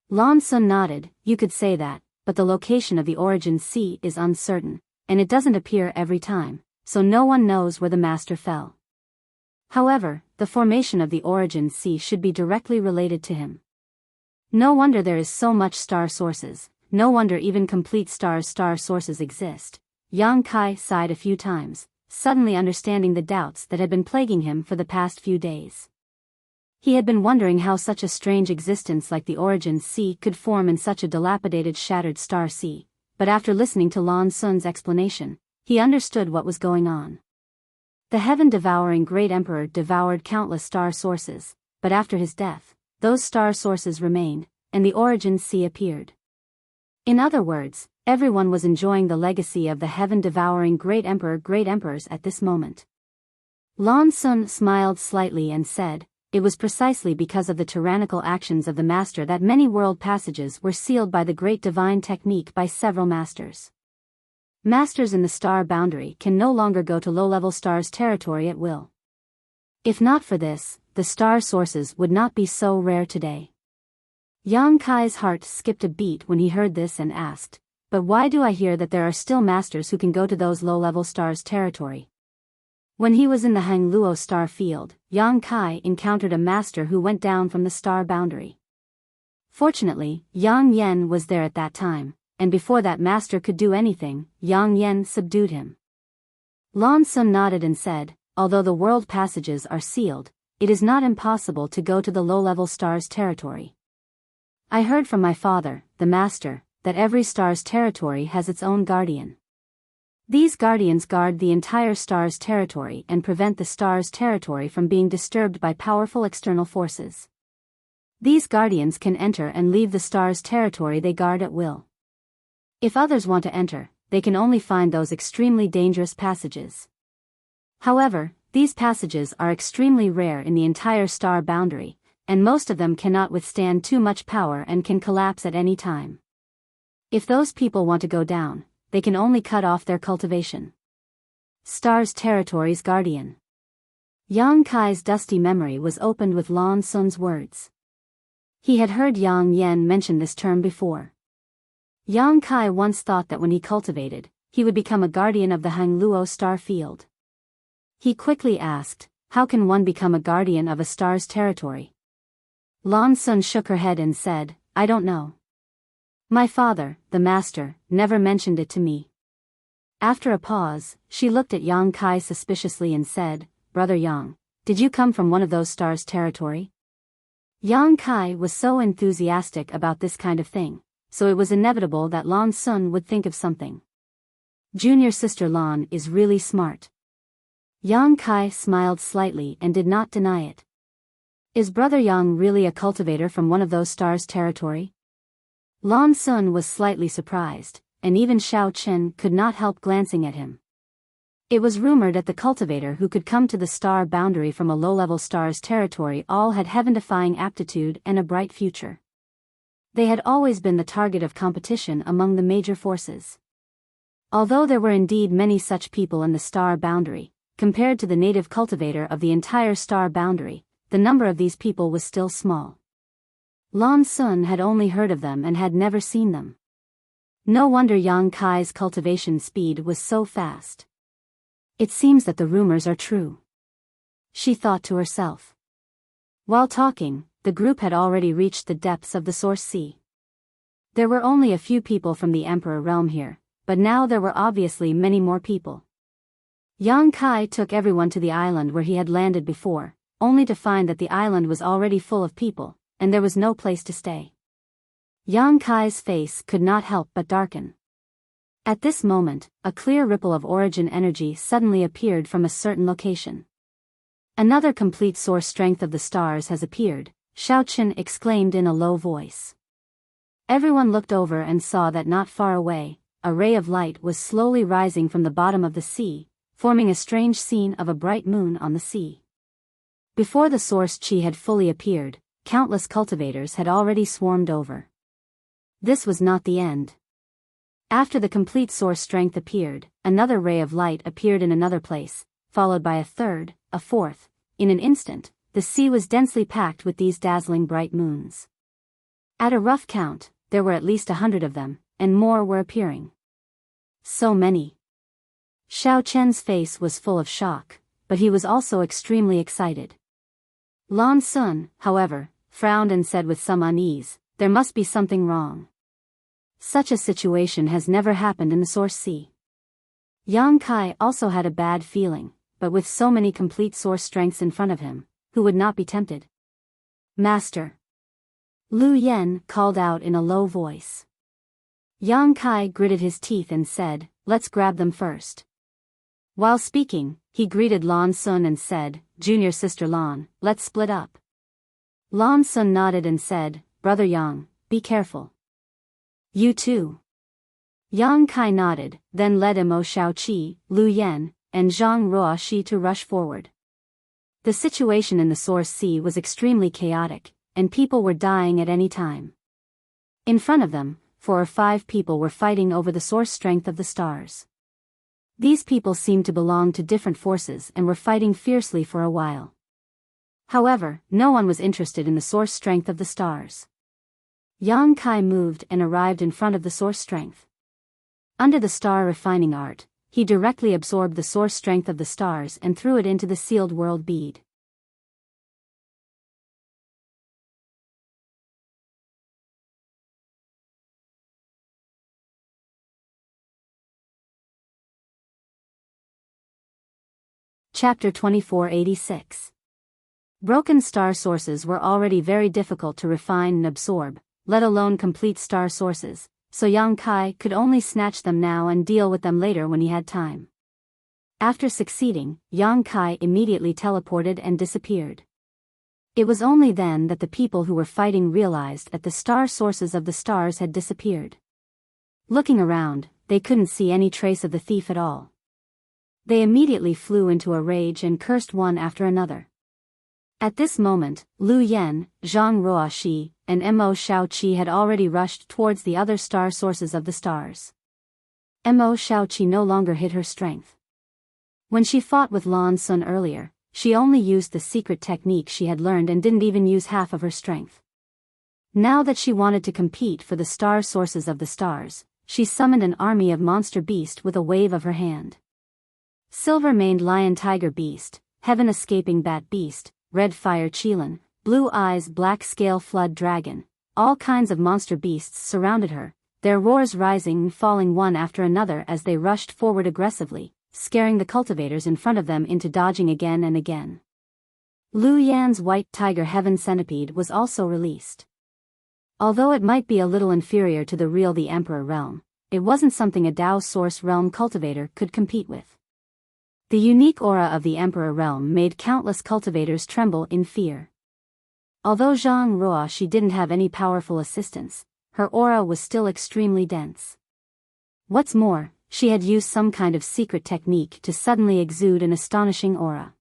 Lan Sun nodded, "You could say that, but the location of the Origin Sea is uncertain, and it doesn't appear every time, so no one knows where the master fell. However, the formation of the Origin Sea should be directly related to him. No wonder there is so much star sources, no wonder even complete star sources exist." Yang Kai sighed a few times, suddenly understanding the doubts that had been plaguing him for the past few days. He had been wondering how such a strange existence like the Origin Sea could form in such a dilapidated shattered star sea, but after listening to Lan Sun's explanation, he understood what was going on. The heaven-devouring great emperor devoured countless star sources, but after his death, those star sources remained, and the origin sea appeared. In other words, everyone was enjoying the legacy of the heaven-devouring great emperors at this moment. Lan Sun smiled slightly and said, it was precisely because of the tyrannical actions of the master that many world passages were sealed by the great divine technique by several masters. Masters in the star boundary can no longer go to low-level stars' territory at will. If not for this, the star sources would not be so rare today. Yang Kai's heart skipped a beat when he heard this and asked, but why do I hear that there are still masters who can go to those low-level stars' territory? When he was in the Hangluo star field, Yang Kai encountered a master who went down from the star boundary. Fortunately, Yang Yen was there at that time, and before that master could do anything, Yang Yen subdued him. Lan Sun nodded and said, although the world passages are sealed, it is not impossible to go to the low-level star's territory. I heard from my father, the master, that every star's territory has its own guardian. These guardians guard the entire star's territory and prevent the star's territory from being disturbed by powerful external forces. These guardians can enter and leave the star's territory they guard at will. If others want to enter, they can only find those extremely dangerous passages. However, these passages are extremely rare in the entire star boundary, and most of them cannot withstand too much power and can collapse at any time. If those people want to go down, they can only cut off their cultivation. Star's territory's guardian. Yang Kai's dusty memory was opened with Lan Sun's words. He had heard Yang Yen mention this term before. Yang Kai once thought that when he cultivated, he would become a guardian of the Hangluo star field. He quickly asked, how can one become a guardian of a star's territory? Lan Sun shook her head and said, I don't know. My father, the master, never mentioned it to me. After a pause, she looked at Yang Kai suspiciously and said, Brother Yang, did you come from one of those stars' territory? Yang Kai was so enthusiastic about this kind of thing, so it was inevitable that Lan Sun would think of something. Junior sister Lan is really smart. Yang Kai smiled slightly and did not deny it. Is Brother Yang really a cultivator from one of those stars' territory? Lan Sun was slightly surprised, and even Xiao Chen could not help glancing at him. It was rumored that the cultivator who could come to the star boundary from a low-level star's territory all had heaven-defying aptitude and a bright future. They had always been the target of competition among the major forces. Although there were indeed many such people in the star boundary, compared to the native cultivator of the entire star boundary, the number of these people was still small. Lan Sun had only heard of them and had never seen them. No wonder Yang Kai's cultivation speed was so fast. It seems that the rumors are true, she thought to herself. While talking, the group had already reached the depths of the Source Sea. There were only a few people from the Emperor realm here, but now there were obviously many more people. Yang Kai took everyone to the island where he had landed before, only to find that the island was already full of people, and there was no place to stay. Yang Kai's face could not help but darken. At this moment, a clear ripple of origin energy suddenly appeared from a certain location. Another complete source strength of the stars has appeared, Xiao Chen exclaimed in a low voice. Everyone looked over and saw that not far away, a ray of light was slowly rising from the bottom of the sea, forming a strange scene of a bright moon on the sea. Before the source chi had fully appeared, countless cultivators had already swarmed over. This was not the end. After the complete source strength appeared, another ray of light appeared in another place, followed by a third, a fourth. In an instant, the sea was densely packed with these dazzling bright moons. At a rough count, there were at least 100 of them, and more were appearing. So many. Xiao Chen's face was full of shock, but he was also extremely excited. Lan Sun, however, frowned and said with some unease, there must be something wrong. Such a situation has never happened in the Source Sea. Yang Kai also had a bad feeling, but with so many complete source strengths in front of him, who would not be tempted? Master! Lu Yen called out in a low voice. Yang Kai gritted his teeth and said, let's grab them first. While speaking, he greeted Lan Sun and said, Junior sister Lan, let's split up. Lan Sun nodded and said, "Brother Yang, be careful." "You too." Yang Kai nodded, then led Mo Shaoqi, Lu Yan, and Zhang Ruoxi to rush forward. The situation in the Source Sea was extremely chaotic, and people were dying at any time. In front of them, 4 or 5 people were fighting over the source strength of the stars. These people seemed to belong to different forces and were fighting fiercely for a while. However, no one was interested in the source strength of the stars. Yang Kai moved and arrived in front of the source strength. Under the star refining art, he directly absorbed the source strength of the stars and threw it into the sealed world bead. Chapter 2486. Broken star sources were already very difficult to refine and absorb, let alone complete star sources, so Yang Kai could only snatch them now and deal with them later when he had time. After succeeding, Yang Kai immediately teleported and disappeared. It was only then that the people who were fighting realized that the star sources of the stars had disappeared. Looking around, they couldn't see any trace of the thief at all. They immediately flew into a rage and cursed one after another. At this moment, Lu Yan, Zhang Ruoxi, and Mo Shaoqi had already rushed towards the other star sources of the stars. Mo Shaoqi no longer hid her strength. When she fought with Lan Sun earlier, she only used the secret technique she had learned and didn't even use half of her strength. Now that she wanted to compete for the star sources of the stars, she summoned an army of monster beasts with a wave of her hand. Silver-maned lion tiger beast, heaven-escaping bat beast, red fire qilin, blue eyes black scale flood dragon, all kinds of monster beasts surrounded her, their roars rising and falling one after another as they rushed forward aggressively, scaring the cultivators in front of them into dodging again and again. Lu Yan's white tiger heaven centipede was also released. Although it might be a little inferior to the real the Emperor realm, it wasn't something a Dao Source realm cultivator could compete with. The unique aura of the Emperor realm made countless cultivators tremble in fear. Although Zhang Ruoxi didn't have any powerful assistance, her aura was still extremely dense. What's more, she had used some kind of secret technique to suddenly exude an astonishing aura.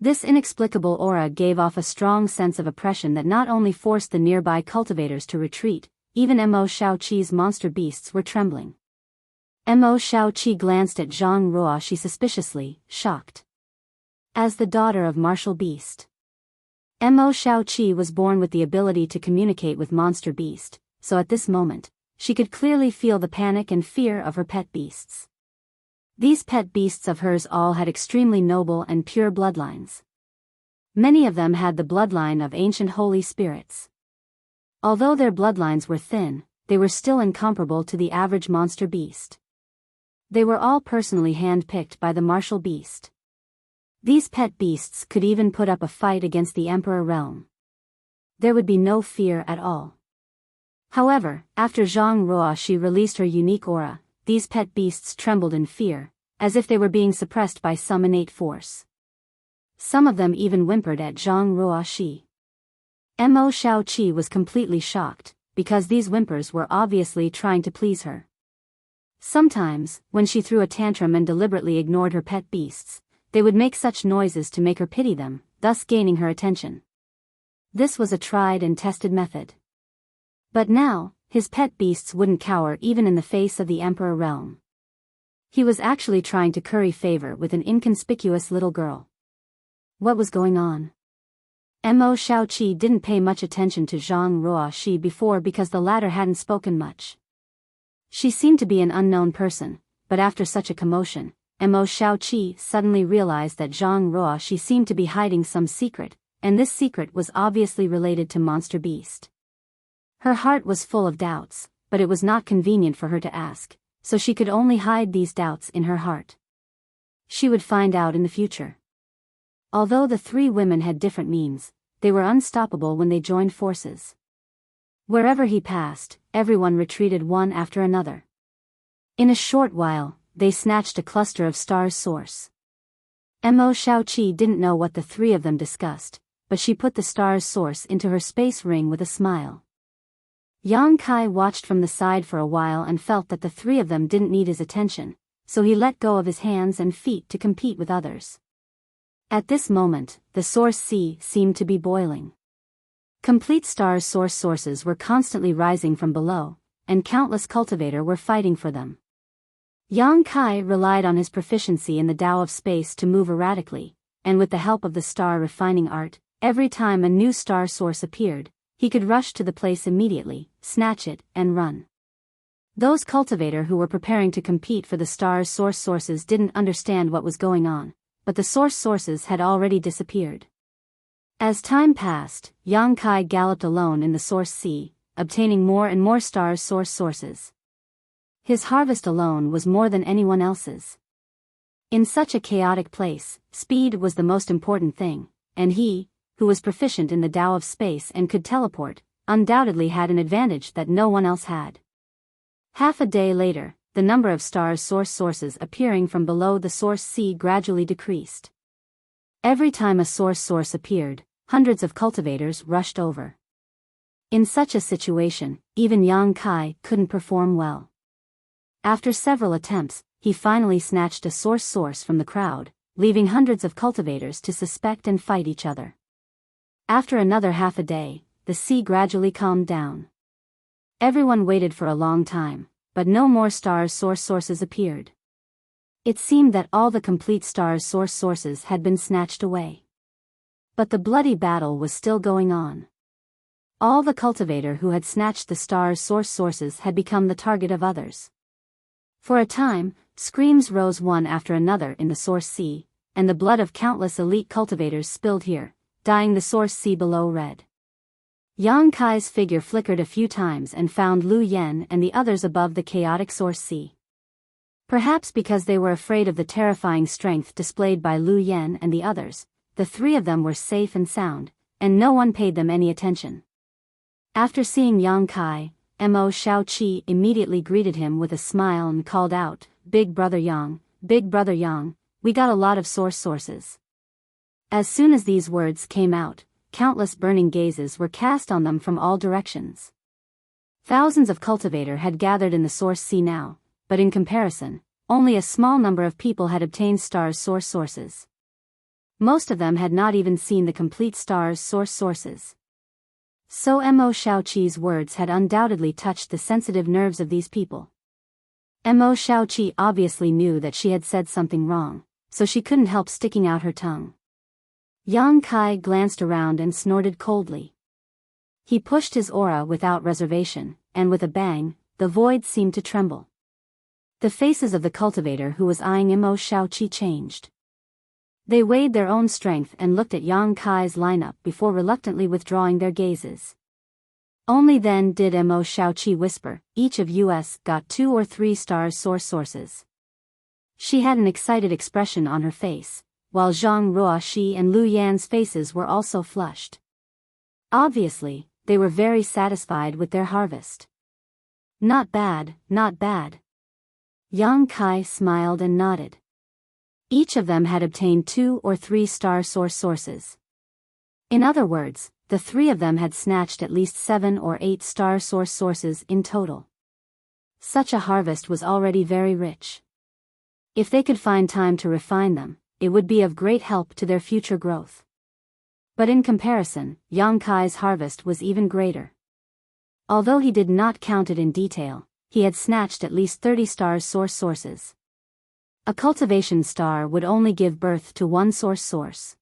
This inexplicable aura gave off a strong sense of oppression that not only forced the nearby cultivators to retreat, even Mo Shaoqi's monster beasts were trembling. Mo Shaoqi glanced at Zhang Ruoxi suspiciously, shocked. As the daughter of martial beast, Mo Shaoqi was born with the ability to communicate with monster beast, so at this moment, she could clearly feel the panic and fear of her pet beasts. These pet beasts of hers all had extremely noble and pure bloodlines. Many of them had the bloodline of ancient holy spirits. Although their bloodlines were thin, they were still incomparable to the average monster beast. They were all personally hand-picked by the martial beast. These pet beasts could even put up a fight against the Emperor realm. There would be no fear at all. However, after Zhang Ruoxi released her unique aura, these pet beasts trembled in fear, as if they were being suppressed by some innate force. Some of them even whimpered at Zhang Ruoxi. Mo Shaoqi was completely shocked, because these whimpers were obviously trying to please her. Sometimes, when she threw a tantrum and deliberately ignored her pet beasts, they would make such noises to make her pity them, thus gaining her attention. This was a tried and tested method. But now, his pet beasts wouldn't cower even in the face of the Emperor realm. He was actually trying to curry favor with an inconspicuous little girl. What was going on? Mo Shaoqi didn't pay much attention to Zhang Ruoxi before because the latter hadn't spoken much. She seemed to be an unknown person, but after such a commotion, Mo Shaoqi suddenly realized that Zhang Ruoxi seemed to be hiding some secret, and this secret was obviously related to Monster Beast. Her heart was full of doubts, but it was not convenient for her to ask, so she could only hide these doubts in her heart. She would find out in the future. Although the 3 women had different means, they were unstoppable when they joined forces. Wherever he passed, everyone retreated one after another. In a short while, they snatched a cluster of stars source. Mo Shaoqi didn't know what the 3 of them discussed, but she put the star's source into her space ring with a smile. Yang Kai watched from the side for a while and felt that the three of them didn't need his attention, so he let go of his hands and feet to compete with others. At this moment, the source sea seemed to be boiling. Complete star's sources were constantly rising from below, and countless cultivators were fighting for them. Yang Kai relied on his proficiency in the Tao of space to move erratically, and with the help of the star refining art, every time a new star source appeared, he could rush to the place immediately, snatch it, and run. Those cultivators who were preparing to compete for the star's sources didn't understand what was going on, but the sources had already disappeared. As time passed, Yang Kai galloped alone in the source sea, obtaining more and more star's sources. His harvest alone was more than anyone else's. In such a chaotic place, speed was the most important thing, and he, who was proficient in the Tao of space and could teleport, undoubtedly had an advantage that no one else had. Half a day later, the number of star's sources appearing from below the source sea gradually decreased. Every time a source appeared, hundreds of cultivators rushed over. In such a situation, even Yang Kai couldn't perform well. After several attempts, he finally snatched a source from the crowd, leaving hundreds of cultivators to suspect and fight each other. After another half a day, the sea gradually calmed down. Everyone waited for a long time, but no more star's sources appeared. It seemed that all the complete star's sources had been snatched away. But the bloody battle was still going on. All the cultivators who had snatched the star's sources had become the target of others. For a time, screams rose one after another in the source sea, and the blood of countless elite cultivators spilled here, dyeing the source sea below red. Yang Kai's figure flickered a few times and found Lu Yen and the others above the chaotic source sea. Perhaps because they were afraid of the terrifying strength displayed by Lu Yen and the others, the three of them were safe and sound, and no one paid them any attention. After seeing Yang Kai, Mo Shaoqi immediately greeted him with a smile and called out, Big Brother Yang, we got a lot of sources. As soon as these words came out, countless burning gazes were cast on them from all directions. Thousands of cultivators had gathered in the source sea now, but in comparison, only a small number of people had obtained star's sources. Most of them had not even seen the complete star's sources. So Mo Shaoqi's words had undoubtedly touched the sensitive nerves of these people. Mo Shaoqi obviously knew that she had said something wrong, so she couldn't help sticking out her tongue. Yang Kai glanced around and snorted coldly. He pushed his aura without reservation, and with a bang, the void seemed to tremble. The faces of the cultivator who was eyeing Mo Shaoqi changed. They weighed their own strength and looked at Yang Kai's lineup before reluctantly withdrawing their gazes. Only then did Mo Shaoqi whisper, each of us got 2 or 3 star's sources. She had an excited expression on her face, while Zhang Ruoxi and Lu Yan's faces were also flushed. Obviously, they were very satisfied with their harvest. Not bad. Yang Kai smiled and nodded. Each of them had obtained 2 or 3 star's sources. In other words, the 3 of them had snatched at least 7 or 8 star's sources in total. Such a harvest was already very rich. If they could find time to refine them, it would be of great help to their future growth. But in comparison, Yang Kai's harvest was even greater. Although he did not count it in detail, he had snatched at least 30 star's sources. A cultivation star would only give birth to 1 source.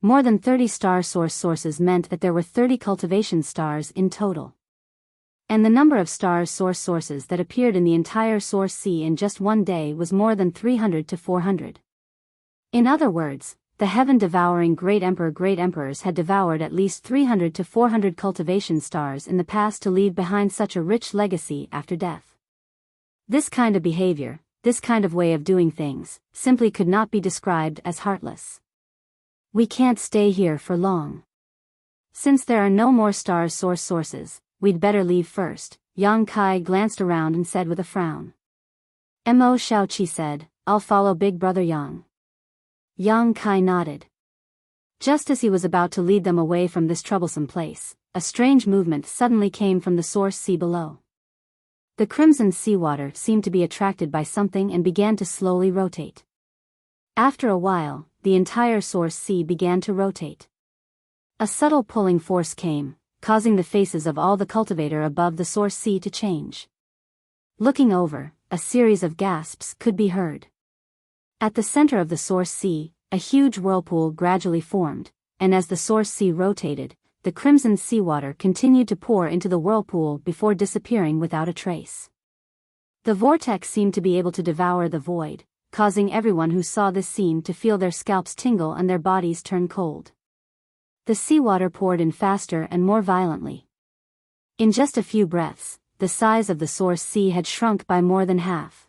More than 30 star sources meant that there were 30 cultivation stars in total. And the number of star's sources that appeared in the entire source sea in just one day was more than 300 to 400. In other words, the heaven-devouring great emperors had devoured at least 300 to 400 cultivation stars in the past to leave behind such a rich legacy after death. This kind of behavior, this kind of way of doing things, simply could not be described as heartless. We can't stay here for long. Since there are no more star's sources, we'd better leave first, Yang Kai glanced around and said with a frown. Mo Shaoqi said, I'll follow Big Brother Yang. Yang Kai nodded. Just as he was about to lead them away from this troublesome place, a strange movement suddenly came from the source sea below. The crimson seawater seemed to be attracted by something and began to slowly rotate. After a while, the entire source sea began to rotate. A subtle pulling force came, causing the faces of all the cultivator above the source sea to change. Looking over, a series of gasps could be heard. At the center of the source sea, a huge whirlpool gradually formed, and as the source sea rotated, the crimson seawater continued to pour into the whirlpool before disappearing without a trace. The vortex seemed to be able to devour the void, causing everyone who saw this scene to feel their scalps tingle and their bodies turn cold. The seawater poured in faster and more violently. In just a few breaths, the size of the source sea had shrunk by more than half.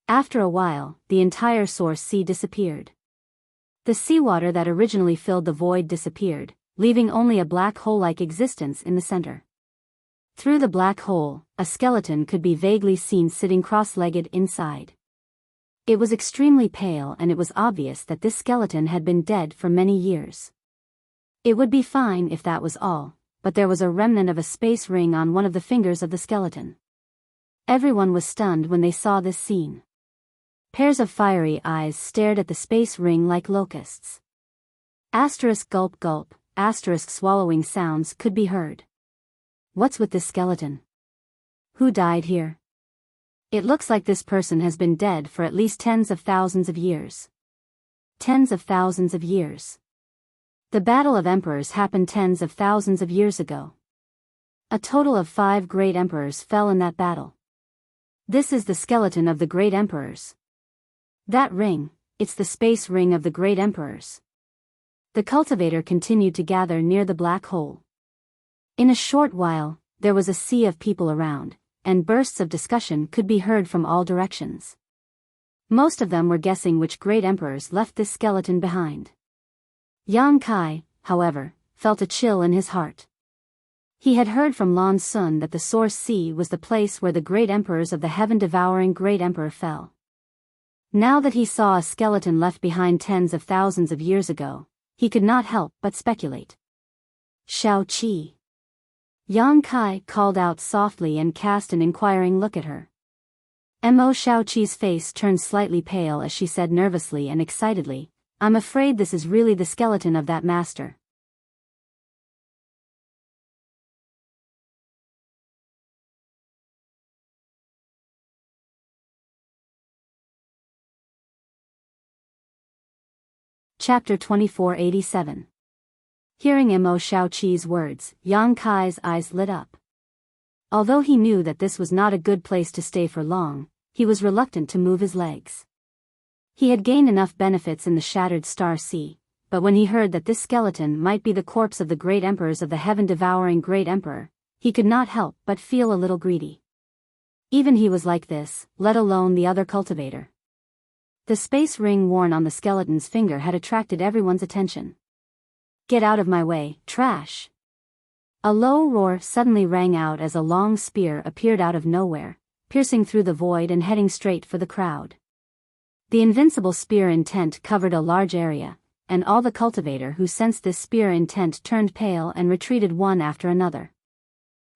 After a while, the entire source sea disappeared. The seawater that originally filled the void disappeared, leaving only a black hole-like existence in the center. Through the black hole, a skeleton could be vaguely seen sitting cross-legged inside. It was extremely pale and it was obvious that this skeleton had been dead for many years. It would be fine if that was all, but there was a remnant of a space ring on one of the fingers of the skeleton. Everyone was stunned when they saw this scene. Pairs of fiery eyes stared at the space ring like locusts. Asterisk gulp gulp, asterisk swallowing sounds could be heard. What's with this skeleton? Who died here? It looks like this person has been dead for at least tens of thousands of years. Tens of thousands of years. The Battle of Emperors happened tens of thousands of years ago. A total of 5 great emperors fell in that battle. This is the skeleton of the great emperors. That ring, it's the space ring of the great emperors. The cultivator continued to gather near the black hole. In a short while, there was a sea of people around, and bursts of discussion could be heard from all directions. Most of them were guessing which great emperors left this skeleton behind. Yang Kai, however, felt a chill in his heart. He had heard from Lan Sun that the source sea was the place where the great emperors of the heaven-devouring great emperor fell. Now that he saw a skeleton left behind tens of thousands of years ago, he could not help but speculate. Shao Qi. Yang Kai called out softly and cast an inquiring look at her. Mo Shao Qi's face turned slightly pale as she said nervously and excitedly, "I'm afraid this is really the skeleton of that master." Chapter 2487. Hearing Mo Shao Qi's words, Yang Kai's eyes lit up. Although he knew that this was not a good place to stay for long, he was reluctant to move his legs. He had gained enough benefits in the shattered Star Sea, but when he heard that this skeleton might be the corpse of the great emperors of the heaven-devouring great emperor, he could not help but feel a little greedy. Even he was like this, let alone the other cultivator. The space ring worn on the skeleton's finger had attracted everyone's attention. "Get out of my way, trash!" A low roar suddenly rang out as a long spear appeared out of nowhere, piercing through the void and heading straight for the crowd. The invincible spear intent covered a large area, and all the cultivator who sensed this spear intent turned pale and retreated one after another.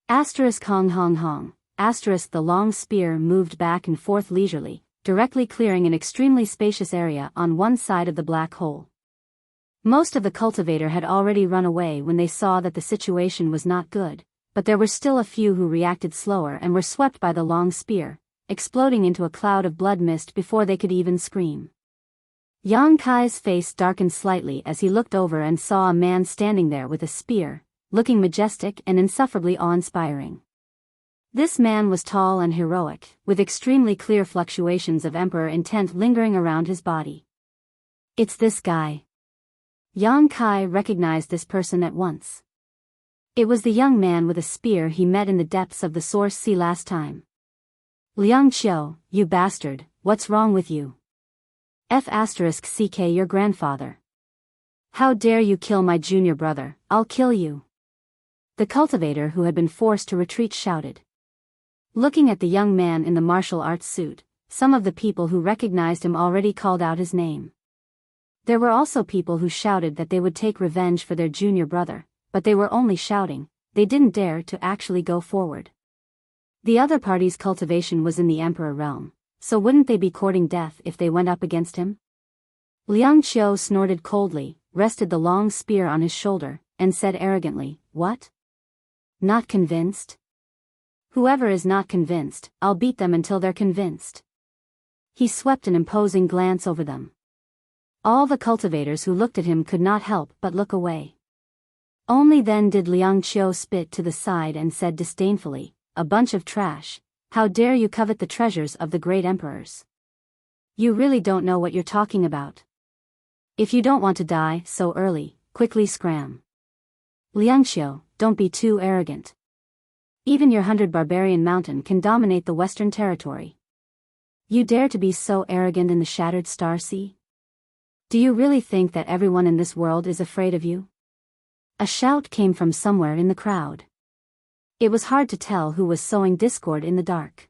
Asterisk hong hong hong, asterisk the long spear moved back and forth leisurely, directly clearing an extremely spacious area on one side of the black hole. Most of the cultivator had already run away when they saw that the situation was not good, but there were still a few who reacted slower and were swept by the long spear, exploding into a cloud of blood mist before they could even scream. Yang Kai's face darkened slightly as he looked over and saw a man standing there with a spear, looking majestic and insufferably awe-inspiring. This man was tall and heroic, with extremely clear fluctuations of emperor intent lingering around his body. "It's this guy." Yang Kai recognized this person at once. It was the young man with a spear he met in the depths of the source sea last time. "Liang Qiu, you bastard, what's wrong with you? *CK your grandfather. How dare you kill my junior brother, I'll kill you." The cultivator who had been forced to retreat shouted. Looking at the young man in the martial arts suit, some of the people who recognized him already called out his name. There were also people who shouted that they would take revenge for their junior brother, but they were only shouting, they didn't dare to actually go forward. The other party's cultivation was in the Emperor realm, so wouldn't they be courting death if they went up against him? Liang Qiu snorted coldly, rested the long spear on his shoulder, and said arrogantly, "What? Not convinced? Whoever is not convinced, I'll beat them until they're convinced." He swept an imposing glance over them. All the cultivators who looked at him could not help but look away. Only then did Liang Qiu spit to the side and said disdainfully, "A bunch of trash, how dare you covet the treasures of the great emperors? You really don't know what you're talking about. If you don't want to die so early, quickly scram. Liang Qiu, don't be too arrogant. Even your 100 barbarian mountain can dominate the western territory. You dare to be so arrogant in the Shattered Star Sea? Do you really think that everyone in this world is afraid of you?" A shout came from somewhere in the crowd. It was hard to tell who was sowing discord in the dark.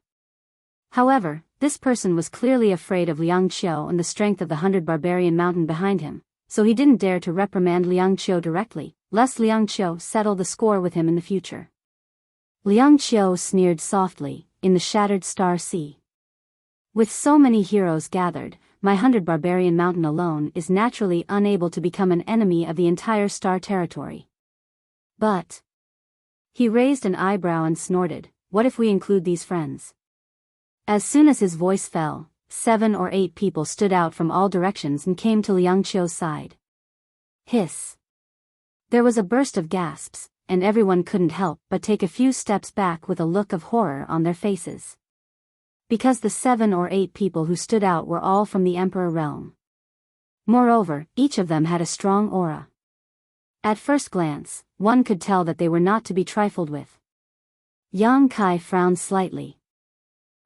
However, this person was clearly afraid of Liang Qiu and the strength of the 100 barbarian mountain behind him, so he didn't dare to reprimand Liang Qiu directly, lest Liang Qiu settle the score with him in the future. Liang Qiu sneered softly, "In the Shattered Star Sea. With so many heroes gathered, my 100 barbarian mountain alone is naturally unable to become an enemy of the entire star territory. But..." He raised an eyebrow and snorted, "What if we include these friends?" As soon as his voice fell, 7 or 8 people stood out from all directions and came to Liang Qiu's side. Hiss. There was a burst of gasps, and everyone couldn't help but take a few steps back with a look of horror on their faces. Because the 7 or 8 people who stood out were all from the Emperor realm. Moreover, each of them had a strong aura. At first glance, one could tell that they were not to be trifled with. Yang Kai frowned slightly.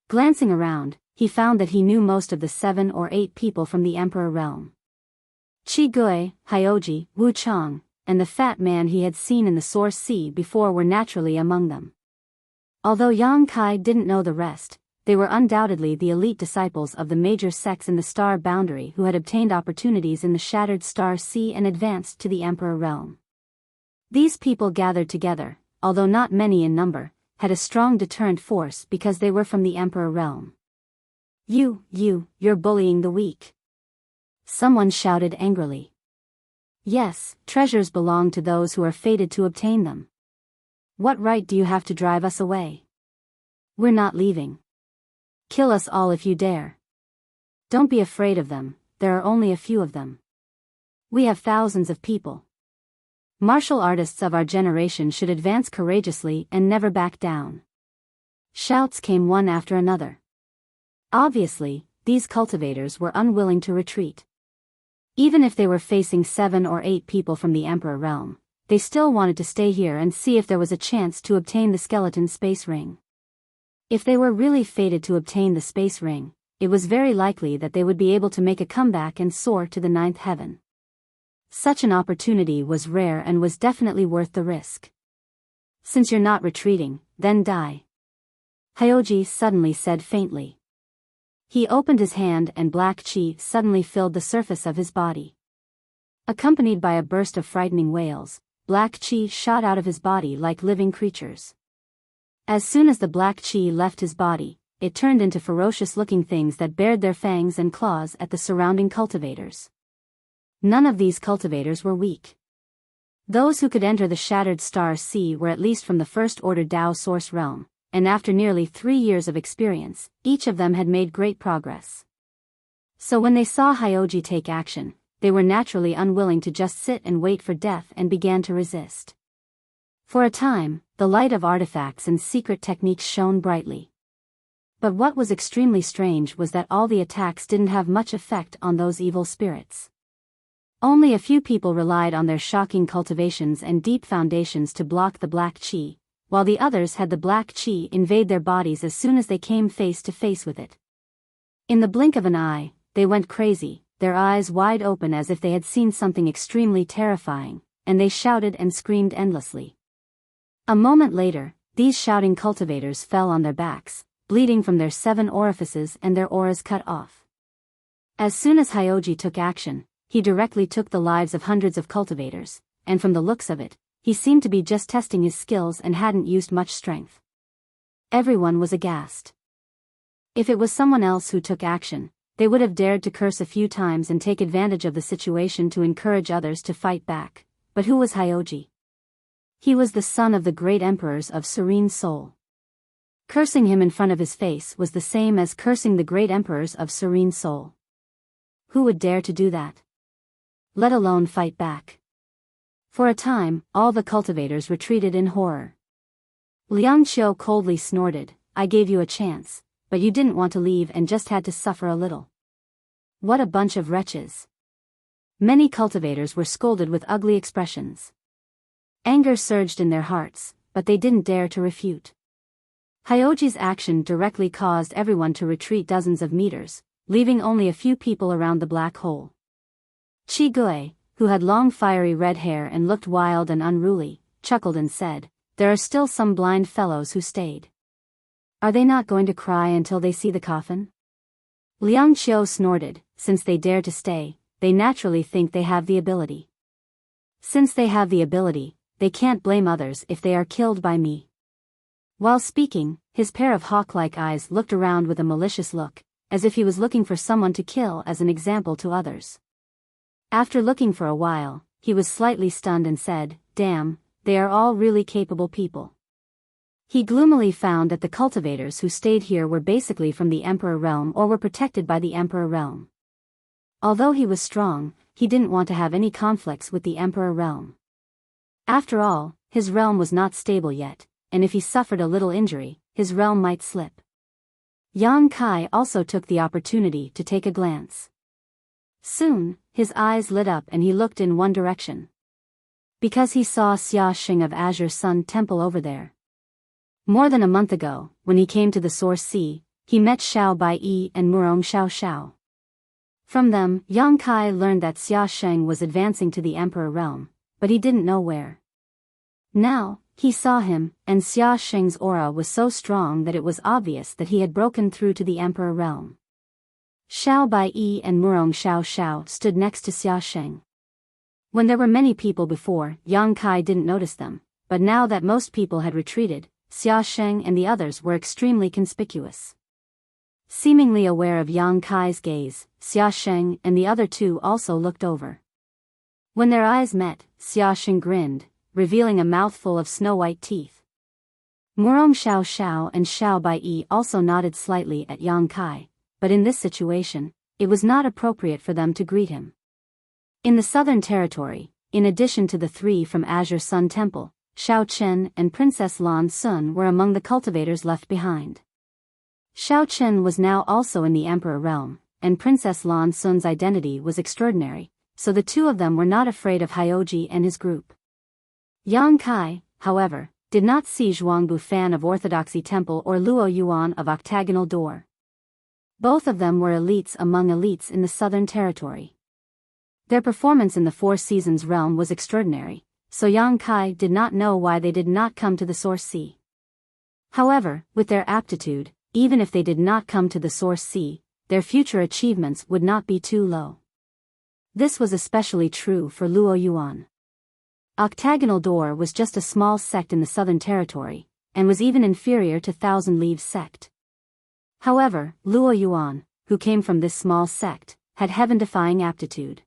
Glancing around, he found that he knew most of the 7 or 8 people from the Emperor realm. Qi Gui, Hyoji, Wu Chang, and the fat man he had seen in the Source Sea before were naturally among them. Although Yang Kai didn't know the rest, they were undoubtedly the elite disciples of the major sects in the star boundary who had obtained opportunities in the Shattered Star Sea and advanced to the Emperor realm. These people gathered together, although not many in number, had a strong deterrent force because they were from the Emperor realm. You're bullying the weak." Someone shouted angrily. "Yes, treasures belong to those who are fated to obtain them. What right do you have to drive us away? We're not leaving. Kill us all if you dare. Don't be afraid of them, there are only a few of them. We have thousands of people. Martial artists of our generation should advance courageously and never back down." Shouts came one after another. Obviously, these cultivators were unwilling to retreat. Even if they were facing 7 or 8 people from the Emperor realm, they still wanted to stay here and see if there was a chance to obtain the skeleton space ring. If they were really fated to obtain the space ring, it was very likely that they would be able to make a comeback and soar to the 9th heaven. Such an opportunity was rare and was definitely worth the risk. "Since you're not retreating, then die," Hyoji suddenly said faintly. He opened his hand and black chi suddenly filled the surface of his body. Accompanied by a burst of frightening wails, black chi shot out of his body like living creatures. As soon as the black chi left his body, it turned into ferocious-looking things that bared their fangs and claws at the surrounding cultivators. None of these cultivators were weak. Those who could enter the Shattered Star Sea were at least from the First-Order Dao Source realm, and after nearly 3 years of experience, each of them had made great progress. So when they saw Hyoji take action, they were naturally unwilling to just sit and wait for death and began to resist. For a time, the light of artifacts and secret techniques shone brightly. But what was extremely strange was that all the attacks didn't have much effect on those evil spirits. Only a few people relied on their shocking cultivations and deep foundations to block the black chi, while the others had the black chi invade their bodies as soon as they came face to face with it. In the blink of an eye, they went crazy, their eyes wide open as if they had seen something extremely terrifying, and they shouted and screamed endlessly. A moment later, these shouting cultivators fell on their backs, bleeding from their 7 orifices and their auras cut off. As soon as Hyoji took action, he directly took the lives of hundreds of cultivators, and from the looks of it, he seemed to be just testing his skills and hadn't used much strength. Everyone was aghast. If it was someone else who took action, they would have dared to curse a few times and take advantage of the situation to encourage others to fight back. But who was Hyoji? He was the son of the great emperors of serene soul. Cursing him in front of his face was the same as cursing the great emperors of serene soul. Who would dare to do that? Let alone fight back. For a time, all the cultivators retreated in horror. Liang Qiu coldly snorted, "I gave you a chance, but you didn't want to leave and just had to suffer a little. What a bunch of wretches." Many cultivators were scolded with ugly expressions. Anger surged in their hearts, but they didn't dare to refute. Hyoji's action directly caused everyone to retreat dozens of meters, leaving only a few people around the black hole. Chi Gui, who had long fiery red hair and looked wild and unruly, chuckled and said, "There are still some blind fellows who stayed. Are they not going to cry until they see the coffin?" Liang Qiu snorted, "Since they dare to stay, they naturally think they have the ability. Since they have the ability, they can't blame others if they are killed by me." While speaking, his pair of hawk-like eyes looked around with a malicious look, as if he was looking for someone to kill as an example to others. After looking for a while, he was slightly stunned and said, "Damn, they are all really capable people." He gloomily found that the cultivators who stayed here were basically from the Emperor realm or were protected by the Emperor realm. Although he was strong, he didn't want to have any conflicts with the Emperor realm. After all, his realm was not stable yet, and if he suffered a little injury, his realm might slip. Yang Kai also took the opportunity to take a glance. Soon, his eyes lit up and he looked in one direction. Because he saw Xia Xing of Azure Sun Temple over there. More than a month ago, when he came to the Source Sea, he met Xiao Baiyi and Murong Xiao Xiao. From them, Yang Kai learned that Xia Sheng was advancing to the Emperor realm, but he didn't know where. Now, he saw him, and Xia Sheng's aura was so strong that it was obvious that he had broken through to the Emperor realm. Xiao Baiyi and Murong Xiao Xiao stood next to Xia Sheng. When there were many people before, Yang Kai didn't notice them, but now that most people had retreated, Xia Sheng and the others were extremely conspicuous. Seemingly aware of Yang Kai's gaze, Xia Sheng and the other two also looked over. When their eyes met, Xia Sheng grinned, revealing a mouthful of snow-white teeth. Murong Xiao Xiao and Xiao Baiyi also nodded slightly at Yang Kai, but in this situation, it was not appropriate for them to greet him. In the Southern Territory, in addition to the three from Azure Sun Temple, Xiao Chen and Princess Lan Sun were among the cultivators left behind. Xiao Chen was now also in the Emperor realm, and Princess Lan Sun's identity was extraordinary, so the two of them were not afraid of Hyoji and his group. Yang Kai, however, did not see Zhuangbu Fan of Orthodoxy Temple or Luo Yuan of Octagonal Door. Both of them were elites among elites in the Southern Territory. Their performance in the Four Seasons realm was extraordinary, so Yang Kai did not know why they did not come to the Source Sea. However, with their aptitude, even if they did not come to the Source Sea, their future achievements would not be too low. This was especially true for Luo Yuan. Octagonal Door was just a small sect in the Southern Territory, and was even inferior to Thousand Leaves sect. However, Luo Yuan, who came from this small sect, had heaven-defying aptitude.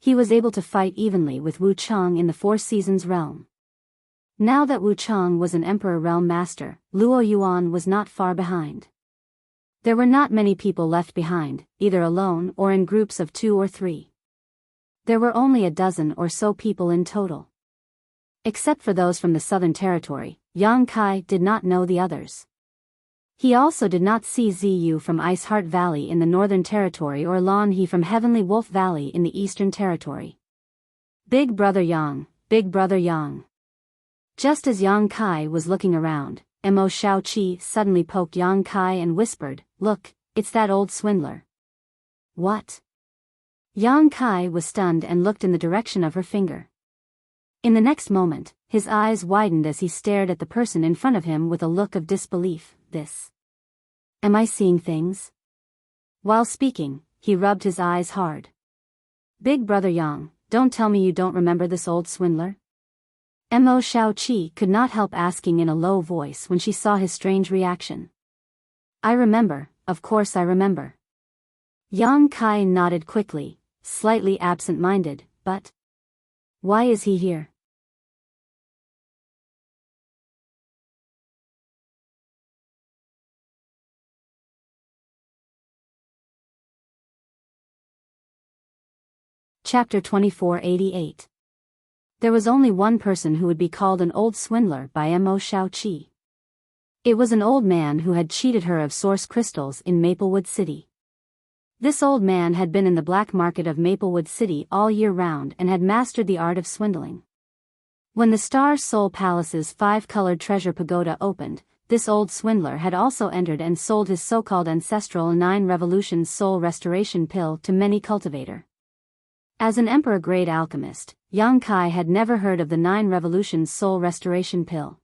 He was able to fight evenly with Wu Cheng in the Four Seasons realm. Now that Wu Cheng was an Emperor realm master, Luo Yuan was not far behind. There were not many people left behind, either alone or in groups of 2 or 3. There were only a dozen or so people in total. Except for those from the Southern Territory, Yang Kai did not know the others. He also did not see Ziyu from Iceheart Valley in the Northern Territory or Lan He from Heavenly Wolf Valley in the Eastern Territory. Big Brother Yang, Big Brother Yang. Just as Yang Kai was looking around, Mo Shaoqi suddenly poked Yang Kai and whispered, "Look, it's that old swindler." What? Yang Kai was stunned and looked in the direction of her finger. In the next moment, his eyes widened as he stared at the person in front of him with a look of disbelief. This. Am I seeing things? While speaking, he rubbed his eyes hard. Big brother Yang, don't tell me you don't remember this old swindler? Mo Xiaoqi could not help asking in a low voice when she saw his strange reaction. I remember, of course I remember. Yang Kai nodded quickly, slightly absent-minded, but why is he here? Chapter 2488. There was only one person who would be called an old swindler by Mo Xiaoqi. It was an old man who had cheated her of source crystals in Maplewood City. This old man had been in the black market of Maplewood City all year round and had mastered the art of swindling. When the Star Soul Palace's 5-colored treasure pagoda opened, this old swindler had also entered and sold his so-called ancestral 9 Revolutions soul restoration pill to many cultivator. As an emperor-grade alchemist, Yang Kai had never heard of the 9 Revolutions soul restoration pill.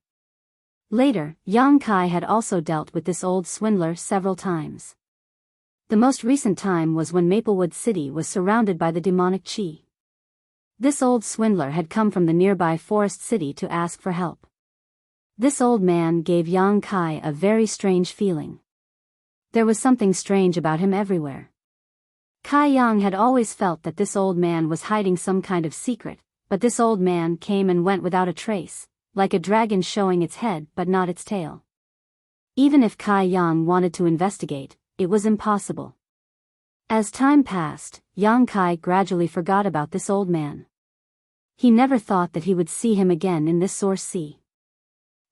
Later, Yang Kai had also dealt with this old swindler several times. The most recent time was when Maplewood City was surrounded by the demonic Qi. This old swindler had come from the nearby forest city to ask for help. This old man gave Yang Kai a very strange feeling. There was something strange about him everywhere. Kai Yang had always felt that this old man was hiding some kind of secret, but this old man came and went without a trace, like a dragon showing its head but not its tail. Even if Kai Yang wanted to investigate, it was impossible. As time passed, Yang Kai gradually forgot about this old man. He never thought that he would see him again in this source sea.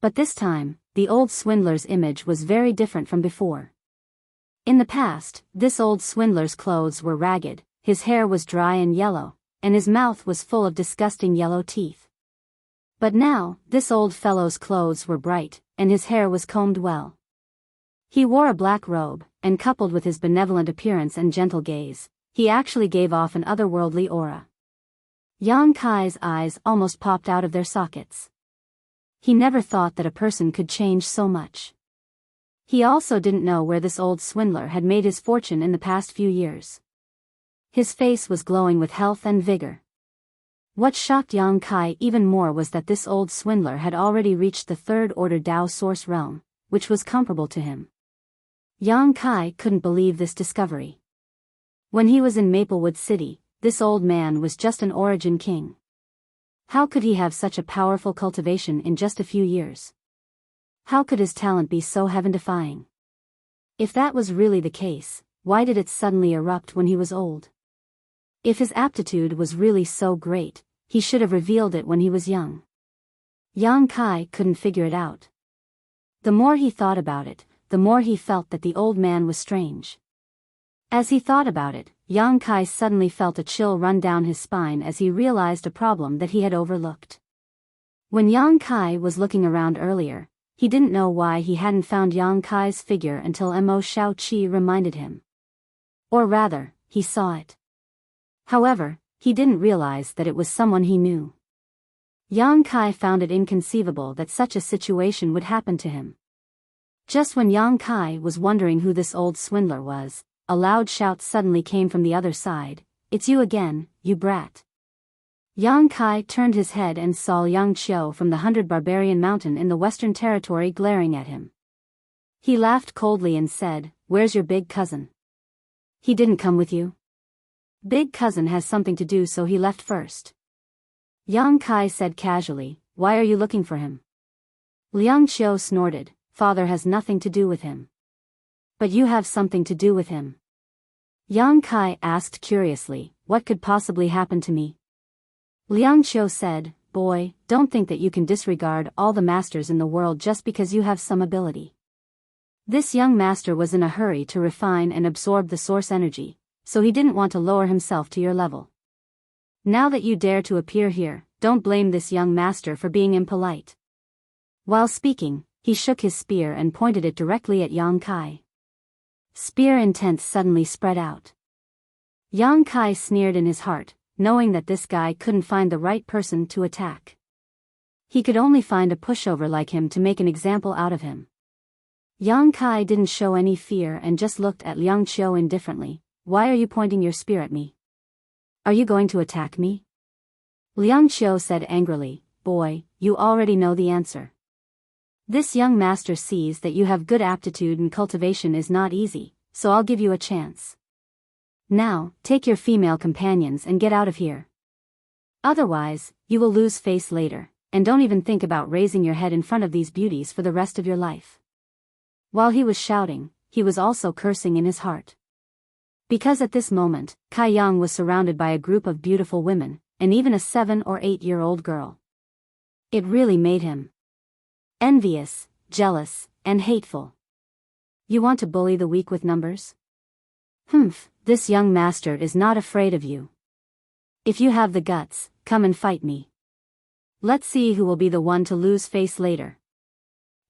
But this time, the old swindler's image was very different from before. In the past, this old swindler's clothes were ragged, his hair was dry and yellow, and his mouth was full of disgusting yellow teeth. But now, this old fellow's clothes were bright, and his hair was combed well. He wore a black robe, and coupled with his benevolent appearance and gentle gaze, he actually gave off an otherworldly aura. Yang Kai's eyes almost popped out of their sockets. He never thought that a person could change so much. He also didn't know where this old swindler had made his fortune in the past few years. His face was glowing with health and vigor. What shocked Yang Kai even more was that this old swindler had already reached the 3rd order Tao source realm, which was comparable to him. Yang Kai couldn't believe this discovery. When he was in Maplewood City, this old man was just an origin king. How could he have such a powerful cultivation in just a few years? How could his talent be so heaven-defying? If that was really the case, why did it suddenly erupt when he was old? If his aptitude was really so great, he should have revealed it when he was young. Yang Kai couldn't figure it out. The more he thought about it, the more he felt that the old man was strange. As he thought about it, Yang Kai suddenly felt a chill run down his spine as he realized a problem that he had overlooked. When Yang Kai was looking around earlier, he didn't know why he hadn't found Yang Kai's figure until Mo Xiaoqi reminded him. Or rather, he saw it. However, he didn't realize that it was someone he knew. Yang Kai found it inconceivable that such a situation would happen to him. Just when Yang Kai was wondering who this old swindler was, a loud shout suddenly came from the other side. "It's you again, you brat." Yang Kai turned his head and saw Yang Qiu from the 100 Barbarian Mountain in the Western Territory glaring at him. He laughed coldly and said, "Where's your big cousin? He didn't come with you? Big cousin has something to do, so he left first." Yang Kai said casually, "Why are you looking for him?" Liang Qiu snorted, "Father has nothing to do with him." "But you have something to do with him." Yang Kai asked curiously, "What could possibly happen to me?" Liang Qiu said, "Boy, don't think that you can disregard all the masters in the world just because you have some ability." This young master was in a hurry to refine and absorb the source energy, so he didn't want to lower himself to your level. Now that you dare to appear here, don't blame this young master for being impolite. While speaking, he shook his spear and pointed it directly at Yang Kai. Spear intent suddenly spread out. Yang Kai sneered in his heart, knowing that this guy couldn't find the right person to attack. He could only find a pushover like him to make an example out of him. Yang Kai didn't show any fear and just looked at Liang Qiu indifferently. "Why are you pointing your spear at me?" Are you going to attack me? Liang Qiu said angrily, Boy, you already know the answer. This young master sees that you have good aptitude and cultivation is not easy, so I'll give you a chance. Now, take your female companions and get out of here. Otherwise, you will lose face later, and don't even think about raising your head in front of these beauties for the rest of your life. While he was shouting, he was also cursing in his heart. Because at this moment, Kai Yang was surrounded by a group of beautiful women, and even a 7 or 8-year-old girl. It really made him envious, jealous, and hateful. You want to bully the weak with numbers? This young master is not afraid of you. If you have the guts, come and fight me. Let's see who will be the one to lose face later.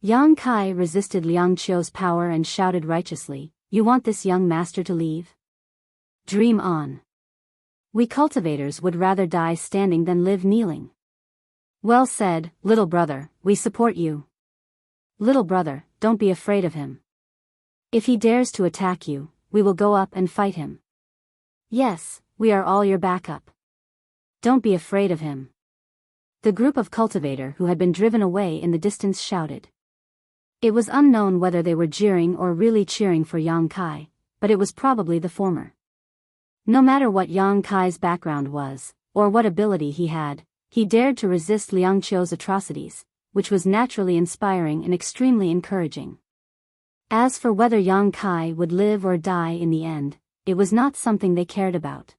Yang Kai resisted Liang Qiu's power and shouted righteously, You want this young master to leave? Dream on. We cultivators would rather die standing than live kneeling. Well said, little brother, we support you. Little brother, don't be afraid of him. If he dares to attack you, we will go up and fight him. Yes, we are all your backup. Don't be afraid of him. The group of cultivator who had been driven away in the distance shouted. It was unknown whether they were jeering or really cheering for Yang Kai, but it was probably the former. No matter what Yang Kai's background was, or what ability he had, he dared to resist Liang Qiu's atrocities, which was naturally inspiring and extremely encouraging. As for whether Yang Kai would live or die in the end, it was not something they cared about.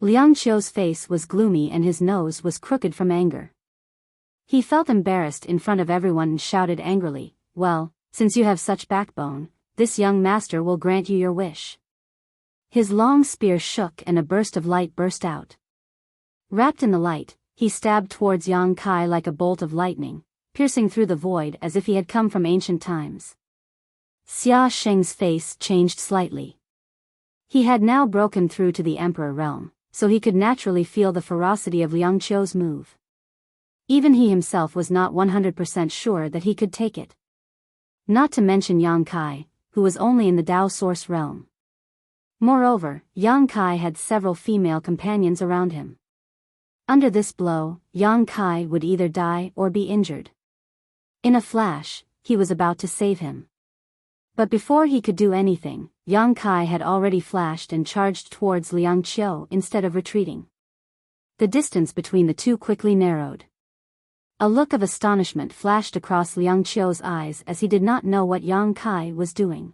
Liang Qiu's face was gloomy and his nose was crooked from anger. He felt embarrassed in front of everyone and shouted angrily, Well, since you have such backbone, this young master will grant you your wish. His long spear shook and a burst of light burst out. Wrapped in the light, he stabbed towards Yang Kai like a bolt of lightning, piercing through the void as if he had come from ancient times. Xia Sheng's face changed slightly. He had now broken through to the Emperor realm, so he could naturally feel the ferocity of Liang Qiu's move. Even he himself was not 100% sure that he could take it. Not to mention Yang Kai, who was only in the Dao Source realm. Moreover, Yang Kai had several female companions around him. Under this blow, Yang Kai would either die or be injured. In a flash, he was about to save him. But before he could do anything, Yang Kai had already flashed and charged towards Liang Qiu instead of retreating. The distance between the two quickly narrowed. A look of astonishment flashed across Liang Qiu's eyes as he did not know what Yang Kai was doing.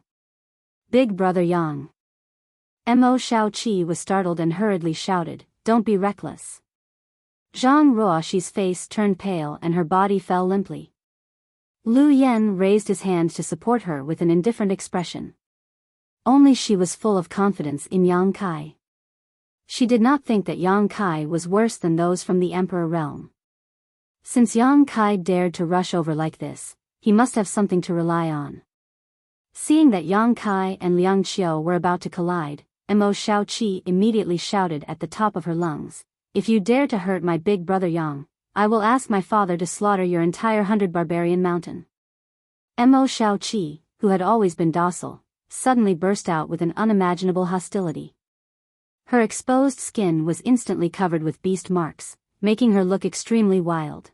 Big brother Yang. Mo Shaoqi was startled and hurriedly shouted, Don't be reckless. Zhang Ruoxi's face turned pale and her body fell limply. Lu Yen raised his hand to support her with an indifferent expression. Only she was full of confidence in Yang Kai. She did not think that Yang Kai was worse than those from the Emperor realm. Since Yang Kai dared to rush over like this, he must have something to rely on. Seeing that Yang Kai and Liang Qiu were about to collide, Mo Shaoqi immediately shouted at the top of her lungs, If you dare to hurt my big brother Yang, I will ask my father to slaughter your entire 100 barbarian mountain. Mo Shaoqi, who had always been docile, suddenly burst out with an unimaginable hostility. Her exposed skin was instantly covered with beast marks, making her look extremely wild.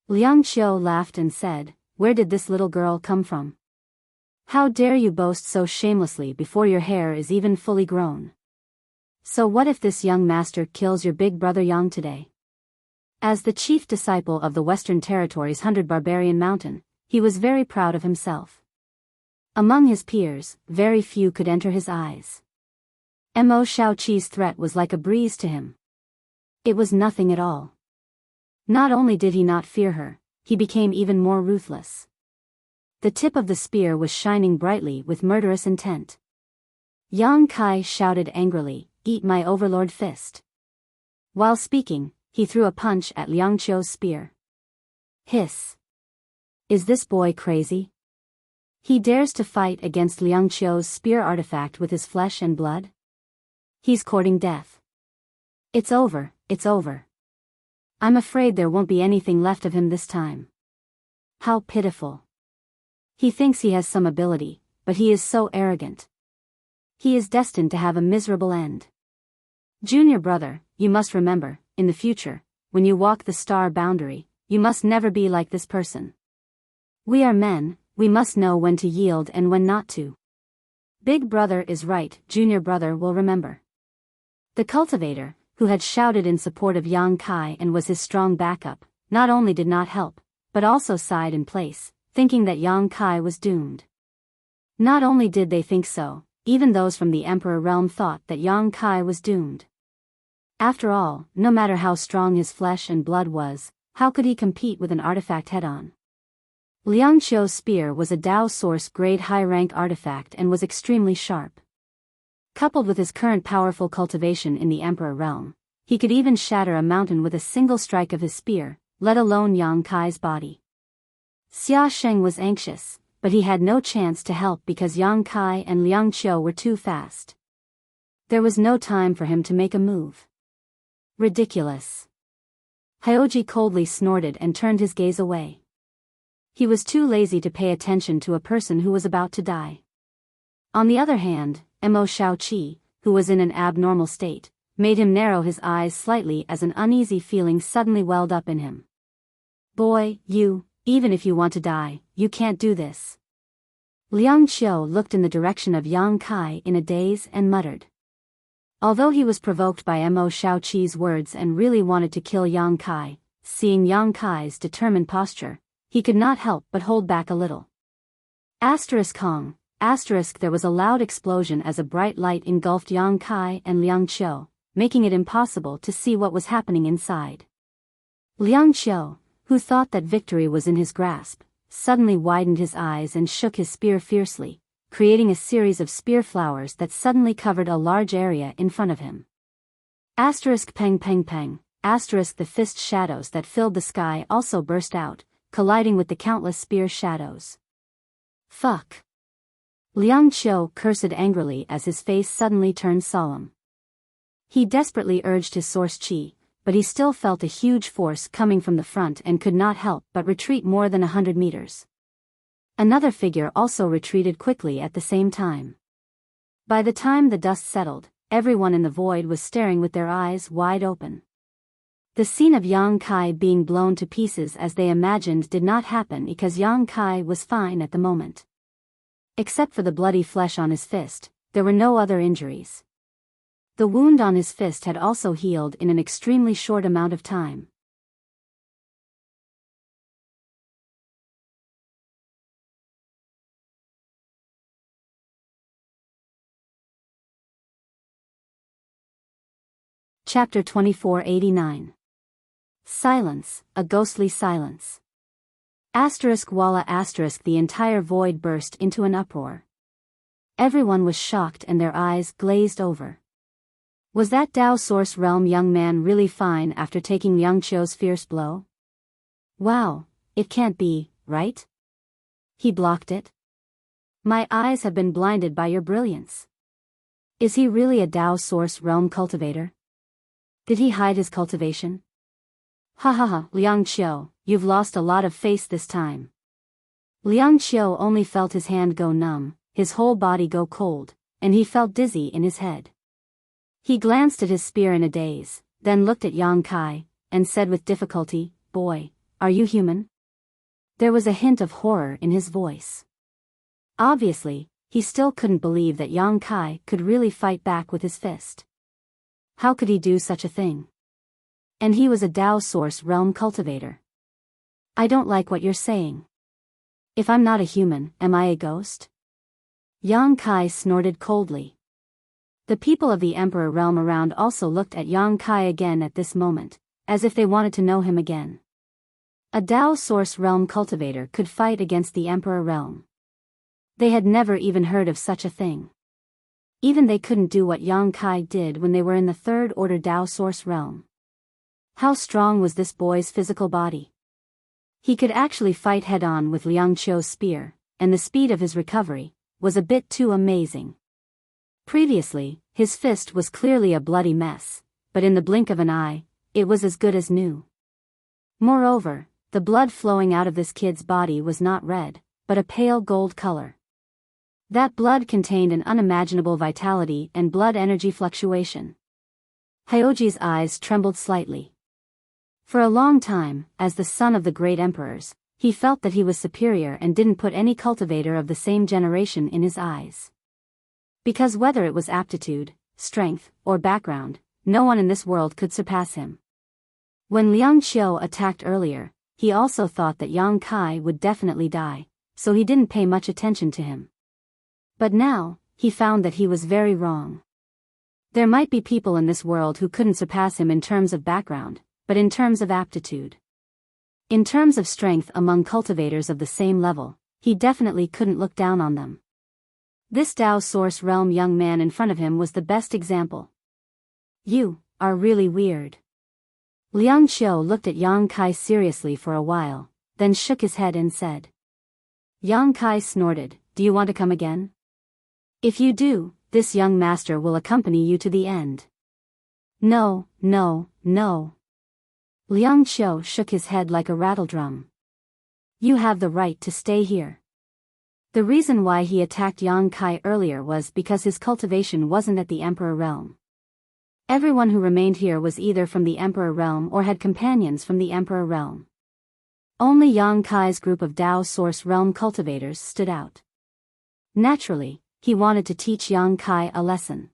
Liang Qiu laughed and said, Where did this little girl come from? How dare you boast so shamelessly before your hair is even fully grown? So what if this young master kills your big brother Yang today? As the chief disciple of the Western Territory's 100 Barbarian Mountain, he was very proud of himself. Among his peers, very few could enter his eyes. Mo Shaoqi's threat was like a breeze to him. It was nothing at all. Not only did he not fear her, he became even more ruthless. The tip of the spear was shining brightly with murderous intent. Yang Kai shouted angrily, Eat my overlord fist. While speaking, he threw a punch at Liang Qiu's spear. Hiss. Is this boy crazy? He dares to fight against Liang Qiu's spear artifact with his flesh and blood? He's courting death. It's over, it's over. I'm afraid there won't be anything left of him this time. How pitiful. He thinks he has some ability, but he is so arrogant. He is destined to have a miserable end. Junior brother, you must remember, in the future, when you walk the star boundary, you must never be like this person. We are men, we must know when to yield and when not to. Big brother is right, junior brother will remember. The cultivator, who had shouted in support of Yang Kai and was his strong backup, not only did not help, but also sighed in place, thinking that Yang Kai was doomed. Not only did they think so, even those from the Emperor realm thought that Yang Kai was doomed. After all, no matter how strong his flesh and blood was, how could he compete with an artifact head-on? Liang Qiu's spear was a Dao Source grade high-rank artifact and was extremely sharp. Coupled with his current powerful cultivation in the Emperor realm, he could even shatter a mountain with a single strike of his spear, let alone Yang Kai's body. Xia Sheng was anxious, but he had no chance to help because Yang Kai and Liang Qiu were too fast. There was no time for him to make a move. Ridiculous. Hyoji coldly snorted and turned his gaze away. He was too lazy to pay attention to a person who was about to die. On the other hand, Mo Shaoqi, who was in an abnormal state, made him narrow his eyes slightly as an uneasy feeling suddenly welled up in him. Boy, even if you want to die, you can't do this. Liang Qiu looked in the direction of Yang Kai in a daze and muttered. Although he was provoked by Mo Shaoqi's words and really wanted to kill Yang Kai, seeing Yang Kai's determined posture, he could not help but hold back a little. Kong, there was a loud explosion as a bright light engulfed Yang Kai and Liang Qiu, making it impossible to see what was happening inside. Liang Qiu, who thought that victory was in his grasp, suddenly widened his eyes and shook his spear fiercely, creating a series of spear flowers that suddenly covered a large area in front of him. Peng peng peng, the fist shadows that filled the sky also burst out, colliding with the countless spear shadows. Fuck. Liang Qiu cursed angrily as his face suddenly turned solemn. He desperately urged his source qi, but he still felt a huge force coming from the front and could not help but retreat more than 100 meters. Another figure also retreated quickly at the same time. By the time the dust settled, everyone in the void was staring with their eyes wide open. The scene of Yang Kai being blown to pieces as they imagined did not happen because Yang Kai was fine at the moment. Except for the bloody flesh on his fist, there were no other injuries. The wound on his fist had also healed in an extremely short amount of time. Chapter 2489. Silence, a ghostly silence. The entire void burst into an uproar. Everyone was shocked and their eyes glazed over. Was that Dao Source Realm young man really fine after taking Liang Qiu's fierce blow? Wow, it can't be, right? He blocked it? My eyes have been blinded by your brilliance. Is he really a Dao Source Realm cultivator? Did he hide his cultivation? Liang Qiu, you've lost a lot of face this time. Liang Qiu only felt his hand go numb, his whole body go cold, and he felt dizzy in his head. He glanced at his spear in a daze, then looked at Yang Kai, and said with difficulty, "Boy, are you human?" There was a hint of horror in his voice. Obviously, he still couldn't believe that Yang Kai could really fight back with his fist. How could he do such a thing? And he was a Dao Source Realm cultivator. I don't like what you're saying. If I'm not a human, am I a ghost? Yang Kai snorted coldly. The people of the Emperor realm around also looked at Yang Kai again at this moment, as if they wanted to know him again. A Dao Source Realm cultivator could fight against the Emperor realm. They had never even heard of such a thing. Even they couldn't do what Yang Kai did when they were in the Third Order Dao Source realm. How strong was this boy's physical body? He could actually fight head-on with Liang Qiu's spear, and the speed of his recovery was a bit too amazing. Previously, his fist was clearly a bloody mess, but in the blink of an eye, it was as good as new. Moreover, the blood flowing out of this kid's body was not red, but a pale gold color. That blood contained an unimaginable vitality and blood energy fluctuation. Hyoji's eyes trembled slightly. For a long time, as the son of the great emperors, he felt that he was superior and didn't put any cultivator of the same generation in his eyes. Because whether it was aptitude, strength, or background, no one in this world could surpass him. When Liang Qiu attacked earlier, he also thought that Yang Kai would definitely die, so he didn't pay much attention to him. But now, he found that he was very wrong. There might be people in this world who couldn't surpass him in terms of background, but in terms of aptitude. In terms of strength among cultivators of the same level, he definitely couldn't look down on them. This Tao Source Realm young man in front of him was the best example. You are really weird. Liang Qiu looked at Yang Kai seriously for a while, then shook his head and said. Yang Kai snorted, do you want to come again? If you do, this young master will accompany you to the end. No, no, no. Liang Qiu shook his head like a rattledrum. You have the right to stay here. The reason why he attacked Yang Kai earlier was because his cultivation wasn't at the Emperor realm. Everyone who remained here was either from the Emperor realm or had companions from the Emperor realm. Only Yang Kai's group of Tao Source realm cultivators stood out. Naturally, he wanted to teach Yang Kai a lesson.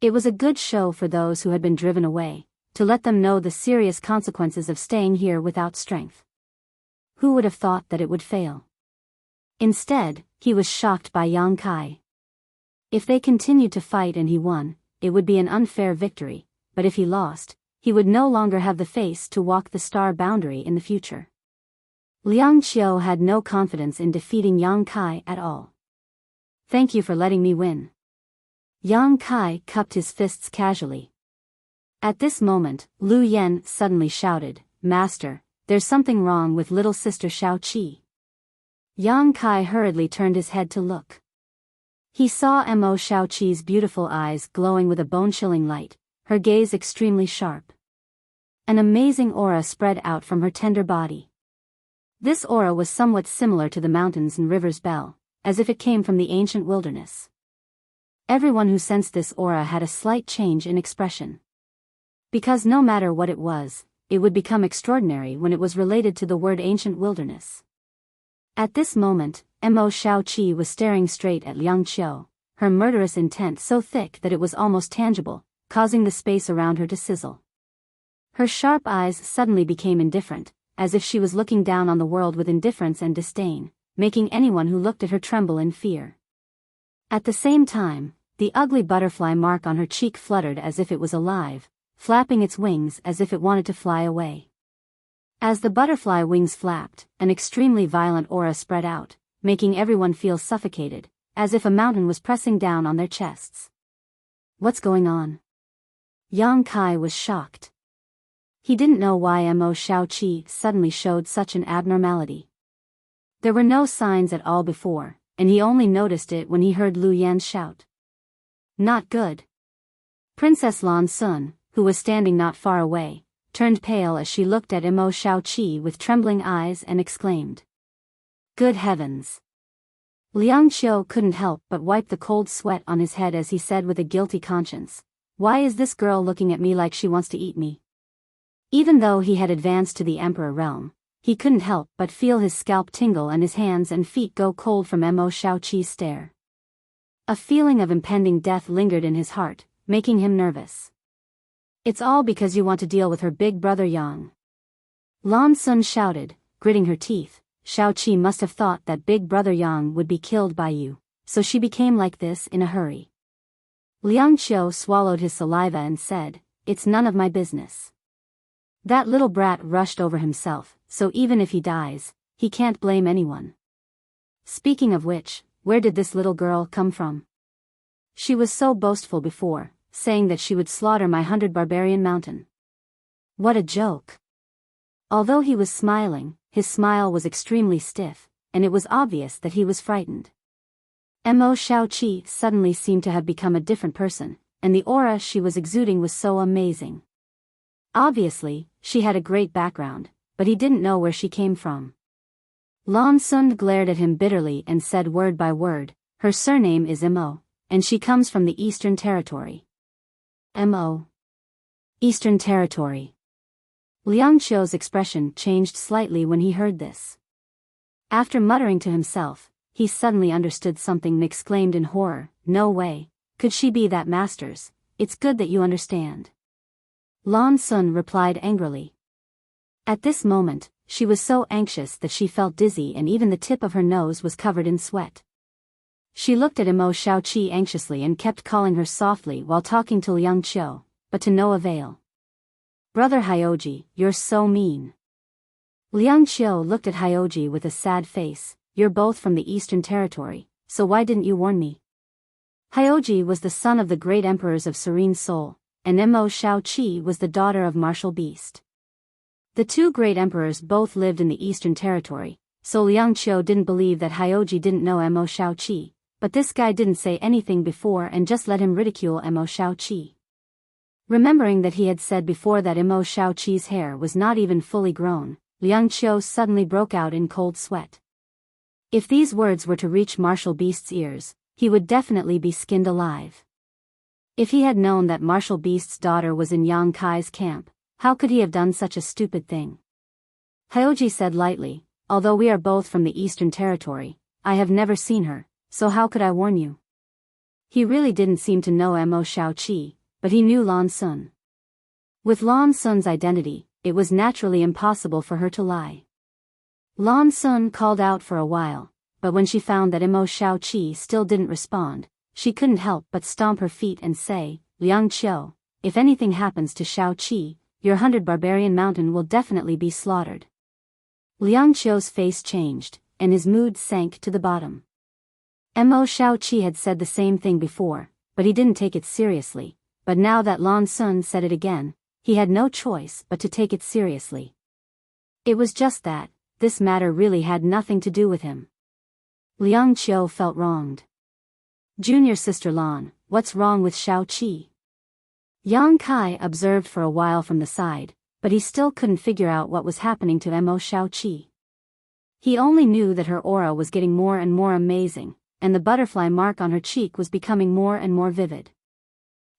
It was a good show for those who had been driven away, to let them know the serious consequences of staying here without strength. Who would have thought that it would fail? Instead, he was shocked by Yang Kai. If they continued to fight and he won, it would be an unfair victory, but if he lost, he would no longer have the face to walk the star boundary in the future. Liang Qiu had no confidence in defeating Yang Kai at all. Thank you for letting me win. Yang Kai cupped his fists casually. At this moment, Lu Yen suddenly shouted, Master, there's something wrong with little sister Shao Qi. Yang Kai hurriedly turned his head to look. He saw Mo Shao Qi's beautiful eyes glowing with a bone-chilling light, her gaze extremely sharp. An amazing aura spread out from her tender body. This aura was somewhat similar to the mountains and rivers bell, as if it came from the ancient wilderness. Everyone who sensed this aura had a slight change in expression. Because no matter what it was, it would become extraordinary when it was related to the word ancient wilderness. At this moment, Mo Shao Qi was staring straight at Liang Qiu, her murderous intent so thick that it was almost tangible, causing the space around her to sizzle. Her sharp eyes suddenly became indifferent, as if she was looking down on the world with indifference and disdain, making anyone who looked at her tremble in fear. At the same time, the ugly butterfly mark on her cheek fluttered as if it was alive, flapping its wings as if it wanted to fly away. As the butterfly wings flapped, an extremely violent aura spread out, making everyone feel suffocated, as if a mountain was pressing down on their chests. What's going on? Yang Kai was shocked. He didn't know why Mo Shao Qi suddenly showed such an abnormality. There were no signs at all before, and he only noticed it when he heard Lu Yan shout. Not good. Princess Lan Sun, who was standing not far away, turned pale as she looked at Mo Shao Qi with trembling eyes and exclaimed. Good heavens! Liang Qiu couldn't help but wipe the cold sweat on his head as he said with a guilty conscience, Why is this girl looking at me like she wants to eat me? Even though he had advanced to the Emperor realm, he couldn't help but feel his scalp tingle and his hands and feet go cold from Mo Shao Qi's stare. A feeling of impending death lingered in his heart, making him nervous. It's all because you want to deal with her big brother Yang. Lan Sun shouted, gritting her teeth. Shao Qi must have thought that big brother Yang would be killed by you, so she became like this in a hurry. Liang Qiu swallowed his saliva and said, It's none of my business. That little brat rushed over himself, so even if he dies, he can't blame anyone. Speaking of which, where did this little girl come from? She was so boastful before, saying that she would slaughter my 100 barbarian mountain. What a joke. Although he was smiling, his smile was extremely stiff, and it was obvious that he was frightened. Mo Shao Qi suddenly seemed to have become a different person, and the aura she was exuding was so amazing. Obviously, she had a great background, but he didn't know where she came from. Lan Sun glared at him bitterly and said word by word, Her surname is Mo, and she comes from the Eastern Territory. Mo. Eastern Territory. Liang Qiu's expression changed slightly when he heard this. After muttering to himself, he suddenly understood something and exclaimed in horror, "No way, could she be that master's? It's good that you understand." Lan Sun replied angrily. At this moment, she was so anxious that she felt dizzy and even the tip of her nose was covered in sweat. She looked at Imo Shaoqi anxiously and kept calling her softly while talking to Liang Qiu, but to no avail. "Brother Hyoji, you're so mean." Liang Qiu looked at Hyoji with a sad face. "You're both from the Eastern Territory, so why didn't you warn me?" Hyoji was the son of the great emperors of Serene Soul, and Imo Shaoqi was the daughter of Martial Beast. The two great emperors both lived in the Eastern Territory, so Liang Qiu didn't believe that Hyoji didn't know Imo Shaoqi, but this guy didn't say anything before and just let him ridicule Imo Shaoqi. Remembering that he had said before that Imo Shaoqi's hair was not even fully grown, Liang Qiu suddenly broke out in cold sweat. If these words were to reach Martial Beast's ears, he would definitely be skinned alive. If he had known that Martial Beast's daughter was in Yang Kai's camp, how could he have done such a stupid thing? Hyoji said lightly, "Although we are both from the Eastern Territory, I have never seen her, so how could I warn you?" He really didn't seem to know Imo Shaoqi, but he knew Lan Sun. With Lan Sun's identity, it was naturally impossible for her to lie. Lan Sun called out for a while, but when she found that Imo Shaoqi still didn't respond, she couldn't help but stomp her feet and say, "Liang Qiu, if anything happens to Shaoqi, your 100 barbarian mountain will definitely be slaughtered." Liang Qiu's face changed, and his mood sank to the bottom. Imo Shaoqi had said the same thing before, but he didn't take it seriously. But now that Lan Sun said it again, he had no choice but to take it seriously. It was just that, this matter really had nothing to do with him. Liang Qiu felt wronged. "Junior sister Lan, what's wrong with Shaoqi?" Yang Kai observed for a while from the side, but he still couldn't figure out what was happening to Imo Shaoqi. He only knew that her aura was getting more and more amazing, and the butterfly mark on her cheek was becoming more and more vivid.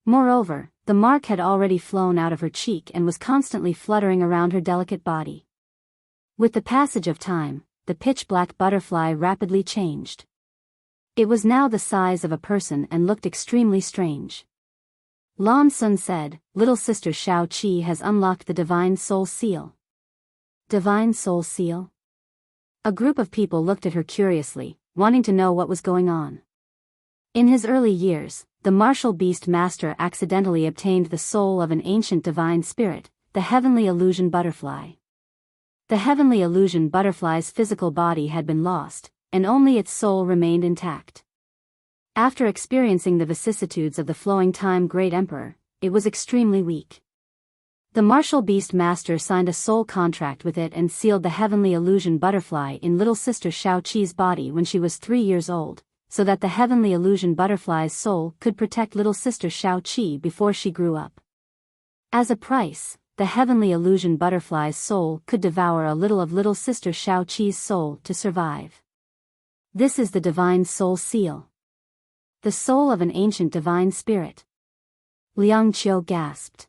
Moreover, the mark had already flown out of her cheek and was constantly fluttering around her delicate body. With the passage of time, the pitch-black butterfly rapidly changed. It was now the size of a person and looked extremely strange. Lan Sun said, "Little sister Shaoqi has unlocked the Divine Soul Seal." Divine Soul Seal? A group of people looked at her curiously, wanting to know what was going on. In his early years, the Martial Beast Master accidentally obtained the soul of an ancient divine spirit, the Heavenly Illusion Butterfly. The Heavenly Illusion Butterfly's physical body had been lost, and only its soul remained intact. After experiencing the vicissitudes of the flowing time Great Emperor, it was extremely weak. The Martial Beast Master signed a soul contract with it and sealed the Heavenly Illusion Butterfly in little sister Shaoqi's body when she was 3 years old, so that the Heavenly Illusion Butterfly's soul could protect little sister Shaoqi before she grew up. As a price, the Heavenly Illusion Butterfly's soul could devour a little of little sister Shaoqi's soul to survive. This is the Divine Soul Seal. The soul of an ancient divine spirit. Liang Qiu gasped.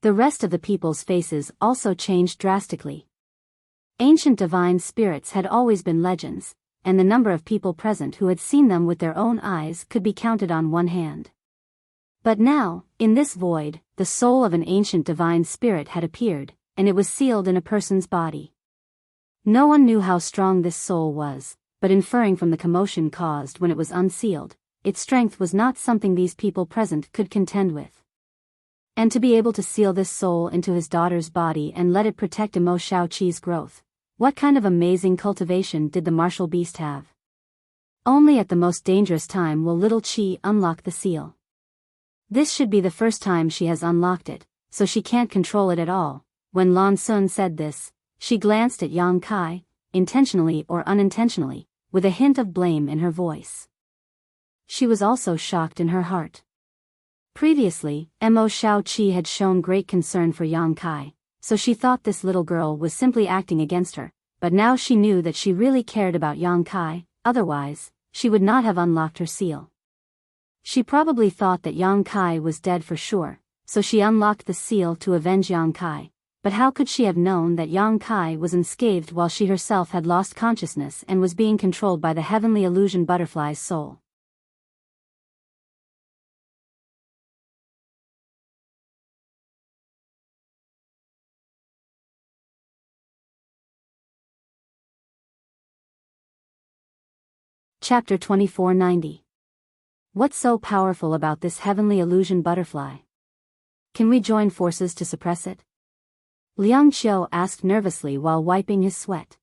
The rest of the people's faces also changed drastically. Ancient divine spirits had always been legends, and the number of people present who had seen them with their own eyes could be counted on one hand. But now, in this void, the soul of an ancient divine spirit had appeared, and it was sealed in a person's body. No one knew how strong this soul was, but inferring from the commotion caused when it was unsealed, its strength was not something these people present could contend with. And to be able to seal this soul into his daughter's body and let it protect Imo Shaoqi's growth, what kind of amazing cultivation did the Martial Beast have? Only at the most dangerous time will little Qi unlock the seal. This should be the first time she has unlocked it, so she can't control it at all. When Lan Sun said this, she glanced at Yang Kai, intentionally or unintentionally, with a hint of blame in her voice. She was also shocked in her heart. Previously, Imo Shaoqi had shown great concern for Yang Kai, so she thought this little girl was simply acting against her, but now she knew that she really cared about Yang Kai, otherwise, she would not have unlocked her seal. She probably thought that Yang Kai was dead for sure, so she unlocked the seal to avenge Yang Kai. But how could she have known that Yang Kai was unscathed while she herself had lost consciousness and was being controlled by the heavenly illusion butterfly's soul? Chapter 2490. What's so powerful about this heavenly illusion butterfly? Can we join forces to suppress it? Liang Qiu asked nervously while wiping his sweat.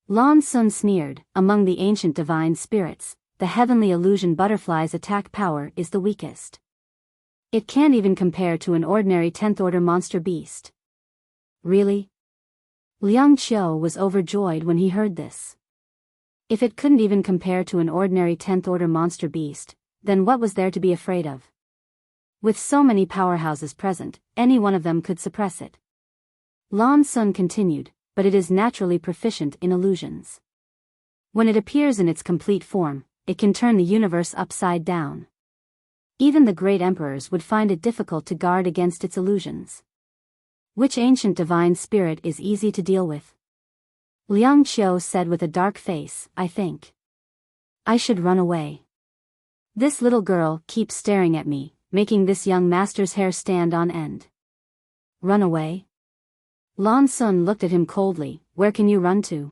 Lan Sun sneered, among the ancient divine spirits, the heavenly illusion butterfly's attack power is the weakest. It can't even compare to an ordinary 10th-order monster beast. Really? Liang Qiu was overjoyed when he heard this. If it couldn't even compare to an ordinary 10th-order monster beast, then what was there to be afraid of? With so many powerhouses present, any one of them could suppress it. Lan Sun continued, but it is naturally proficient in illusions. When it appears in its complete form, it can turn the universe upside down. Even the great emperors would find it difficult to guard against its illusions. Which ancient divine spirit is easy to deal with? Liang Qiu said with a dark face, I think I should run away. This little girl keeps staring at me, making this young master's hair stand on end. Run away? Lan Sun looked at him coldly. Where can you run to?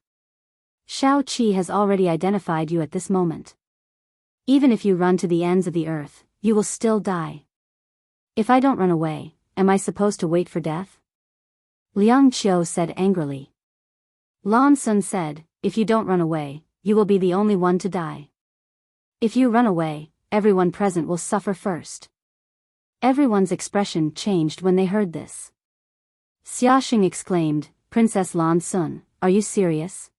Shao Qi has already identified you at this moment. Even if you run to the ends of the earth, you will still die. If I don't run away, am I supposed to wait for death? Liang Qiu said angrily. Lan Sun said, if you don't run away, you will be the only one to die. If you run away, everyone present will suffer first. Everyone's expression changed when they heard this. Xiaxing exclaimed, Princess Lan Sun, are you serious?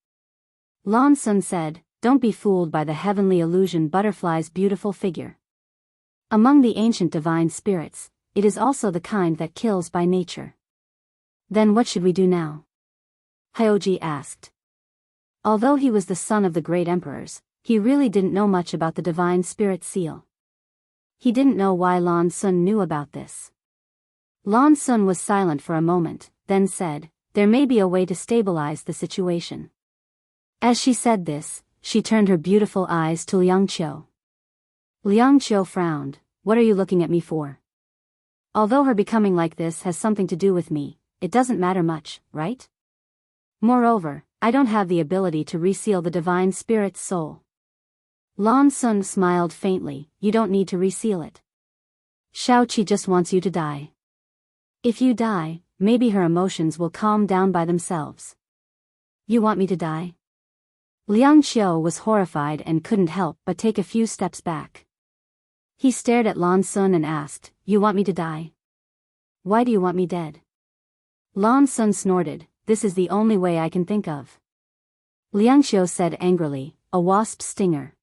Lan Sun said, don't be fooled by the heavenly illusion butterfly's beautiful figure. Among the ancient divine spirits, it is also the kind that kills by nature. Then what should we do now? Hyoji asked. Although he was the son of the great emperors, he really didn't know much about the divine spirit seal. He didn't know why Lan Sun knew about this. Lan Sun was silent for a moment, then said, there may be a way to stabilize the situation. As she said this, she turned her beautiful eyes to Liang Qiu. Liang Qiu frowned, what are you looking at me for? Although her becoming like this has something to do with me, it doesn't matter much, right? Moreover, I don't have the ability to reseal the divine spirit's soul. Lan Sun smiled faintly, you don't need to reseal it. Shao Qi just wants you to die. If you die, maybe her emotions will calm down by themselves. You want me to die? Liang Qiu was horrified and couldn't help but take a few steps back. He stared at Lan Sun and asked, you want me to die? Why do you want me dead? Lan Sun snorted, this is the only way I can think of. Liang Qiu said angrily, a wasp's stinger.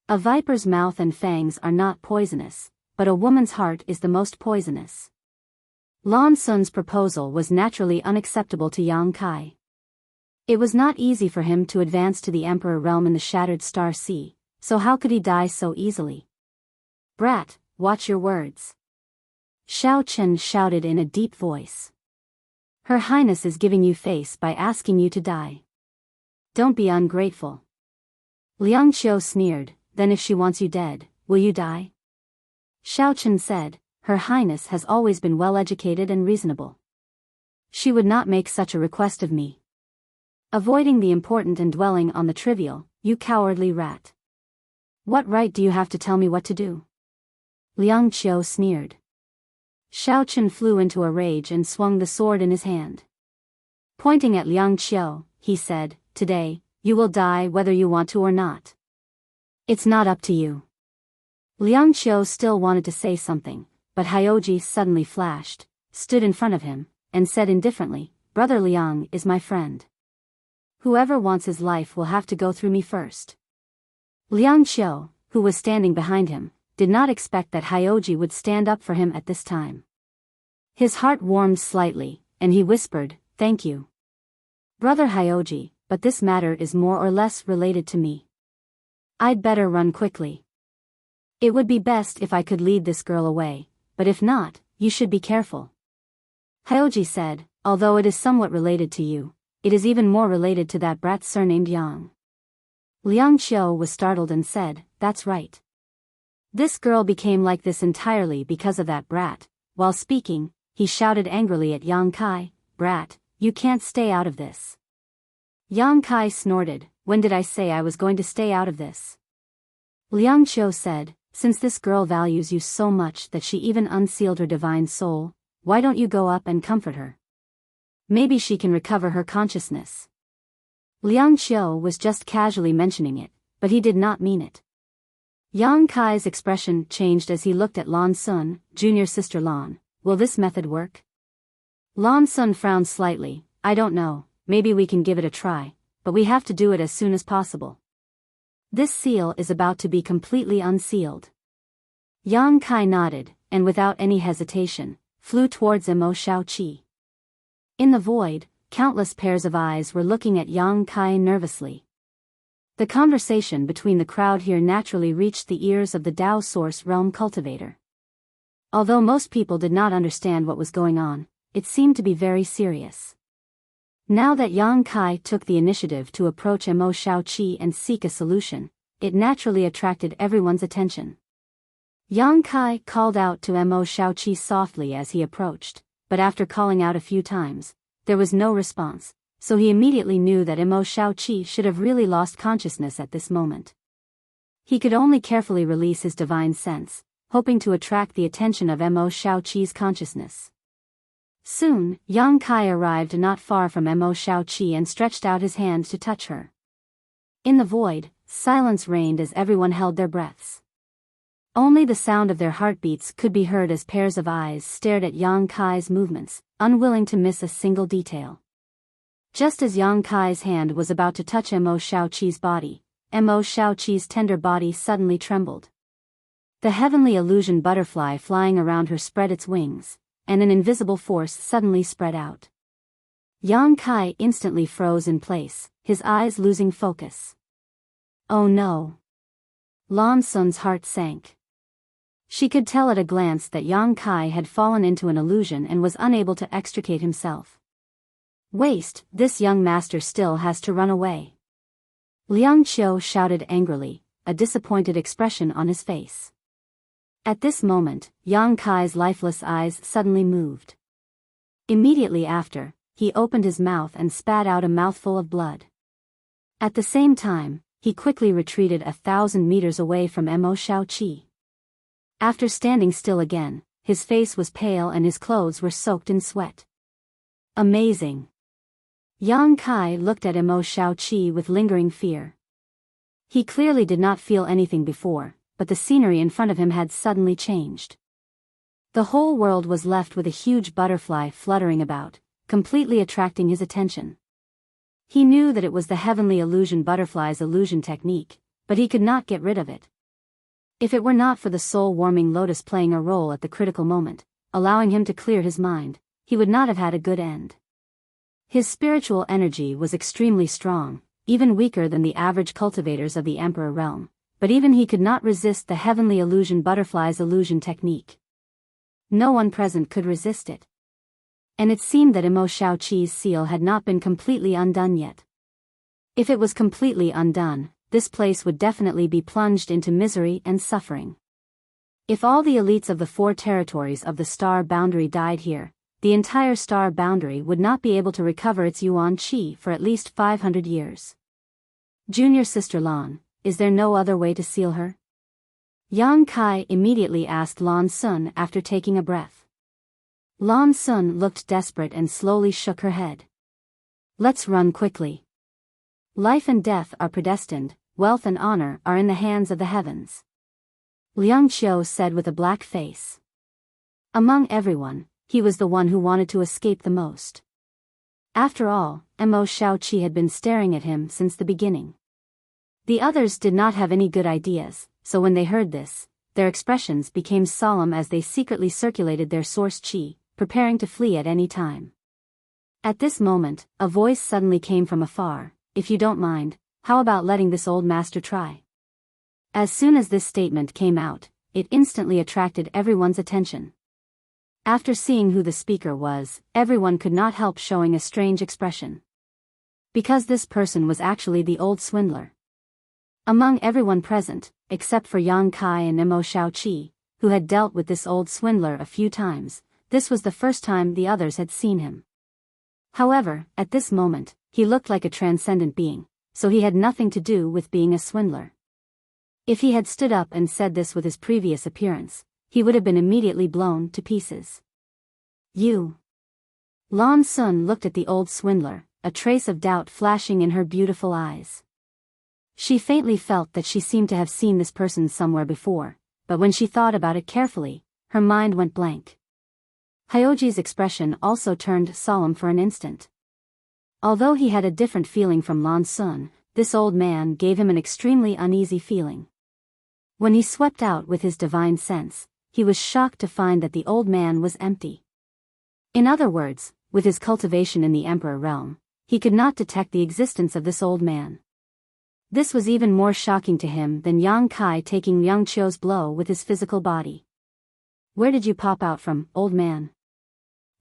A viper's mouth and fangs are not poisonous, but a woman's heart is the most poisonous. Lan Sun's proposal was naturally unacceptable to Yang Kai. It was not easy for him to advance to the Emperor realm in the Shattered Star Sea, so how could he die so easily? Brat, watch your words. Shao Chen shouted in a deep voice. Her Highness is giving you face by asking you to die. Don't be ungrateful. Liang Qiu sneered, then if she wants you dead, will you die? Shao Chen said, Her Highness has always been well-educated and reasonable. She would not make such a request of me. Avoiding the important and dwelling on the trivial, you cowardly rat. What right do you have to tell me what to do? Liang Qiu sneered. Shao Chen flew into a rage and swung the sword in his hand. Pointing at Liang Qiu, he said, today, you will die whether you want to or not. It's not up to you. Liang Qiu still wanted to say something, but Hyoji suddenly flashed, stood in front of him, and said indifferently, Brother Liang is my friend. Whoever wants his life will have to go through me first. Liang Qiu, who was standing behind him, did not expect that Hyoji would stand up for him at this time. His heart warmed slightly, and he whispered, Thank you. Brother Hyoji, but this matter is more or less related to me. I'd better run quickly. It would be best if I could lead this girl away, but if not, you should be careful. Hyoji said, although it is somewhat related to you, it is even more related to that brat surnamed Yang. Liang Qiu was startled and said, that's right. This girl became like this entirely because of that brat. While speaking, he shouted angrily at Yang Kai, brat, you can't stay out of this. Yang Kai snorted, when did I say I was going to stay out of this? Liang Qiu said, since this girl values you so much that she even unsealed her divine soul, why don't you go up and comfort her? Maybe she can recover her consciousness. Liang Qiu was just casually mentioning it, but he did not mean it. Yang Kai's expression changed as he looked at Lan Sun, junior sister Lan. Will this method work? Lan Sun frowned slightly. I don't know, maybe we can give it a try, but we have to do it as soon as possible. This seal is about to be completely unsealed. Yang Kai nodded, and without any hesitation, flew towards Mo Shaoqi. In the void, countless pairs of eyes were looking at Yang Kai nervously. The conversation between the crowd here naturally reached the ears of the Dao Source Realm cultivator. Although most people did not understand what was going on, it seemed to be very serious. Now that Yang Kai took the initiative to approach Mo Shaoqi and seek a solution, it naturally attracted everyone's attention. Yang Kai called out to Mo Shaoqi softly as he approached, but after calling out a few times, there was no response. So he immediately knew that Mo Shaoqi should have really lost consciousness at this moment. He could only carefully release his divine sense, hoping to attract the attention of Mo Shaoqi's consciousness. Soon, Yang Kai arrived not far from Mo Shaoqi and stretched out his hand to touch her. In the void, silence reigned as everyone held their breaths. Only the sound of their heartbeats could be heard as pairs of eyes stared at Yang Kai's movements, unwilling to miss a single detail. Just as Yang Kai's hand was about to touch Mo Shaoqi's body, Mo Shaoqi's tender body suddenly trembled. The heavenly illusion butterfly flying around her spread its wings, and an invisible force suddenly spread out. Yang Kai instantly froze in place, his eyes losing focus. Oh no! Lan Sun's heart sank. She could tell at a glance that Yang Kai had fallen into an illusion and was unable to extricate himself. Waste, this young master still has to run away. Liang Qiu shouted angrily, a disappointed expression on his face. At this moment, Yang Kai's lifeless eyes suddenly moved. Immediately after, he opened his mouth and spat out a mouthful of blood. At the same time, he quickly retreated 1,000 meters away from Mo Shaoqi. After standing still again, his face was pale and his clothes were soaked in sweat. Amazing! Yang Kai looked at Mo Shaoqi with lingering fear. He clearly did not feel anything before, but the scenery in front of him had suddenly changed. The whole world was left with a huge butterfly fluttering about, completely attracting his attention. He knew that it was the heavenly illusion butterfly's illusion technique, but he could not get rid of it. If it were not for the soul-warming lotus playing a role at the critical moment, allowing him to clear his mind, he would not have had a good end. His spiritual energy was extremely strong, even weaker than the average cultivators of the Emperor realm, but even he could not resist the heavenly illusion butterfly's illusion technique. No one present could resist it. And it seemed that Mo Shaoqi's seal had not been completely undone yet. If it was completely undone, this place would definitely be plunged into misery and suffering. If all the elites of the 4 territories of the star boundary died here, the entire star boundary would not be able to recover its Yuan Qi for at least 500 years. Junior sister Lan, is there no other way to seal her? Yang Kai immediately asked Lan Sun after taking a breath. Lan Sun looked desperate and slowly shook her head. Let's run quickly. Life and death are predestined, wealth and honor are in the hands of the heavens. Liang Qiu said with a black face. Among everyone, he was the one who wanted to escape the most. After all, Mo Shaoqi had been staring at him since the beginning. The others did not have any good ideas, so when they heard this, their expressions became solemn as they secretly circulated their source qi, preparing to flee at any time. At this moment, a voice suddenly came from afar. If you don't mind, how about letting this old master try? As soon as this statement came out, it instantly attracted everyone's attention. After seeing who the speaker was, everyone could not help showing a strange expression. Because this person was actually the old swindler. Among everyone present, except for Yang Kai and Mo Shaoqi, who had dealt with this old swindler a few times, this was the first time the others had seen him. However, at this moment, he looked like a transcendent being, so he had nothing to do with being a swindler. If he had stood up and said this with his previous appearance, he would have been immediately blown to pieces. You. Lan Sun looked at the old swindler, a trace of doubt flashing in her beautiful eyes. She faintly felt that she seemed to have seen this person somewhere before, but when she thought about it carefully, her mind went blank. Hyoji's expression also turned solemn for an instant. Although he had a different feeling from Lan Sun, this old man gave him an extremely uneasy feeling. When he swept out with his divine sense, he was shocked to find that the old man was empty. In other words, with his cultivation in the Emperor realm, he could not detect the existence of this old man. This was even more shocking to him than Yang Kai taking Liang Qiu's blow with his physical body. Where did you pop out from, old man?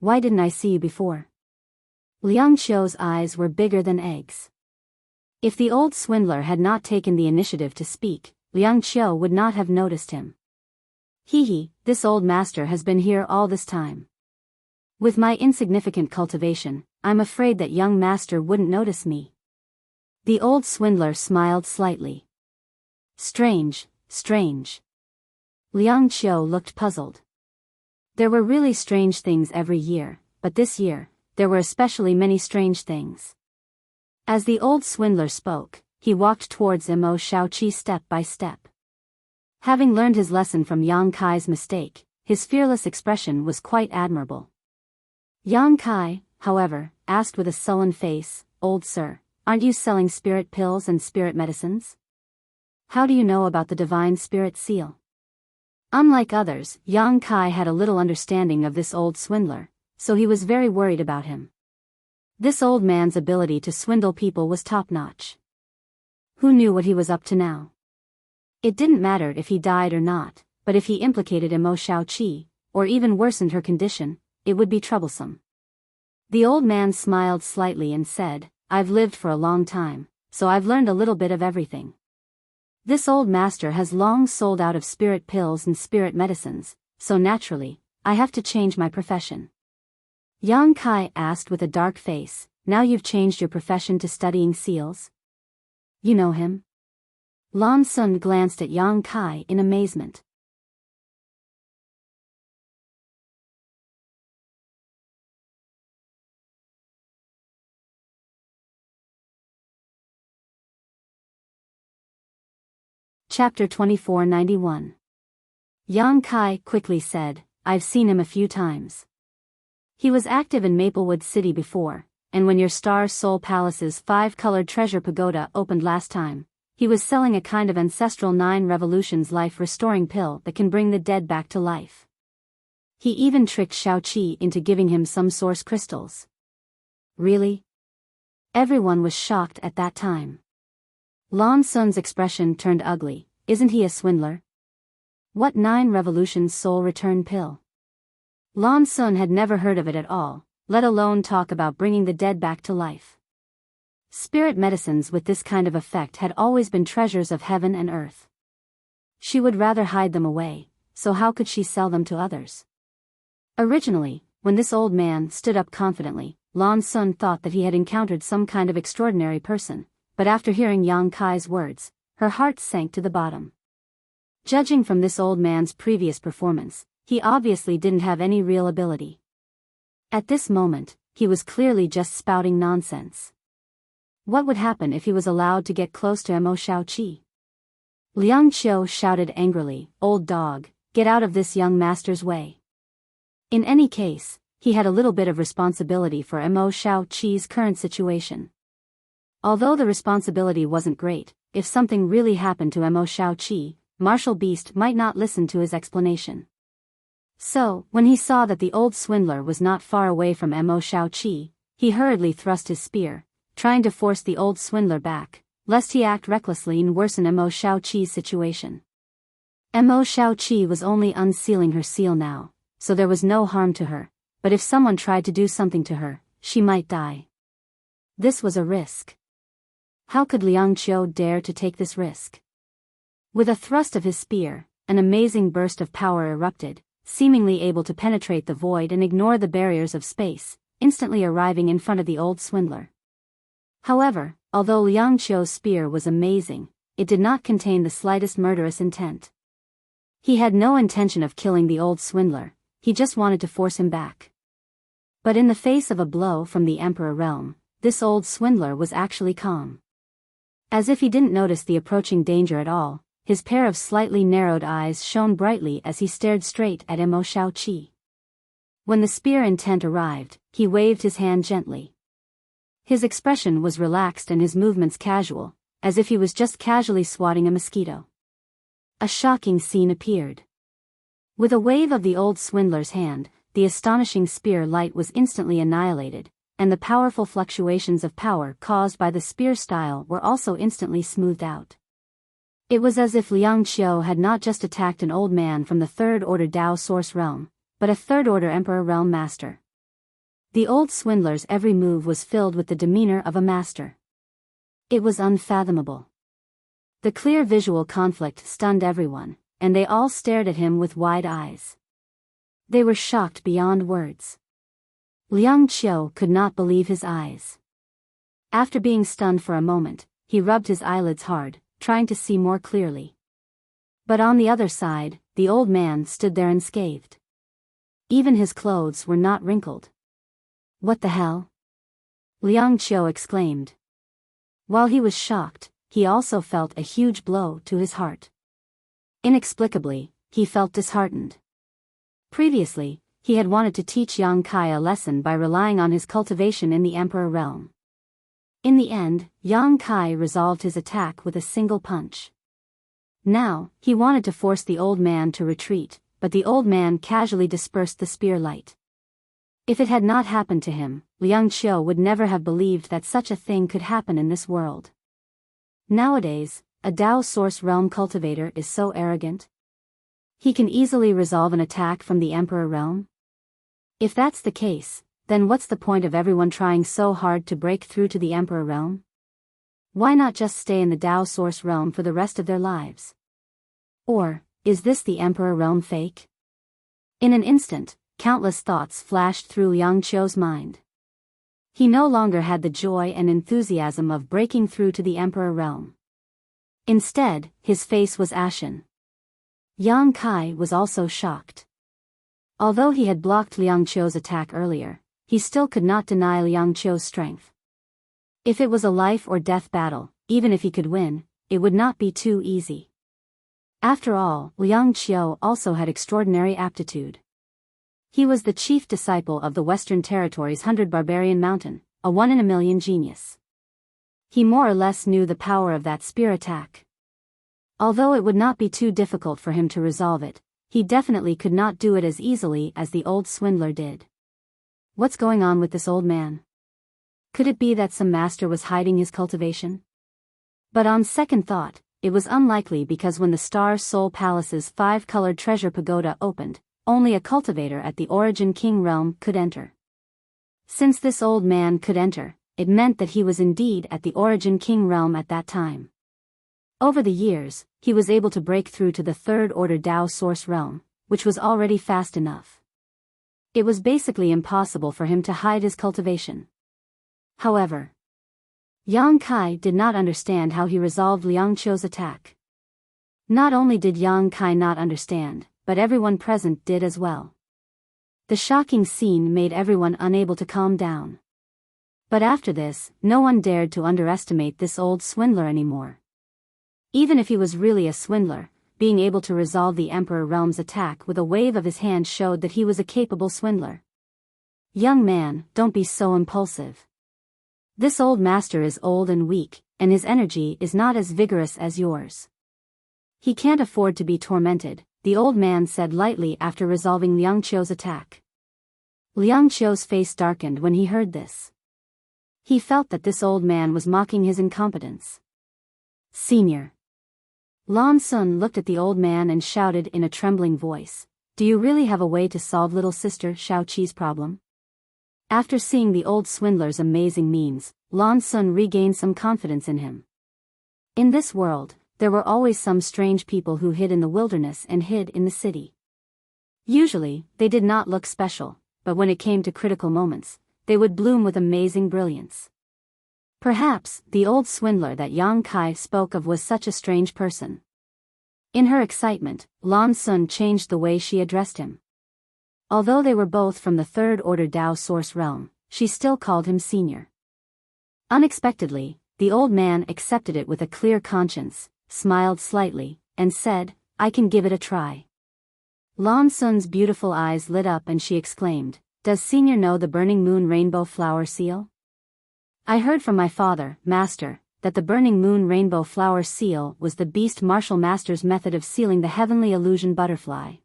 Why didn't I see you before? Liang Qiu's eyes were bigger than eggs. If the old swindler had not taken the initiative to speak, Liang Qiu would not have noticed him. Hee, this old master has been here all this time. With my insignificant cultivation, I'm afraid that young master wouldn't notice me. The old swindler smiled slightly. Strange. Liang Qiu looked puzzled. There were really strange things every year, but this year, there were especially many strange things. As the old swindler spoke, he walked towards Mo Shaoqi step by step. Having learned his lesson from Yang Kai's mistake, his fearless expression was quite admirable. Yang Kai, however, asked with a sullen face, "Old sir, aren't you selling spirit pills and spirit medicines? How do you know about the divine spirit seal?" Unlike others, Yang Kai had a little understanding of this old swindler, so he was very worried about him. This old man's ability to swindle people was top-notch. Who knew what he was up to now? It didn't matter if he died or not, but if he implicated Mo Shaoqi, or even worsened her condition, it would be troublesome. The old man smiled slightly and said, "I've lived for a long time, so I've learned a little bit of everything. This old master has long sold out of spirit pills and spirit medicines, so naturally, I have to change my profession." Yang Kai asked with a dark face, "Now you've changed your profession to studying seals? You know him?" Lan Sun glanced at Yang Kai in amazement. Chapter 2491. Yang Kai quickly said, "I've seen him a few times. He was active in Maplewood City before, and when your Star Soul Palace's 5-colored treasure pagoda opened last time, he was selling a kind of ancestral 9 revolutions life-restoring pill that can bring the dead back to life. He even tricked Shaoqi into giving him some source crystals." Really? Everyone was shocked at that time. Lan Sun's expression turned ugly. Isn't he a swindler? What 9 revolutions soul return pill? Lan Sun had never heard of it at all, let alone talk about bringing the dead back to life. Spirit medicines with this kind of effect had always been treasures of heaven and earth. She would rather hide them away, so how could she sell them to others? Originally, when this old man stood up confidently, Lan Sun thought that he had encountered some kind of extraordinary person, but after hearing Yang Kai's words, her heart sank to the bottom. Judging from this old man's previous performance, he obviously didn't have any real ability. At this moment, he was clearly just spouting nonsense. What would happen if he was allowed to get close to Mo Shaoqi? Liang Qiu shouted angrily, "Old dog, get out of this young master's way." In any case, he had a little bit of responsibility for Mo Shaoqi's current situation. Although the responsibility wasn't great, if something really happened to Mo Shaoqi, Martial Beast might not listen to his explanation. So, when he saw that the old swindler was not far away from Mo Shaoqi, he hurriedly thrust his spear, trying to force the old swindler back, lest he act recklessly and worsen Mo Shaoqi's situation. Mo Shaoqi was only unsealing her seal now, so there was no harm to her, but if someone tried to do something to her, she might die. This was a risk. How could Liang Qiu dare to take this risk? With a thrust of his spear, an amazing burst of power erupted, seemingly able to penetrate the void and ignore the barriers of space, instantly arriving in front of the old swindler. However, although Liang Qiu's spear was amazing, it did not contain the slightest murderous intent. He had no intention of killing the old swindler, he just wanted to force him back. But in the face of a blow from the Emperor realm, this old swindler was actually calm. As if he didn't notice the approaching danger at all, his pair of slightly narrowed eyes shone brightly as he stared straight at Mo Shaoqi. When the spear intent arrived, he waved his hand gently. His expression was relaxed and his movements casual, as if he was just casually swatting a mosquito. A shocking scene appeared. With a wave of the old swindler's hand, the astonishing spear light was instantly annihilated, and the powerful fluctuations of power caused by the spear style were also instantly smoothed out. It was as if Liang Qiu had not just attacked an old man from the third-order Dao Source realm, but a third-order Emperor realm master. The old swindler's every move was filled with the demeanor of a master. It was unfathomable. The clear visual conflict stunned everyone, and they all stared at him with wide eyes. They were shocked beyond words. Liang Qiu could not believe his eyes. After being stunned for a moment, he rubbed his eyelids hard, trying to see more clearly. But on the other side, the old man stood there unscathed. Even his clothes were not wrinkled. "What the hell?" Liang Qiu exclaimed. While he was shocked, he also felt a huge blow to his heart. Inexplicably, he felt disheartened. Previously, he had wanted to teach Yang Kai a lesson by relying on his cultivation in the Emperor realm. In the end, Yang Kai resolved his attack with a single punch. Now, he wanted to force the old man to retreat, but the old man casually dispersed the spear light. If it had not happened to him, Liang Qiu would never have believed that such a thing could happen in this world. Nowadays, a Dao Source realm cultivator is so arrogant. He can easily resolve an attack from the Emperor realm? If that's the case, then what's the point of everyone trying so hard to break through to the Emperor realm? Why not just stay in the Dao Source realm for the rest of their lives? Or, is this the Emperor realm fake? In an instant, countless thoughts flashed through Liang Qiu's mind. He no longer had the joy and enthusiasm of breaking through to the Emperor realm. Instead, his face was ashen. Yang Kai was also shocked. Although he had blocked Liang Qiu's attack earlier, he still could not deny Liang Qiu's strength. If it was a life or death battle, even if he could win, it would not be too easy. After all, Liang Qiu also had extraordinary aptitude. He was the chief disciple of the Western Territory's 100 Barbarian Mountain, a 1-in-a-million genius. He more or less knew the power of that spear attack. Although it would not be too difficult for him to resolve it, he definitely could not do it as easily as the old swindler did. What's going on with this old man? Could it be that some master was hiding his cultivation? But on second thought, it was unlikely because when the Star Soul Palace's 5-colored treasure pagoda opened, only a cultivator at the Origin King realm could enter. Since this old man could enter, it meant that he was indeed at the Origin King realm at that time. Over the years, he was able to break through to the third-order Dao Source realm, which was already fast enough. It was basically impossible for him to hide his cultivation. However, Yang Kai did not understand how he resolved Liang Qiu's attack. Not only did Yang Kai not understand, but everyone present did as well. The shocking scene made everyone unable to calm down. But after this, no one dared to underestimate this old swindler anymore. Even if he was really a swindler, being able to resolve the Emperor realm's attack with a wave of his hand showed that he was a capable swindler. Young man, don't be so impulsive. This old master is old and weak, and his energy is not as vigorous as yours. He can't afford to be tormented, the old man said lightly after resolving Liang Qiu's attack. Liang Qiu's face darkened when he heard this. He felt that this old man was mocking his incompetence. Senior. Lan Sun looked at the old man and shouted in a trembling voice, do you really have a way to solve little sister Xiaoqi's problem? After seeing the old swindler's amazing means, Lan Sun regained some confidence in him. In this world, there were always some strange people who hid in the wilderness and hid in the city. Usually, they did not look special, but when it came to critical moments, they would bloom with amazing brilliance. Perhaps, the old swindler that Yang Kai spoke of was such a strange person. In her excitement, Lan Sun changed the way she addressed him. Although they were both from the third-order Dao source realm, she still called him senior. Unexpectedly, the old man accepted it with a clear conscience, smiled slightly, and said, "I can give it a try." Lan Sun's beautiful eyes lit up and she exclaimed, "Does senior know the burning moon rainbow flower seal? I heard from my father, master, that the burning moon rainbow flower seal was the beast martial master's method of sealing the heavenly illusion butterfly.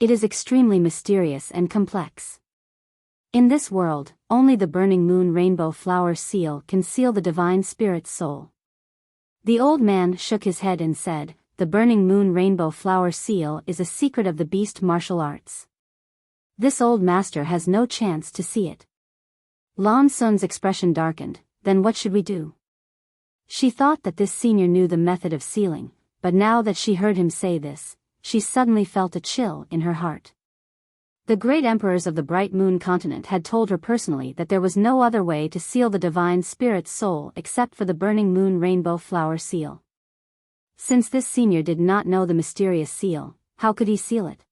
It is extremely mysterious and complex. In this world, only the burning moon rainbow flower seal can seal the divine spirit's soul." The old man shook his head and said, "The burning moon rainbow flower seal is a secret of the beast martial arts. This old master has no chance to see it." Lan Sun's expression darkened. "Then what should we do?" She thought that this senior knew the method of sealing, but now that she heard him say this, she suddenly felt a chill in her heart. The great emperors of the Bright Moon continent had told her personally that there was no other way to seal the divine spirit's soul except for the burning moon rainbow flower seal. Since this senior did not know the mysterious seal, how could he seal it?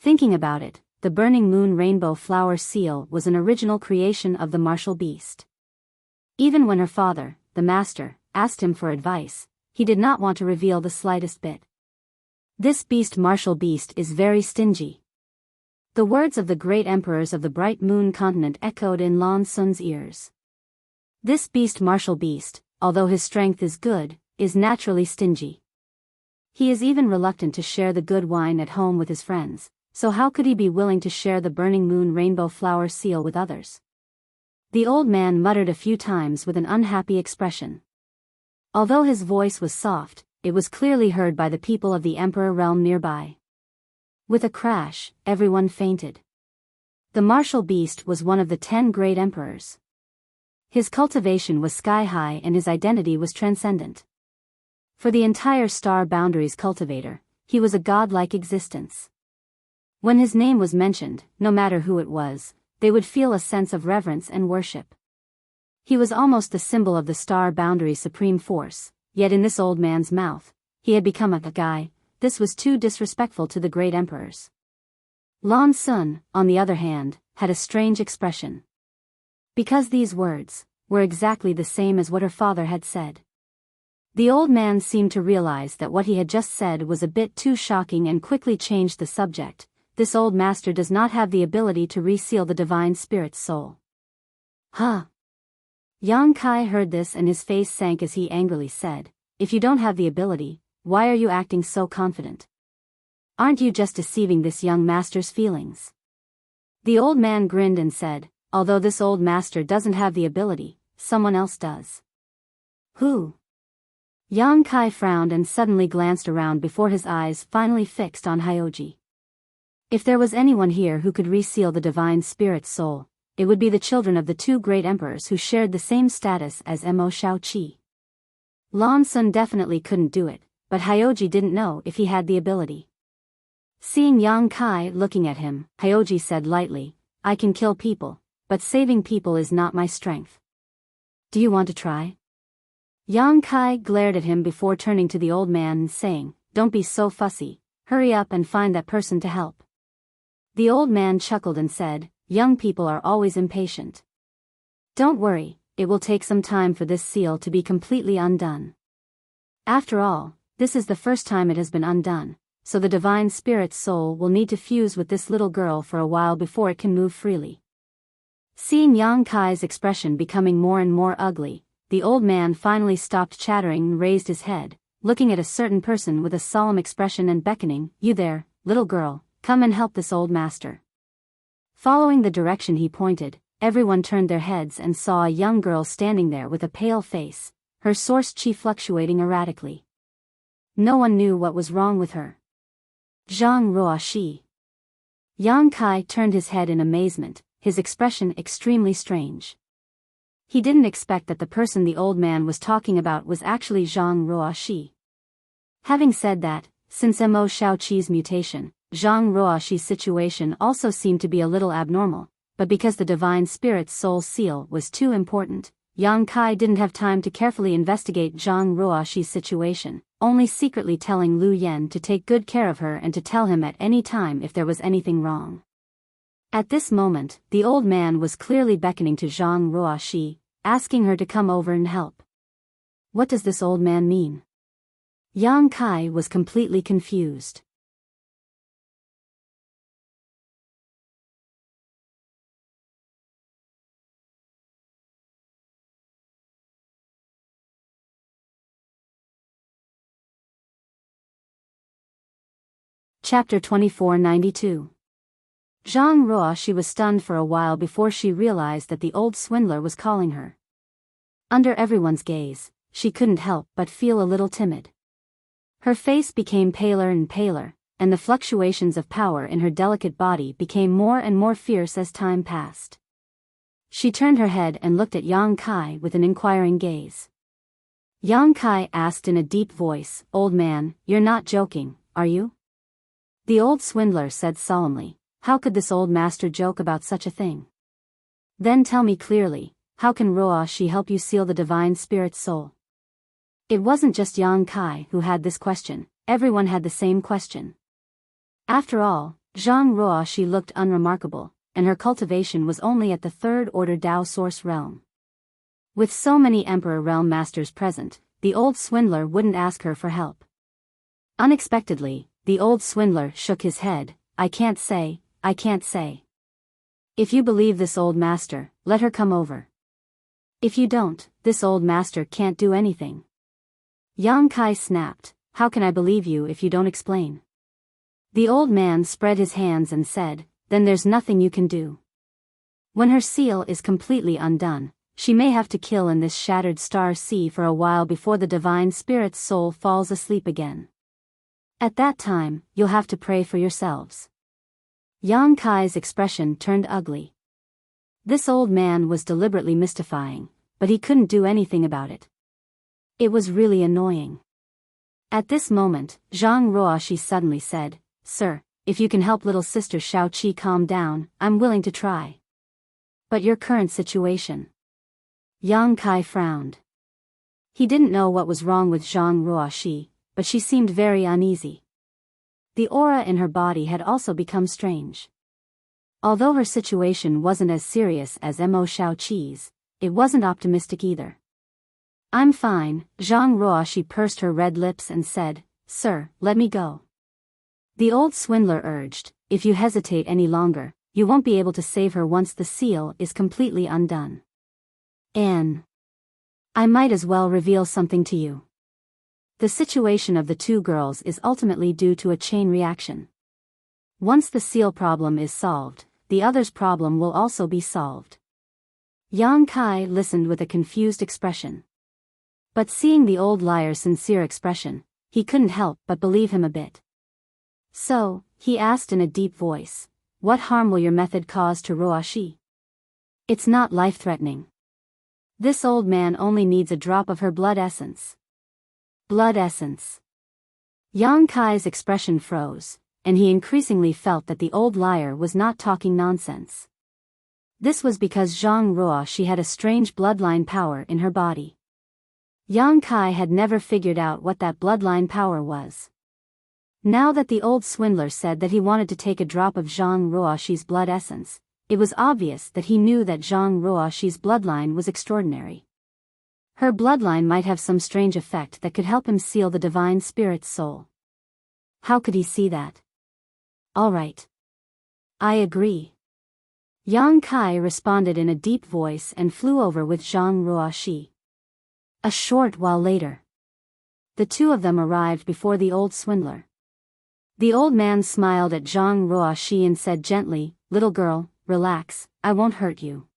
Thinking about it, the burning moon rainbow flower seal was an original creation of the martial beast. Even when her father, the master, asked him for advice, he did not want to reveal the slightest bit. This beast martial beast is very stingy. The words of the great emperors of the Bright Moon continent echoed in Lan Sun's ears. This beast martial beast, although his strength is good, is naturally stingy. He is even reluctant to share the good wine at home with his friends, so how could he be willing to share the burning moon rainbow flower seal with others? The old man muttered a few times with an unhappy expression. Although his voice was soft, it was clearly heard by the people of the emperor realm nearby. With a crash, everyone fainted. The martial beast was one of the 10 great emperors. His cultivation was sky-high and his identity was transcendent. For the entire star boundaries cultivator, he was a godlike existence. When his name was mentioned, no matter who it was, they would feel a sense of reverence and worship. He was almost the symbol of the star boundary's supreme force, yet in this old man's mouth, he had become a guy. This was too disrespectful to the great emperors. Lan Sun, on the other hand, had a strange expression. Because these words were exactly the same as what her father had said. The old man seemed to realize that what he had just said was a bit too shocking and quickly changed the subject. This old master does not have the ability to reseal the divine spirit's soul. Huh? Yang Kai heard this and his face sank as he angrily said, "If you don't have the ability, why are you acting so confident? Aren't you just deceiving this young master's feelings?" The old man grinned and said, "Although this old master doesn't have the ability, someone else does." "Who?" Yang Kai frowned and suddenly glanced around before his eyes finally fixed on Hyoji. If there was anyone here who could reseal the divine spirit's soul, it would be the children of the 2 great emperors who shared the same status as Mo Xiaoqi. Lan Sun definitely couldn't do it, but Hyoji didn't know if he had the ability. Seeing Yang Kai looking at him, Hyoji said lightly, "I can kill people, but saving people is not my strength. Do you want to try?" Yang Kai glared at him before turning to the old man and saying, "Don't be so fussy, hurry up and find that person to help." The old man chuckled and said, "Young people are always impatient. Don't worry, it will take some time for this seal to be completely undone. After all, this is the first time it has been undone, so the divine spirit's soul will need to fuse with this little girl for a while before it can move freely." Seeing Yang Kai's expression becoming more and more ugly, the old man finally stopped chattering and raised his head, looking at a certain person with a solemn expression and beckoning, "You there, little girl, come and help this old master." Following the direction he pointed, everyone turned their heads and saw a young girl standing there with a pale face, her source chi fluctuating erratically. No one knew what was wrong with her. Zhang Ruoxi. Yang Kai turned his head in amazement, his expression extremely strange. He didn't expect that the person the old man was talking about was actually Zhang Ruoxi. Having said that, since Mo Shaoqi's mutation, Zhang Ruoxi's situation also seemed to be a little abnormal, but because the divine spirit's soul seal was too important, Yang Kai didn't have time to carefully investigate Zhang Ruoxi's situation, only secretly telling Lu Yen to take good care of her and to tell him at any time if there was anything wrong. At this moment, the old man was clearly beckoning to Zhang Ruoxi, asking her to come over and help. What does this old man mean? Yang Kai was completely confused. Chapter 2492. Zhang Ruoxi was stunned for a while before she realized that the old swindler was calling her. Under everyone's gaze, she couldn't help but feel a little timid. Her face became paler and paler, and the fluctuations of power in her delicate body became more and more fierce as time passed. She turned her head and looked at Yang Kai with an inquiring gaze. Yang Kai asked in a deep voice, "Old man, you're not joking, are you?" The old swindler said solemnly, "How could this old master joke about such a thing? Then tell me clearly, how can Ruoxi help you seal the divine spirit's soul?" It wasn't just Yang Kai who had this question, everyone had the same question. After all, Zhang Ruoxi looked unremarkable, and her cultivation was only at the third-order Dao source realm. With so many Emperor realm masters present, the old swindler wouldn't ask her for help. Unexpectedly, the old swindler shook his head. I can't say. If you believe this old master, let her come over. If you don't, this old master can't do anything." Yang Kai snapped, "How can I believe you if you don't explain?" The old man spread his hands and said, "Then there's nothing you can do. When her seal is completely undone, she may have to kill in this shattered star sea for a while before the divine spirit's soul falls asleep again. At that time, you'll have to pray for yourselves." Yang Kai's expression turned ugly. This old man was deliberately mystifying, but he couldn't do anything about it. It was really annoying. At this moment, Zhang Ruoxi suddenly said, "Sir, if you can help little sister Shaoqi calm down, I'm willing to try. But your current situation?" Yang Kai frowned. He didn't know what was wrong with Zhang Ruoxi, but she seemed very uneasy. The aura in her body had also become strange. Although her situation wasn't as serious as Mo Shaoqi's, it wasn't optimistic either. "I'm fine," Zhang Ruoxi pursed her red lips and said, "Sir, let me go." The old swindler urged, "If you hesitate any longer, you won't be able to save her once the seal is completely undone. And I might as well reveal something to you. The situation of the two girls is ultimately due to a chain reaction. Once the seal problem is solved, the other's problem will also be solved." Yang Kai listened with a confused expression. But seeing the old liar's sincere expression, he couldn't help but believe him a bit. So, he asked in a deep voice, "What harm will your method cause to Ruoxi? It's not life-threatening. This old man only needs a drop of her blood essence." Blood essence. Yang Kai's expression froze, and he increasingly felt that the old liar was not talking nonsense. This was because Zhang Ruoxi had a strange bloodline power in her body. Yang Kai had never figured out what that bloodline power was. Now that the old swindler said that he wanted to take a drop of Zhang Ruoxi's blood essence, it was obvious that he knew that Zhang Ruoxi's bloodline was extraordinary. Her bloodline might have some strange effect that could help him seal the divine spirit's soul. How could he see that? "All right. I agree." Yang Kai responded in a deep voice and flew over with Zhang Ruoxi. A short while later, the two of them arrived before the old swindler. The old man smiled at Zhang Ruoxi and said gently, "Little girl, relax, I won't hurt you."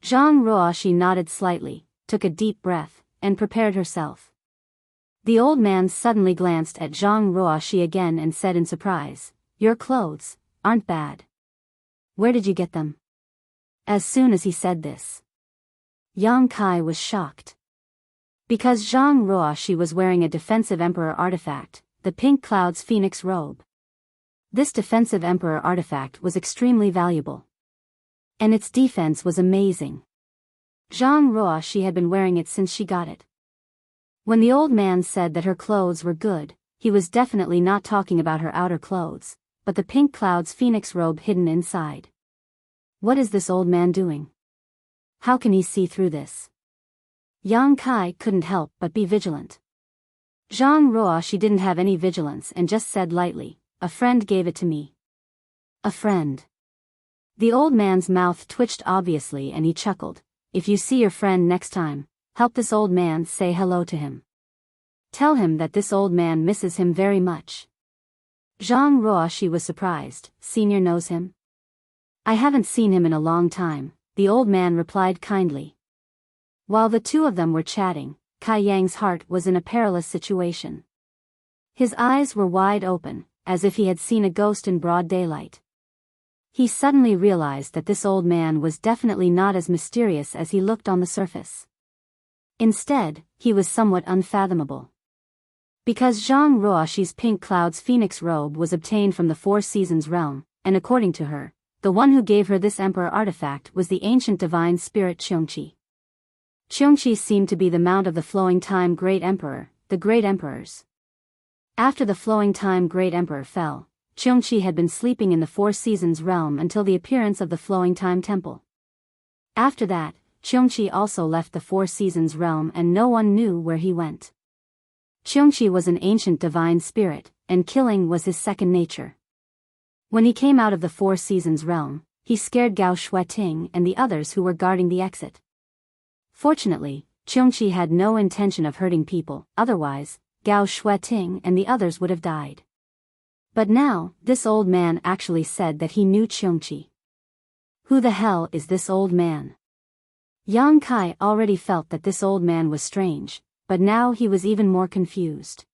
Zhang Ruoxi nodded slightly, took a deep breath, and prepared herself. The old man suddenly glanced at Zhang Ruoxi again and said in surprise, "Your clothes aren't bad. Where did you get them?" As soon as he said this, Yang Kai was shocked. Because Zhang Ruoxi was wearing a defensive emperor artifact, the Pink Cloud's Phoenix robe. This defensive emperor artifact was extremely valuable. And its defense was amazing. Zhang Ruoxi had been wearing it since she got it. When the old man said that her clothes were good, he was definitely not talking about her outer clothes, but the Pink Cloud's Phoenix robe hidden inside. What is this old man doing? How can he see through this? Yang Kai couldn't help but be vigilant. Zhang Ruoxi didn't have any vigilance and just said lightly, "A friend gave it to me." A friend. The old man's mouth twitched obviously and he chuckled. "If you see your friend next time, help this old man say hello to him. Tell him that this old man misses him very much." Zhang Ruoxi was surprised. "Senior knows him?" "I haven't seen him in a long time," the old man replied kindly. While the two of them were chatting, Kai Yang's heart was in a perilous situation. His eyes were wide open, as if he had seen a ghost in broad daylight. He suddenly realized that this old man was definitely not as mysterious as he looked on the surface. Instead, he was somewhat unfathomable. Because Zhang Ruoxi's Pink Cloud's Phoenix robe was obtained from the Four Seasons realm, and according to her, the one who gave her this emperor artifact was the ancient divine spirit Qiongqi. Qiongqi seemed to be the mount of the Flowing Time Great Emperor, the Great Emperors. After the Flowing Time Great Emperor fell, Qiongqi had been sleeping in the Four Seasons realm until the appearance of the Flowing Time Temple. After that, Qiongqi also left the Four Seasons realm and no one knew where he went. Qiongqi was an ancient divine spirit, and killing was his second nature. When he came out of the Four Seasons realm, he scared Gao Shueting and the others who were guarding the exit. Fortunately, Qiongqi had no intention of hurting people, otherwise, Gao Shueting and the others would have died. But now, this old man actually said that he knew Qiongqi. Who the hell is this old man? Yang Kai already felt that this old man was strange, but now he was even more confused.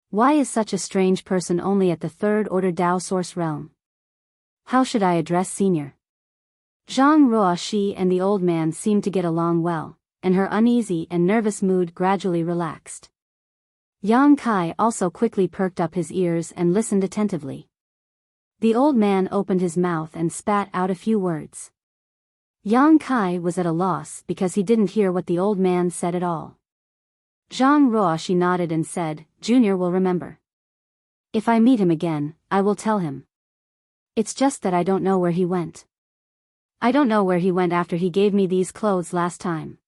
Why is such a strange person only at the Third Order Dao Source realm? How should I address Senior? Zhang Ruoxi and the old man seemed to get along well, and her uneasy and nervous mood gradually relaxed. Yang Kai also quickly perked up his ears and listened attentively. The old man opened his mouth and spat out a few words. Yang Kai was at a loss because he didn't hear what the old man said at all. Zhang Ruoxi nodded and said, "Junior will remember. If I meet him again, I will tell him. It's just that I don't know where he went. I don't know where he went after he gave me these clothes last time."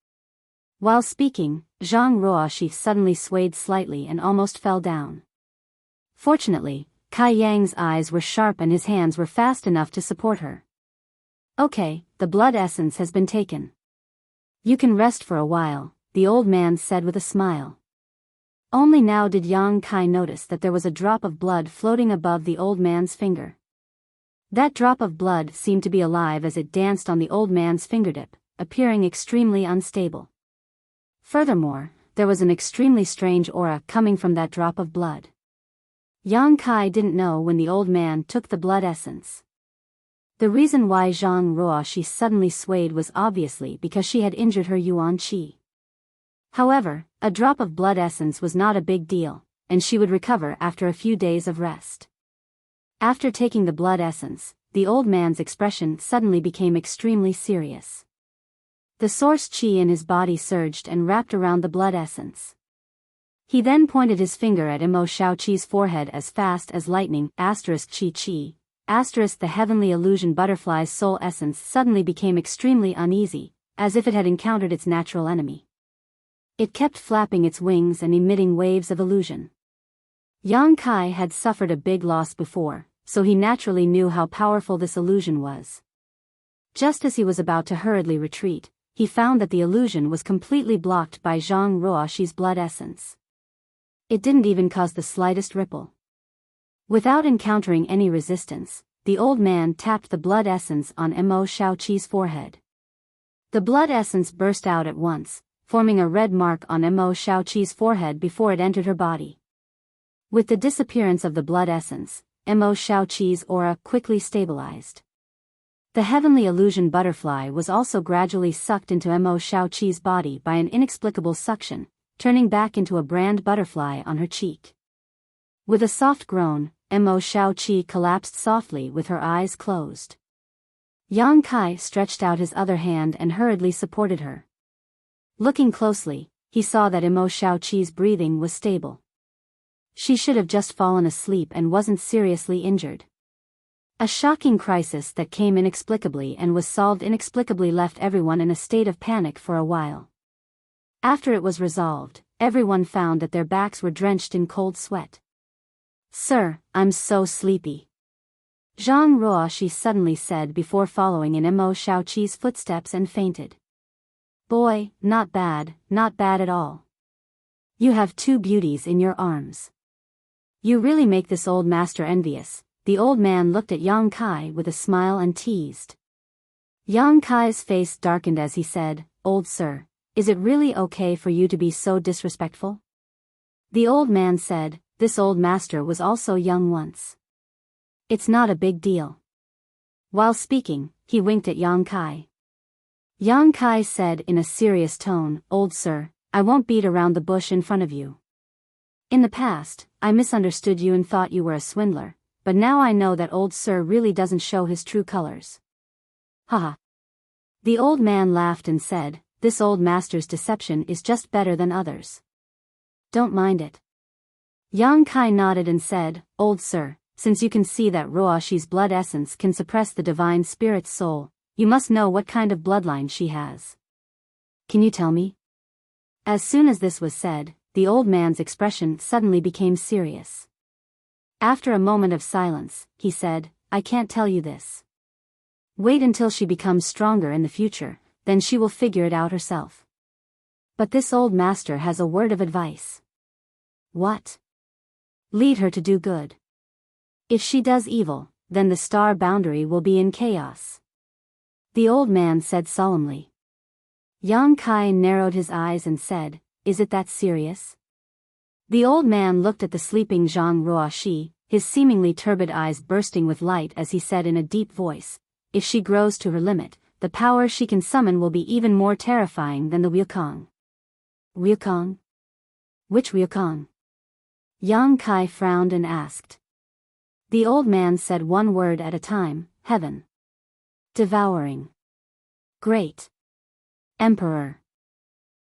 While speaking, Zhang Ruoxi suddenly swayed slightly and almost fell down. Fortunately, Kai Yang's eyes were sharp and his hands were fast enough to support her. "Okay, the blood essence has been taken. You can rest for a while," the old man said with a smile. Only now did Yang Kai notice that there was a drop of blood floating above the old man's finger. That drop of blood seemed to be alive as it danced on the old man's fingertip, appearing extremely unstable. Furthermore, there was an extremely strange aura coming from that drop of blood. Yang Kai didn't know when the old man took the blood essence. The reason why Zhang Ruoxi suddenly swayed was obviously because she had injured her Yuan Qi. However, a drop of blood essence was not a big deal, and she would recover after a few days of rest. After taking the blood essence, the old man's expression suddenly became extremely serious. The source qi in his body surged and wrapped around the blood essence. He then pointed his finger at Imo Shaoqi's forehead as fast as lightning, *qi, the heavenly illusion butterfly's soul essence suddenly became extremely uneasy, as if it had encountered its natural enemy. It kept flapping its wings and emitting waves of illusion. Yang Kai had suffered a big loss before, so he naturally knew how powerful this illusion was. Just as he was about to hurriedly retreat, he found that the illusion was completely blocked by Zhang Ruoxi's blood essence. It didn't even cause the slightest ripple. Without encountering any resistance, the old man tapped the blood essence on Mo Shaoqi's forehead. The blood essence burst out at once, forming a red mark on Mo Shaoqi's forehead before it entered her body. With the disappearance of the blood essence, Mo Shaoqi's aura quickly stabilized. The heavenly illusion butterfly was also gradually sucked into Mo Shaoqi's body by an inexplicable suction, turning back into a brand butterfly on her cheek. With a soft groan, Mo Shaoqi collapsed softly with her eyes closed. Yang Kai stretched out his other hand and hurriedly supported her. Looking closely, he saw that Mo Shaoqi's breathing was stable. She should have just fallen asleep and wasn't seriously injured. A shocking crisis that came inexplicably and was solved inexplicably left everyone in a state of panic for a while. After it was resolved, everyone found that their backs were drenched in cold sweat. "Sir, I'm so sleepy," Zhang Ruoxi suddenly said before following in Mo Shaoqi's footsteps and fainted. "Boy, not bad at all. You have two beauties in your arms. You really make this old master envious." The old man looked at Yang Kai with a smile and teased. Yang Kai's face darkened as he said, "Old sir, is it really okay for you to be so disrespectful?" The old man said, "This old master was also young once. It's not a big deal." While speaking, he winked at Yang Kai. Yang Kai said in a serious tone, "Old sir, I won't beat around the bush in front of you. In the past, I misunderstood you and thought you were a swindler, but now I know that old sir really doesn't show his true colors." Haha. The old man laughed and said, "This old master's deception is just better than others. Don't mind it." Yang Kai nodded and said, "Old sir, since you can see that Ruoxi's blood essence can suppress the divine spirit's soul, you must know what kind of bloodline she has. Can you tell me?" As soon as this was said, the old man's expression suddenly became serious. After a moment of silence, he said, "I can't tell you this. Wait until she becomes stronger in the future, then she will figure it out herself. But this old master has a word of advice." "What?" "Lead her to do good. If she does evil, then the star boundary will be in chaos," the old man said solemnly. Yang Kai narrowed his eyes and said, "Is it that serious?" The old man looked at the sleeping Zhang Ruoxi, his seemingly turbid eyes bursting with light as he said in a deep voice, "If she grows to her limit, the power she can summon will be even more terrifying than the Wukong." "Wukong? Which Wukong?" Yang Kai frowned and asked. The old man said one word at a time, "Heaven. Devouring. Great. Emperor."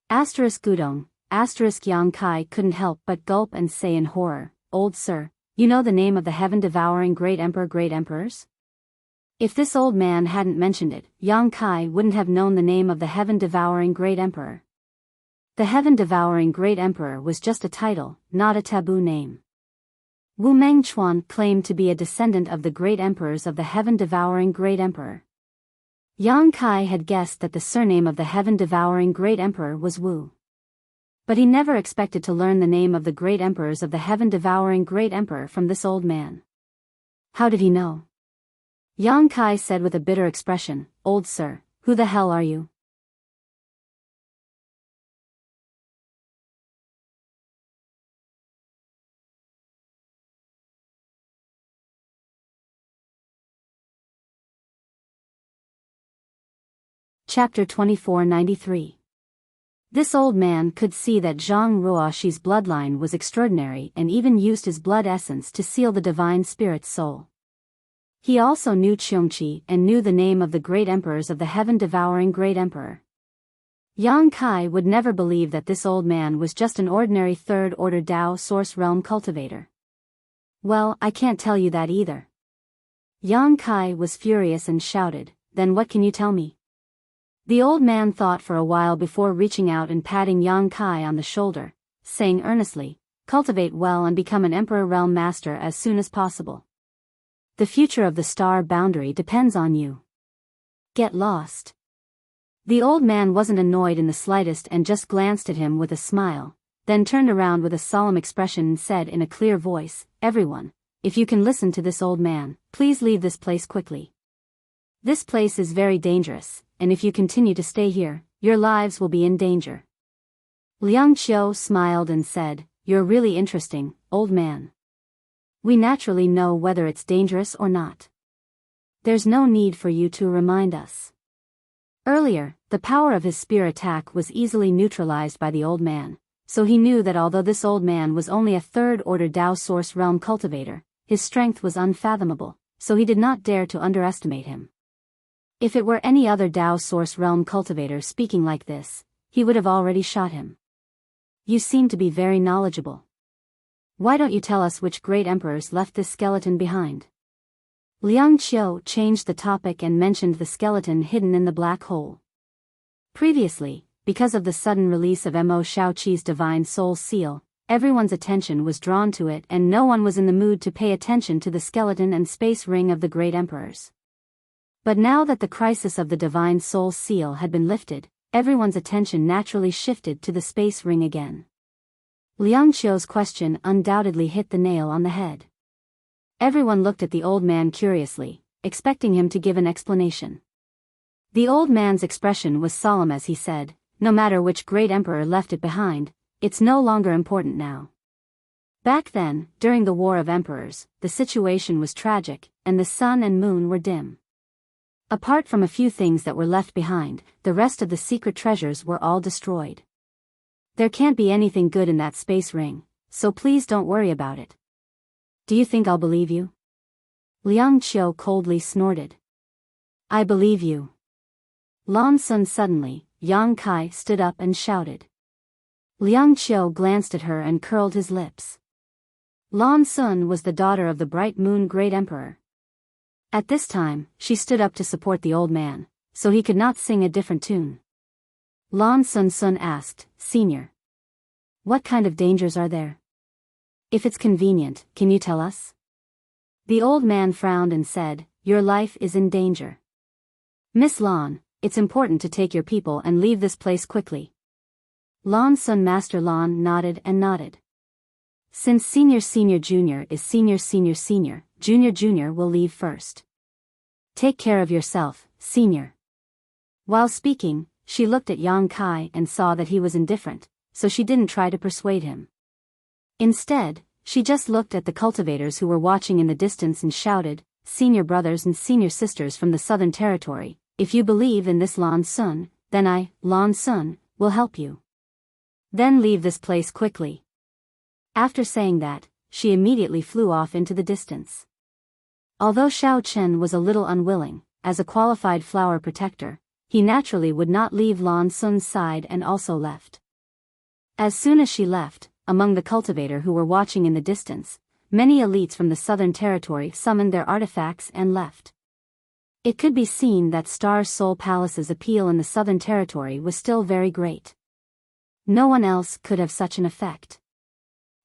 Gudong, Yang Kai couldn't help but gulp and say in horror, "Old sir, you know the name of the heaven-devouring great emperor great emperors?" If this old man hadn't mentioned it, Yang Kai wouldn't have known the name of the heaven-devouring great emperor. The heaven-devouring great emperor was just a title, not a taboo name. Wu Mengchuan claimed to be a descendant of the great emperors of the heaven-devouring great emperor. Yang Kai had guessed that the surname of the heaven-devouring great emperor was Wu. But he never expected to learn the name of the great emperors of the heaven-devouring great emperor from this old man. How did he know? Yang Kai said with a bitter expression, "Old sir, who the hell are you?" Chapter 2493. This old man could see that Zhang Ruoxi's bloodline was extraordinary and even used his blood essence to seal the divine spirit's soul. He also knew Qiongqi and knew the name of the great emperors of the heaven-devouring great emperor. Yang Kai would never believe that this old man was just an ordinary third-order Dao source realm cultivator. "Well, I can't tell you that either." Yang Kai was furious and shouted, "Then what can you tell me?" The old man thought for a while before reaching out and patting Yang Kai on the shoulder, saying earnestly, "Cultivate well and become an Emperor Realm Master as soon as possible. The future of the star boundary depends on you. Get lost." The old man wasn't annoyed in the slightest and just glanced at him with a smile, then turned around with a solemn expression and said in a clear voice, "Everyone, if you can listen to this old man, please leave this place quickly. This place is very dangerous, and if you continue to stay here, your lives will be in danger." Liang Qiu smiled and said, "You're really interesting, old man. We naturally know whether it's dangerous or not. There's no need for you to remind us." Earlier, the power of his spear attack was easily neutralized by the old man, so he knew that although this old man was only a third-order Dao Source Realm cultivator, his strength was unfathomable, so he did not dare to underestimate him. If it were any other Dao Source Realm cultivator speaking like this, he would have already shot him. "You seem to be very knowledgeable. Why don't you tell us which great emperors left this skeleton behind?" Liang Qiu changed the topic and mentioned the skeleton hidden in the black hole. Previously, because of the sudden release of Mo Shaoqi's divine soul seal, everyone's attention was drawn to it and no one was in the mood to pay attention to the skeleton and space ring of the great emperors. But now that the crisis of the divine soul seal had been lifted, everyone's attention naturally shifted to the space ring again. Liang Qiu's question undoubtedly hit the nail on the head. Everyone looked at the old man curiously, expecting him to give an explanation. The old man's expression was solemn as he said, "No matter which great emperor left it behind, it's no longer important now. Back then, during the War of Emperors, the situation was tragic, and the sun and moon were dim. Apart from a few things that were left behind, the rest of the secret treasures were all destroyed. There can't be anything good in that space ring, so please don't worry about it. Do you think I'll believe you?" Liang Qiu coldly snorted. "I believe you." Lan Sun suddenly, Yang Kai stood up and shouted. Liang Qiu glanced at her and curled his lips. Lan Sun was the daughter of the Bright Moon Great Emperor. At this time, she stood up to support the old man, so he could not sing a different tune. Lan Sun asked, "Senior, what kind of dangers are there? If it's convenient, can you tell us?" The old man frowned and said, "Your life is in danger. Miss Lan, it's important to take your people and leave this place quickly." Lan Sun Master Lan nodded and nodded. "Since senior junior is senior, junior will leave first. Take care of yourself, senior." While speaking, she looked at Yang Kai and saw that he was indifferent, so she didn't try to persuade him. Instead, she just looked at the cultivators who were watching in the distance and shouted, "Senior brothers and senior sisters from the Southern Territory, if you believe in this Lan Sun, then I, Lan Sun, will help you. Then leave this place quickly." After saying that, she immediately flew off into the distance. Although Xiao Chen was a little unwilling, as a qualified flower protector, he naturally would not leave Lan Sun's side and also left. As soon as she left, among the cultivator who were watching in the distance, many elites from the Southern Territory summoned their artifacts and left. It could be seen that Star Soul Palace's appeal in the Southern Territory was still very great. No one else could have such an effect.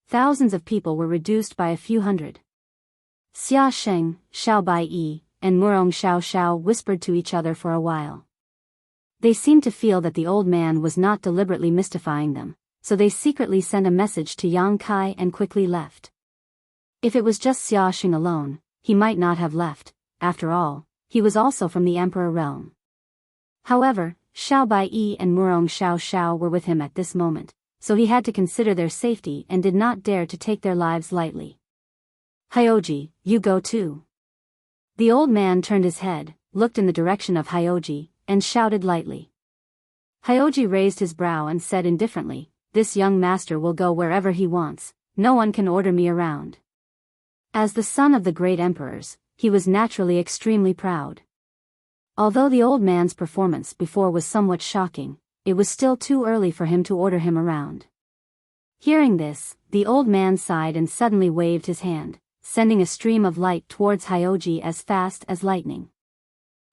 Thousands of people were reduced by a few hundred. Xia Sheng, Xiao Bai, and Murong Xiao whispered to each other for a while. They seemed to feel that the old man was not deliberately mystifying them, so they secretly sent a message to Yang Kai and quickly left. If it was just Xia Sheng alone, he might not have left. After all, he was also from the Emperor realm. However, Xiao Bai and Murong Xiao were with him at this moment, so he had to consider their safety and did not dare to take their lives lightly. "Hyoji, you go too." The old man turned his head, looked in the direction of Hyoji, and shouted lightly. Hyoji raised his brow and said indifferently, "This young master will go wherever he wants, no one can order me around." As the son of the great emperors, he was naturally extremely proud. Although the old man's performance before was somewhat shocking, it was still too early for him to order him around. Hearing this, the old man sighed and suddenly waved his hand, sending a stream of light towards Hyoji as fast as lightning.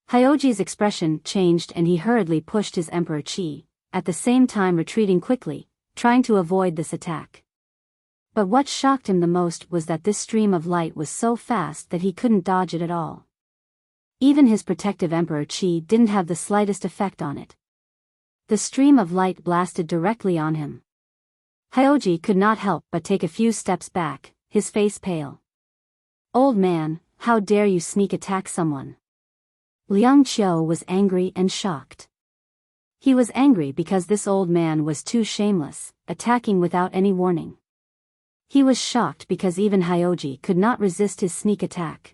Hyoji's expression changed and he hurriedly pushed his Emperor Qi, at the same time retreating quickly, trying to avoid this attack. But what shocked him the most was that this stream of light was so fast that he couldn't dodge it at all. Even his protective Emperor Qi didn't have the slightest effect on it. The stream of light blasted directly on him. Hyoji could not help but take a few steps back, his face pale. "Old man, how dare you sneak attack someone?" Liang Qiu was angry and shocked. He was angry because this old man was too shameless, attacking without any warning. He was shocked because even Hyoji could not resist his sneak attack.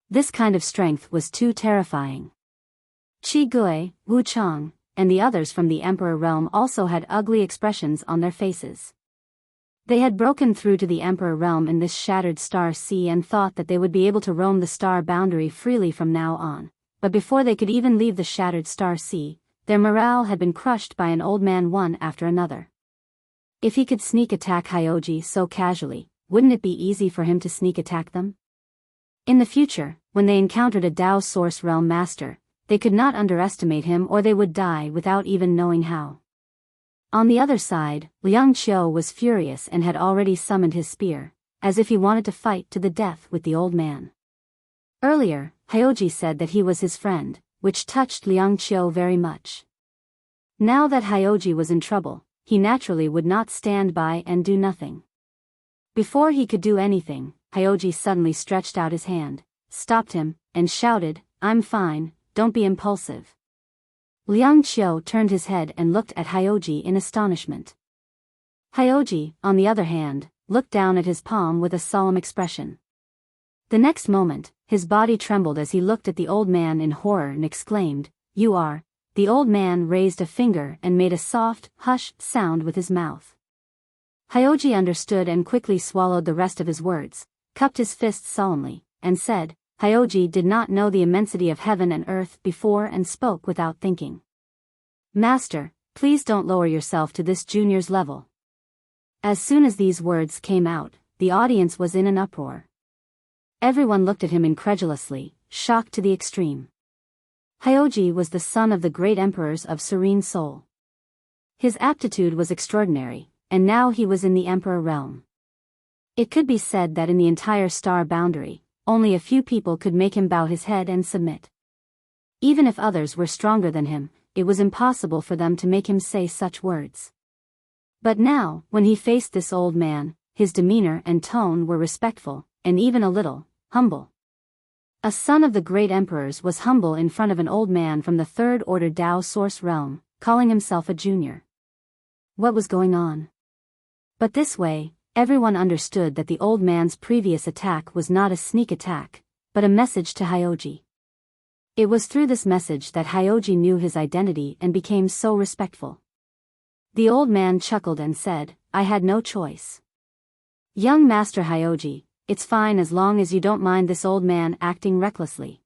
This kind of strength was too terrifying. Qi Gui, Wu Chang, and the others from the Emperor realm also had ugly expressions on their faces. They had broken through to the Emperor realm in this shattered star sea and thought that they would be able to roam the star boundary freely from now on, but before they could even leave the shattered star sea, their morale had been crushed by an old man one after another. If he could sneak attack Hyoji so casually, wouldn't it be easy for him to sneak attack them? In the future, when they encountered a Dao Source Realm Master, they could not underestimate him or they would die without even knowing how. On the other side, Liang Qiu was furious and had already summoned his spear, as if he wanted to fight to the death with the old man. Earlier, Hyoji said that he was his friend, which touched Liang Qiu very much. Now that Hyoji was in trouble, he naturally would not stand by and do nothing. Before he could do anything, Hyoji suddenly stretched out his hand, stopped him, and shouted, "I'm fine, don't be impulsive." Liang Qiu turned his head and looked at Hyoji in astonishment. Hyoji, on the other hand, looked down at his palm with a solemn expression. The next moment, his body trembled as he looked at the old man in horror and exclaimed, "You are..." The old man raised a finger and made a soft, hush sound with his mouth. Hyoji understood and quickly swallowed the rest of his words, cupped his fists solemnly, and said, Hyoji did not know the immensity of heaven and earth before and spoke without thinking. "Master, please don't lower yourself to this junior's level." As soon as these words came out, the audience was in an uproar. Everyone looked at him incredulously, shocked to the extreme. Hyoji was the son of the great emperors of Serene Soul. His aptitude was extraordinary, and now he was in the Emperor realm. It could be said that in the entire star boundary, only a few people could make him bow his head and submit. Even if others were stronger than him, it was impossible for them to make him say such words. But now, when he faced this old man, his demeanor and tone were respectful, and even a little humble. A son of the great emperors was humble in front of an old man from the third order Dao Source realm, calling himself a junior. What was going on? But this way, everyone understood that the old man's previous attack was not a sneak attack, but a message to Hyoji. It was through this message that Hyoji knew his identity and became so respectful. The old man chuckled and said, "I had no choice. Young Master Hyoji, it's fine as long as you don't mind this old man acting recklessly."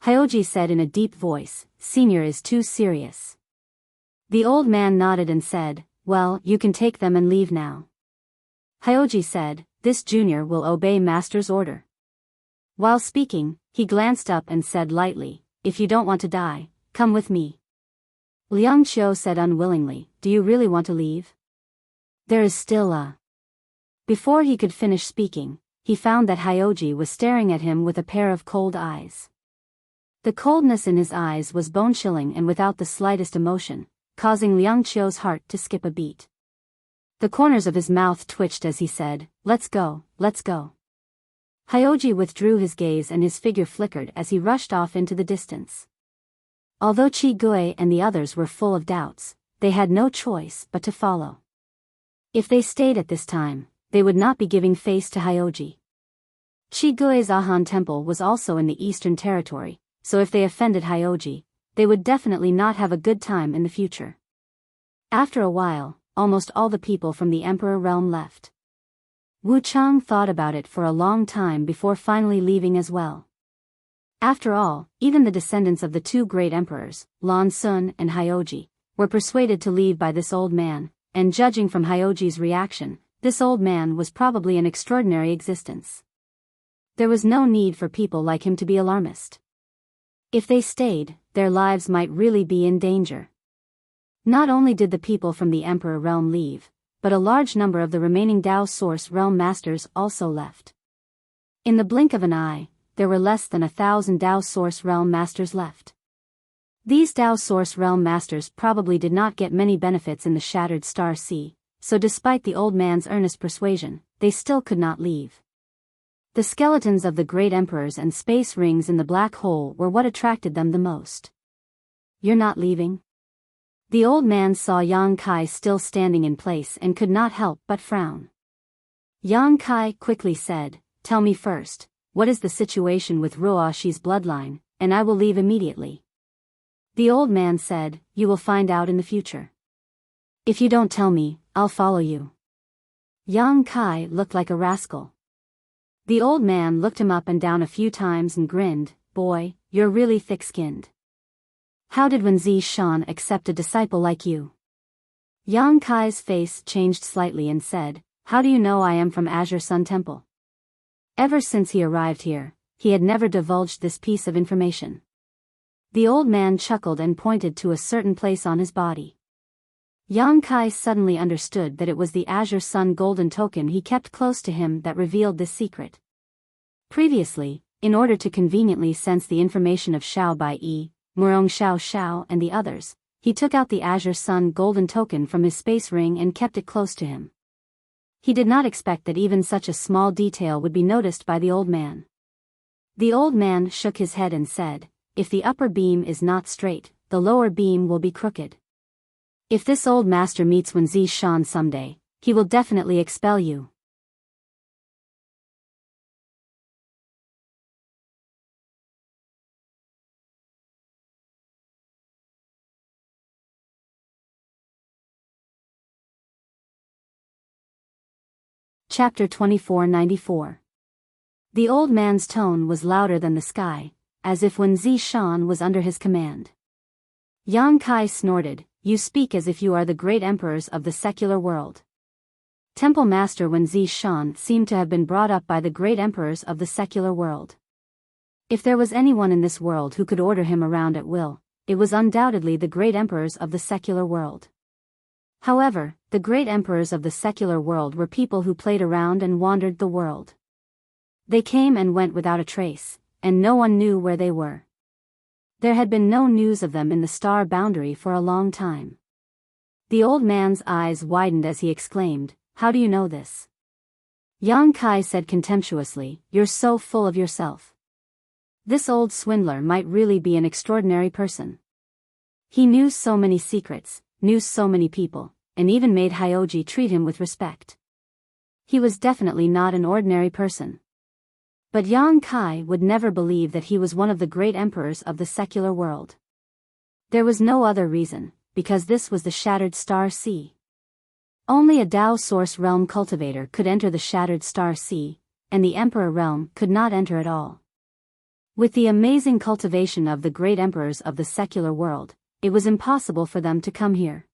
Hyoji said in a deep voice, "Senior is too serious." The old man nodded and said, "Well, you can take them and leave now." Hyoji said, "This junior will obey master's order." While speaking, he glanced up and said lightly, "If you don't want to die, come with me." Liang Qiu said unwillingly, "Do you really want to leave? There is still a..." Before he could finish speaking, he found that Hyoji was staring at him with a pair of cold eyes. The coldness in his eyes was bone-chilling and without the slightest emotion, causing Liang Qiu's heart to skip a beat. The corners of his mouth twitched as he said, "Let's go, let's go." Hyoji withdrew his gaze and his figure flickered as he rushed off into the distance. Although Qi Gui and the others were full of doubts, they had no choice but to follow. If they stayed at this time, they would not be giving face to Hyoji. Qi Gui's Ahan Temple was also in the Eastern Territory, so if they offended Hyoji, they would definitely not have a good time in the future. After a while, almost all the people from the Emperor realm left. Wu Chang thought about it for a long time before finally leaving as well. After all, even the descendants of the two great emperors, Lan Sun and Hyoji, were persuaded to leave by this old man, and judging from Hyoji's reaction, this old man was probably an extraordinary existence. There was no need for people like him to be alarmist. If they stayed, their lives might really be in danger. Not only did the people from the Emperor realm leave, but a large number of the remaining Dao Source realm masters also left. In the blink of an eye, there were less than 1,000 Dao Source realm masters left. These Dao Source realm masters probably did not get many benefits in the Shattered Star Sea, so despite the old man's earnest persuasion, they still could not leave. The skeletons of the great emperors and space rings in the black hole were what attracted them the most. "You're not leaving?" The old man saw Yang Kai still standing in place and could not help but frown. Yang Kai quickly said, "Tell me first, what is the situation with Ruoshi's bloodline, and I will leave immediately." The old man said, "You will find out in the future. If you don't tell me, I'll follow you." Yang Kai looked like a rascal. The old man looked him up and down a few times and grinned, "Boy, you're really thick-skinned. How did Wenzi Shan accept a disciple like you?" Yang Kai's face changed slightly and said, "How do you know I am from Azure Sun Temple?" Ever since he arrived here, he had never divulged this piece of information. The old man chuckled and pointed to a certain place on his body. Yang Kai suddenly understood that it was the Azure Sun golden token he kept close to him that revealed this secret. Previously, in order to conveniently sense the information of Xiao Bai-yi, Murong Xiao Xiao and the others, he took out the Azure Sun golden token from his space ring and kept it close to him. He did not expect that even such a small detail would be noticed by the old man. The old man shook his head and said, "If the upper beam is not straight, the lower beam will be crooked. If this old master meets Wenzi Shan someday, he will definitely expel you." Chapter 2494. The old man's tone was louder than the sky, as if Wenzi Shan was under his command. Yang Kai snorted, "You speak as if you are the great emperors of the secular world." Temple Master Wenzi Shan seemed to have been brought up by the great emperors of the secular world. If there was anyone in this world who could order him around at will, it was undoubtedly the great emperors of the secular world. However, the great emperors of the secular world were people who played around and wandered the world. They came and went without a trace, and no one knew where they were. There had been no news of them in the star boundary for a long time. The old man's eyes widened as he exclaimed, "How do you know this?" Yang Kai said contemptuously, "You're so full of yourself. This old swindler might really be an extraordinary person. He knew so many secrets, knew so many people, and even made Hyoji treat him with respect. He was definitely not an ordinary person." But Yang Kai would never believe that he was one of the great emperors of the secular world. There was no other reason, because this was the Shattered Star Sea. Only a Tao Source Realm cultivator could enter the Shattered Star Sea, and the Emperor Realm could not enter at all. With the amazing cultivation of the great emperors of the secular world, it was impossible for them to come here.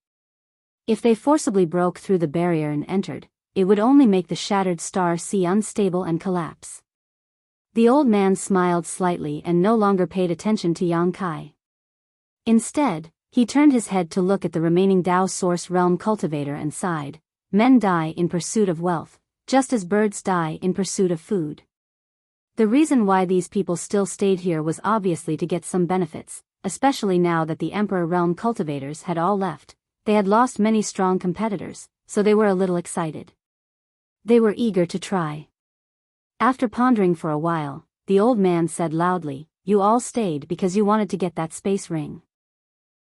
If they forcibly broke through the barrier and entered, it would only make the Shattered Star Sea unstable and collapse. The old man smiled slightly and no longer paid attention to Yang Kai. Instead, he turned his head to look at the remaining Tao Source Realm cultivator and sighed, "Men die in pursuit of wealth, just as birds die in pursuit of food." The reason why these people still stayed here was obviously to get some benefits, especially now that the Emperor Realm cultivators had all left. They had lost many strong competitors, so they were a little excited. They were eager to try. After pondering for a while, the old man said loudly, "You all stayed because you wanted to get that space ring.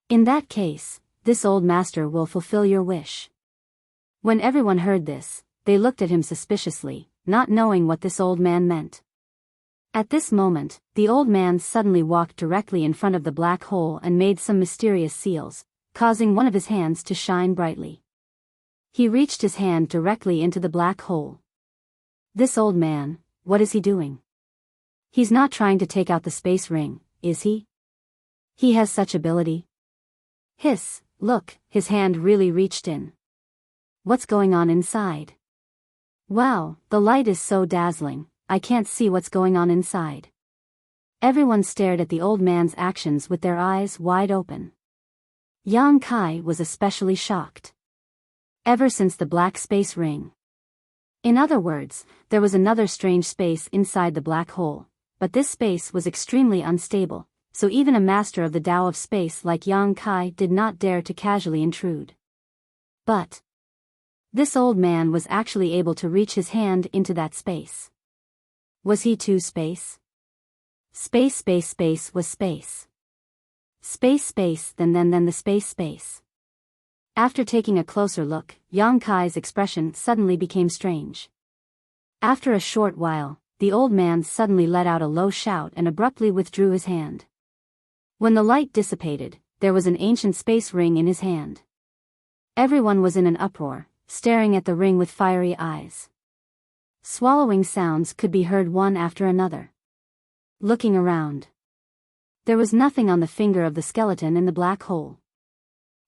In that case, this old master will fulfill your wish." When everyone heard this, they looked at him suspiciously, not knowing what this old man meant. At this moment, the old man suddenly walked directly in front of the black hole and made some mysterious seals, causing one of his hands to shine brightly. He reached his hand directly into the black hole. This old man, what is he doing? He's not trying to take out the space ring, is he? He has such ability. Hiss, look, his hand really reached in. What's going on inside? Wow, the light is so dazzling, I can't see what's going on inside. Everyone stared at the old man's actions with their eyes wide open. Yang Kai was especially shocked. Ever since the black space ring. In other words, there was another strange space inside the black hole, but this space was extremely unstable, so even a master of the Tao of space like Yang Kai did not dare to casually intrude. But this old man was actually able to reach his hand into that space. Was he too space? Space was space. Space, then the space. After taking a closer look, Yang Kai's expression suddenly became strange. After a short while, the old man suddenly let out a low shout and abruptly withdrew his hand. When the light dissipated, there was an ancient space ring in his hand. Everyone was in an uproar, staring at the ring with fiery eyes. Swallowing sounds could be heard one after another. Looking around, there was nothing on the finger of the skeleton in the black hole.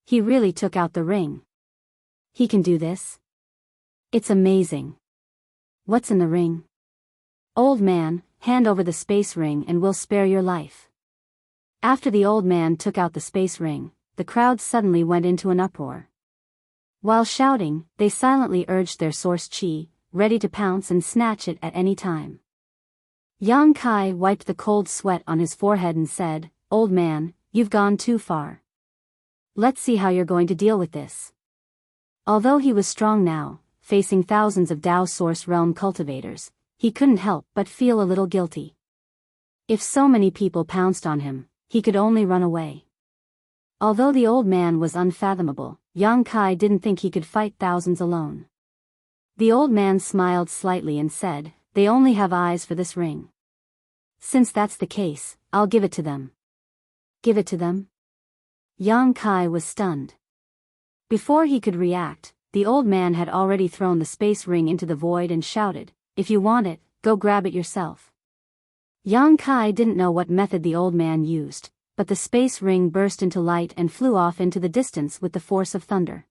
He really took out the ring. He can do this? It's amazing. What's in the ring? Old man, hand over the space ring and we'll spare your life. After the old man took out the space ring, the crowd suddenly went into an uproar. While shouting, they silently urged their source chi, ready to pounce and snatch it at any time. Yang Kai wiped the cold sweat on his forehead and said, "Old man, you've gone too far. Let's see how you're going to deal with this." Although he was strong now, facing thousands of Dao Source Realm cultivators, he couldn't help but feel a little guilty. If so many people pounced on him, he could only run away. Although the old man was unfathomable, Yang Kai didn't think he could fight thousands alone. The old man smiled slightly and said, "They only have eyes for this ring. Since that's the case, I'll give it to them." Give it to them? Yang Kai was stunned. Before he could react, the old man had already thrown the space ring into the void and shouted, "If you want it, go grab it yourself." Yang Kai didn't know what method the old man used, but the space ring burst into light and flew off into the distance with the force of thunder.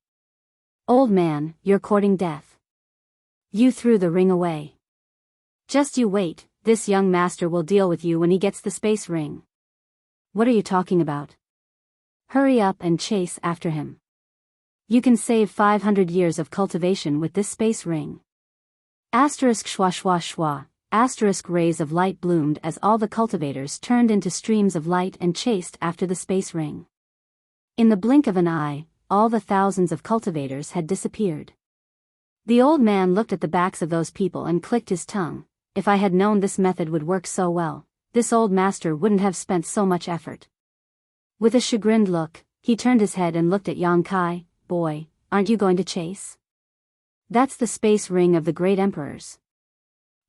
"Old man, you're courting death. You threw the ring away. Just you wait, this young master will deal with you when he gets the space ring." "What are you talking about? Hurry up and chase after him. You can save 500 years of cultivation with this space ring." Asterisk schwa schwa schwa, asterisk rays of light bloomed as all the cultivators turned into streams of light and chased after the space ring. In the blink of an eye, all the thousands of cultivators had disappeared. The old man looked at the backs of those people and clicked his tongue. If I had known this method would work so well, this old master wouldn't have spent so much effort. With a chagrined look, he turned his head and looked at Yang Kai. "Boy, aren't you going to chase? That's the space ring of the great emperors.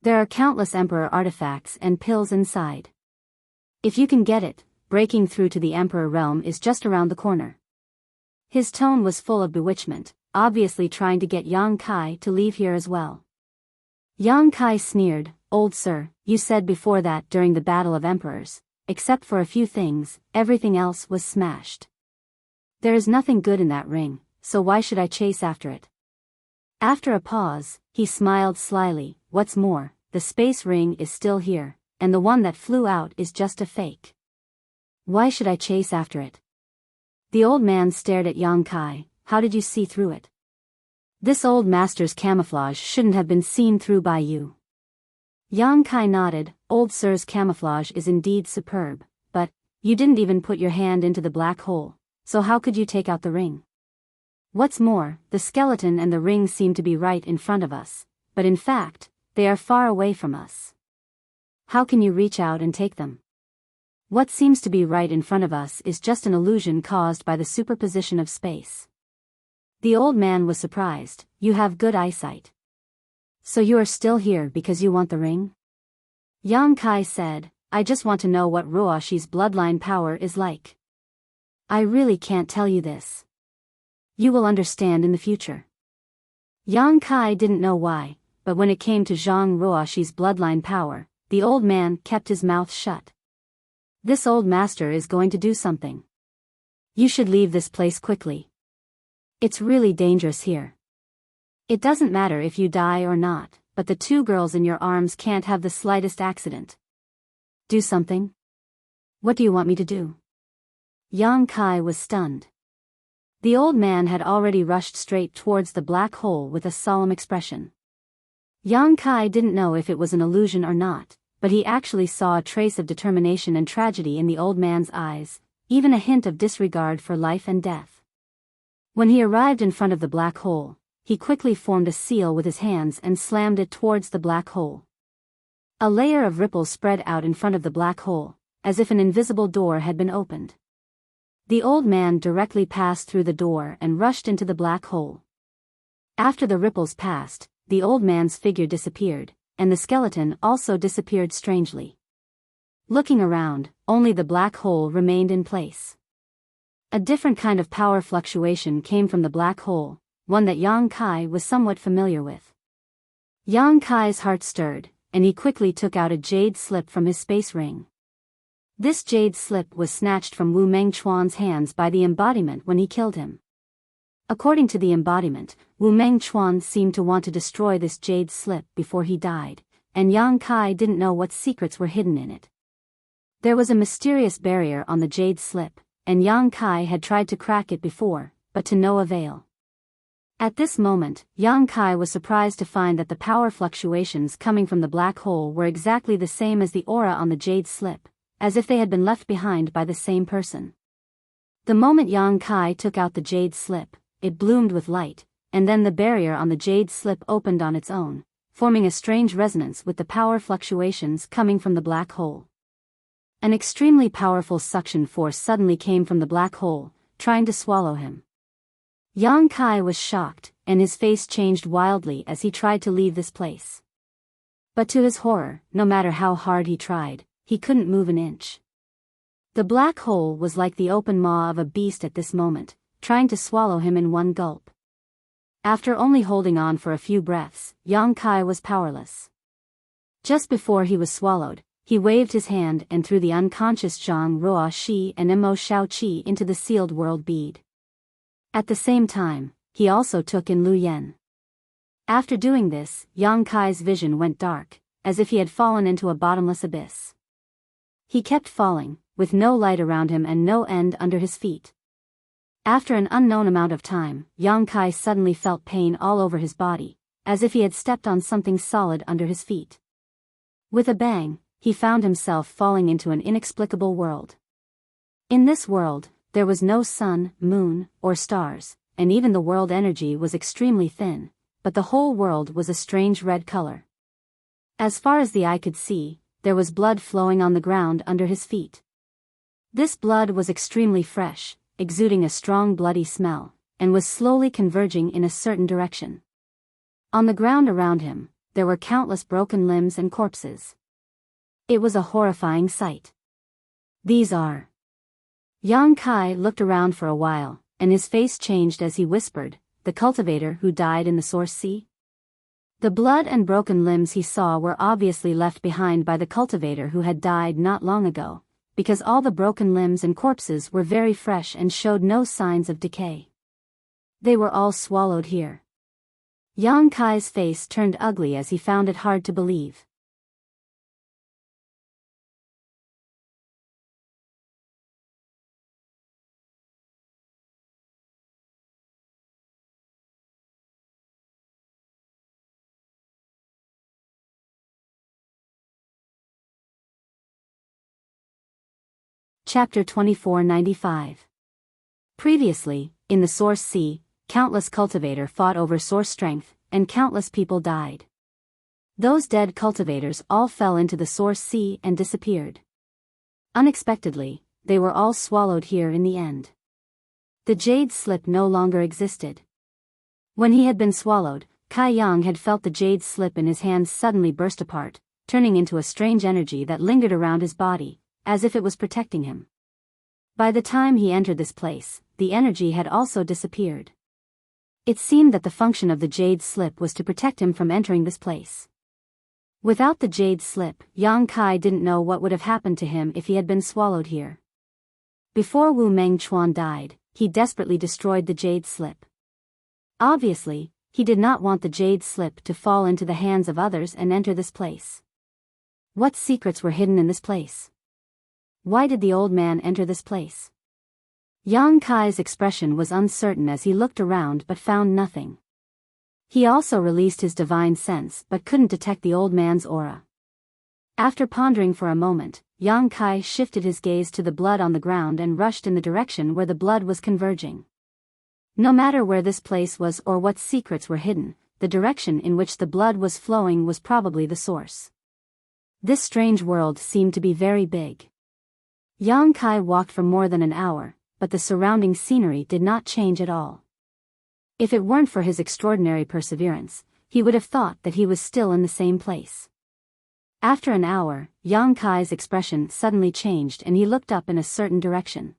There are countless emperor artifacts and pills inside. If you can get it, breaking through to the emperor realm is just around the corner." His tone was full of bewitchment, obviously trying to get Yang Kai to leave here as well. Yang Kai sneered, "Old sir, you said before that during the Battle of Emperors, except for a few things, everything else was smashed. There is nothing good in that ring, so why should I chase after it?" After a pause, he smiled slyly. "What's more, the space ring is still here, and the one that flew out is just a fake. Why should I chase after it?" The old man stared at Yang Kai. "How did you see through it? This old master's camouflage shouldn't have been seen through by you." Yang Kai nodded. "Old sir's camouflage is indeed superb, but you didn't even put your hand into the black hole, so how could you take out the ring? What's more, the skeleton and the ring seem to be right in front of us, but in fact, they are far away from us. How can you reach out and take them? What seems to be right in front of us is just an illusion caused by the superposition of space." The old man was surprised. "You have good eyesight. So you are still here because you want the ring?" Yang Kai said, "I just want to know what Ruoshi's bloodline power is like. I really can't tell you this. You will understand in the future." Yang Kai didn't know why, but when it came to Zhang Ruoshi's bloodline power, the old man kept his mouth shut. This old master is going to do something. You should leave this place quickly. It's really dangerous here. It doesn't matter if you die or not, but the two girls in your arms can't have the slightest accident. Do something? What do you want me to do?" Yang Kai was stunned. The old man had already rushed straight towards the black hole with a solemn expression. Yang Kai didn't know if it was an illusion or not, but he actually saw a trace of determination and tragedy in the old man's eyes, even a hint of disregard for life and death. When he arrived in front of the black hole, he quickly formed a seal with his hands and slammed it towards the black hole. A layer of ripples spread out in front of the black hole, as if an invisible door had been opened. The old man directly passed through the door and rushed into the black hole. After the ripples passed, the old man's figure disappeared, and the skeleton also disappeared strangely. Looking around, only the black hole remained in place. A different kind of power fluctuation came from the black hole, one that Yang Kai was somewhat familiar with. Yang Kai's heart stirred, and he quickly took out a jade slip from his space ring. This jade slip was snatched from Wu Mengchuan's hands by the embodiment when he killed him. According to the embodiment, Wu Mengchuan seemed to want to destroy this jade slip before he died, and Yang Kai didn't know what secrets were hidden in it. There was a mysterious barrier on the jade slip, and Yang Kai had tried to crack it before, but to no avail. At this moment, Yang Kai was surprised to find that the power fluctuations coming from the black hole were exactly the same as the aura on the jade slip, as if they had been left behind by the same person. The moment Yang Kai took out the jade slip, it bloomed with light, and then the barrier on the jade slip opened on its own, forming a strange resonance with the power fluctuations coming from the black hole. An extremely powerful suction force suddenly came from the black hole, trying to swallow him. Yang Kai was shocked, and his face changed wildly as he tried to leave this place. But to his horror, no matter how hard he tried, he couldn't move an inch. The black hole was like the open maw of a beast at this moment, trying to swallow him in one gulp. After only holding on for a few breaths, Yang Kai was powerless. Just before he was swallowed, he waved his hand and threw the unconscious Zhang Ruo Shi and Mo Shao Qi into the sealed world bead. At the same time, he also took in Lu Yen. After doing this, Yang Kai's vision went dark, as if he had fallen into a bottomless abyss. He kept falling, with no light around him and no end under his feet. After an unknown amount of time, Yang Kai suddenly felt pain all over his body, as if he had stepped on something solid under his feet. With a bang, he found himself falling into an inexplicable world. In this world, there was no sun, moon, or stars, and even the world energy was extremely thin, but the whole world was a strange red color. As far as the eye could see, there was blood flowing on the ground under his feet. This blood was extremely fresh, exuding a strong bloody smell, and was slowly converging in a certain direction. On the ground around him, there were countless broken limbs and corpses. It was a horrifying sight. These are... Yang Kai looked around for a while, and his face changed as he whispered, "The cultivator who died in the Source Sea?" The blood and broken limbs he saw were obviously left behind by the cultivator who had died not long ago, because all the broken limbs and corpses were very fresh and showed no signs of decay. They were all swallowed here. Yang Kai's face turned ugly as he found it hard to believe. Chapter 2495. Previously, in the Source Sea, countless cultivator fought over source strength, and countless people died. Those dead cultivators all fell into the Source Sea and disappeared. Unexpectedly, they were all swallowed here in the end. The jade slip no longer existed. When he had been swallowed, Kai Yang had felt the jade slip in his hands suddenly burst apart, turning into a strange energy that lingered around his body, as if it was protecting him. By the time he entered this place, the energy had also disappeared. It seemed that the function of the jade slip was to protect him from entering this place. Without the jade slip, Yang Kai didn't know what would have happened to him if he had been swallowed here. Before Wu Mengchuan died, he desperately destroyed the jade slip. Obviously, he did not want the jade slip to fall into the hands of others and enter this place. What secrets were hidden in this place? Why did the old man enter this place? Yang Kai's expression was uncertain as he looked around but found nothing. He also released his divine sense but couldn't detect the old man's aura. After pondering for a moment, Yang Kai shifted his gaze to the blood on the ground and rushed in the direction where the blood was converging. No matter where this place was or what secrets were hidden, the direction in which the blood was flowing was probably the source. This strange world seemed to be very big. Yang Kai walked for more than an hour, but the surrounding scenery did not change at all. If it weren't for his extraordinary perseverance, he would have thought that he was still in the same place. After an hour, Yang Kai's expression suddenly changed and he looked up in a certain direction.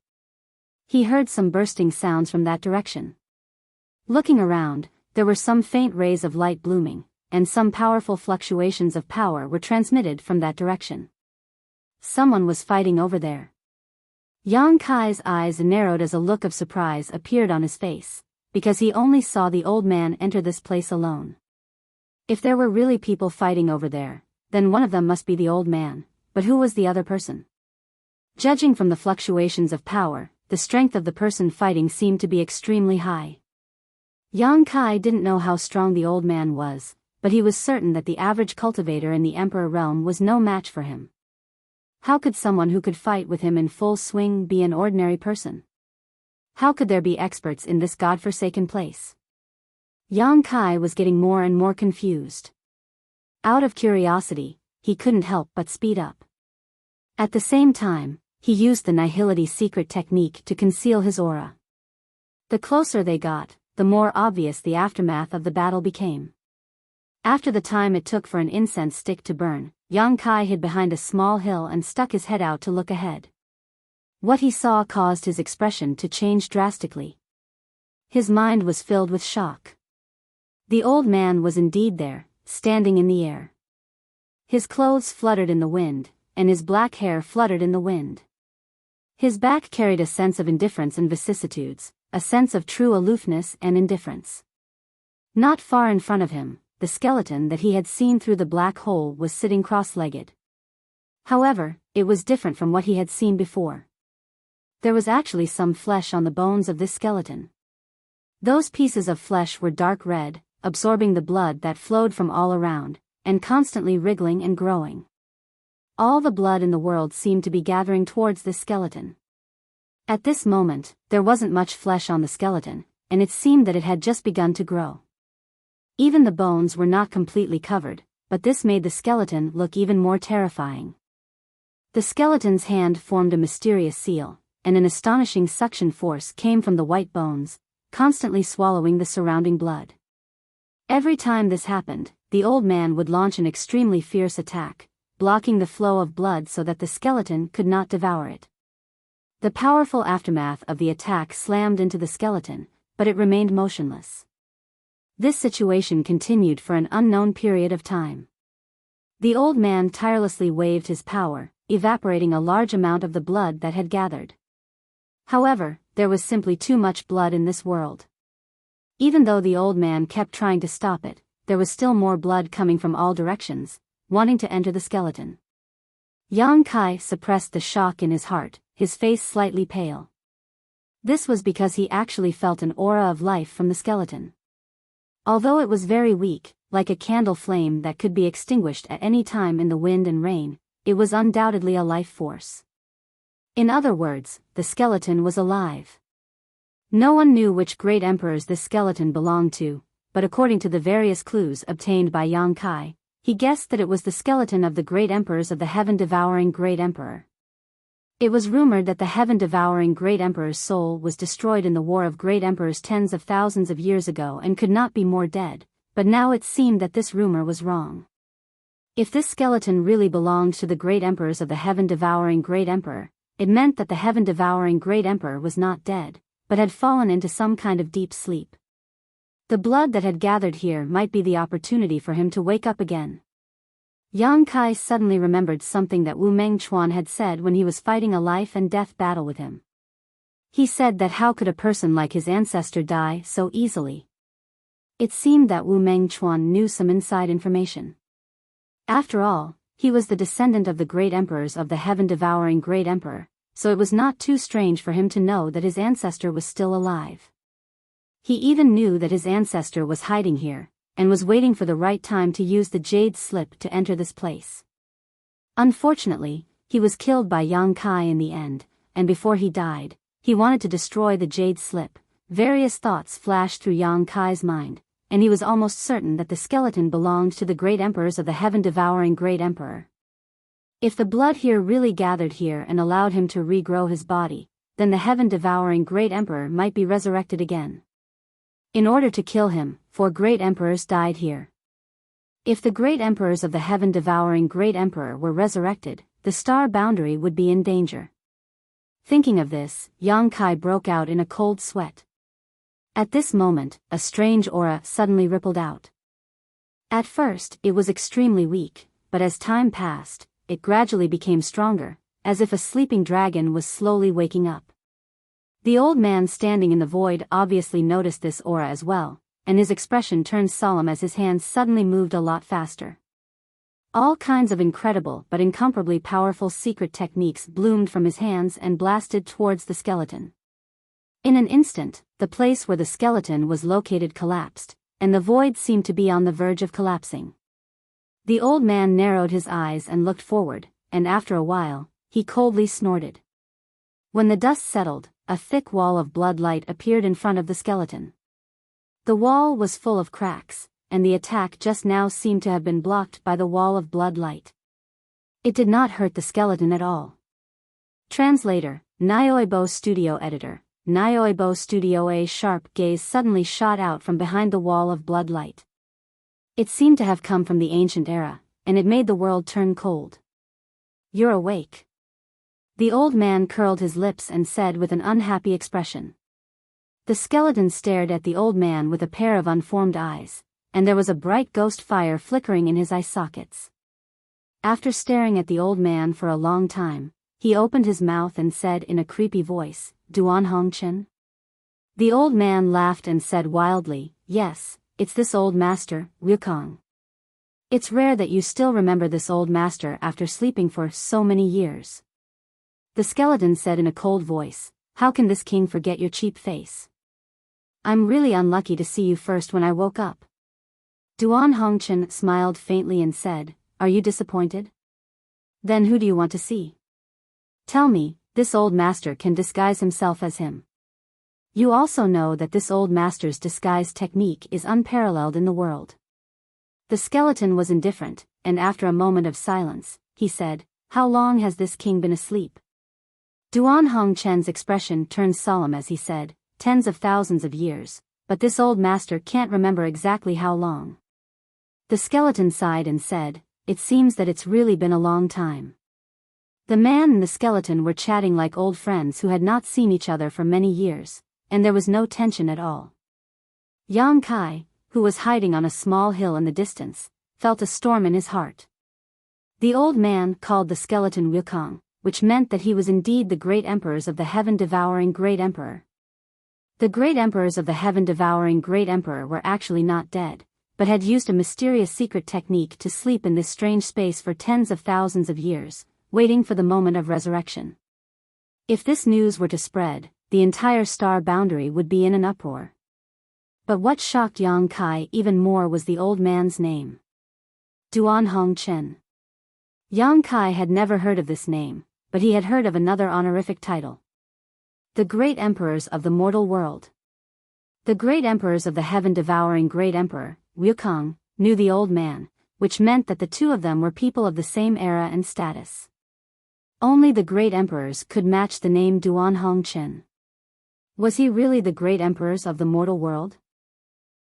He heard some bursting sounds from that direction. Looking around, there were some faint rays of light blooming, and some powerful fluctuations of power were transmitted from that direction. Someone was fighting over there. Yang Kai's eyes narrowed as a look of surprise appeared on his face, because he only saw the old man enter this place alone. If there were really people fighting over there, then one of them must be the old man, but who was the other person? Judging from the fluctuations of power, the strength of the person fighting seemed to be extremely high. Yang Kai didn't know how strong the old man was, but he was certain that the average cultivator in the Emperor realm was no match for him. How could someone who could fight with him in full swing be an ordinary person? How could there be experts in this godforsaken place? Yang Kai was getting more and more confused. Out of curiosity, he couldn't help but speed up. At the same time, he used the Nihility secret technique to conceal his aura. The closer they got, the more obvious the aftermath of the battle became. After the time it took for an incense stick to burn, Yang Kai hid behind a small hill and stuck his head out to look ahead. What he saw caused his expression to change drastically. His mind was filled with shock. The old man was indeed there, standing in the air. His clothes fluttered in the wind, and his black hair fluttered in the wind. His back carried a sense of indifference and vicissitudes, a sense of true aloofness and indifference. Not far in front of him, the skeleton that he had seen through the black hole was sitting cross-legged. However, it was different from what he had seen before. There was actually some flesh on the bones of this skeleton. Those pieces of flesh were dark red, absorbing the blood that flowed from all around, and constantly wriggling and growing. All the blood in the world seemed to be gathering towards this skeleton. At this moment, there wasn't much flesh on the skeleton, and it seemed that it had just begun to grow. Even the bones were not completely covered, but this made the skeleton look even more terrifying. The skeleton's hand formed a mysterious seal, and an astonishing suction force came from the white bones, constantly swallowing the surrounding blood. Every time this happened, the old man would launch an extremely fierce attack, blocking the flow of blood so that the skeleton could not devour it. The powerful aftermath of the attack slammed into the skeleton, but it remained motionless. This situation continued for an unknown period of time. The old man tirelessly waved his power, evaporating a large amount of the blood that had gathered. However, there was simply too much blood in this world. Even though the old man kept trying to stop it, there was still more blood coming from all directions, wanting to enter the skeleton. Yang Kai suppressed the shock in his heart, his face slightly pale. This was because he actually felt an aura of life from the skeleton. Although it was very weak, like a candle flame that could be extinguished at any time in the wind and rain, it was undoubtedly a life force. In other words, the skeleton was alive. No one knew which great emperors this skeleton belonged to, but according to the various clues obtained by Yang Kai, he guessed that it was the skeleton of the great emperors of the heaven-devouring great emperor. It was rumored that the heaven-devouring great emperor's soul was destroyed in the war of great emperors tens of thousands of years ago and could not be more dead, but now it seemed that this rumor was wrong. If this skeleton really belonged to the great emperors of the heaven-devouring great emperor, it meant that the heaven-devouring great emperor was not dead, but had fallen into some kind of deep sleep. The blood that had gathered here might be the opportunity for him to wake up again. Yang Kai suddenly remembered something that Wu Mengchuan had said when he was fighting a life and death battle with him. He said that how could a person like his ancestor die so easily? It seemed that Wu Mengchuan knew some inside information. After all, he was the descendant of the great emperors of the heaven-devouring great emperor, so it was not too strange for him to know that his ancestor was still alive. He even knew that his ancestor was hiding here, and was waiting for the right time to use the jade slip to enter this place. Unfortunately, he was killed by Yang Kai in the end, and before he died, he wanted to destroy the jade slip. Various thoughts flashed through Yang Kai's mind, and he was almost certain that the skeleton belonged to the great emperors of the heaven-devouring great emperor. If the blood here really gathered here and allowed him to regrow his body, then the heaven-devouring great emperor might be resurrected again. In order to kill him, 4 great emperors died here. If the great emperors of the heaven-devouring great emperor were resurrected, the star boundary would be in danger. Thinking of this, Yang Kai broke out in a cold sweat. At this moment, a strange aura suddenly rippled out. At first, it was extremely weak, but as time passed, it gradually became stronger, as if a sleeping dragon was slowly waking up. The old man standing in the void obviously noticed this aura as well, and his expression turned solemn as his hands suddenly moved a lot faster. All kinds of incredible but incomparably powerful secret techniques bloomed from his hands and blasted towards the skeleton. In an instant, the place where the skeleton was located collapsed, and the void seemed to be on the verge of collapsing. The old man narrowed his eyes and looked forward, and after a while, he coldly snorted. When the dust settled, a thick wall of blood light appeared in front of the skeleton. The wall was full of cracks, and the attack just now seemed to have been blocked by the wall of blood light. It did not hurt the skeleton at all. Translator, Nyoibo Studio Editor, Nyoibo Studio. A sharp gaze suddenly shot out from behind the wall of blood light. It seemed to have come from the ancient era, and it made the world turn cold. You're awake. The old man curled his lips and said with an unhappy expression. The skeleton stared at the old man with a pair of unformed eyes, and there was a bright ghost fire flickering in his eye sockets. After staring at the old man for a long time, he opened his mouth and said in a creepy voice, "Duan Hongchen?" The old man laughed and said wildly, "Yes, it's this old master, Wukong. It's rare that you still remember this old master after sleeping for so many years." The skeleton said in a cold voice, "How can this king forget your cheap face? I'm really unlucky to see you first when I woke up." Duan Hongchen smiled faintly and said, "Are you disappointed? Then who do you want to see? Tell me, this old master can disguise himself as him. You also know that this old master's disguise technique is unparalleled in the world." The skeleton was indifferent, and after a moment of silence, he said, "How long has this king been asleep?" Duan Hongchen's expression turned solemn as he said, "Tens of thousands of years, but this old master can't remember exactly how long." The skeleton sighed and said, "It seems that it's really been a long time." The man and the skeleton were chatting like old friends who had not seen each other for many years, and there was no tension at all. Yang Kai, who was hiding on a small hill in the distance, felt a storm in his heart. The old man called the skeleton Wukong, which meant that he was indeed the great emperors of the heaven-devouring great emperor. The great emperors of the heaven-devouring great emperor were actually not dead, but had used a mysterious secret technique to sleep in this strange space for tens of thousands of years, waiting for the moment of resurrection. If this news were to spread, the entire star boundary would be in an uproar. But what shocked Yang Kai even more was the old man's name. Duan Hongchen. Yang Kai had never heard of this name, but he had heard of another honorific title. The Great Emperors of the Mortal World. The Great Emperors of the Heaven-Devouring Great Emperor, Wukong, knew the old man, which meant that the two of them were people of the same era and status. Only the Great Emperors could match the name Duan Hongchen. Was he really the Great Emperors of the Mortal World?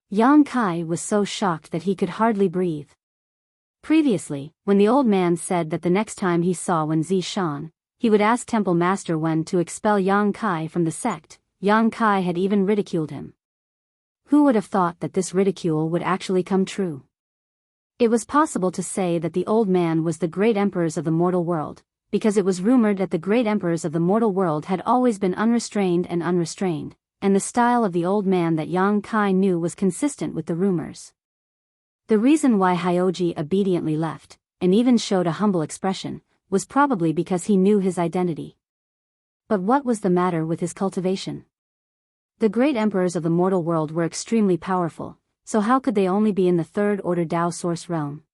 Yang Kai was so shocked that he could hardly breathe. Previously, when the old man said that the next time he saw Wen Zishan, he would ask Temple Master Wen to expel Yang Kai from the sect, Yang Kai had even ridiculed him. Who would have thought that this ridicule would actually come true? It was possible to say that the old man was the great emperors of the mortal world, because it was rumored that the great emperors of the mortal world had always been unrestrained, and the style of the old man that Yang Kai knew was consistent with the rumors. The reason why Hyoji obediently left, and even showed a humble expression, was probably because he knew his identity. But what was the matter with his cultivation? The great emperors of the mortal world were extremely powerful, so how could they only be in the third-order Tao source realm?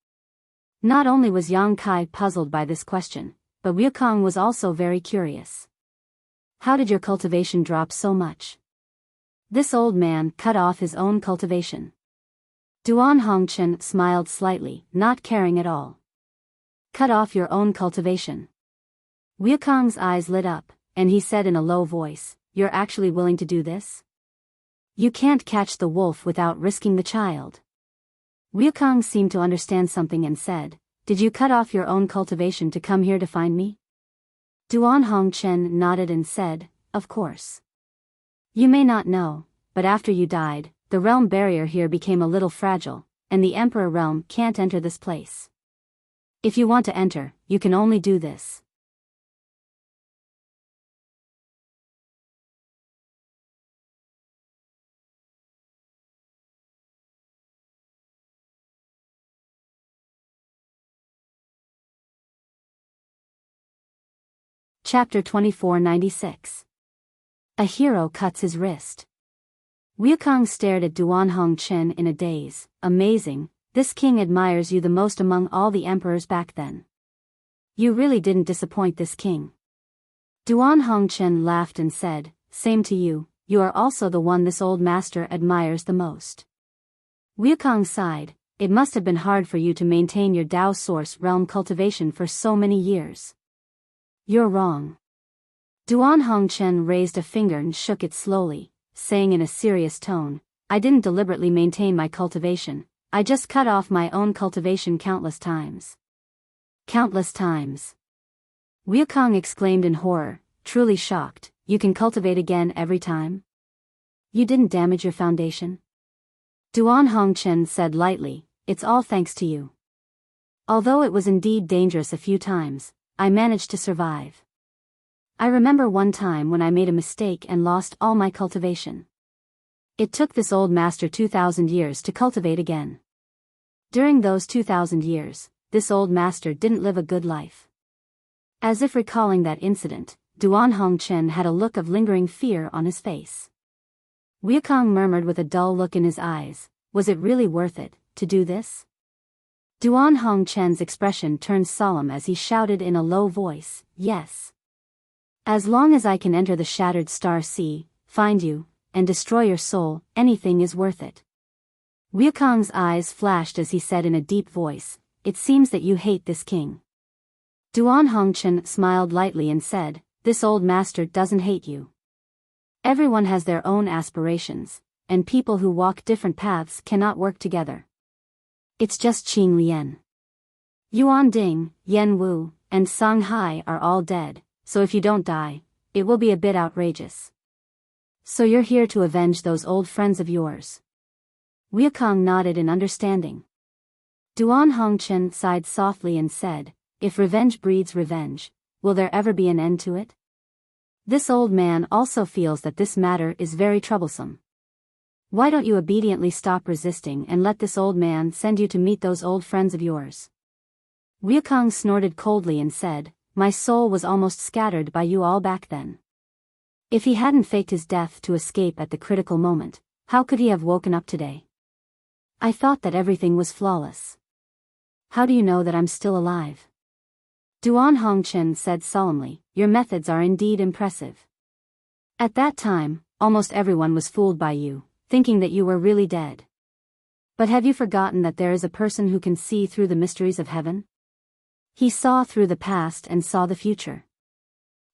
Not only was Yang Kai puzzled by this question, but Wukong was also very curious. How did your cultivation drop so much? This old man cut off his own cultivation. Duan Hongchen smiled slightly, not caring at all. Cut off your own cultivation. Wukong's eyes lit up, and he said in a low voice, "You're actually willing to do this? You can't catch the wolf without risking the child." Wukong seemed to understand something and said, "Did you cut off your own cultivation to come here to find me?" Duan Hongchen nodded and said, "Of course. You may not know, but after you died, the realm barrier here became a little fragile, and the Emperor realm can't enter this place. If you want to enter, you can only do this." Chapter 2496. A hero cuts his wrist. Wukong stared at Duan Hongchen in a daze. "Amazing, this king admires you the most among all the emperors back then. You really didn't disappoint this king." Duan Hongchen laughed and said, "Same to you, you are also the one this old master admires the most." Wukong sighed, "It must have been hard for you to maintain your Dao source realm cultivation for so many years." "You're wrong." Duan Hongchen raised a finger and shook it slowly, saying in a serious tone, "I didn't deliberately maintain my cultivation, I just cut off my own cultivation countless times." "Countless times?" Wukong exclaimed in horror, truly shocked. "You can cultivate again every time? You didn't damage your foundation?" Duan Hongchen said lightly, "It's all thanks to you. Although it was indeed dangerous a few times, I managed to survive. I remember one time when I made a mistake and lost all my cultivation. It took this old master 2,000 years to cultivate again. During those 2,000 years, this old master didn't live a good life." As if recalling that incident, Duan Hongchen had a look of lingering fear on his face. Wukong murmured with a dull look in his eyes, "Was it really worth it, to do this?" Duan Hongchen's expression turned solemn as he shouted in a low voice, "Yes. As long as I can enter the Shattered Star Sea, find you, and destroy your soul, anything is worth it." Wukong's eyes flashed as he said in a deep voice, "It seems that you hate this king." Duan Hongchen smiled lightly and said, "This old master doesn't hate you. Everyone has their own aspirations, and people who walk different paths cannot work together. It's just Qing Lian. Yuan Ding, Yen Wu, and Song Hai are all dead, so if you don't die, it will be a bit outrageous. So you're here to avenge those old friends of yours?" Wukong nodded in understanding. Duan Hongchen sighed softly and said, "If revenge breeds revenge, will there ever be an end to it? This old man also feels that this matter is very troublesome. Why don't you obediently stop resisting and let this old man send you to meet those old friends of yours?" Wukong snorted coldly and said, "My soul was almost scattered by you all back then. If he hadn't faked his death to escape at the critical moment, how could he have woken up today? I thought that everything was flawless. How do you know that I'm still alive?" Duan Hongchen said solemnly, "Your methods are indeed impressive. At that time, almost everyone was fooled by you, thinking that you were really dead. But have you forgotten that there is a person who can see through the mysteries of heaven? He saw through the past and saw the future.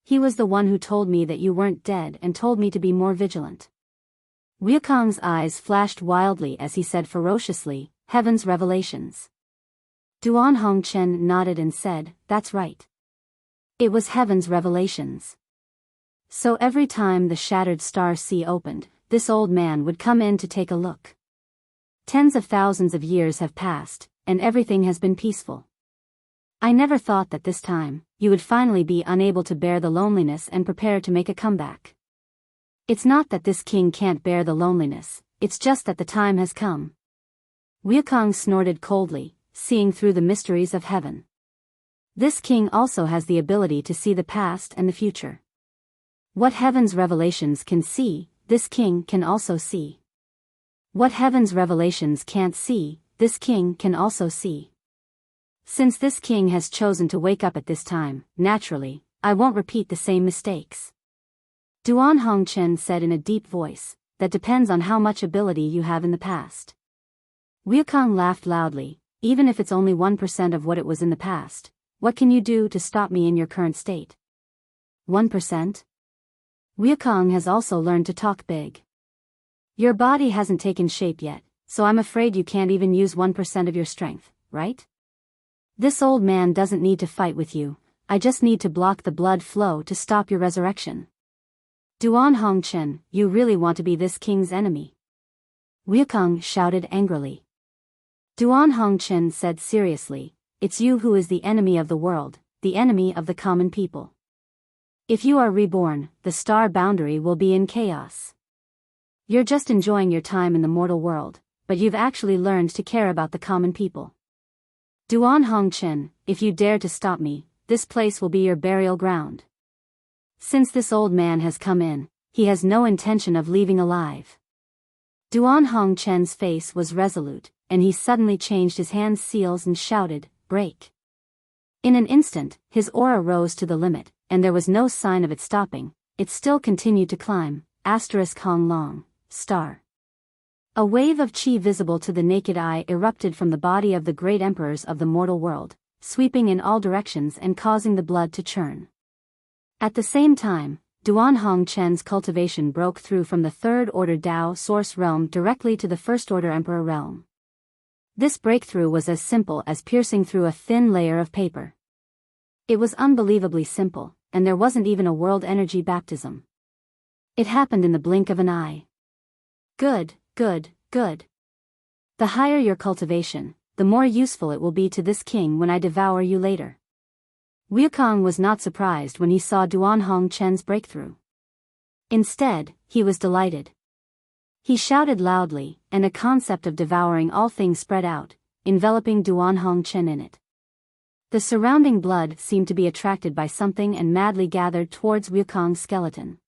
He was the one who told me that you weren't dead and told me to be more vigilant." Wukong's eyes flashed wildly as he said ferociously, "Heaven's revelations." Duan Hongchen nodded and said, "That's right. It was heaven's revelations. So every time the Shattered Star Sea opened, this old man would come in to take a look. Tens of thousands of years have passed, and everything has been peaceful. I never thought that this time, you would finally be unable to bear the loneliness and prepare to make a comeback. It's not that this king can't bear the loneliness, it's just that the time has come." Wukong snorted coldly, seeing through the mysteries of heaven. This king also has the ability to see the past and the future. What heaven's revelations can see, this king can also see. What heaven's revelations can't see, this king can also see. Since this king has chosen to wake up at this time, naturally, I won't repeat the same mistakes." Duan Hongchen said in a deep voice, "That depends on how much ability you have in the past." Wukong laughed loudly, "Even if it's only 1% of what it was in the past, what can you do to stop me in your current state?" 1%? Wukong has also learned to talk big. Your body hasn't taken shape yet, so I'm afraid you can't even use 1% of your strength, right? This old man doesn't need to fight with you, I just need to block the blood flow to stop your resurrection. Duan Hongchen, you really want to be this king's enemy? Wukong shouted angrily. Duan Hongchen said seriously, it's you who is the enemy of the world, the enemy of the common people. If you are reborn, the star boundary will be in chaos. You're just enjoying your time in the mortal world, but you've actually learned to care about the common people. Duan Hongchen, if you dare to stop me, this place will be your burial ground. Since this old man has come in, he has no intention of leaving alive. Duan Hongchen's face was resolute, and he suddenly changed his hand seals and shouted, break. In an instant, his aura rose to the limit, and there was no sign of it stopping, it still continued to climb, Hong Long, star. A wave of qi visible to the naked eye erupted from the body of the great emperors of the mortal world, sweeping in all directions and causing the blood to churn. At the same time, Duan Hongchen's cultivation broke through from the third order Dao source realm directly to the first order emperor realm. This breakthrough was as simple as piercing through a thin layer of paper. It was unbelievably simple, and there wasn't even a world energy baptism. It happened in the blink of an eye. Good, good, good. The higher your cultivation, the more useful it will be to this king when I devour you later. Wukong was not surprised when he saw Duan Hongchen's breakthrough. Instead, he was delighted. He shouted loudly, and a concept of devouring all things spread out, enveloping Duan Hongchen in it. The surrounding blood seemed to be attracted by something and madly gathered towards Wukong's skeleton.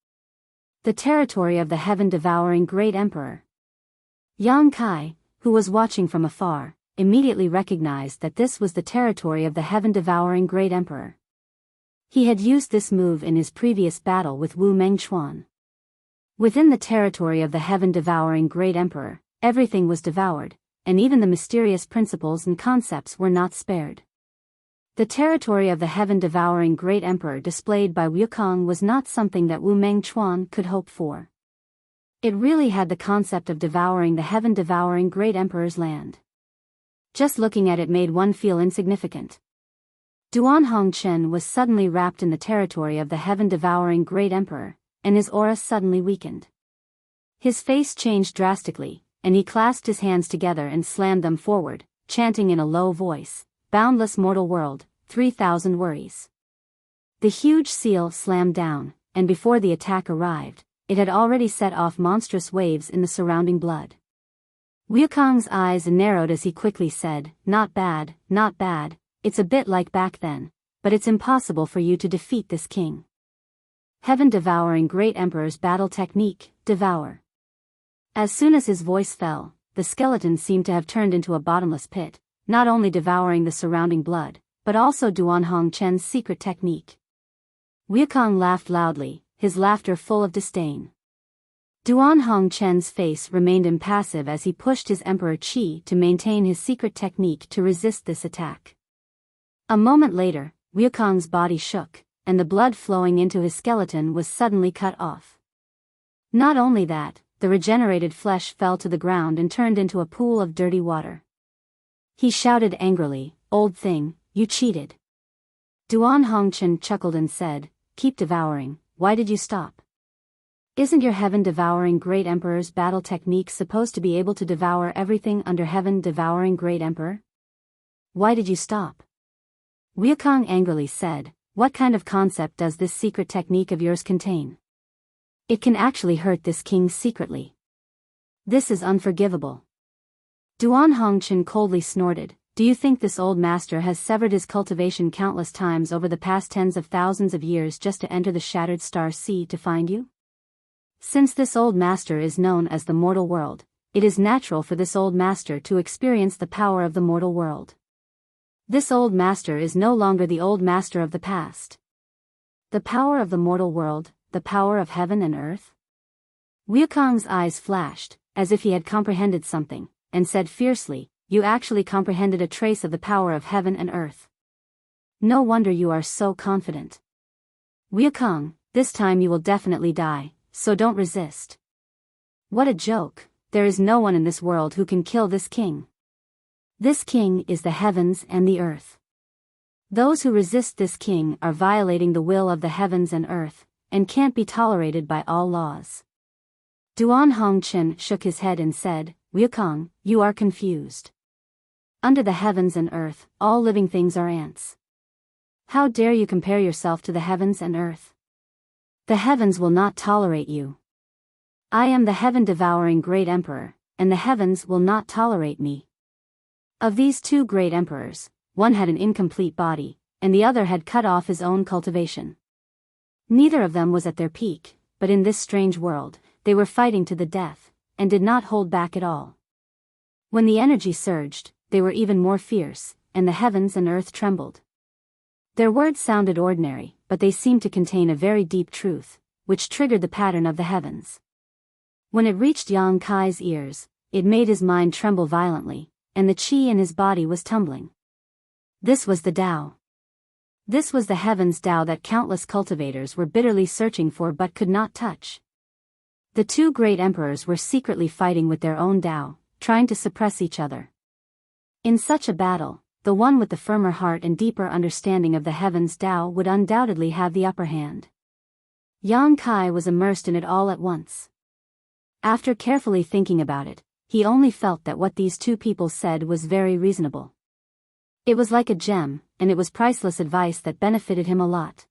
The territory of the heaven-devouring great emperor. Yang Kai, who was watching from afar, immediately recognized that this was the territory of the heaven-devouring great emperor. He had used this move in his previous battle with Wu Mengchuan. Within the territory of the heaven-devouring great emperor, everything was devoured, and even the mysterious principles and concepts were not spared. The territory of the heaven-devouring great emperor displayed by Wukong was not something that Wu Mengchuan could hope for. It really had the concept of devouring the heaven-devouring great emperor's land. Just looking at it made one feel insignificant. Duan Hongchen was suddenly wrapped in the territory of the heaven-devouring great emperor, and his aura suddenly weakened. His face changed drastically, and he clasped his hands together and slammed them forward, chanting in a low voice, "Boundless mortal world, 3,000 worries." The huge seal slammed down, and before the attack arrived, it had already set off monstrous waves in the surrounding blood. Wukong's eyes narrowed as he quickly said, not bad, it's a bit like back then, but it's impossible for you to defeat this king. Heaven-devouring great emperor's battle technique, devour. As soon as his voice fell, the skeleton seemed to have turned into a bottomless pit, not only devouring the surrounding blood, but also Duan Hongchen's secret technique. Wukong laughed loudly, his laughter full of disdain. Duan Hongchen's face remained impassive as he pushed his emperor qi to maintain his secret technique to resist this attack. A moment later, Wukong's body shook, and the blood flowing into his skeleton was suddenly cut off. Not only that, the regenerated flesh fell to the ground and turned into a pool of dirty water. He shouted angrily, "Old thing, you cheated." Duan Hongchen chuckled and said, "Keep devouring, why did you stop? Isn't your heaven-devouring great emperor's battle technique supposed to be able to devour everything under heaven-devouring great emperor? Why did you stop?" Wukong angrily said, "What kind of concept does this secret technique of yours contain? It can actually hurt this king secretly. This is unforgivable." Duan Hongchen coldly snorted, "Do you think this old master has severed his cultivation countless times over the past tens of thousands of years just to enter the shattered star sea to find you? Since this old master is known as the mortal world, it is natural for this old master to experience the power of the mortal world. This old master is no longer the old master of the past. The power of the mortal world, the power of heaven and earth?" Wukong's eyes flashed, as if he had comprehended something, and said fiercely, "You actually comprehended a trace of the power of heaven and earth. No wonder you are so confident. Wukong, this time you will definitely die, so don't resist." What a joke! There is no one in this world who can kill this king. This king is the heavens and the earth. Those who resist this king are violating the will of the heavens and earth, and can't be tolerated by all laws. Duan Hongchen shook his head and said, "Wukong, you are confused. Under the heavens and earth, all living things are ants. How dare you compare yourself to the heavens and earth? The heavens will not tolerate you. I am the heaven-devouring great emperor, and the heavens will not tolerate me." Of these two great emperors, one had an incomplete body, and the other had cut off his own cultivation. Neither of them was at their peak, but in this strange world, they were fighting to the death, and did not hold back at all. When the energy surged, they were even more fierce, and the heavens and earth trembled. Their words sounded ordinary, but they seemed to contain a very deep truth, which triggered the pattern of the heavens. When it reached Yang Kai's ears, it made his mind tremble violently, and the qi in his body was tumbling. This was the Tao. This was the heavens Tao that countless cultivators were bitterly searching for but could not touch. The two great emperors were secretly fighting with their own Tao, trying to suppress each other. In such a battle, the one with the firmer heart and deeper understanding of the heavens Tao would undoubtedly have the upper hand. Yang Kai was immersed in it all at once. After carefully thinking about it, he only felt that what these two people said was very reasonable. It was like a gem, and it was priceless advice that benefited him a lot.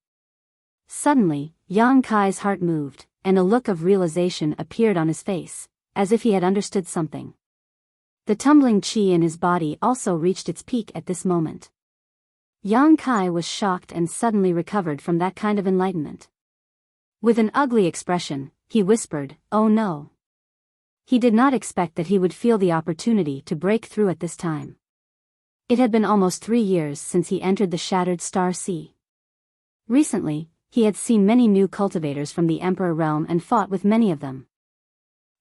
Suddenly, Yang Kai's heart moved, and a look of realization appeared on his face, as if he had understood something. The tumbling qi in his body also reached its peak at this moment. Yang Kai was shocked and suddenly recovered from that kind of enlightenment. With an ugly expression, he whispered, "Oh no." He did not expect that he would feel the opportunity to break through at this time. It had been almost 3 years since he entered the Shattered Star Sea. Recently, he had seen many new cultivators from the Emperor realm and fought with many of them.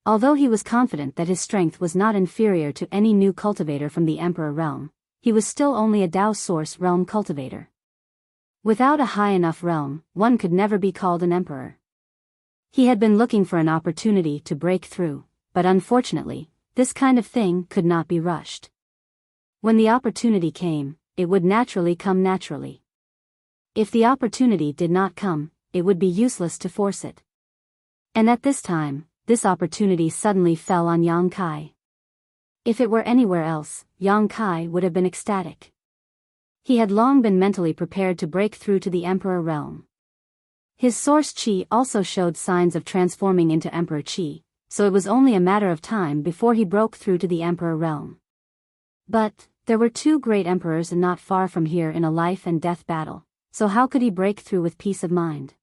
Although he was confident that his strength was not inferior to any new cultivator from the Emperor realm, he was still only a Tao Source realm cultivator. Without a high enough realm, one could never be called an emperor. He had been looking for an opportunity to break through, but unfortunately, this kind of thing could not be rushed. When the opportunity came, it would naturally come naturally. If the opportunity did not come, it would be useless to force it. And at this time, this opportunity suddenly fell on Yang Kai. If it were anywhere else, Yang Kai would have been ecstatic. He had long been mentally prepared to break through to the Emperor realm. His source qi also showed signs of transforming into Emperor qi, so it was only a matter of time before he broke through to the Emperor realm. But there were two great emperors not far from here in a life and death battle, so how could he break through with peace of mind?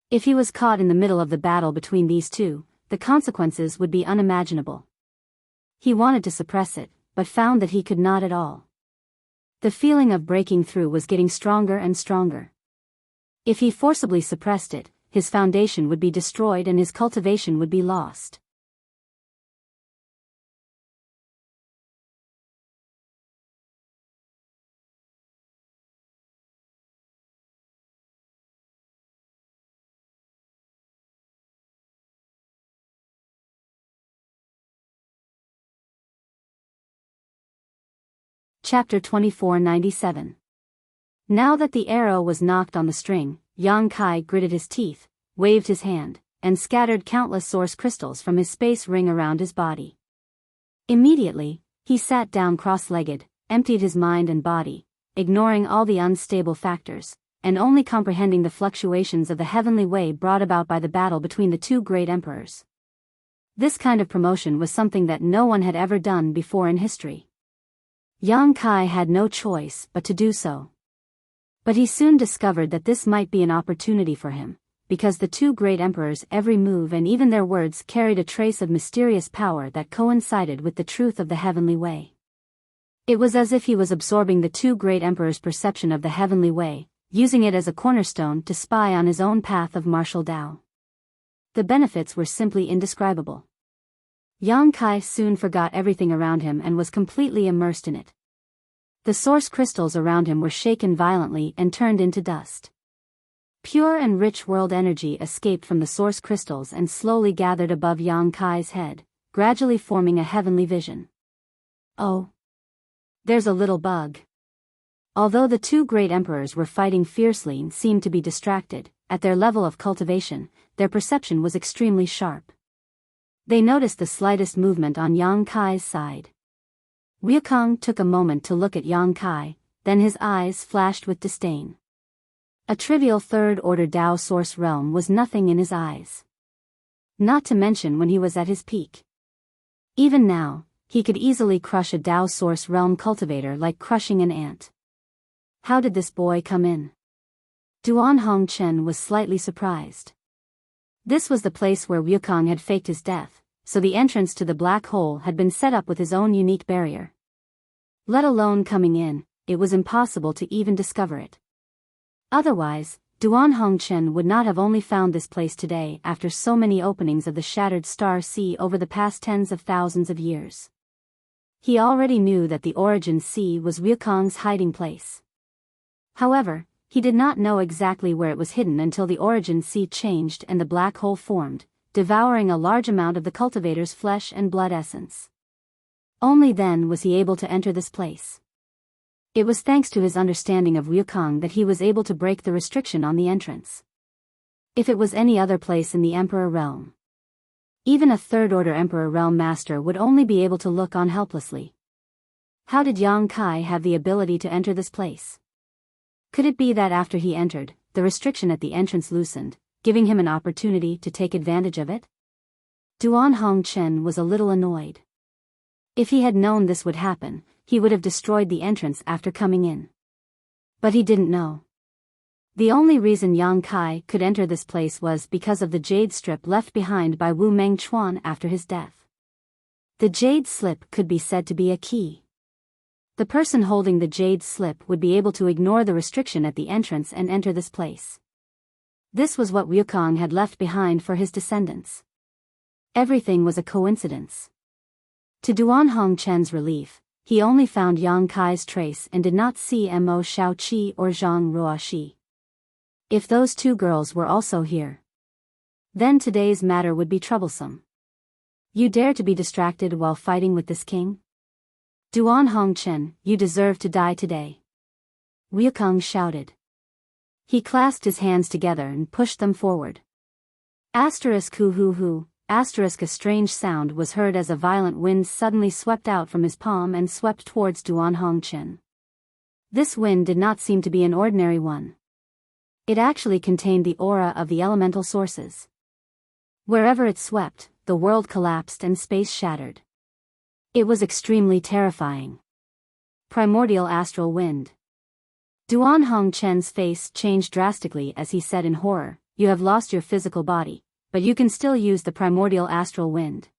If he was caught in the middle of the battle between these two, the consequences would be unimaginable. He wanted to suppress it, but found that he could not at all. The feeling of breaking through was getting stronger and stronger. If he forcibly suppressed it, his foundation would be destroyed and his cultivation would be lost. Chapter 2497. Now that the arrow was knocked on the string, Yang Kai gritted his teeth, waved his hand, and scattered countless source crystals from his space ring around his body. Immediately, he sat down cross-legged, emptied his mind and body, ignoring all the unstable factors, and only comprehending the fluctuations of the heavenly way brought about by the battle between the two great emperors. This kind of promotion was something that no one had ever done before in history. Yang Kai had no choice but to do so. But he soon discovered that this might be an opportunity for him, because the two great emperors' every move and even their words carried a trace of mysterious power that coincided with the truth of the heavenly way. It was as if he was absorbing the two great emperors' perception of the heavenly way, using it as a cornerstone to spy on his own path of martial Tao. The benefits were simply indescribable. Yang Kai soon forgot everything around him and was completely immersed in it. The source crystals around him were shaken violently and turned into dust. Pure and rich world energy escaped from the source crystals and slowly gathered above Yang Kai's head, gradually forming a heavenly vision. Oh. There's a little bug. Although the two great emperors were fighting fiercely and seemed to be distracted, at their level of cultivation, their perception was extremely sharp. They noticed the slightest movement on Yang Kai's side. Wukong took a moment to look at Yang Kai, then his eyes flashed with disdain. A trivial third-order Tao source realm was nothing in his eyes. Not to mention when he was at his peak. Even now, he could easily crush a Tao source realm cultivator like crushing an ant. How did this boy come in? Duan Hongchen was slightly surprised. This was the place where Wukong had faked his death, so the entrance to the black hole had been set up with his own unique barrier. Let alone coming in, it was impossible to even discover it. Otherwise, Duan Hongchen would not have only found this place today after so many openings of the shattered star sea over the past tens of thousands of years. He already knew that the Origin Sea was Wukong's hiding place. However, he did not know exactly where it was hidden until the Origin Sea changed and the black hole formed, devouring a large amount of the cultivator's flesh and blood essence. Only then was he able to enter this place. It was thanks to his understanding of Wukong that he was able to break the restriction on the entrance. If it was any other place in the Emperor Realm, even a third-order Emperor Realm Master would only be able to look on helplessly. How did Yang Kai have the ability to enter this place? Could it be that after he entered, the restriction at the entrance loosened, giving him an opportunity to take advantage of it? Duan Hongchen was a little annoyed. If he had known this would happen, he would have destroyed the entrance after coming in. But he didn't know. The only reason Yang Kai could enter this place was because of the jade strip left behind by Wu Mengchuan after his death. The jade slip could be said to be a key. The person holding the jade slip would be able to ignore the restriction at the entrance and enter this place. This was what Wukong had left behind for his descendants. Everything was a coincidence. To Duan Hongchen's relief, he only found Yang Kai's trace and did not see Mo Shaoqi or Zhang Ruoxi. If those two girls were also here, then today's matter would be troublesome. You dare to be distracted while fighting with this king? Duan Hongchen, you deserve to die today. Wukong shouted. He clasped his hands together and pushed them forward. Asterisk hoo hoo hoo, asterisk a strange sound was heard as a violent wind suddenly swept out from his palm and swept towards Duan Hongchen. This wind did not seem to be an ordinary one. It actually contained the aura of the elemental sources. Wherever it swept, the world collapsed and space shattered. It was extremely terrifying. Primordial astral wind. Duan Hongchen's face changed drastically as he said in horror, "You have lost your physical body, but you can still use the primordial astral wind."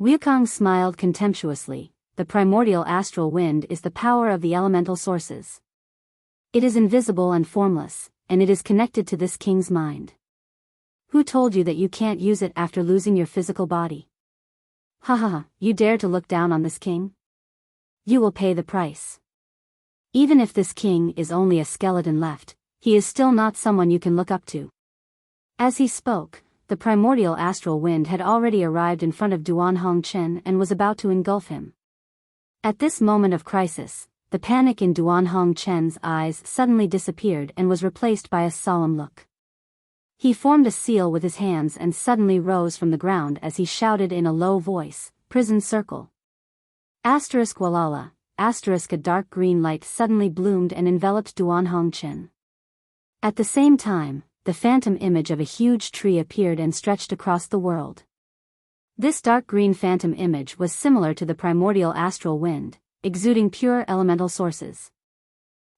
Wukong smiled contemptuously. The primordial astral wind is the power of the elemental sources. It is invisible and formless, and it is connected to this king's mind. Who told you that you can't use it after losing your physical body? Ha ha ha, you dare to look down on this king? You will pay the price. Even if this king is only a skeleton left, he is still not someone you can look up to. As he spoke, the primordial astral wind had already arrived in front of Duan Hongchen and was about to engulf him. At this moment of crisis, the panic in Duan Hongchen's eyes suddenly disappeared and was replaced by a solemn look. He formed a seal with his hands and suddenly rose from the ground as he shouted in a low voice, "Prison circle." Asterisk walala, asterisk a dark green light suddenly bloomed and enveloped Duan Hongchen. At the same time, the phantom image of a huge tree appeared and stretched across the world. This dark green phantom image was similar to the primordial astral wind, exuding pure elemental sources.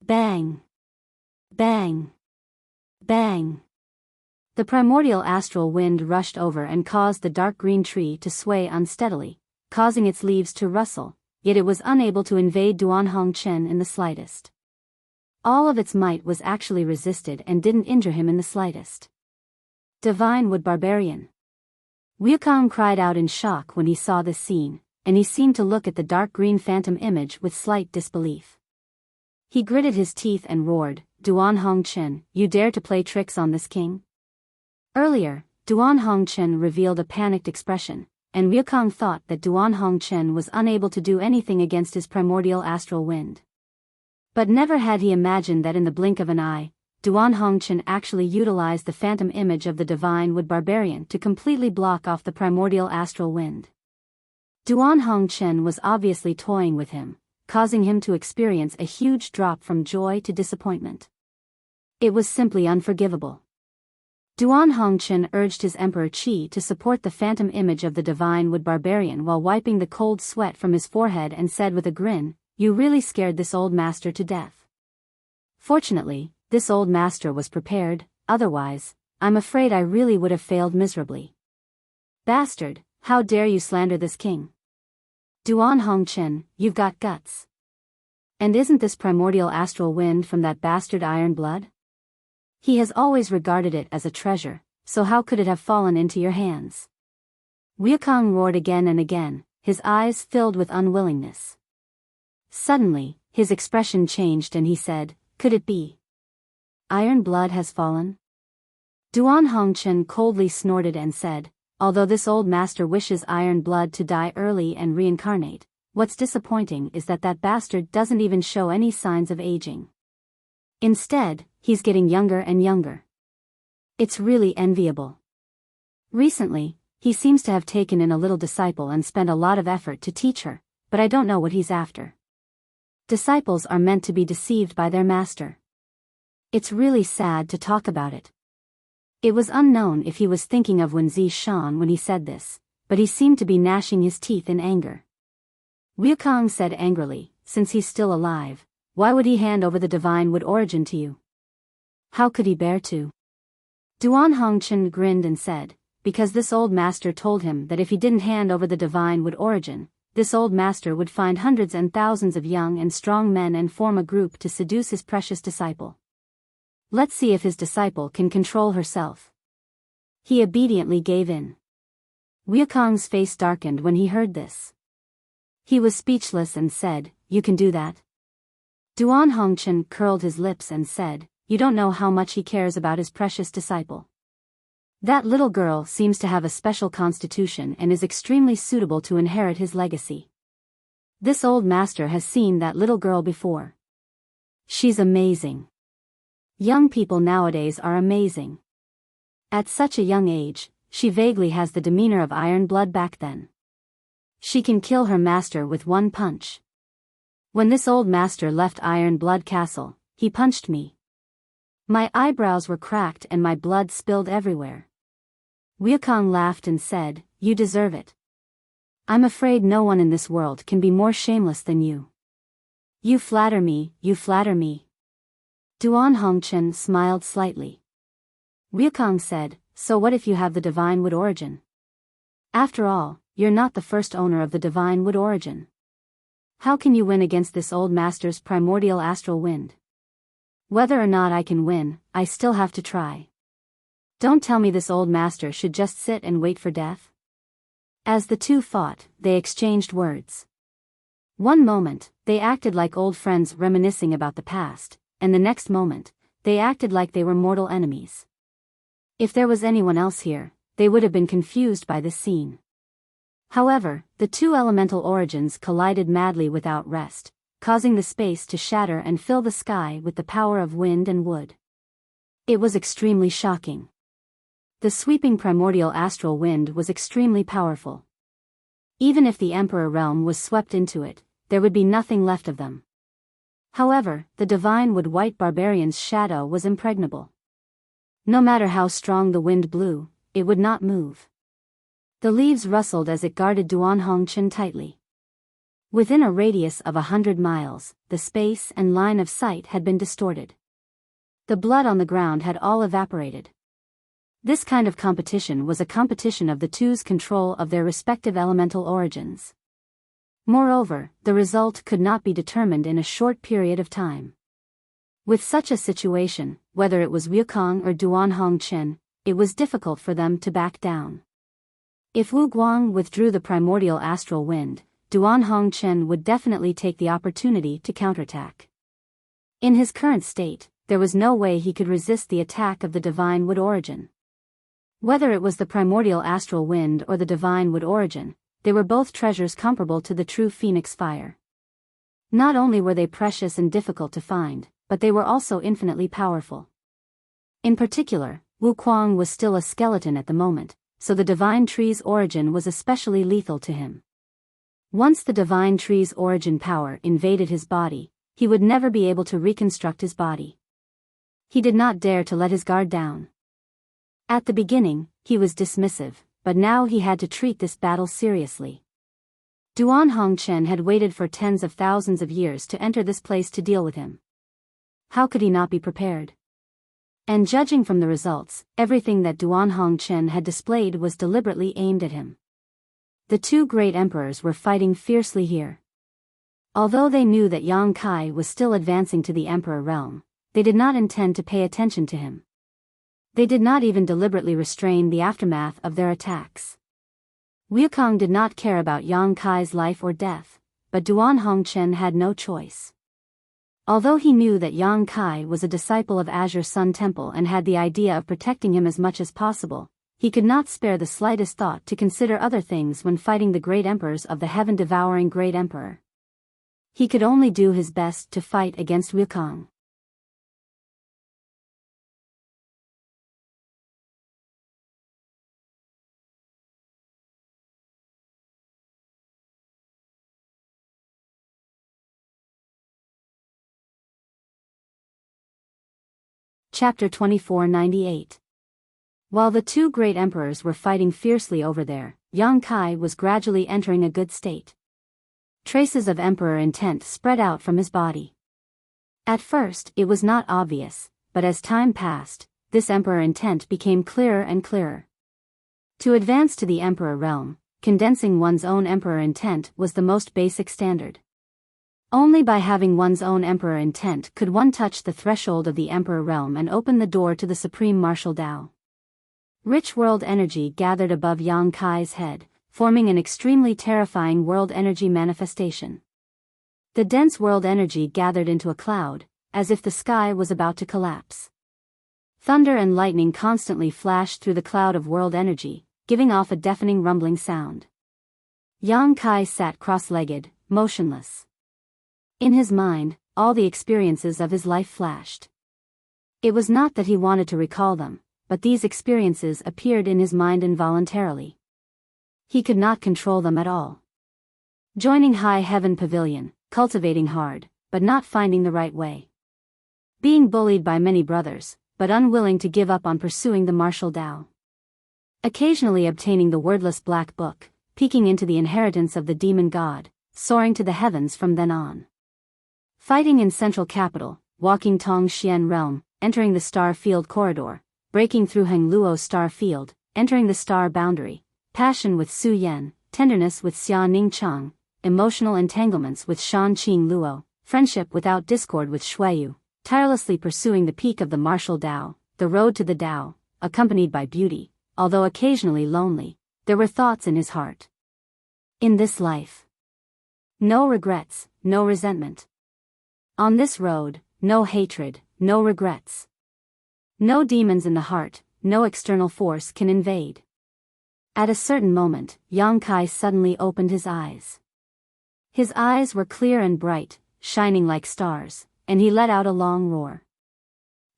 Bang! Bang! Bang! The primordial astral wind rushed over and caused the dark green tree to sway unsteadily, causing its leaves to rustle, yet it was unable to invade Duan Hongchen in the slightest. All of its might was actually resisted and didn't injure him in the slightest. Divine Wood Barbarian! Wukong cried out in shock when he saw this scene, and he seemed to look at the dark green phantom image with slight disbelief. He gritted his teeth and roared, Duan Hongchen, you dare to play tricks on this king? Earlier, Duan Hongchen revealed a panicked expression, and Wukong thought that Duan Hongchen was unable to do anything against his primordial astral wind. But never had he imagined that in the blink of an eye, Duan Hongchen actually utilized the phantom image of the divine wood barbarian to completely block off the primordial astral wind. Duan Hongchen was obviously toying with him, causing him to experience a huge drop from joy to disappointment. It was simply unforgivable. Duan Hongchen urged his Emperor Qi to support the phantom image of the divine wood barbarian while wiping the cold sweat from his forehead and said with a grin, "You really scared this old master to death." Fortunately, this old master was prepared, otherwise, I'm afraid I really would have failed miserably. "Bastard, how dare you slander this king? Duan Hongchen, you've got guts. And isn't this primordial astral wind from that bastard Iron Blood? He has always regarded it as a treasure, so how could it have fallen into your hands?" Wukong roared again and again, his eyes filled with unwillingness. Suddenly, his expression changed and he said, "Could it be? Iron Blood has fallen?" Duan Hongchen coldly snorted and said, "Although this old master wishes Iron Blood to die early and reincarnate, what's disappointing is that bastard doesn't even show any signs of aging. Instead, he's getting younger and younger. It's really enviable. Recently, he seems to have taken in a little disciple and spent a lot of effort to teach her, but I don't know what he's after. Disciples are meant to be deceived by their master. It's really sad to talk about it." It was unknown if he was thinking of Wen Zishan when he said this, but he seemed to be gnashing his teeth in anger. Wukong said angrily, "Since he's still alive, why would he hand over the divine wood origin to you? How could he bear to?" Duan Hongchen grinned and said, "Because this old master told him that if he didn't hand over the divine wood origin, this old master would find hundreds and thousands of young and strong men and form a group to seduce his precious disciple. Let's see if his disciple can control herself." He obediently gave in. Wukong's face darkened when he heard this. He was speechless and said, "You can do that?" Duan Hongchen curled his lips and said, "You don't know how much he cares about his precious disciple. That little girl seems to have a special constitution and is extremely suitable to inherit his legacy. This old master has seen that little girl before. She's amazing. Young people nowadays are amazing. At such a young age, she vaguely has the demeanor of Iron Blood back then. She can kill her master with one punch. When this old master left Iron Blood Castle, he punched me. My eyebrows were cracked and my blood spilled everywhere." Wukong laughed and said, "You deserve it. I'm afraid no one in this world can be more shameless than you. You flatter me, you flatter me." Duan Hongchen smiled slightly. Wukong said, "So what if you have the divine wood origin? After all, you're not the first owner of the divine wood origin. How can you win against this old master's primordial astral wind? Whether or not I can win, I still have to try. Don't tell me this old master should just sit and wait for death." As the two fought, they exchanged words. One moment, they acted like old friends reminiscing about the past, and the next moment, they acted like they were mortal enemies. If there was anyone else here, they would have been confused by this scene. However, the two elemental origins collided madly without rest, causing the space to shatter and fill the sky with the power of wind and wood. It was extremely shocking. The sweeping primordial astral wind was extremely powerful. Even if the Emperor realm was swept into it, there would be nothing left of them. However, the divine wood white barbarian's shadow was impregnable. No matter how strong the wind blew, it would not move. The leaves rustled as it guarded Duan Hongchen tightly. Within a radius of 100 miles, the space and line of sight had been distorted. The blood on the ground had all evaporated. This kind of competition was a competition of the two's control of their respective elemental origins. Moreover, the result could not be determined in a short period of time. With such a situation, whether it was Wukong or Duan Hongchen, it was difficult for them to back down. If Wu Guang withdrew the primordial astral wind, Duan Hongchen would definitely take the opportunity to counterattack. In his current state, there was no way he could resist the attack of the divine wood origin. Whether it was the primordial astral wind or the divine wood origin, they were both treasures comparable to the true phoenix fire. Not only were they precious and difficult to find, but they were also infinitely powerful. In particular, Wuquang was still a skeleton at the moment, so the divine tree's origin was especially lethal to him. Once the divine tree's origin power invaded his body, he would never be able to reconstruct his body. He did not dare to let his guard down. At the beginning, he was dismissive, but now he had to treat this battle seriously. Duan Hongchen had waited for tens of thousands of years to enter this place to deal with him. How could he not be prepared? And judging from the results, everything that Duan Hongchen had displayed was deliberately aimed at him. The two great emperors were fighting fiercely here. Although they knew that Yang Kai was still advancing to the emperor realm, they did not intend to pay attention to him. They did not even deliberately restrain the aftermath of their attacks. Wuquang did not care about Yang Kai's life or death, but Duan Hongchen had no choice. Although he knew that Yang Kai was a disciple of Azure Sun Temple and had the idea of protecting him as much as possible, he could not spare the slightest thought to consider other things when fighting the great emperors of the heaven-devouring great emperor. He could only do his best to fight against Wuquang. Chapter 2498. While the two great emperors were fighting fiercely over there, Yang Kai was gradually entering a good state. Traces of emperor intent spread out from his body. At first, it was not obvious, but as time passed, this emperor intent became clearer and clearer. To advance to the emperor realm, condensing one's own emperor intent was the most basic standard. Only by having one's own emperor intent could one touch the threshold of the emperor realm and open the door to the supreme martial Tao. Rich world energy gathered above Yang Kai's head, forming an extremely terrifying world energy manifestation. The dense world energy gathered into a cloud, as if the sky was about to collapse. Thunder and lightning constantly flashed through the cloud of world energy, giving off a deafening rumbling sound. Yang Kai sat cross-legged, motionless. In his mind, all the experiences of his life flashed. It was not that he wanted to recall them, but these experiences appeared in his mind involuntarily. He could not control them at all. Joining High Heaven Pavilion, cultivating hard, but not finding the right way. Being bullied by many brothers, but unwilling to give up on pursuing the martial Tao. Occasionally obtaining the wordless black book, peeking into the inheritance of the demon god, soaring to the heavens from then on. Fighting in Central Capital, walking Tong Xian realm, entering the star field corridor, breaking through Heng Luo's star field, entering the star boundary, passion with Su Yan, tenderness with Xia Ning Chang, emotional entanglements with Shan Qing Luo, friendship without discord with Shuiyu, tirelessly pursuing the peak of the martial Tao, the road to the Tao, accompanied by beauty, although occasionally lonely, there were thoughts in his heart. In this life, no regrets, no resentment. On this road, no hatred, no regrets. No demons in the heart, no external force can invade. At a certain moment, Yang Kai suddenly opened his eyes. His eyes were clear and bright, shining like stars, and he let out a long roar.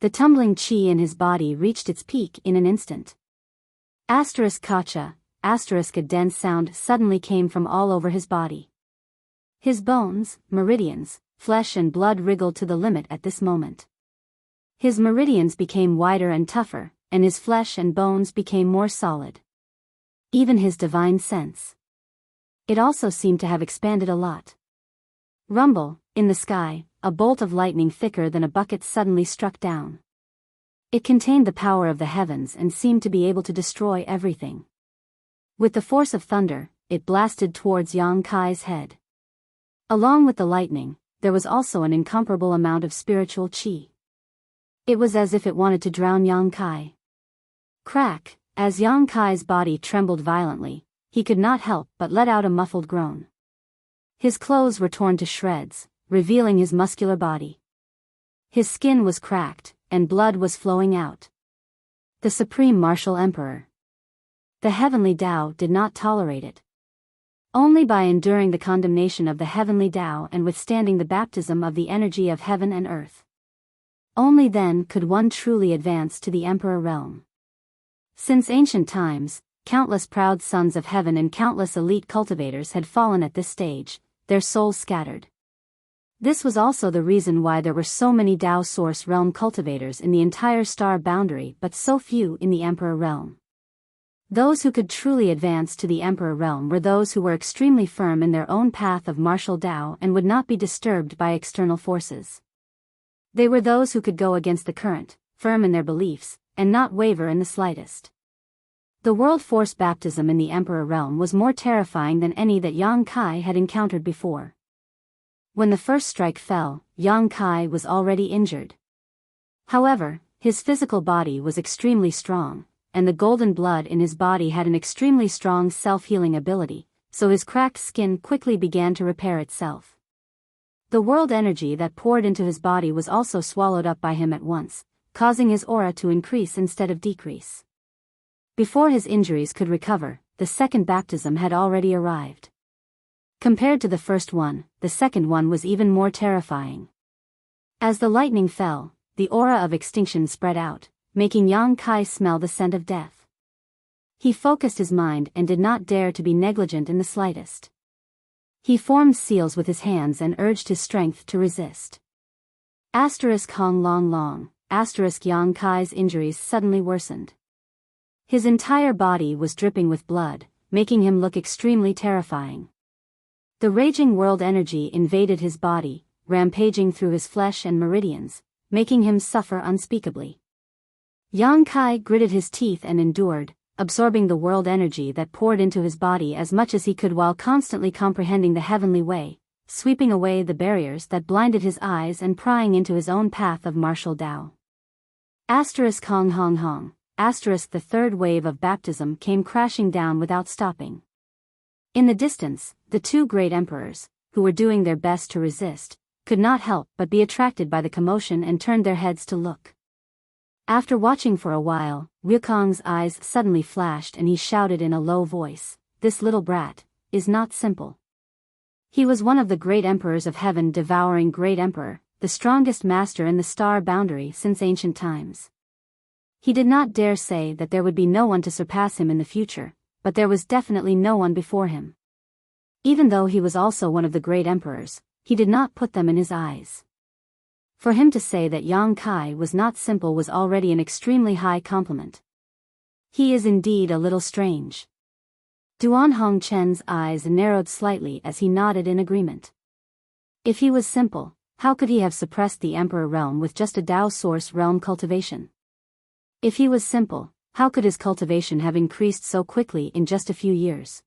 The tumbling qi in his body reached its peak in an instant. Kacha, a dense sound suddenly came from all over his body. His bones, meridians, flesh and blood wriggled to the limit at this moment. His meridians became wider and tougher, and his flesh and bones became more solid. Even his divine sense. It also seemed to have expanded a lot. Rumble, in the sky, a bolt of lightning thicker than a bucket suddenly struck down. It contained the power of the heavens and seemed to be able to destroy everything. With the force of thunder, it blasted towards Yang Kai's head. Along with the lightning, there was also an incomparable amount of spiritual qi. It was as if it wanted to drown Yang Kai. Crack, as Yang Kai's body trembled violently, he could not help but let out a muffled groan. His clothes were torn to shreds, revealing his muscular body. His skin was cracked, and blood was flowing out. The Supreme Martial Emperor. The heavenly Tao did not tolerate it. Only by enduring the condemnation of the heavenly Tao and withstanding the baptism of the energy of heaven and earth. Only then could one truly advance to the Emperor realm. Since ancient times, countless proud sons of heaven and countless elite cultivators had fallen at this stage, their souls scattered. This was also the reason why there were so many Tao Source realm cultivators in the entire star boundary but so few in the Emperor realm. Those who could truly advance to the Emperor realm were those who were extremely firm in their own path of martial Tao and would not be disturbed by external forces. They were those who could go against the current, firm in their beliefs, and not waver in the slightest. The world force baptism in the Emperor realm was more terrifying than any that Yang Kai had encountered before. When the first strike fell, Yang Kai was already injured. However, his physical body was extremely strong, and the golden blood in his body had an extremely strong self-healing ability, so his cracked skin quickly began to repair itself. The world energy that poured into his body was also swallowed up by him at once, causing his aura to increase instead of decrease. Before his injuries could recover, the second baptism had already arrived. Compared to the first one, the second one was even more terrifying. As the lightning fell, the aura of extinction spread out, making Yang Kai smell the scent of death. He focused his mind and did not dare to be negligent in the slightest. He formed seals with his hands and urged his strength to resist. Hong long long, Yang Kai's injuries suddenly worsened. His entire body was dripping with blood, making him look extremely terrifying. The raging world energy invaded his body, rampaging through his flesh and meridians, making him suffer unspeakably. Yang Kai gritted his teeth and endured, absorbing the world energy that poured into his body as much as he could while constantly comprehending the heavenly way, sweeping away the barriers that blinded his eyes and prying into his own path of martial Tao. Hong. The third wave of baptism came crashing down without stopping. In the distance, the two great emperors, who were doing their best to resist, could not help but be attracted by the commotion and turned their heads to look. After watching for a while, Wukong's eyes suddenly flashed and he shouted in a low voice, "This little brat is not simple." He was one of the great emperors of heaven, devouring great emperor, the strongest master in the star boundary since ancient times. He did not dare say that there would be no one to surpass him in the future, but there was definitely no one before him. Even though he was also one of the great emperors, he did not put them in his eyes. For him to say that Yang Kai was not simple was already an extremely high compliment. He is indeed a little strange. Duan Hongchen's eyes narrowed slightly as he nodded in agreement. If he was simple, how could he have suppressed the Emperor realm with just a Tao Source realm cultivation? If he was simple, how could his cultivation have increased so quickly in just a few years?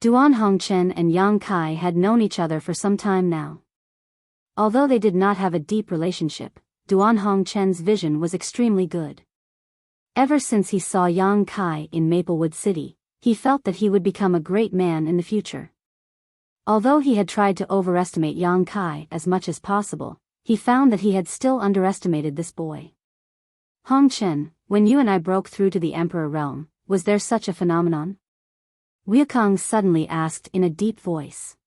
Duan Hongchen and Yang Kai had known each other for some time now. Although they did not have a deep relationship, Duan Hongchen's vision was extremely good. Ever since he saw Yang Kai in Maplewood City, he felt that he would become a great man in the future. Although he had tried to overestimate Yang Kai as much as possible, he found that he had still underestimated this boy. Hongchen, when you and I broke through to the Emperor realm, was there such a phenomenon? Wukong suddenly asked in a deep voice.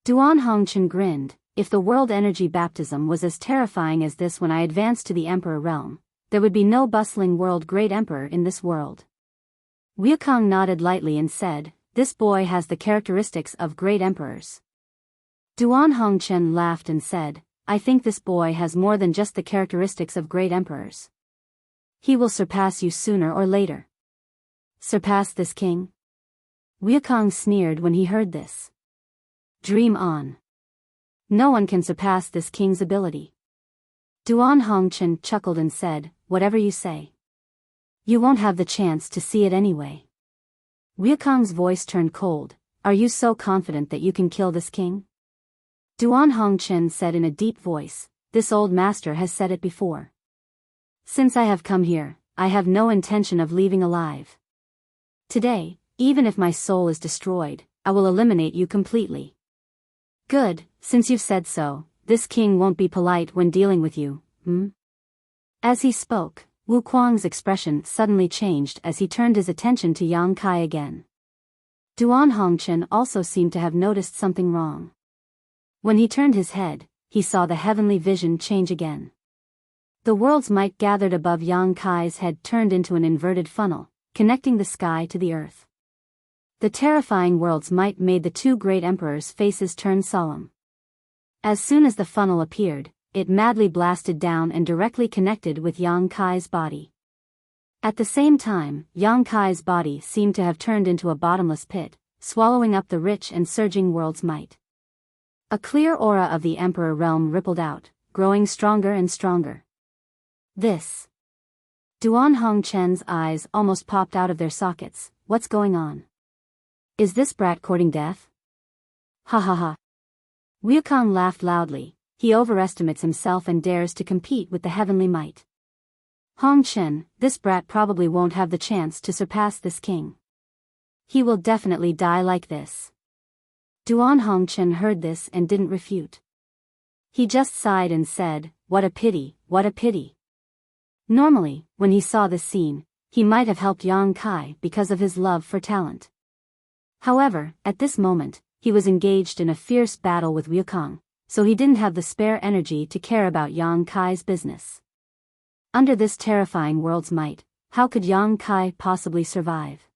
Duan Hongchen grinned. If the world energy baptism was as terrifying as this when I advanced to the Emperor realm, there would be no bustling world great emperor in this world. Wukong nodded lightly and said, "This boy has the characteristics of great emperors." Duan Hongchen laughed and said, "I think this boy has more than just the characteristics of great emperors. He will surpass you sooner or later." Surpass this king? Wukong sneered when he heard this. Dream on. No one can surpass this king's ability. Duan Hongchen chuckled and said, "Whatever you say. You won't have the chance to see it anyway." Wukong's voice turned cold. "Are you so confident that you can kill this king?" Duan Hongchen said in a deep voice, "This old master has said it before. Since I have come here, I have no intention of leaving alive. Today, even if my soul is destroyed, I will eliminate you completely." "Good, since you've said so, this king won't be polite when dealing with you, hmm? As he spoke, Wu Kuang's expression suddenly changed as he turned his attention to Yang Kai again. Duan Hongchen also seemed to have noticed something wrong. When he turned his head, he saw the heavenly vision change again. The world's might gathered above Yang Kai's head turned into an inverted funnel, connecting the sky to the earth. The terrifying world's might made the two great emperors' faces turn solemn. As soon as the funnel appeared, it madly blasted down and directly connected with Yang Kai's body. At the same time, Yang Kai's body seemed to have turned into a bottomless pit, swallowing up the rich and surging world's might. A clear aura of the emperor realm rippled out, growing stronger and stronger. This. Duan Hongchen's eyes almost popped out of their sockets. What's going on? Is this brat courting death? Ha ha ha. Wukong laughed loudly. He overestimates himself and dares to compete with the heavenly might. Hongchen, this brat probably won't have the chance to surpass this king. He will definitely die like this. Duan Hongchen heard this and didn't refute. He just sighed and said, what a pity, what a pity. Normally, when he saw this scene, he might have helped Yang Kai because of his love for talent. However, at this moment, he was engaged in a fierce battle with Wukong, so he didn't have the spare energy to care about Yang Kai's business. Under this terrifying world's might, how could Yang Kai possibly survive?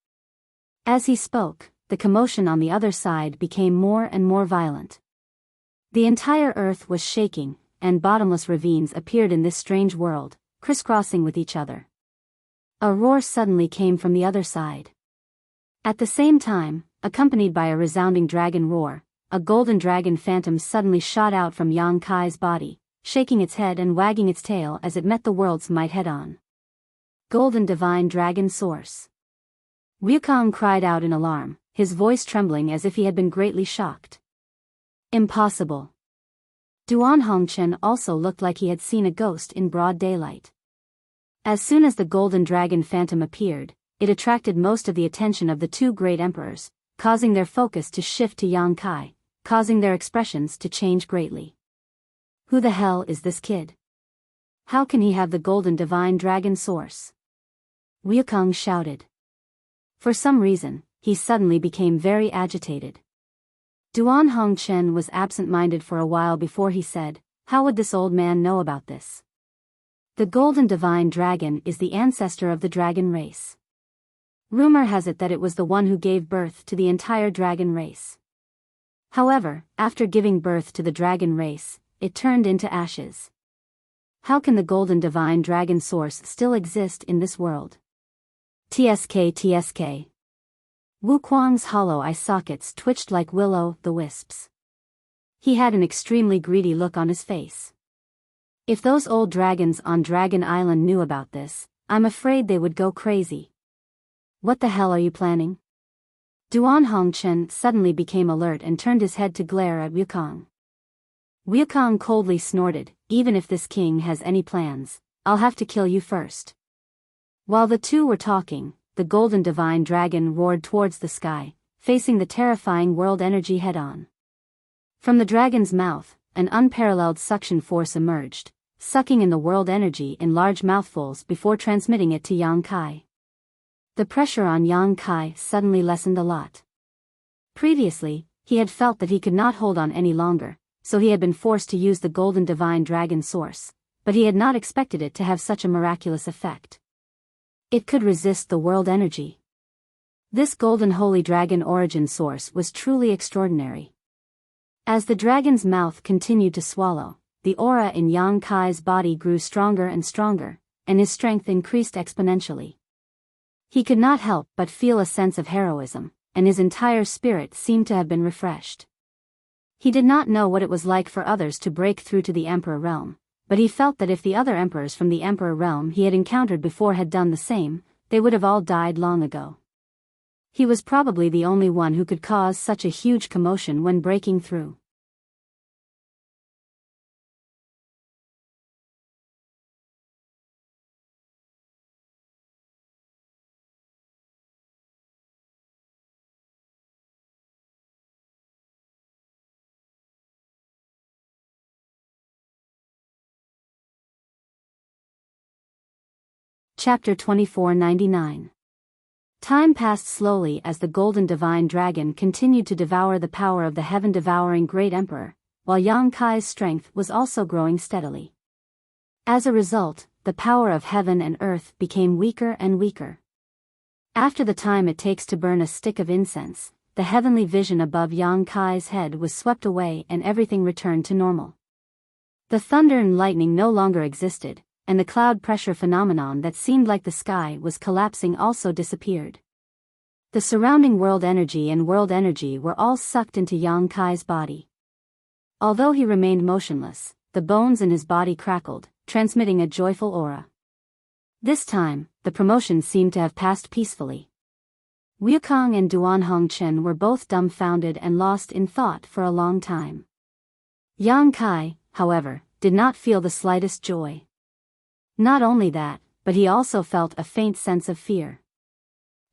As he spoke, the commotion on the other side became more and more violent. The entire earth was shaking, and bottomless ravines appeared in this strange world, crisscrossing with each other. A roar suddenly came from the other side. At the same time, accompanied by a resounding dragon roar, a golden dragon phantom suddenly shot out from Yang Kai's body, shaking its head and wagging its tail as it met the world's might head-on. Golden Divine Dragon Source. Wukong cried out in alarm, his voice trembling as if he had been greatly shocked. Impossible. Duan Hongchen also looked like he had seen a ghost in broad daylight. As soon as the golden dragon phantom appeared, it attracted most of the attention of the two great emperors, causing their focus to shift to Yang Kai, causing their expressions to change greatly. Who the hell is this kid? How can he have the golden divine dragon source? Wukong shouted. For some reason, he suddenly became very agitated. Duan Hongchen was absent-minded for a while before he said, how would this old man know about this? The golden divine dragon is the ancestor of the dragon race. Rumor has it that it was the one who gave birth to the entire dragon race. However, after giving birth to the dragon race, it turned into ashes. How can the golden divine dragon source still exist in this world? TSK. Wukuang's hollow eye sockets twitched like will-o'-the-wisps. He had an extremely greedy look on his face. If those old dragons on Dragon Island knew about this, I'm afraid they would go crazy. What the hell are you planning? Duan Hongchen suddenly became alert and turned his head to glare at Wukong. Wukong coldly snorted, even if this king has any plans, I'll have to kill you first. While the two were talking, the golden divine dragon roared towards the sky, facing the terrifying world energy head-on. From the dragon's mouth, an unparalleled suction force emerged, sucking in the world energy in large mouthfuls before transmitting it to Yang Kai. The pressure on Yang Kai suddenly lessened a lot. Previously, he had felt that he could not hold on any longer, so he had been forced to use the golden divine dragon source, but he had not expected it to have such a miraculous effect. It could resist the world energy. This golden holy dragon origin source was truly extraordinary. As the dragon's mouth continued to swallow, the aura in Yang Kai's body grew stronger and stronger, and his strength increased exponentially. He could not help but feel a sense of heroism, and his entire spirit seemed to have been refreshed. He did not know what it was like for others to break through to the Emperor realm, but he felt that if the other emperors from the Emperor realm he had encountered before had done the same, they would have all died long ago. He was probably the only one who could cause such a huge commotion when breaking through. Chapter 2499. Time passed slowly as the golden divine dragon continued to devour the power of the heaven-devouring great emperor, while Yang Kai's strength was also growing steadily. As a result, the power of heaven and earth became weaker and weaker. After the time it takes to burn a stick of incense, the heavenly vision above Yang Kai's head was swept away and everything returned to normal. The thunder and lightning no longer existed, and the cloud pressure phenomenon that seemed like the sky was collapsing also disappeared. The surrounding world energy were all sucked into Yang Kai's body. Although he remained motionless, the bones in his body crackled, transmitting a joyful aura. This time, the promotion seemed to have passed peacefully. Wukong and Duanhong Chen were both dumbfounded and lost in thought for a long time. Yang Kai, however, did not feel the slightest joy. Not only that, but he also felt a faint sense of fear.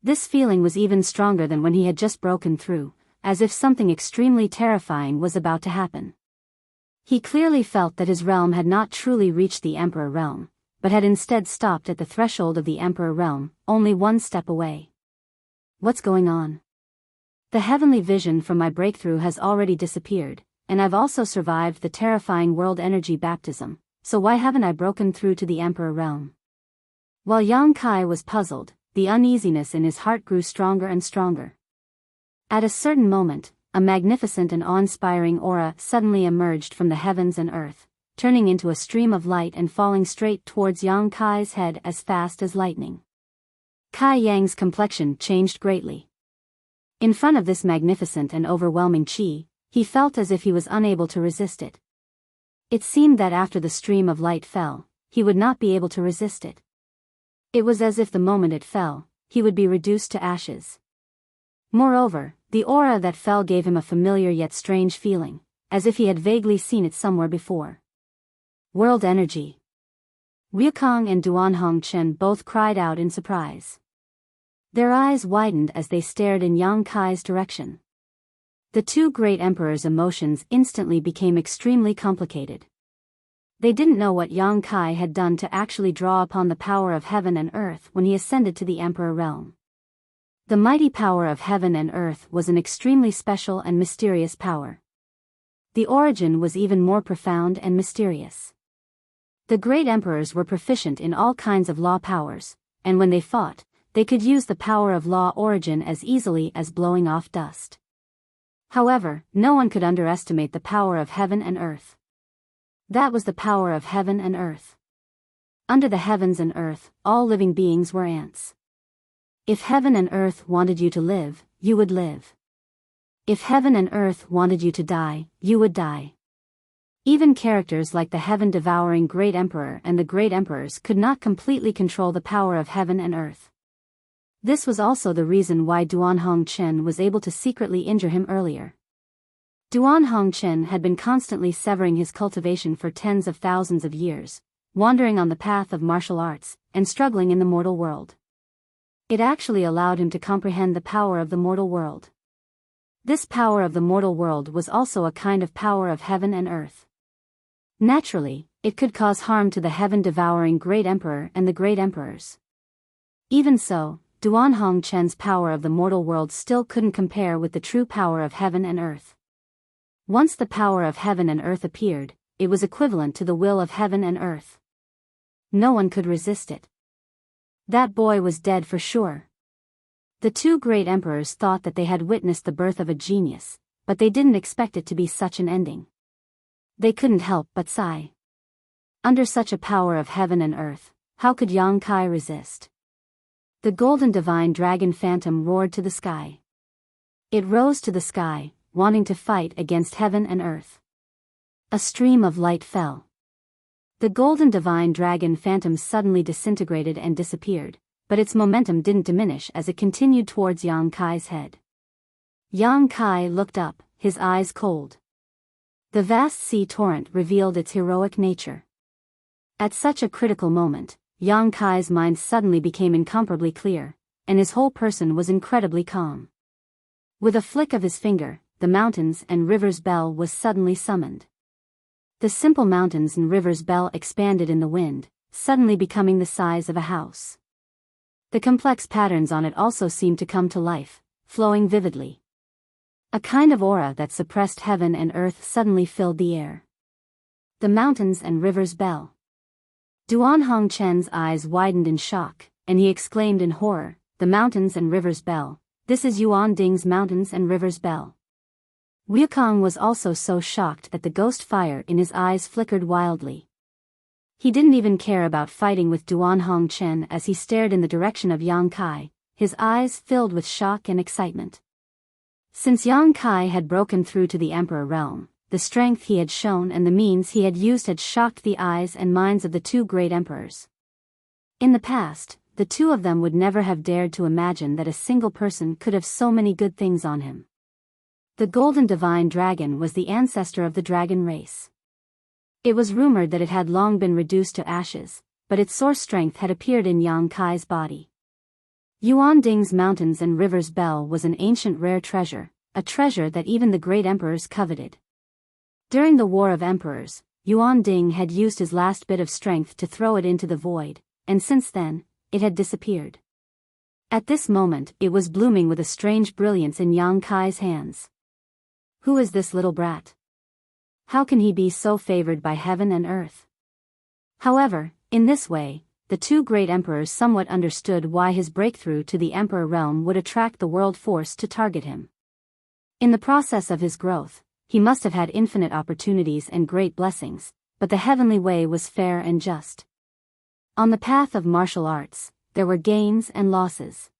This feeling was even stronger than when he had just broken through, as if something extremely terrifying was about to happen. He clearly felt that his realm had not truly reached the Emperor realm, but had instead stopped at the threshold of the Emperor realm, only one step away. What's going on? The heavenly vision from my breakthrough has already disappeared, and I've also survived the terrifying world energy baptism, so why haven't I broken through to the Emperor realm? While Yang Kai was puzzled, the uneasiness in his heart grew stronger and stronger. At a certain moment, a magnificent and awe-inspiring aura suddenly emerged from the heavens and earth, turning into a stream of light and falling straight towards Yang Kai's head as fast as lightning. Kai Yang's complexion changed greatly. In front of this magnificent and overwhelming qi, he felt as if he was unable to resist it. It seemed that after the stream of light fell, he would not be able to resist it. It was as if the moment it fell, he would be reduced to ashes. Moreover, the aura that fell gave him a familiar yet strange feeling, as if he had vaguely seen it somewhere before. World energy. Wukong and Duanhong Chen both cried out in surprise. Their eyes widened as they stared in Yang Kai's direction. The two great emperors' emotions instantly became extremely complicated. They didn't know what Yang Kai had done to actually draw upon the power of heaven and earth when he ascended to the Emperor realm. The mighty power of heaven and earth was an extremely special and mysterious power. The origin was even more profound and mysterious. The great emperors were proficient in all kinds of law powers, and when they fought, they could use the power of law origin as easily as blowing off dust. However, no one could underestimate the power of heaven and earth. That was the power of heaven and earth. Under the heavens and earth, all living beings were ants. If heaven and earth wanted you to live, you would live. If heaven and earth wanted you to die, you would die. Even characters like the heaven-devouring Great Emperor and the Great Emperors could not completely control the power of heaven and earth. This was also the reason why Duanhong Chen was able to secretly injure him earlier. Duanhong Chen had been constantly severing his cultivation for tens of thousands of years, wandering on the path of martial arts, and struggling in the mortal world. It actually allowed him to comprehend the power of the mortal world. This power of the mortal world was also a kind of power of heaven and earth. Naturally, it could cause harm to the heaven-devouring Great Emperor and the Great Emperors. Even so, Duanhong Chen's power of the mortal world still couldn't compare with the true power of heaven and earth. Once the power of heaven and earth appeared, it was equivalent to the will of heaven and earth. No one could resist it. That boy was dead for sure. The two great emperors thought that they had witnessed the birth of a genius, but they didn't expect it to be such an ending. They couldn't help but sigh. Under such a power of heaven and earth, how could Yang Kai resist? The golden divine dragon phantom roared to the sky. It rose to the sky, wanting to fight against heaven and earth. A stream of light fell. The golden divine dragon phantom suddenly disintegrated and disappeared, but its momentum didn't diminish as it continued towards Yang Kai's head. Yang Kai looked up, his eyes cold. The vast sea torrent revealed its heroic nature. At such a critical moment, Yang Kai's mind suddenly became incomparably clear, and his whole person was incredibly calm. With a flick of his finger, the mountains and rivers bell was suddenly summoned. The simple mountains and rivers bell expanded in the wind, suddenly becoming the size of a house. The complex patterns on it also seemed to come to life, flowing vividly. A kind of aura that suppressed heaven and earth suddenly filled the air. The mountains and rivers bell. Duan Hongchen's eyes widened in shock, and he exclaimed in horror, "The mountains and rivers bell. This is Yuan Ding's mountains and rivers bell." Wukong was also so shocked that the ghost fire in his eyes flickered wildly. He didn't even care about fighting with Duan Hongchen as he stared in the direction of Yang Kai, his eyes filled with shock and excitement. Since Yang Kai had broken through to the Emperor realm, the strength he had shown and the means he had used had shocked the eyes and minds of the two great emperors. In the past, the two of them would never have dared to imagine that a single person could have so many good things on him. The Golden Divine Dragon was the ancestor of the dragon race. It was rumored that it had long been reduced to ashes, but its source strength had appeared in Yang Kai's body. Yuan Ding's mountains and rivers bell was an ancient rare treasure, a treasure that even the great emperors coveted. During the War of Emperors, Yuan Ding had used his last bit of strength to throw it into the void, and since then, it had disappeared. At this moment, it was blooming with a strange brilliance in Yang Kai's hands. Who is this little brat? How can he be so favored by heaven and earth? However, in this way, the two great emperors somewhat understood why his breakthrough to the emperor realm would attract the world force to target him. In the process of his growth, he must have had infinite opportunities and great blessings, but the heavenly way was fair and just. On the path of martial arts, there were gains and losses.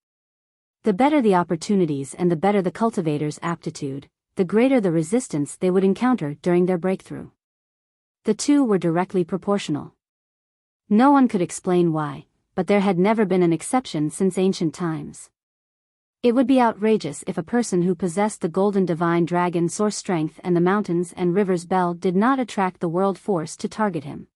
The better the opportunities and the better the cultivator's aptitude, the greater the resistance they would encounter during their breakthrough. The two were directly proportional. No one could explain why, but there had never been an exception since ancient times. It would be outrageous if a person who possessed the Golden Divine Dragon source strength and the mountains and rivers bell did not attract the world force to target him.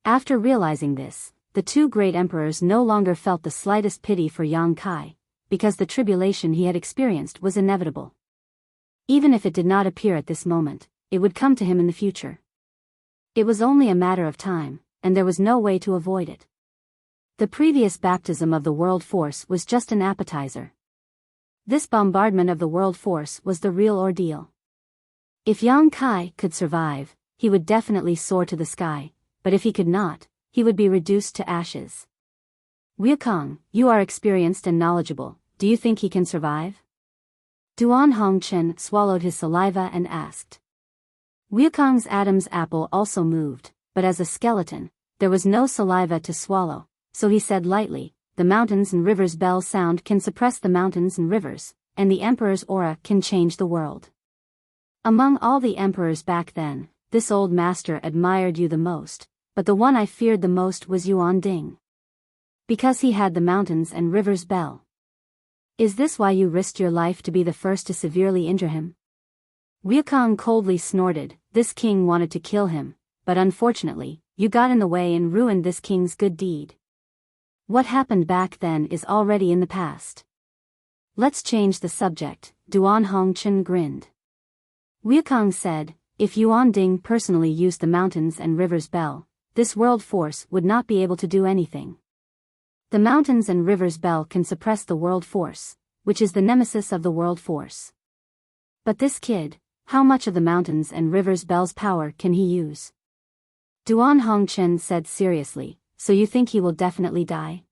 After realizing this, the two great emperors no longer felt the slightest pity for Yang Kai, because the tribulation he had experienced was inevitable. Even if it did not appear at this moment, it would come to him in the future. It was only a matter of time, and there was no way to avoid it. The previous baptism of the world force was just an appetizer. This bombardment of the world force was the real ordeal. If Yang Kai could survive, he would definitely soar to the sky, but if he could not, he would be reduced to ashes. Wukong, you are experienced and knowledgeable, do you think he can survive? Duan Hongchen swallowed his saliva and asked. Wukong's Adam's apple also moved, but as a skeleton, there was no saliva to swallow, so he said lightly, "The mountains and rivers bell sound can suppress the mountains and rivers, and the emperor's aura can change the world. Among all the emperors back then, this old master admired you the most, but the one I feared the most was Yuan Ding. Because he had the mountains and rivers bell. Is this why you risked your life to be the first to severely injure him?" Wukong coldly snorted, "This king wanted to kill him, but unfortunately, you got in the way and ruined this king's good deed. What happened back then is already in the past. Let's change the subject," Duan Hongchen grinned. Wukong said, "If Yuan Ding personally used the mountains and rivers bell, this world force would not be able to do anything. The mountains and rivers bell can suppress the world force, which is the nemesis of the world force. But this kid, how much of the mountains and rivers bell's power can he use?" Duan Hongchen said seriously, "So you think he will definitely die?"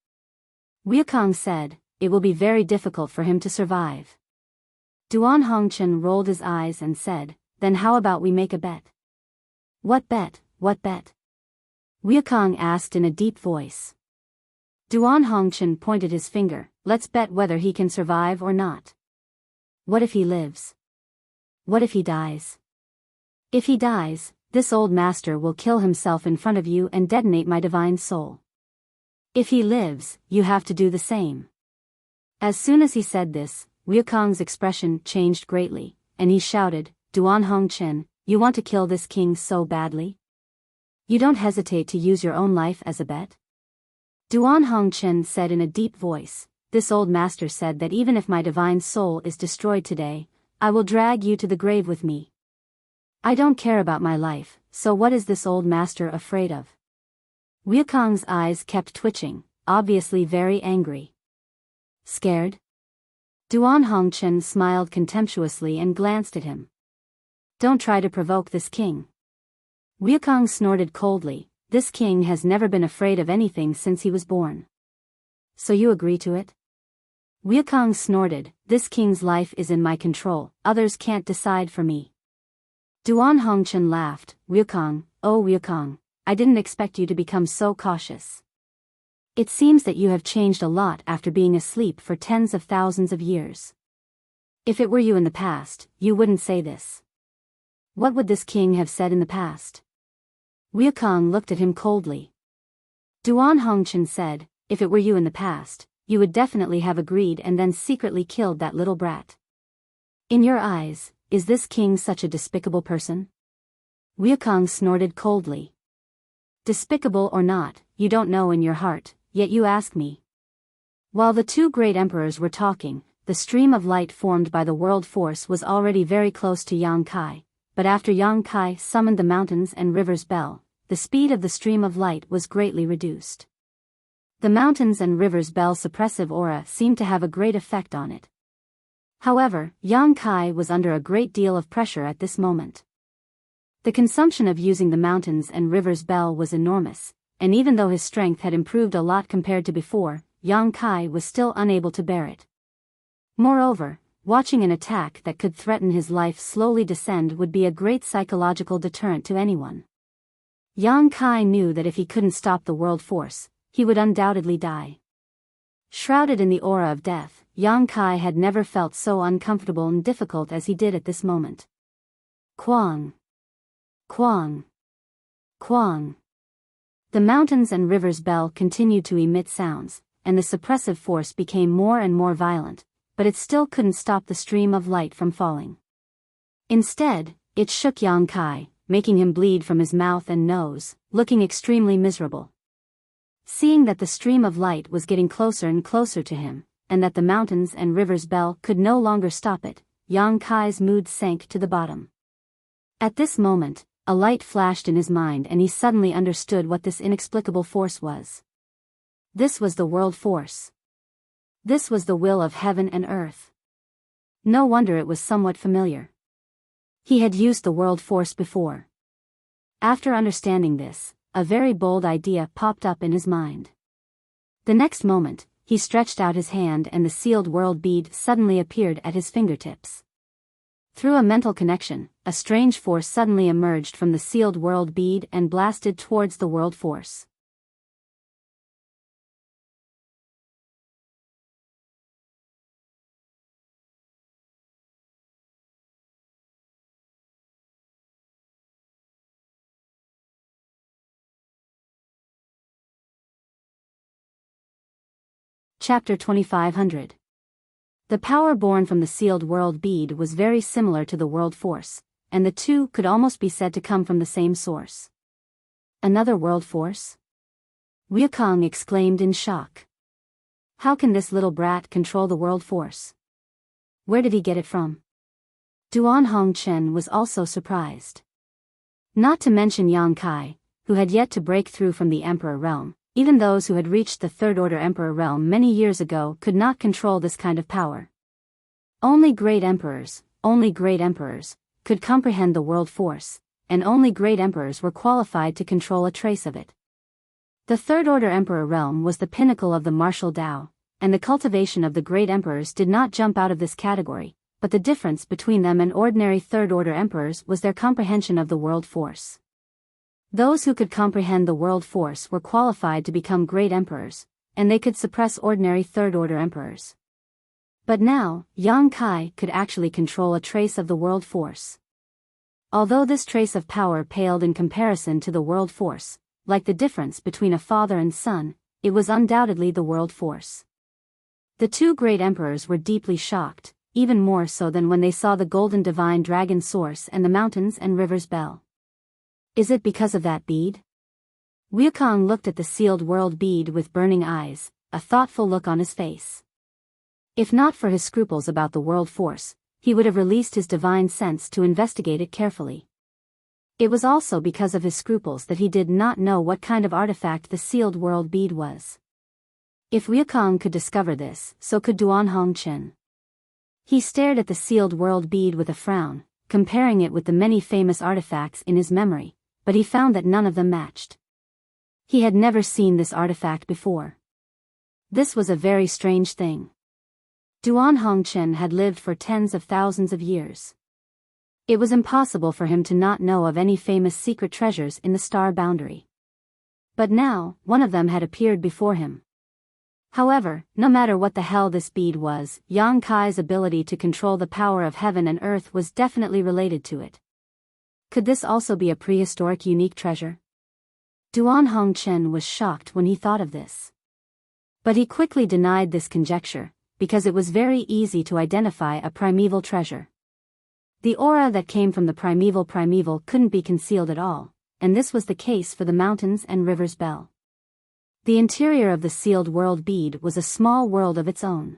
Wukong said, "It will be very difficult for him to survive." Duan Hongchen rolled his eyes and said, "Then how about we make a bet?" "What bet, what bet?" Wukong asked in a deep voice. Duan Hongchen pointed his finger, "Let's bet whether he can survive or not." "What if he lives? What if he dies?" "If he dies, this old master will kill himself in front of you and detonate my divine soul. If he lives, you have to do the same." As soon as he said this, Wukong's expression changed greatly, and he shouted, "Duan Hongchen, you want to kill this king so badly? You don't hesitate to use your own life as a bet?" Duan Hongchen said in a deep voice, "This old master said that even if my divine soul is destroyed today, I will drag you to the grave with me. I don't care about my life, so what is this old master afraid of?" Wukong's eyes kept twitching, obviously very angry. Scared? Duan Hongchen smiled contemptuously and glanced at him. Don't try to provoke this king. Wukong snorted coldly. This king has never been afraid of anything since he was born. So you agree to it? Wukong snorted, this king's life is in my control, others can't decide for me. Duan Hongchen laughed, Wukong, oh Wukong, I didn't expect you to become so cautious. It seems that you have changed a lot after being asleep for tens of thousands of years. If it were you in the past, you wouldn't say this. What would this king have said in the past? Wukong looked at him coldly. Duan Hongchen said, if it were you in the past, you would definitely have agreed and then secretly killed that little brat. In your eyes, is this king such a despicable person? Wukong snorted coldly. Despicable or not, you don't know in your heart, yet you ask me. While the two great emperors were talking, the stream of light formed by the world force was already very close to Yang Kai, but after Yang Kai summoned the mountains and rivers bell, the speed of the stream of light was greatly reduced. The mountains and rivers bell suppressive aura seemed to have a great effect on it. However, Yang Kai was under a great deal of pressure at this moment. The consumption of using the mountains and rivers bell was enormous, and even though his strength had improved a lot compared to before, Yang Kai was still unable to bear it. Moreover, watching an attack that could threaten his life slowly descend would be a great psychological deterrent to anyone. Yang Kai knew that if he couldn't stop the world force, he would undoubtedly die. Shrouded in the aura of death, Yang Kai had never felt so uncomfortable and difficult as he did at this moment. Quang! Quang! Quang! The mountains and rivers bell continued to emit sounds, and the suppressive force became more and more violent, but it still couldn't stop the stream of light from falling. Instead, it shook Yang Kai, making him bleed from his mouth and nose, looking extremely miserable. Seeing that the stream of light was getting closer and closer to him, and that the mountains and rivers bell could no longer stop it, Yang Kai's mood sank to the bottom. At this moment, a light flashed in his mind and he suddenly understood what this inexplicable force was. This was the world force. This was the will of heaven and earth. No wonder it was somewhat familiar. He had used the world force before. After understanding this, a very bold idea popped up in his mind. The next moment, he stretched out his hand and the sealed world bead suddenly appeared at his fingertips. Through a mental connection, a strange force suddenly emerged from the sealed world bead and blasted towards the world force. Chapter 2500. The power born from the sealed world bead was very similar to the world force, and the two could almost be said to come from the same source. Another world force? Wukong exclaimed in shock. How can this little brat control the world force? Where did he get it from? Duan Hongchen was also surprised. Not to mention Yang Kai, who had yet to break through from the Emperor realm. Even those who had reached the Third Order Emperor realm many years ago could not control this kind of power. Only great emperors, could comprehend the world force, and only great emperors were qualified to control a trace of it. The Third Order Emperor realm was the pinnacle of the martial Tao, and the cultivation of the great emperors did not jump out of this category, but the difference between them and ordinary Third Order emperors was their comprehension of the world force. Those who could comprehend the world force were qualified to become great emperors, and they could suppress ordinary third-order emperors. But now, Yang Kai could actually control a trace of the world force. Although this trace of power paled in comparison to the world force, like the difference between a father and son, it was undoubtedly the world force. The two great emperors were deeply shocked, even more so than when they saw the golden divine dragon source and the mountains and rivers bell. Is it because of that bead? Wukong looked at the sealed world bead with burning eyes, a thoughtful look on his face. If not for his scruples about the world force, he would have released his divine sense to investigate it carefully. It was also because of his scruples that he did not know what kind of artifact the sealed world bead was. If Wukong could discover this, so could Duan Hongchen. He stared at the sealed world bead with a frown, comparing it with the many famous artifacts in his memory, but he found that none of them matched. He had never seen this artifact before. This was a very strange thing. Duan Hongchen had lived for tens of thousands of years. It was impossible for him to not know of any famous secret treasures in the star boundary. But now, one of them had appeared before him. However, no matter what the hell this bead was, Yang Kai's ability to control the power of heaven and earth was definitely related to it. Could this also be a prehistoric unique treasure? Duan Hongchen was shocked when he thought of this. But he quickly denied this conjecture, because it was very easy to identify a primeval treasure. The aura that came from the primeval couldn't be concealed at all, and this was the case for the mountains and rivers bell. The interior of the sealed world bead was a small world of its own.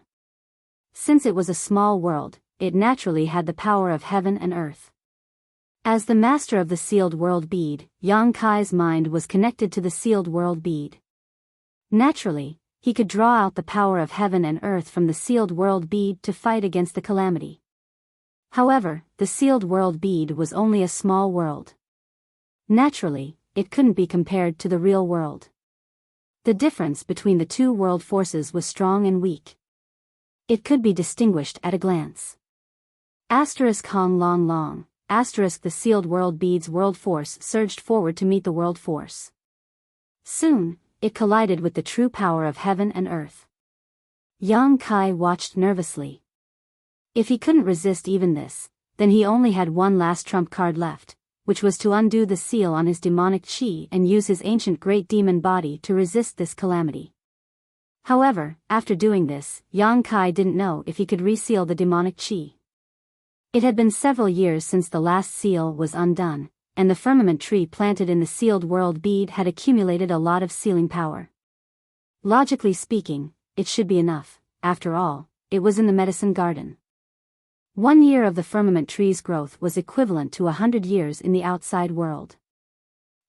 Since it was a small world, it naturally had the power of heaven and earth. As the master of the sealed world bead, Yang Kai's mind was connected to the sealed world bead. Naturally, he could draw out the power of heaven and earth from the sealed world bead to fight against the calamity. However, the sealed world bead was only a small world. Naturally, it couldn't be compared to the real world. The difference between the two world forces was strong and weak. It could be distinguished at a glance. Hong Long Long, the sealed world bead's world force surged forward to meet the world force. Soon, it collided with the true power of heaven and earth. Yang Kai watched nervously. If he couldn't resist even this, then he only had one last trump card left, which was to undo the seal on his demonic chi and use his ancient great demon body to resist this calamity. However, after doing this, Yang Kai didn't know if he could reseal the demonic chi. It had been several years since the last seal was undone, and the firmament tree planted in the sealed world bead had accumulated a lot of sealing power. Logically speaking, it should be enough. After all, it was in the medicine garden. 1 year of the firmament tree's growth was equivalent to 100 years in the outside world.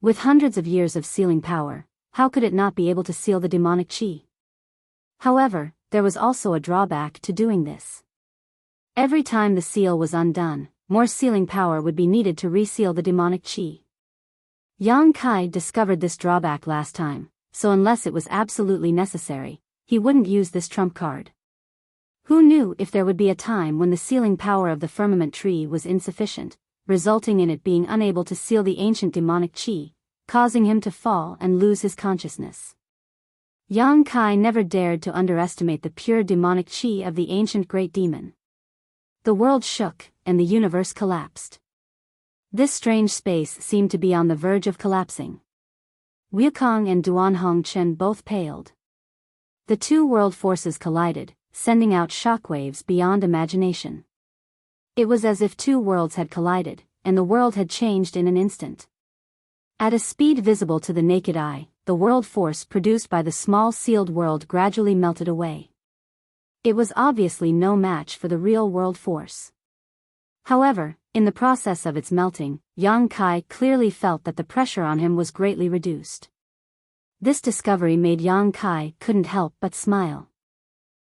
With hundreds of years of sealing power, how could it not be able to seal the demonic chi? However, there was also a drawback to doing this. Every time the seal was undone, more sealing power would be needed to reseal the demonic chi. Yang Kai discovered this drawback last time, so unless it was absolutely necessary, he wouldn't use this trump card. Who knew if there would be a time when the sealing power of the firmament tree was insufficient, resulting in it being unable to seal the ancient demonic chi, causing him to fall and lose his consciousness. Yang Kai never dared to underestimate the pure demonic chi of the ancient great demon. The world shook, and the universe collapsed. This strange space seemed to be on the verge of collapsing. Wukong and Duan Hongchen both paled. The two world forces collided, sending out shockwaves beyond imagination. It was as if two worlds had collided, and the world had changed in an instant. At a speed visible to the naked eye, the world force produced by the small sealed world gradually melted away. It was obviously no match for the real world force. However, in the process of its melting, Yang Kai clearly felt that the pressure on him was greatly reduced. This discovery made Yang Kai couldn't help but smile.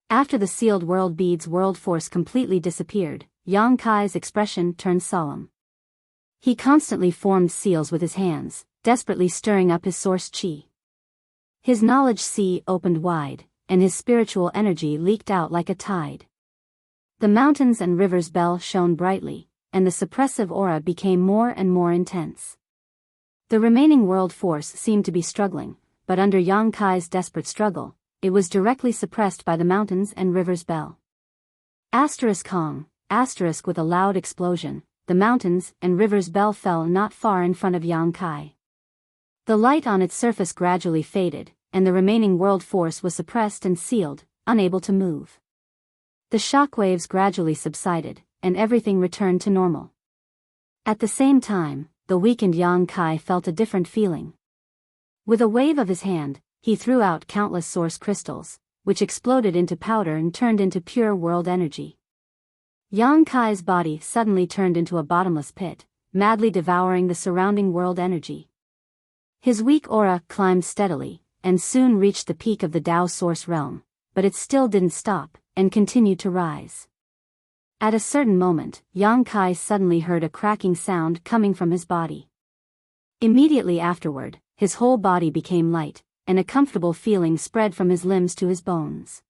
After the sealed world bead's world force completely disappeared, Yang Kai's expression turned solemn. He constantly formed seals with his hands, desperately stirring up his source chi. His knowledge sea opened wide, and his spiritual energy leaked out like a tide. The mountains and rivers bell shone brightly, and the suppressive aura became more and more intense. The remaining world force seemed to be struggling, but under Yang Kai's desperate struggle, it was directly suppressed by the mountains and rivers bell. Kong, with a loud explosion, the mountains and rivers bell fell not far in front of Yang Kai. The light on its surface gradually faded, and the remaining world force was suppressed and sealed, unable to move. The shockwaves gradually subsided, and everything returned to normal. At the same time, the weakened Yang Kai felt a different feeling. With a wave of his hand, he threw out countless source crystals, which exploded into powder and turned into pure world energy. Yang Kai's body suddenly turned into a bottomless pit, madly devouring the surrounding world energy. His weak aura climbed steadily, and soon reached the peak of the Tao Source realm, but it still didn't stop, and continued to rise. At a certain moment, Yang Kai suddenly heard a cracking sound coming from his body. Immediately afterward, his whole body became light, and a comfortable feeling spread from his limbs to his bones.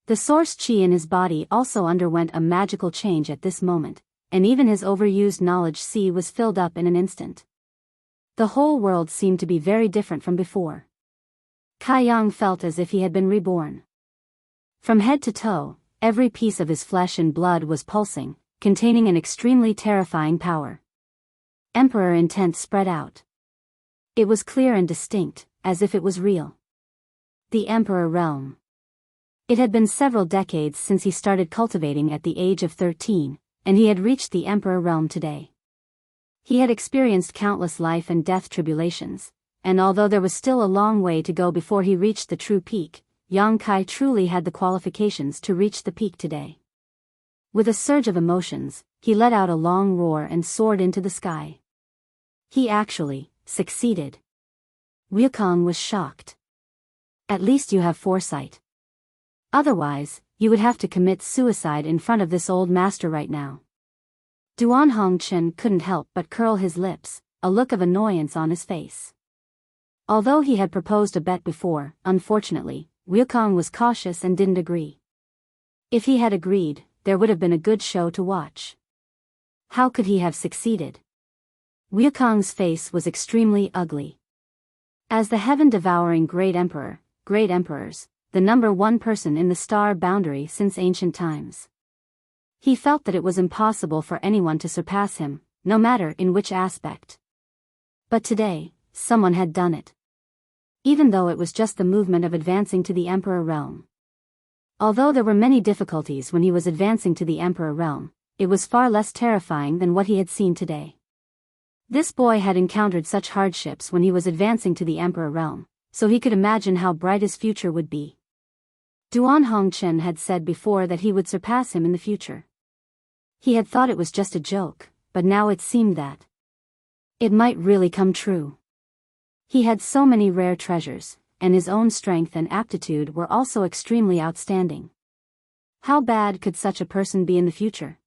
The source qi in his body also underwent a magical change at this moment, and even his overused knowledge sea was filled up in an instant. The whole world seemed to be very different from before. Kai Yang felt as if he had been reborn. From head to toe, every piece of his flesh and blood was pulsing, containing an extremely terrifying power. Emperor intent spread out. It was clear and distinct, as if it was real. The Emperor realm. It had been several decades since he started cultivating at the age of 13, and he had reached the Emperor realm today. He had experienced countless life and death tribulations, and although there was still a long way to go before he reached the true peak, Yang Kai truly had the qualifications to reach the peak today. With a surge of emotions, he let out a long roar and soared into the sky. He actually succeeded. Wukong was shocked. At least you have foresight. Otherwise, you would have to commit suicide in front of this old master right now. Duan Hongchen couldn't help but curl his lips, a look of annoyance on his face. Although he had proposed a bet before, unfortunately, Wukong was cautious and didn't agree. If he had agreed, there would have been a good show to watch. How could he have succeeded? Wukong's face was extremely ugly. As the heaven-devouring great emperor, great emperors, the number one person in the star boundary since ancient times. He felt that it was impossible for anyone to surpass him, no matter in which aspect. But today, someone had done it. Even though it was just the movement of advancing to the Emperor realm. Although there were many difficulties when he was advancing to the Emperor realm, it was far less terrifying than what he had seen today. This boy had encountered such hardships when he was advancing to the Emperor realm, so he could imagine how bright his future would be. Duan Hongchen had said before that he would surpass him in the future. He had thought it was just a joke, but now it seemed that it might really come true. He had so many rare treasures, and his own strength and aptitude were also extremely outstanding. How bad could such a person be in the future?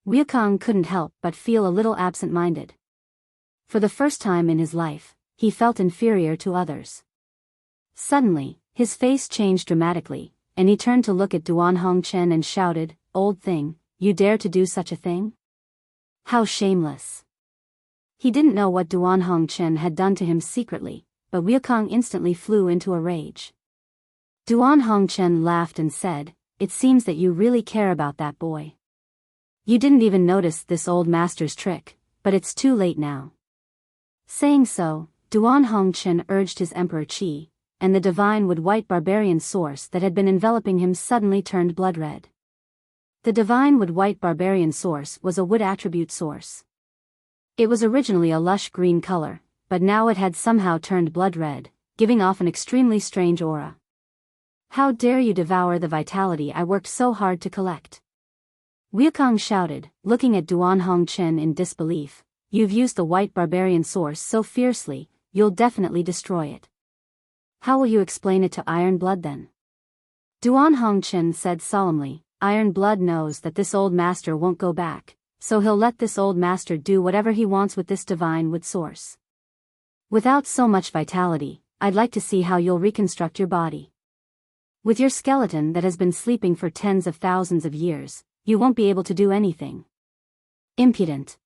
Wukong couldn't help but feel a little absent-minded. For the first time in his life, he felt inferior to others. Suddenly, his face changed dramatically, and he turned to look at Duan Hongchen and shouted, "Old thing, you dare to do such a thing? How shameless!" He didn't know what Duan Hongchen had done to him secretly, but Wukong instantly flew into a rage. Duan Hongchen laughed and said, "It seems that you really care about that boy. You didn't even notice this old master's trick, but it's too late now." Saying so, Duan Hongchen urged his Emperor Qi, and the divine wood-white barbarian source that had been enveloping him suddenly turned blood-red. The divine wood-white barbarian source was a wood attribute source. It was originally a lush green color, but now it had somehow turned blood-red, giving off an extremely strange aura. "How dare you devour the vitality I worked so hard to collect?" Wukong shouted, looking at Duan Hongchen in disbelief. "You've used the white barbarian source so fiercely, you'll definitely destroy it. How will you explain it to Iron Blood then?" Duan Hongchen said solemnly, "Iron Blood knows that this old master won't go back, so he'll let this old master do whatever he wants with this divine wood source. Without so much vitality, I'd like to see how you'll reconstruct your body. With your skeleton that has been sleeping for tens of thousands of years, you won't be able to do anything. Impudent.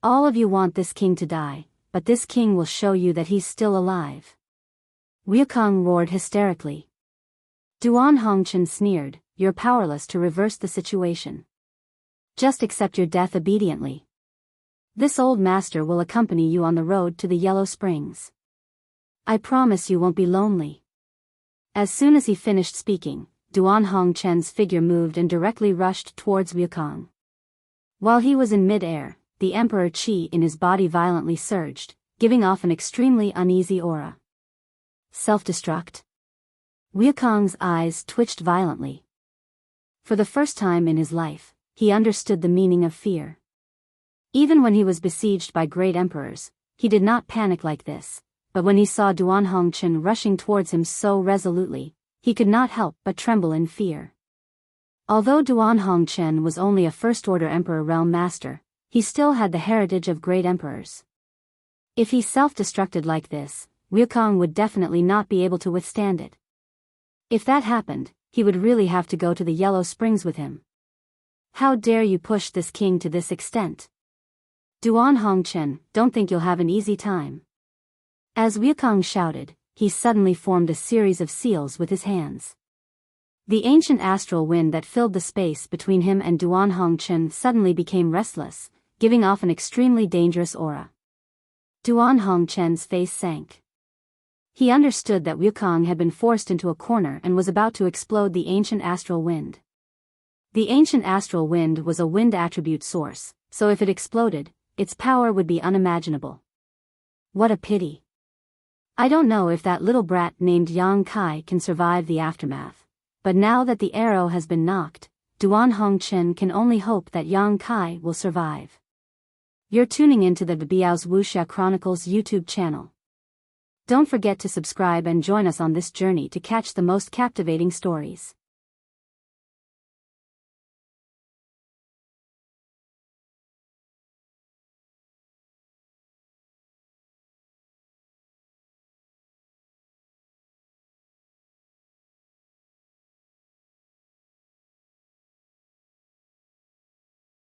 All of you want this king to die, but this king will show you that he's still alive." Wukong roared hysterically. Duan Hongchen sneered, "You're powerless to reverse the situation. Just accept your death obediently. This old master will accompany you on the road to the Yellow Springs. I promise you won't be lonely." As soon as he finished speaking, Duan Hongchen's figure moved and directly rushed towards Wukong. While he was in mid-air, the Emperor Qi in his body violently surged, giving off an extremely uneasy aura. Self-destruct? Wukong's eyes twitched violently. For the first time in his life, he understood the meaning of fear. Even when he was besieged by great emperors, he did not panic like this, but when he saw Duan Hongchen rushing towards him so resolutely, he could not help but tremble in fear. Although Duan Hongchen was only a first-order emperor realm master, he still had the heritage of great emperors. If he self-destructed like this, Wukong would definitely not be able to withstand it. If that happened, he would really have to go to the Yellow Springs with him. How dare you push this king to this extent? Duan Hongchen, don't think you'll have an easy time. As Wukong shouted, he suddenly formed a series of seals with his hands. The ancient astral wind that filled the space between him and Duan Hongchen suddenly became restless, giving off an extremely dangerous aura. Duan Hongchen's face sank. He understood that Wukong had been forced into a corner and was about to explode the ancient astral wind. The ancient astral wind was a wind attribute source, so if it exploded, its power would be unimaginable. What a pity. I don't know if that little brat named Yang Kai can survive the aftermath. But now that the arrow has been knocked, Duan Hongchen can only hope that Yang Kai will survive. You're tuning into the Biyao's Wuxia Chronicles YouTube channel. Don't forget to subscribe and join us on this journey to catch the most captivating stories.